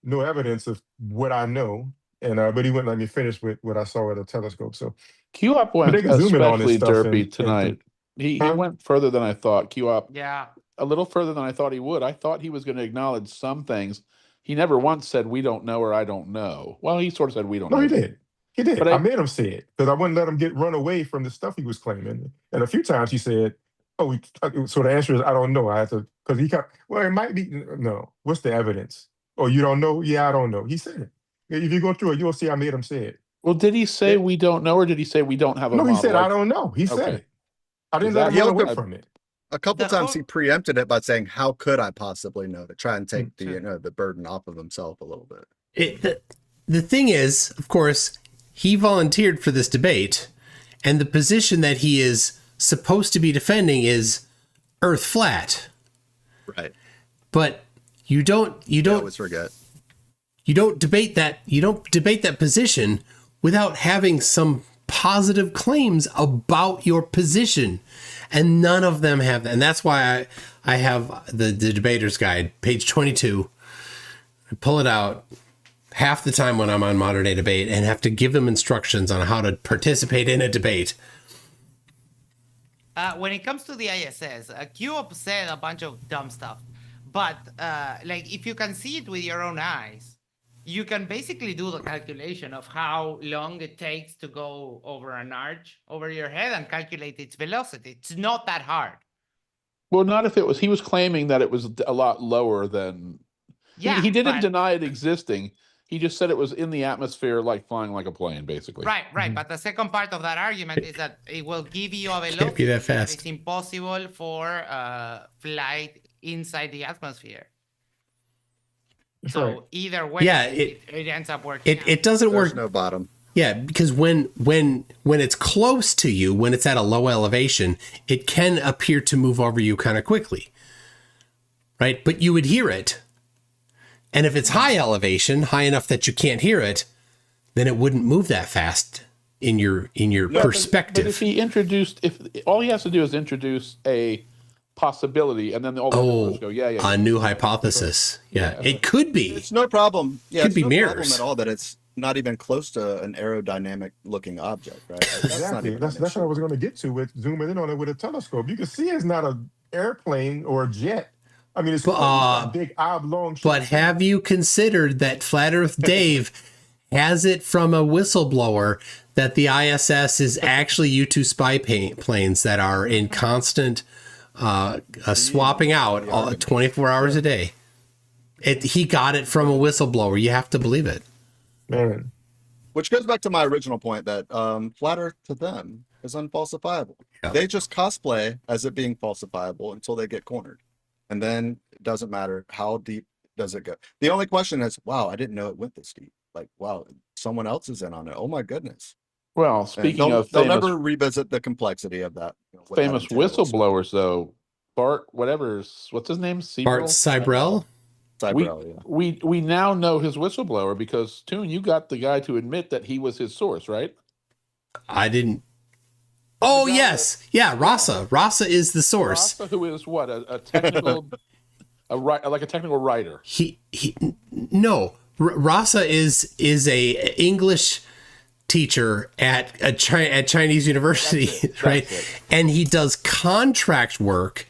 No evidence of what I know. And but he wouldn't let me finish with what I saw with a telescope. So Q-Up went they can zoom in on this especially stuff derpy tonight. He went further than I thought. Q-Up. Yeah. a little further than I thought he would. I thought he was going to acknowledge some things. He never once said, "We don't know" or "I don't know." Well, he sort of said, "We don't know." No, he did. He did. But I made him say it because I wouldn't let him run away from the stuff he was claiming. And a few times he said, "Oh, so the answer is I don't know." I had to because he kept. Well, it might be no. What's the evidence? Oh, you don't know? Yeah, I don't know. He said it. If you go through it, you'll see I made him say it. Well, did he say we don't know, or did he say we don't have a No, model? he said I don't know. He said it. I didn't let him run away from it. A couple times he preempted it by saying, "How could I possibly know?" to try and take the burden off of himself a little bit. The thing is, of course, he volunteered for this debate, and the position that he is supposed to be defending is Earth flat. Right. But you don't always forget. You don't debate that position without having some positive claims about your position. And none of them have that. And that's why I have the debater's guide, page 22. I pull it out half the time when I'm on Modern Day Debate and have to give them instructions on how to participate in a debate. When it comes to the ISS, Q said a bunch of dumb stuff. But if you can see it with your own eyes, you can basically do the calculation of how long it takes to go over an arch over your head and calculate its velocity. It's not that hard. Well, not if it was. He was claiming that it was a lot lower than. Yeah, he didn't deny it existing. He just said it was in the atmosphere, like flying like a plane, basically. Right. But the second part of that argument is that it will give you a velocity Can't be that fast. It's impossible for flight inside the atmosphere. So either way, it ends up working. It doesn't There's work. no bottom. Yeah, because when it's close to you, when it's at a low elevation, it can appear to move over you kind of quickly, right? But you would hear it. And if it's high elevation, high enough that you can't hear it, then it wouldn't move that fast in your perspective. But if he introduced, if all he has to do is introduce a possibility, and then all the others go, a new hypothesis. Yeah, it could be. It's no problem. Yeah, Could it's be no mirrors. problem at all that it's not even close to an aerodynamic looking object, right? Exactly. That's what I was going to get to with zooming in on it with a telescope. You can see it's not an airplane or a jet. I mean, it's a big oblong. But have you considered that Flat Earth Dave has it from a whistleblower that the ISS is actually U-2 spy planes that are in constant swapping out 24 hours a day? He got it from a whistleblower. You have to believe it. Man. Which goes back to my original point that Flat Earth to them is unfalsifiable. Yeah. They just cosplay as it being falsifiable until they get cornered. And then it doesn't matter how deep does it go. The only question is, wow, I didn't know it went this deep. Like, wow, someone else is in on it. Oh my goodness. Well, speaking of they'll never revisit the complexity of that. Famous whistleblowers, though. Bart, what's his name? Bart Cybrell? We now know his whistleblower because, Toon, you got the guy to admit that he was his source, right? I didn't. Oh, yes. Yeah, Rasa. Rasa is the source. Rasa, who is what? A technical, like a technical writer. No. Rasa is a English teacher at Chinese university, right? And he does contract work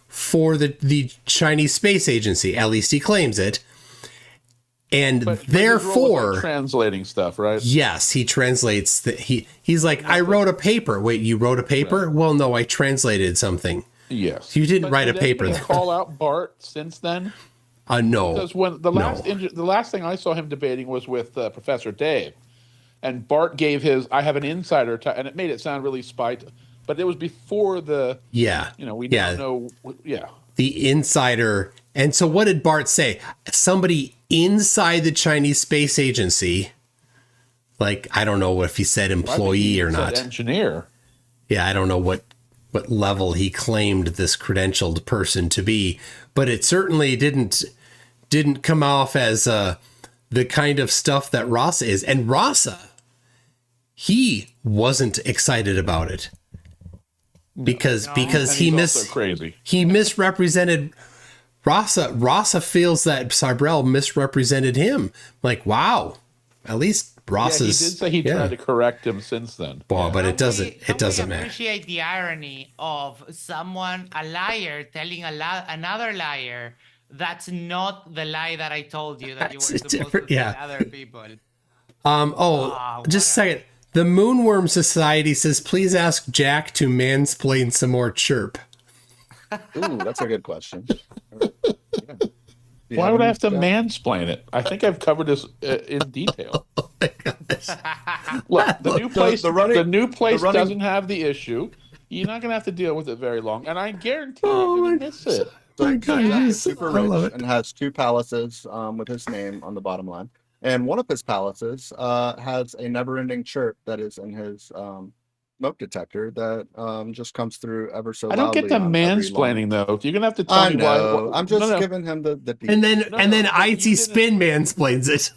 for the Chinese Space Agency. At least he claims it. And but therefore, like translating stuff, right? Yes, he translates. He's like, I wrote a paper. Wait, you wrote a paper? Right. Well, no, I translated something. Yes, you didn't write a paper. Did call out Bart since then? No, because when the last thing I saw him debating was with Professor Dave, and Bart gave his "I have an insider," and it made it sound really but it was before the we now know the insider. And so what did Bart say? Somebody inside the Chinese Space Agency, like, I don't know if he said employee or not. Engineer. Yeah, I don't know what level he claimed this credentialed person to be, but it certainly didn't come off as the kind of stuff that Rasa is. And Rasa, he wasn't excited about it because he misrepresented. Rasa feels that Cybrell misrepresented him. Like, wow, at least Ross yeah, he is. did say he yeah. tried to correct him since then. Well, but it doesn't. It doesn't I matter. appreciate the irony of someone, a liar, telling another liar that's not the lie that I told you that you were supposed to tell other people. Just a second. The Moonworm Society says, please ask Jack to mansplain some more chirp. Ooh, that's a good question. Why would I have to mansplain it? I think I've covered this in detail. Look, the new place doesn't have the issue. You're not going to have to deal with it very long, and I guarantee you're going to miss it. So Jack is super rich and has 2 palaces with his name on the bottom line. And one of his palaces has a never-ending chirp that is in his smoke detector that just comes through ever so loudly. I don't get the mansplaining though. You're gonna have to tell me why. I'm just giving him the and then Icy Spin mansplains it.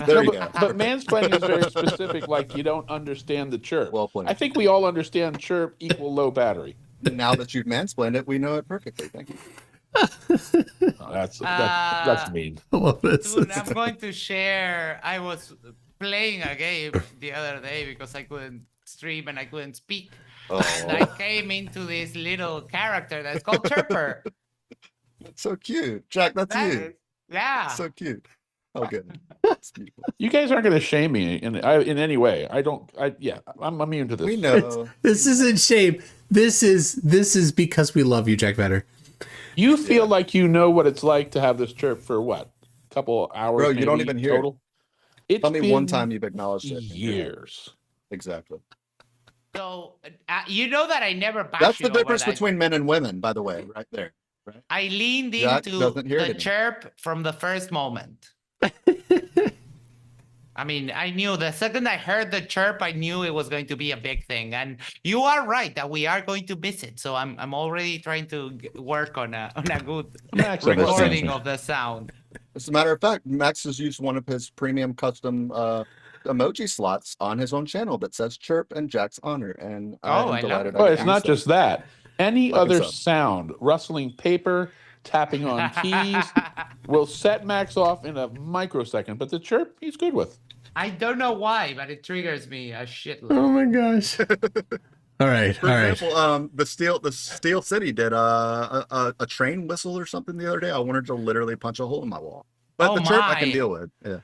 There you go. But mansplaining is very specific. Like you don't understand the chirp. Well played. I think we all understand chirp equal low battery. Now that you've mansplained it, we know it perfectly. Thank you. That's mean. Dude, I'm going to share. I was playing a game the other day because I couldn't stream and I couldn't speak. And I came into this little character that's called Chirper. That's so cute, Jack. That's you. Yeah. So cute. Oh, good. You guys aren't going to shame me in any way. I'm immune to this. We know. This isn't shame. This is because we love you, Jack Vetter. You feel like you know what it's like to have this chirp for what? A couple hours? Bro, you don't even hear total? it. Tell me one time you've acknowledged it. Years. Exactly. So you know that I never bash That's you the difference over that. between men and women, by the way, right there. Right? I leaned Jack into doesn't hear the it chirp from the first moment. I mean, I knew the second I heard the chirp, I knew it was going to be a big thing. And you are right that we are going to miss it. So I'm already trying to work on a good recording of the sound. As a matter of fact, Max has used one of his premium custom emoji slots on his own channel that says chirp in Jack's honor. And I'm delighted. Oh, it's not just that. Any other sound, rustling paper, tapping on keys, will set Max off in a microsecond. But the chirp, he's good with. I don't know why, but it triggers me a shitload. Oh my gosh. All right. For example, the Steel City did a train whistle or something the other day. I wanted to literally punch a hole in my wall. But the chirp I can deal with. Yeah.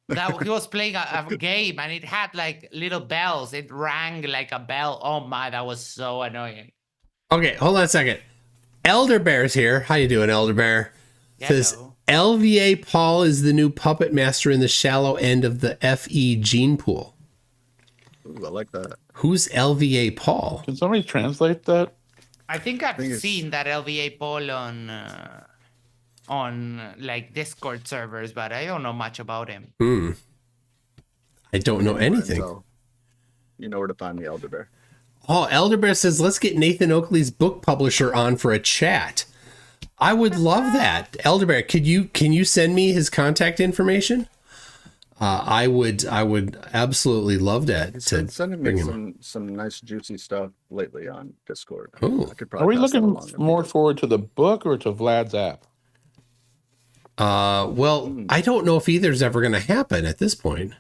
That he was playing a game and it had like little bells. It rang like a bell. Oh my, that was so annoying. Okay, hold on a second. Elder Bear's here. How you doing, Elder Bear? Says LVA Paul is the new puppet master in the shallow end of the FE gene pool. Ooh, I like that. Who's LVA Paul? Can somebody translate that? I think I've seen that LVA poll on like Discord servers, but I don't know much about him. I don't know anything. So you know where to find the Elder Bear. Oh, Elder Bear says, let's get Nathan Oakley's book publisher on for a chat. I would love that. Elder Bear, can you send me his contact information? I would absolutely love that. He's been sending me some nice juicy stuff lately on Discord. Oh, are we looking more forward to the book or to Vlad's app? Well, I don't know if either's ever going to happen at this point.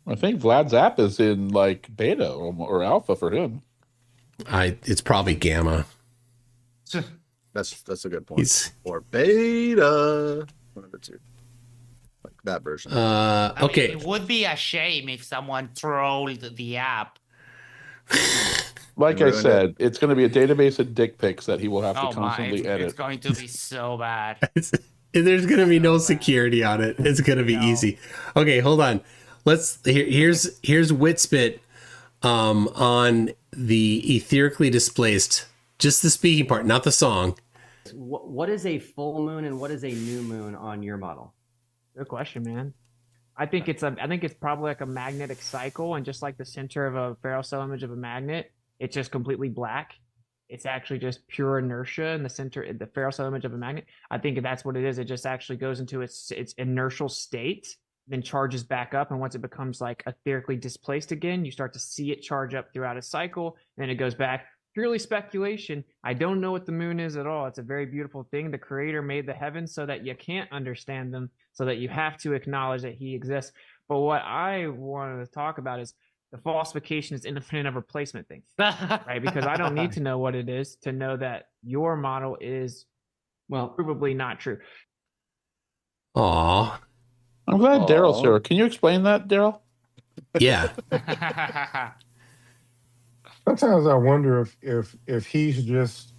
I think Vlad's app is in like beta or alpha for him. It's probably gamma. That's a good point. Or beta, one of the two, like that version. Okay. I mean, it would be a shame if someone trolled the app. Like I said, it's going to be a database of dick pics that he will have to constantly edit. It's going to be so bad. There's going to be no security on it. It's going to be easy. Okay, hold on. Here's Witspit on the etherically displaced, just the speaking part, not the song. What is a full moon and what is a new moon on your model? Good question, man. I think it's probably like a magnetic cycle, and just like the center of a ferrocell cell image of a magnet, it's just completely black. It's actually just pure inertia in the center, the ferrocell cell image of a magnet. I think that's what it is. It just actually goes into its inertial state, then charges back up, and once it becomes like etherically displaced again, you start to see it charge up throughout a cycle, and then it goes back. Purely speculation. I don't know what the moon is at all. It's a very beautiful thing. The creator made the heavens so that you can't understand them, so that you have to acknowledge that he exists. But what I wanted to talk about is the falsification is independent of replacement thing, right? Because I don't need to know what it is to know that your model is, well, provably not true. Aw. I'm glad Darryl's here. Can you explain that, Darryl? Yeah. Sometimes I wonder if he's just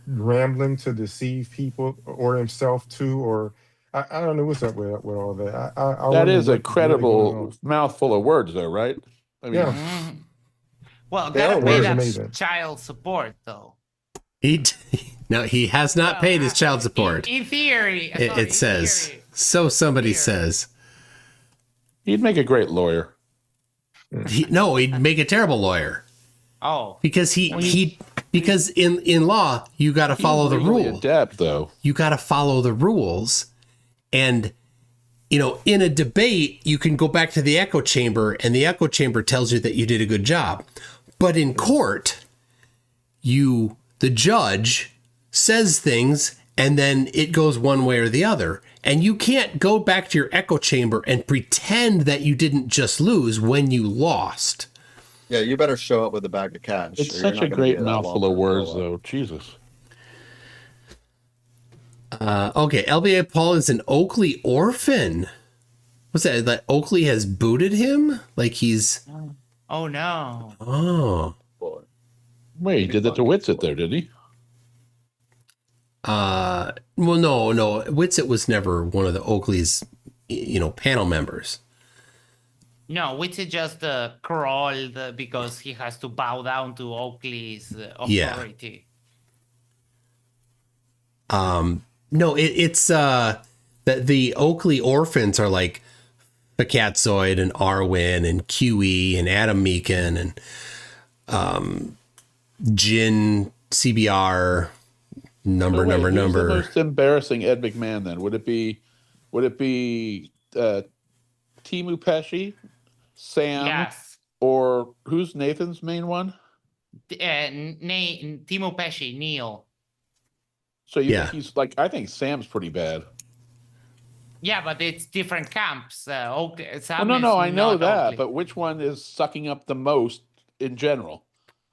rambling to deceive people or himself too, or I don't know what's up with all that. I That wonder is a what's really going credible on. mouthful of words, though, right? I mean, Yeah. Well, They gotta are pay words that amazing. child support though. He has not paid his child support. In theory, It says. So somebody says. He'd make a great lawyer. No, he'd make a terrible lawyer. Oh. Because because in law, you got to follow the legally rule. adept, though. You got to follow the rules. And, in a debate, you can go back to the echo chamber and the echo chamber tells you that you did a good job. But in court, the judge says things and then it goes one way or the other. And you can't go back to your echo chamber and pretend that you didn't just lose when you lost. Yeah, you better show up with a bag of cash. It's or you're such not a gonna great be that mouthful long of for a words, blow-up. though. Jesus. Okay, LBA Paul is an Oakley orphan. What's that? Like Oakley has booted him? Like he's... Oh, no. Oh. Wait, he did that to Witsit there, did he? Well, no. Witsit was never one of the Oakley's, panel members. No, which is just crawled because he has to bow down to Oakley's authority. No, it's that the Oakley orphans are like Fakatzoid and Arwen and QE and Adam Meekin and Jin CBR number. Who's the most embarrassing Ed McMahon then? Would it be Timu Pesci, Sam, Yes. or who's Nathan's main one? Timo Pesci, Neil. So you think he's like, I think Sam's pretty bad. Yeah, but it's different camps. Oakley, Well, no, I know that, but which one is sucking up the most in general?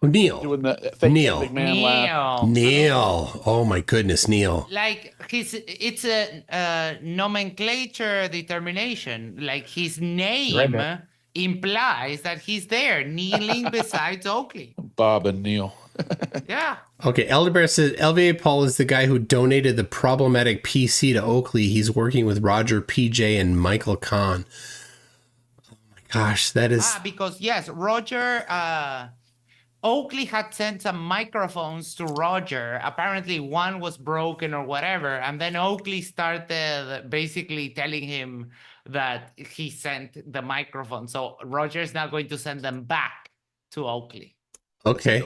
Neil. Doing the fake Neil. Ed McMahon laugh. Neil. Oh my goodness, Neil. Like it's a nomenclature determination. Like his name implies that he's there kneeling beside Oakley. Bob and Neil. Yeah. Okay, Elderbear says LVA Paul is the guy who donated the problematic PC to Oakley. He's working with Roger, PJ, and Michael Kahn. Oh my gosh, that is... because yes, Roger... Oakley had sent some microphones to Roger. Apparently one was broken or whatever. And then Oakley started basically telling him that he sent the microphone. So Roger's now going to send them back to Oakley. Okay.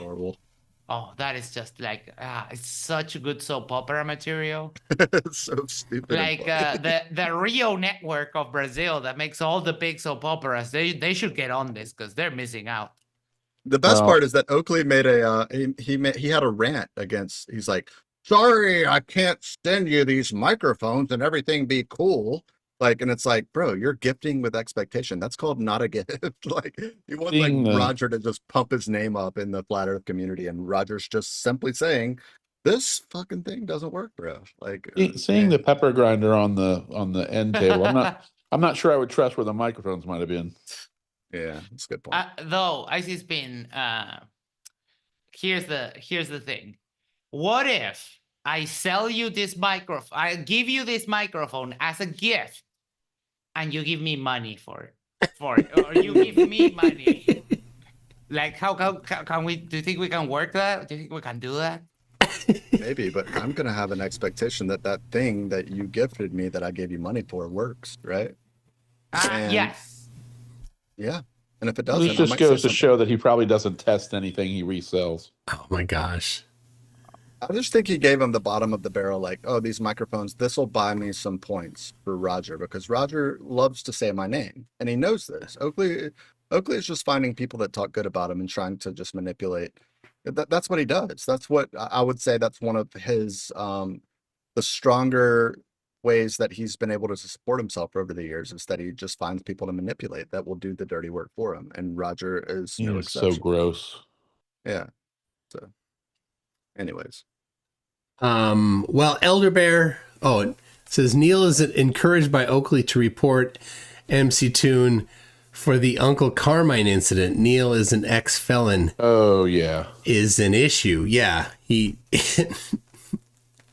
Oh, that is just like, it's such good soap opera material. It's so stupid. Like the Rio network of Brazil that makes all the big soap operas, they should get on this because they're missing out. The best part is that Oakley made he had a rant against. He's like, sorry, I can't send you these microphones and everything be cool. Like, and it's like, bro, you're gifting with expectation. That's called not a gift. Like, you want Roger to just pump his name up in the flat Earth community, and Roger's just simply saying, this fucking thing doesn't work, bro. Like, seeing the pepper grinder on the end table, I'm not sure I would trust where the microphones might have been. Yeah, that's a good point. Though Icy's been here's the thing. What if I sell you this microphone? I give you this microphone as a gift, and you give me money for it, or you give me money. Like, how can we? Do you think we can work that? Do you think we can do that? Maybe, but I'm gonna have an expectation that thing that you gifted me that I gave you money for works, right? Yes. Yeah, and if it doesn't, This just goes to show that he probably doesn't test anything he resells. Oh my gosh. I just think he gave him the bottom of the barrel, like, oh, these microphones, this will buy me some points for Roger, because Roger loves to say my name, and he knows this. Oakley is just finding people that talk good about him and trying to just manipulate. That's what he does. That's what I would say. That's one of his the stronger ways that he's been able to support himself over the years is that he just finds people to manipulate that will do the dirty work for him. And Roger is no It's so exception. gross. Yeah. So, anyways. Well, Elder Bear, it says Neil is encouraged by Oakley to report MCToon for the Uncle Carmine incident. Neil is an ex-felon. Oh, yeah. Is an issue. Yeah.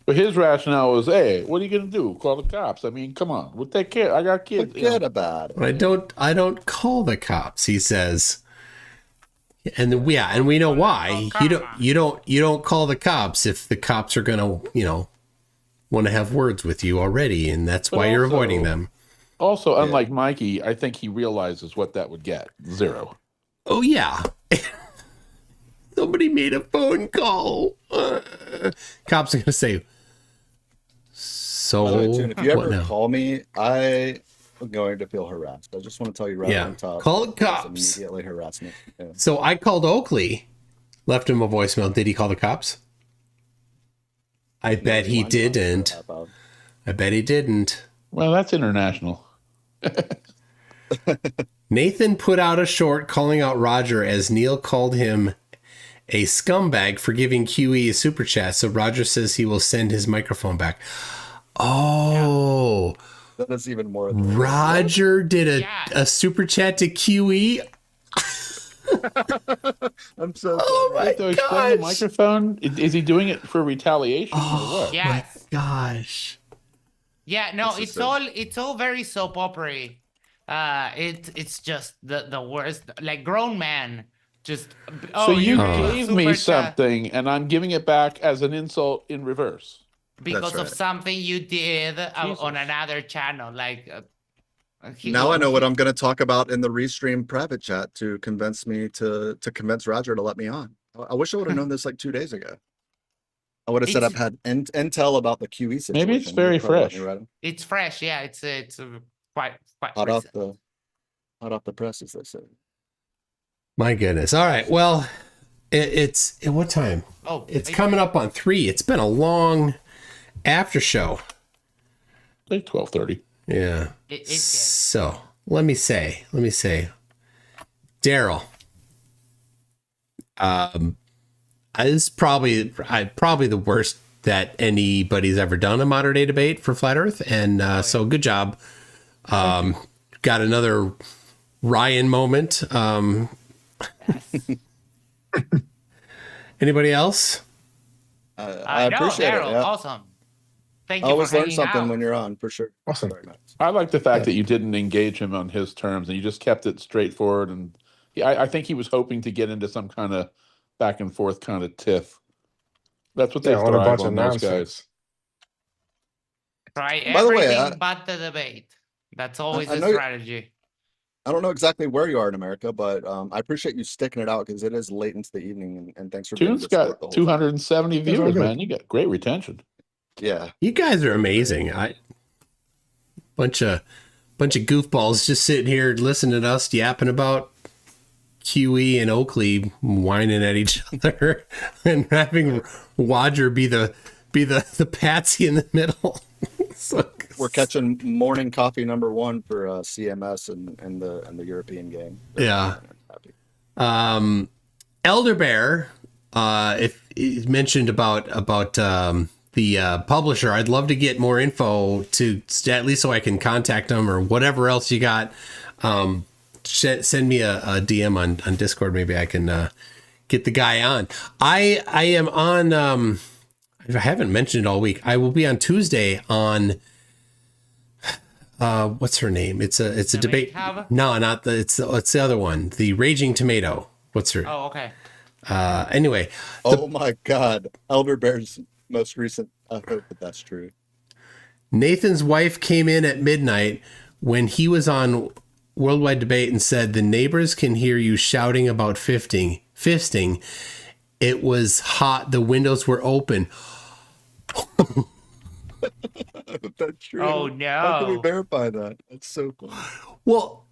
But his rationale was, hey, what are you going to do? Call the cops? I mean, come on. We'll take care. I got kids. Forget about it. I don't call the cops, he says. And we know why. You don't call the cops if the cops are gonna, want to have words with you already, and that's why you're avoiding them. Also, unlike Mikey, I think he realizes what that would get. 0. Oh yeah. Somebody made a phone call. Cops are gonna say, so if you ever call me, I am going to feel harassed. I just want to tell you right on top. Call the cops. Immediately harassment. Yeah. So I called Oakley, left him a voicemail. Did he call the cops? I bet he didn't. I bet he didn't. Well, that's international. Nathan put out a short calling out Roger as Neil called him a scumbag for giving QE a super chat. So Roger says he will send his microphone back. Oh, that is even more. Roger did a super chat to QE. I'm so. Oh my to explain the microphone. Is he doing it for retaliation or what? Yes. Gosh. Yeah, no, it's all very soap opera-y. It's just the worst. Like grown man just. So you gave me something, and I'm giving it back as an insult in reverse. Because of something you did on another channel, now I know what I'm going to talk about in the restream private chat to convince me to convince Roger to let me on. I wish I would have known this like 2 days ago. I would have said I've had intel about the QE situation. Maybe it's very fresh. It's fresh, yeah. It's quite hot off the press, as they say. My goodness. All right. Well, it's what time? Oh, it's coming up on 3. It's been a long after show. Like 12:30. Yeah. So let me say, Darryl. Is probably the worst that anybody's ever done a modern day debate for Flat Earth, and so good job. Got another Ryan moment. Anybody else? I appreciate it. Yeah. Awesome. Thank you. I always for learn something out. when you're on, for sure. Awesome. Very nice. I like the fact that you didn't engage him on his terms and you just kept it straightforward. And I think he was hoping to get into some kind of back and forth kind of tiff. That's what they on a thrive bunch on, of those nonsense. guys. Try By the way, everything but the debate. That's always I a know strategy. I don't know exactly where you are in America, but I appreciate you sticking it out because it is late into the evening, and thanks for being Toon's good sport the got whole 270 That's viewers, really good. man. You got great retention. Yeah. You guys are amazing. Bunch of goofballs just sitting here listening to us yapping about QE and Oakley whining at each other and having Roger be the patsy in the middle. So, We're catching morning coffee #1 for CMS and the European game. yeah. Elder Bear, if he mentioned about the publisher, I'd love to get more info to at least so I can contact them or whatever else you got. Send me a DM on Discord. Maybe I can get the guy on. I am on. I haven't mentioned it all week. I will be on Tuesday on. What's her name? It's a debate. No, not the. It's the other one. The Raging Tomato. What's her? Oh, okay. Anyway. Oh my God, Elder Bear's most recent. I hope that's true. Nathan's wife came in at midnight when he was on Worldwide Debate and said the neighbors can hear you shouting about fisting. It was hot. The windows were open. That's true. Oh no! How can we verify that? That's so cool. Well,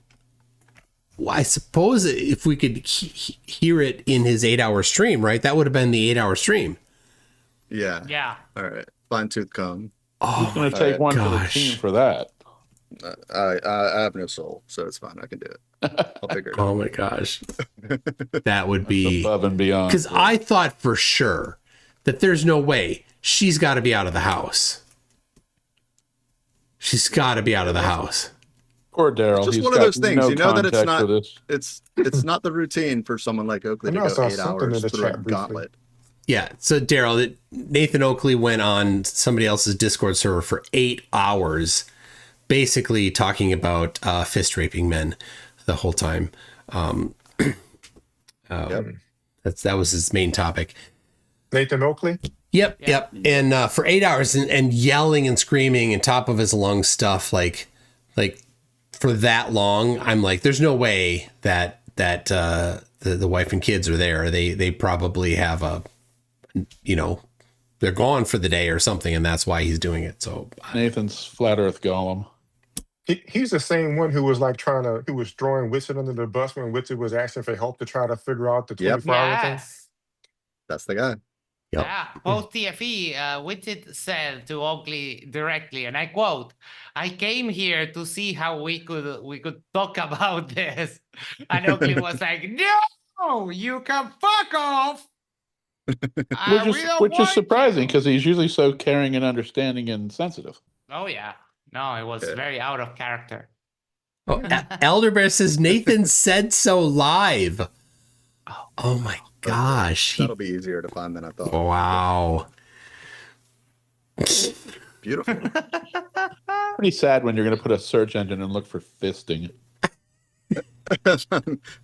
I suppose if we could hear it in his 8-hour stream, right? That would have been the 8-hour stream. Yeah. Yeah. All right. Fine tooth comb. Oh, Who's going to take one for the team for that? I have no soul, so it's fine. I can do it. I'll figure it out. Oh my gosh. That would be above and beyond. Because I thought for sure that there's no way she's got to be out of the house. She's got to be out of the house. Poor Darryl. It's just He's one of got those things, no you know, that it's context not. for this. It's not the routine for someone like Oakley to I know I go saw 8 something in hours the through a chat briefly. gauntlet. Yeah. So Darryl, Nathan Oakley went on somebody else's Discord server for 8 hours, basically talking about fist raping men the whole time. That was his main topic. Nathan Oakley? Yep. And for 8 hours and yelling and screaming and top of his lungs stuff, like for that long, I'm like, there's no way that the wife and kids are there. They probably have they're gone for the day or something, and that's why he's doing it. So Nathan's flat Earth golem. He's the same one who was like who was throwing Witsit under the bus when Witsit was asking for help to try to figure out the 24-hour thing. Yes. That's the guy. Yeah, post TFE, Widget said to Oakley directly, and I quote, "I came here to see how we could talk about this," and Oakley was like, "No, you can fuck off." Which is surprising because he's usually so caring and understanding and sensitive. Oh yeah, no, it was very out of character. Oh, Elder Bear says Nathan said so live. Oh my gosh. That'll be easier to find than I thought. Wow. Beautiful. Pretty sad when you're going to put a search engine and look for fisting.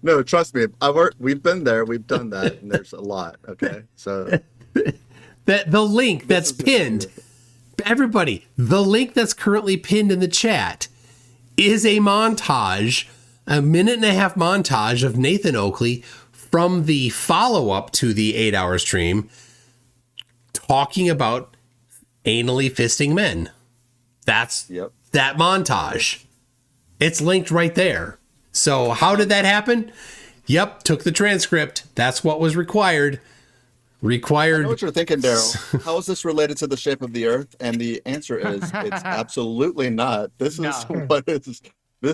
No, trust me. We've been there. We've done that. And there's a lot. Okay. So the link that's pinned, everybody, the link that's currently pinned in the chat is a montage, a 1.5-minute montage of Nathan Oakley from the follow-up to the 8-hour stream talking about anally fisting men. That's that montage. It's linked right there. So how did that happen? Yep, took the transcript. That's what was required. I know what you're thinking, Darryl. How is this related to the shape of the Earth? And the answer is, it's absolutely not. This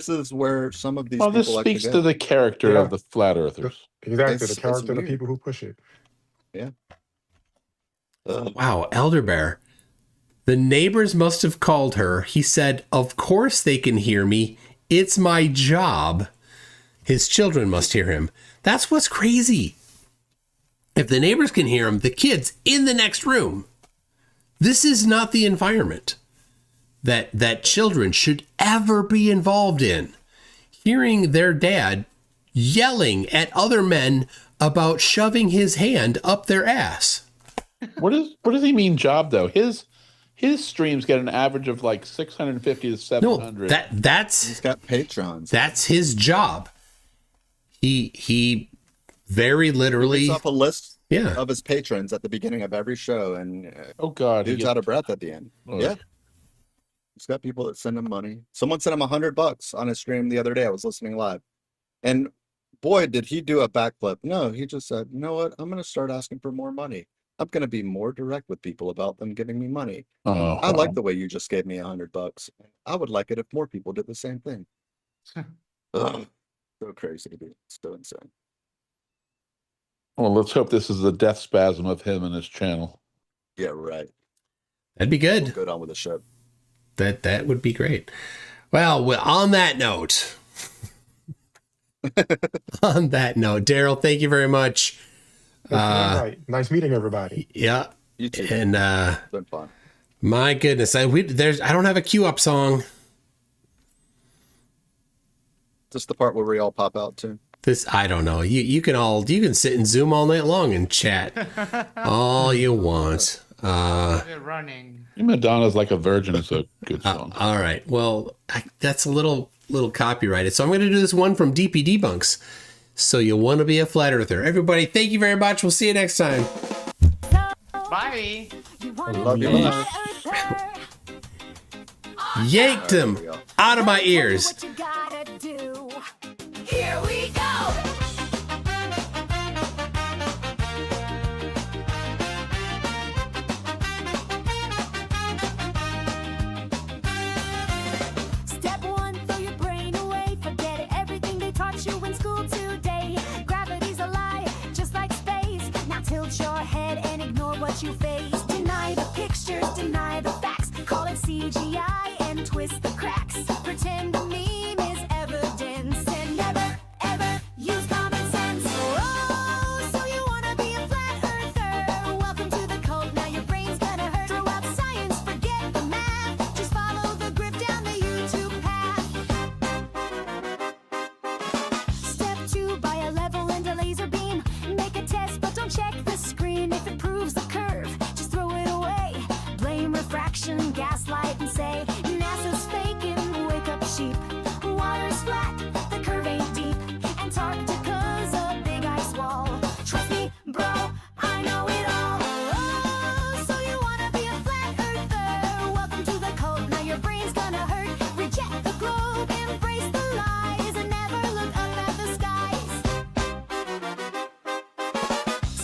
is where some of these. Well, this people speaks actually to go. the character of the flat earthers. Exactly, the character of the people who push it. Yeah. Wow, Elder Bear. The neighbors must have called her. He said, "Of course they can hear me. It's my job." His children must hear him. That's what's crazy. If the neighbors can hear him, the kids in the next room. This is not the environment that children should ever be involved in. Hearing their dad yelling at other men about shoving his hand up their ass. What does he mean job though? His streams get an average of like 650 to 700. No, that's he's got patrons. That's his job. He very literally He puts up a list Yeah. of his patrons at the beginning of every show, and oh god, dude's out of breath at the end. Oh. Yeah, he's got people that send him money. Someone sent him $100 on his stream the other day. I was listening live, and boy, did he do a backflip. No, he just said, "You know what? I'm going to start asking for more money. I'm going to be more direct with people about them giving me money. Oh. I like the way you just gave me $100. I would like it if more people did the same thing." Ugh, so crazy to be so insane. Well, let's hope this is the death spasm of him and his channel. Yeah, right. That'd be good. We'll go on with the show. That would be great. Well, on that note, Darryl, thank you very much. Nice meeting everybody. Yeah. You too. And It's been fun. my goodness, I don't have a cue up song. Just the part where we all pop out too. I don't know. You can sit and Zoom all night long and chat all you want. They're running. Madonna's Like a Virgin is a good song. All right. Well, that's a little copyrighted. So I'm going to do this one from DP Debunks. So you want to be a flat earther. Everybody, thank you very much. We'll see you next time. Bye. I love you. Bye. Yanked him out of my ears. Here we go. what you face. Deny the pictures, deny the facts. Call it CGI and twist the cracks. Pretend the meme is evidence and never, ever use common sense. Oh, so you wanna be a flat earther? Welcome to the cult, now your brain's gonna hurt. Throw out science, forget the math. Just follow the grip down the YouTube path. Step 2, buy a level and a laser beam. Make a test, but don't check the screen. If it proves the curve, just throw it away. Blame refraction, gaslight, and say NASA's faking. Wake up, sheep. Water's flat, the curve ain't deep. Antarctica's a big ice wall. Trust me, bro, I know it all. Oh, so you wanna be a flat earther? Welcome to the cult, now your brain's gonna hurt. Reject the globe, embrace the lies, and never look up at the skies.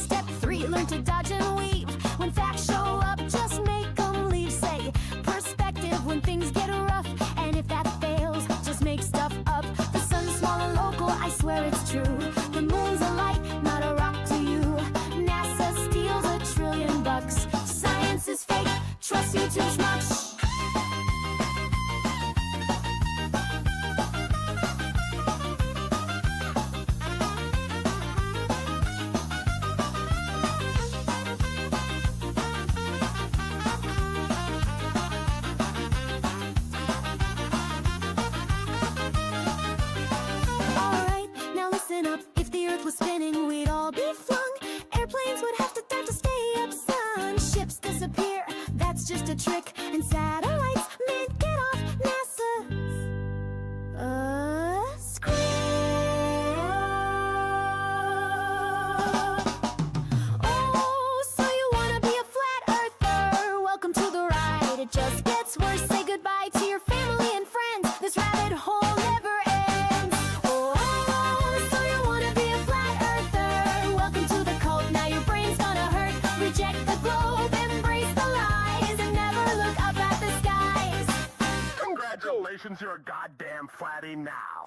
Step 3, learn to dodge and weave. When facts show up, just make them leave. Say perspective when things get rough. And if that fails, just make stuff up. The sun's small and local, I swear it's true. The moon's a light, not a rock to you. NASA steals $1 trillion. Science is fake, trust YouTube schmucks. Alright, now listen up. If the earth was spinning, we'd all be flung. Airplanes would have to start to stay up, son. Ships disappear, that's just a trick. And satellites mid get off NASA's script. Oh, so you wanna be a flat earther? Welcome to the ride, it just gets worse. Say goodbye to your family and friends. This rabbit hole never ends. Oh, so you wanna be a flat earther? Welcome to the cult, now your brain's gonna hurt. Reject the globe, embrace the lies, and never look up at the skies. Congratulations, you're a goddamn flatty now.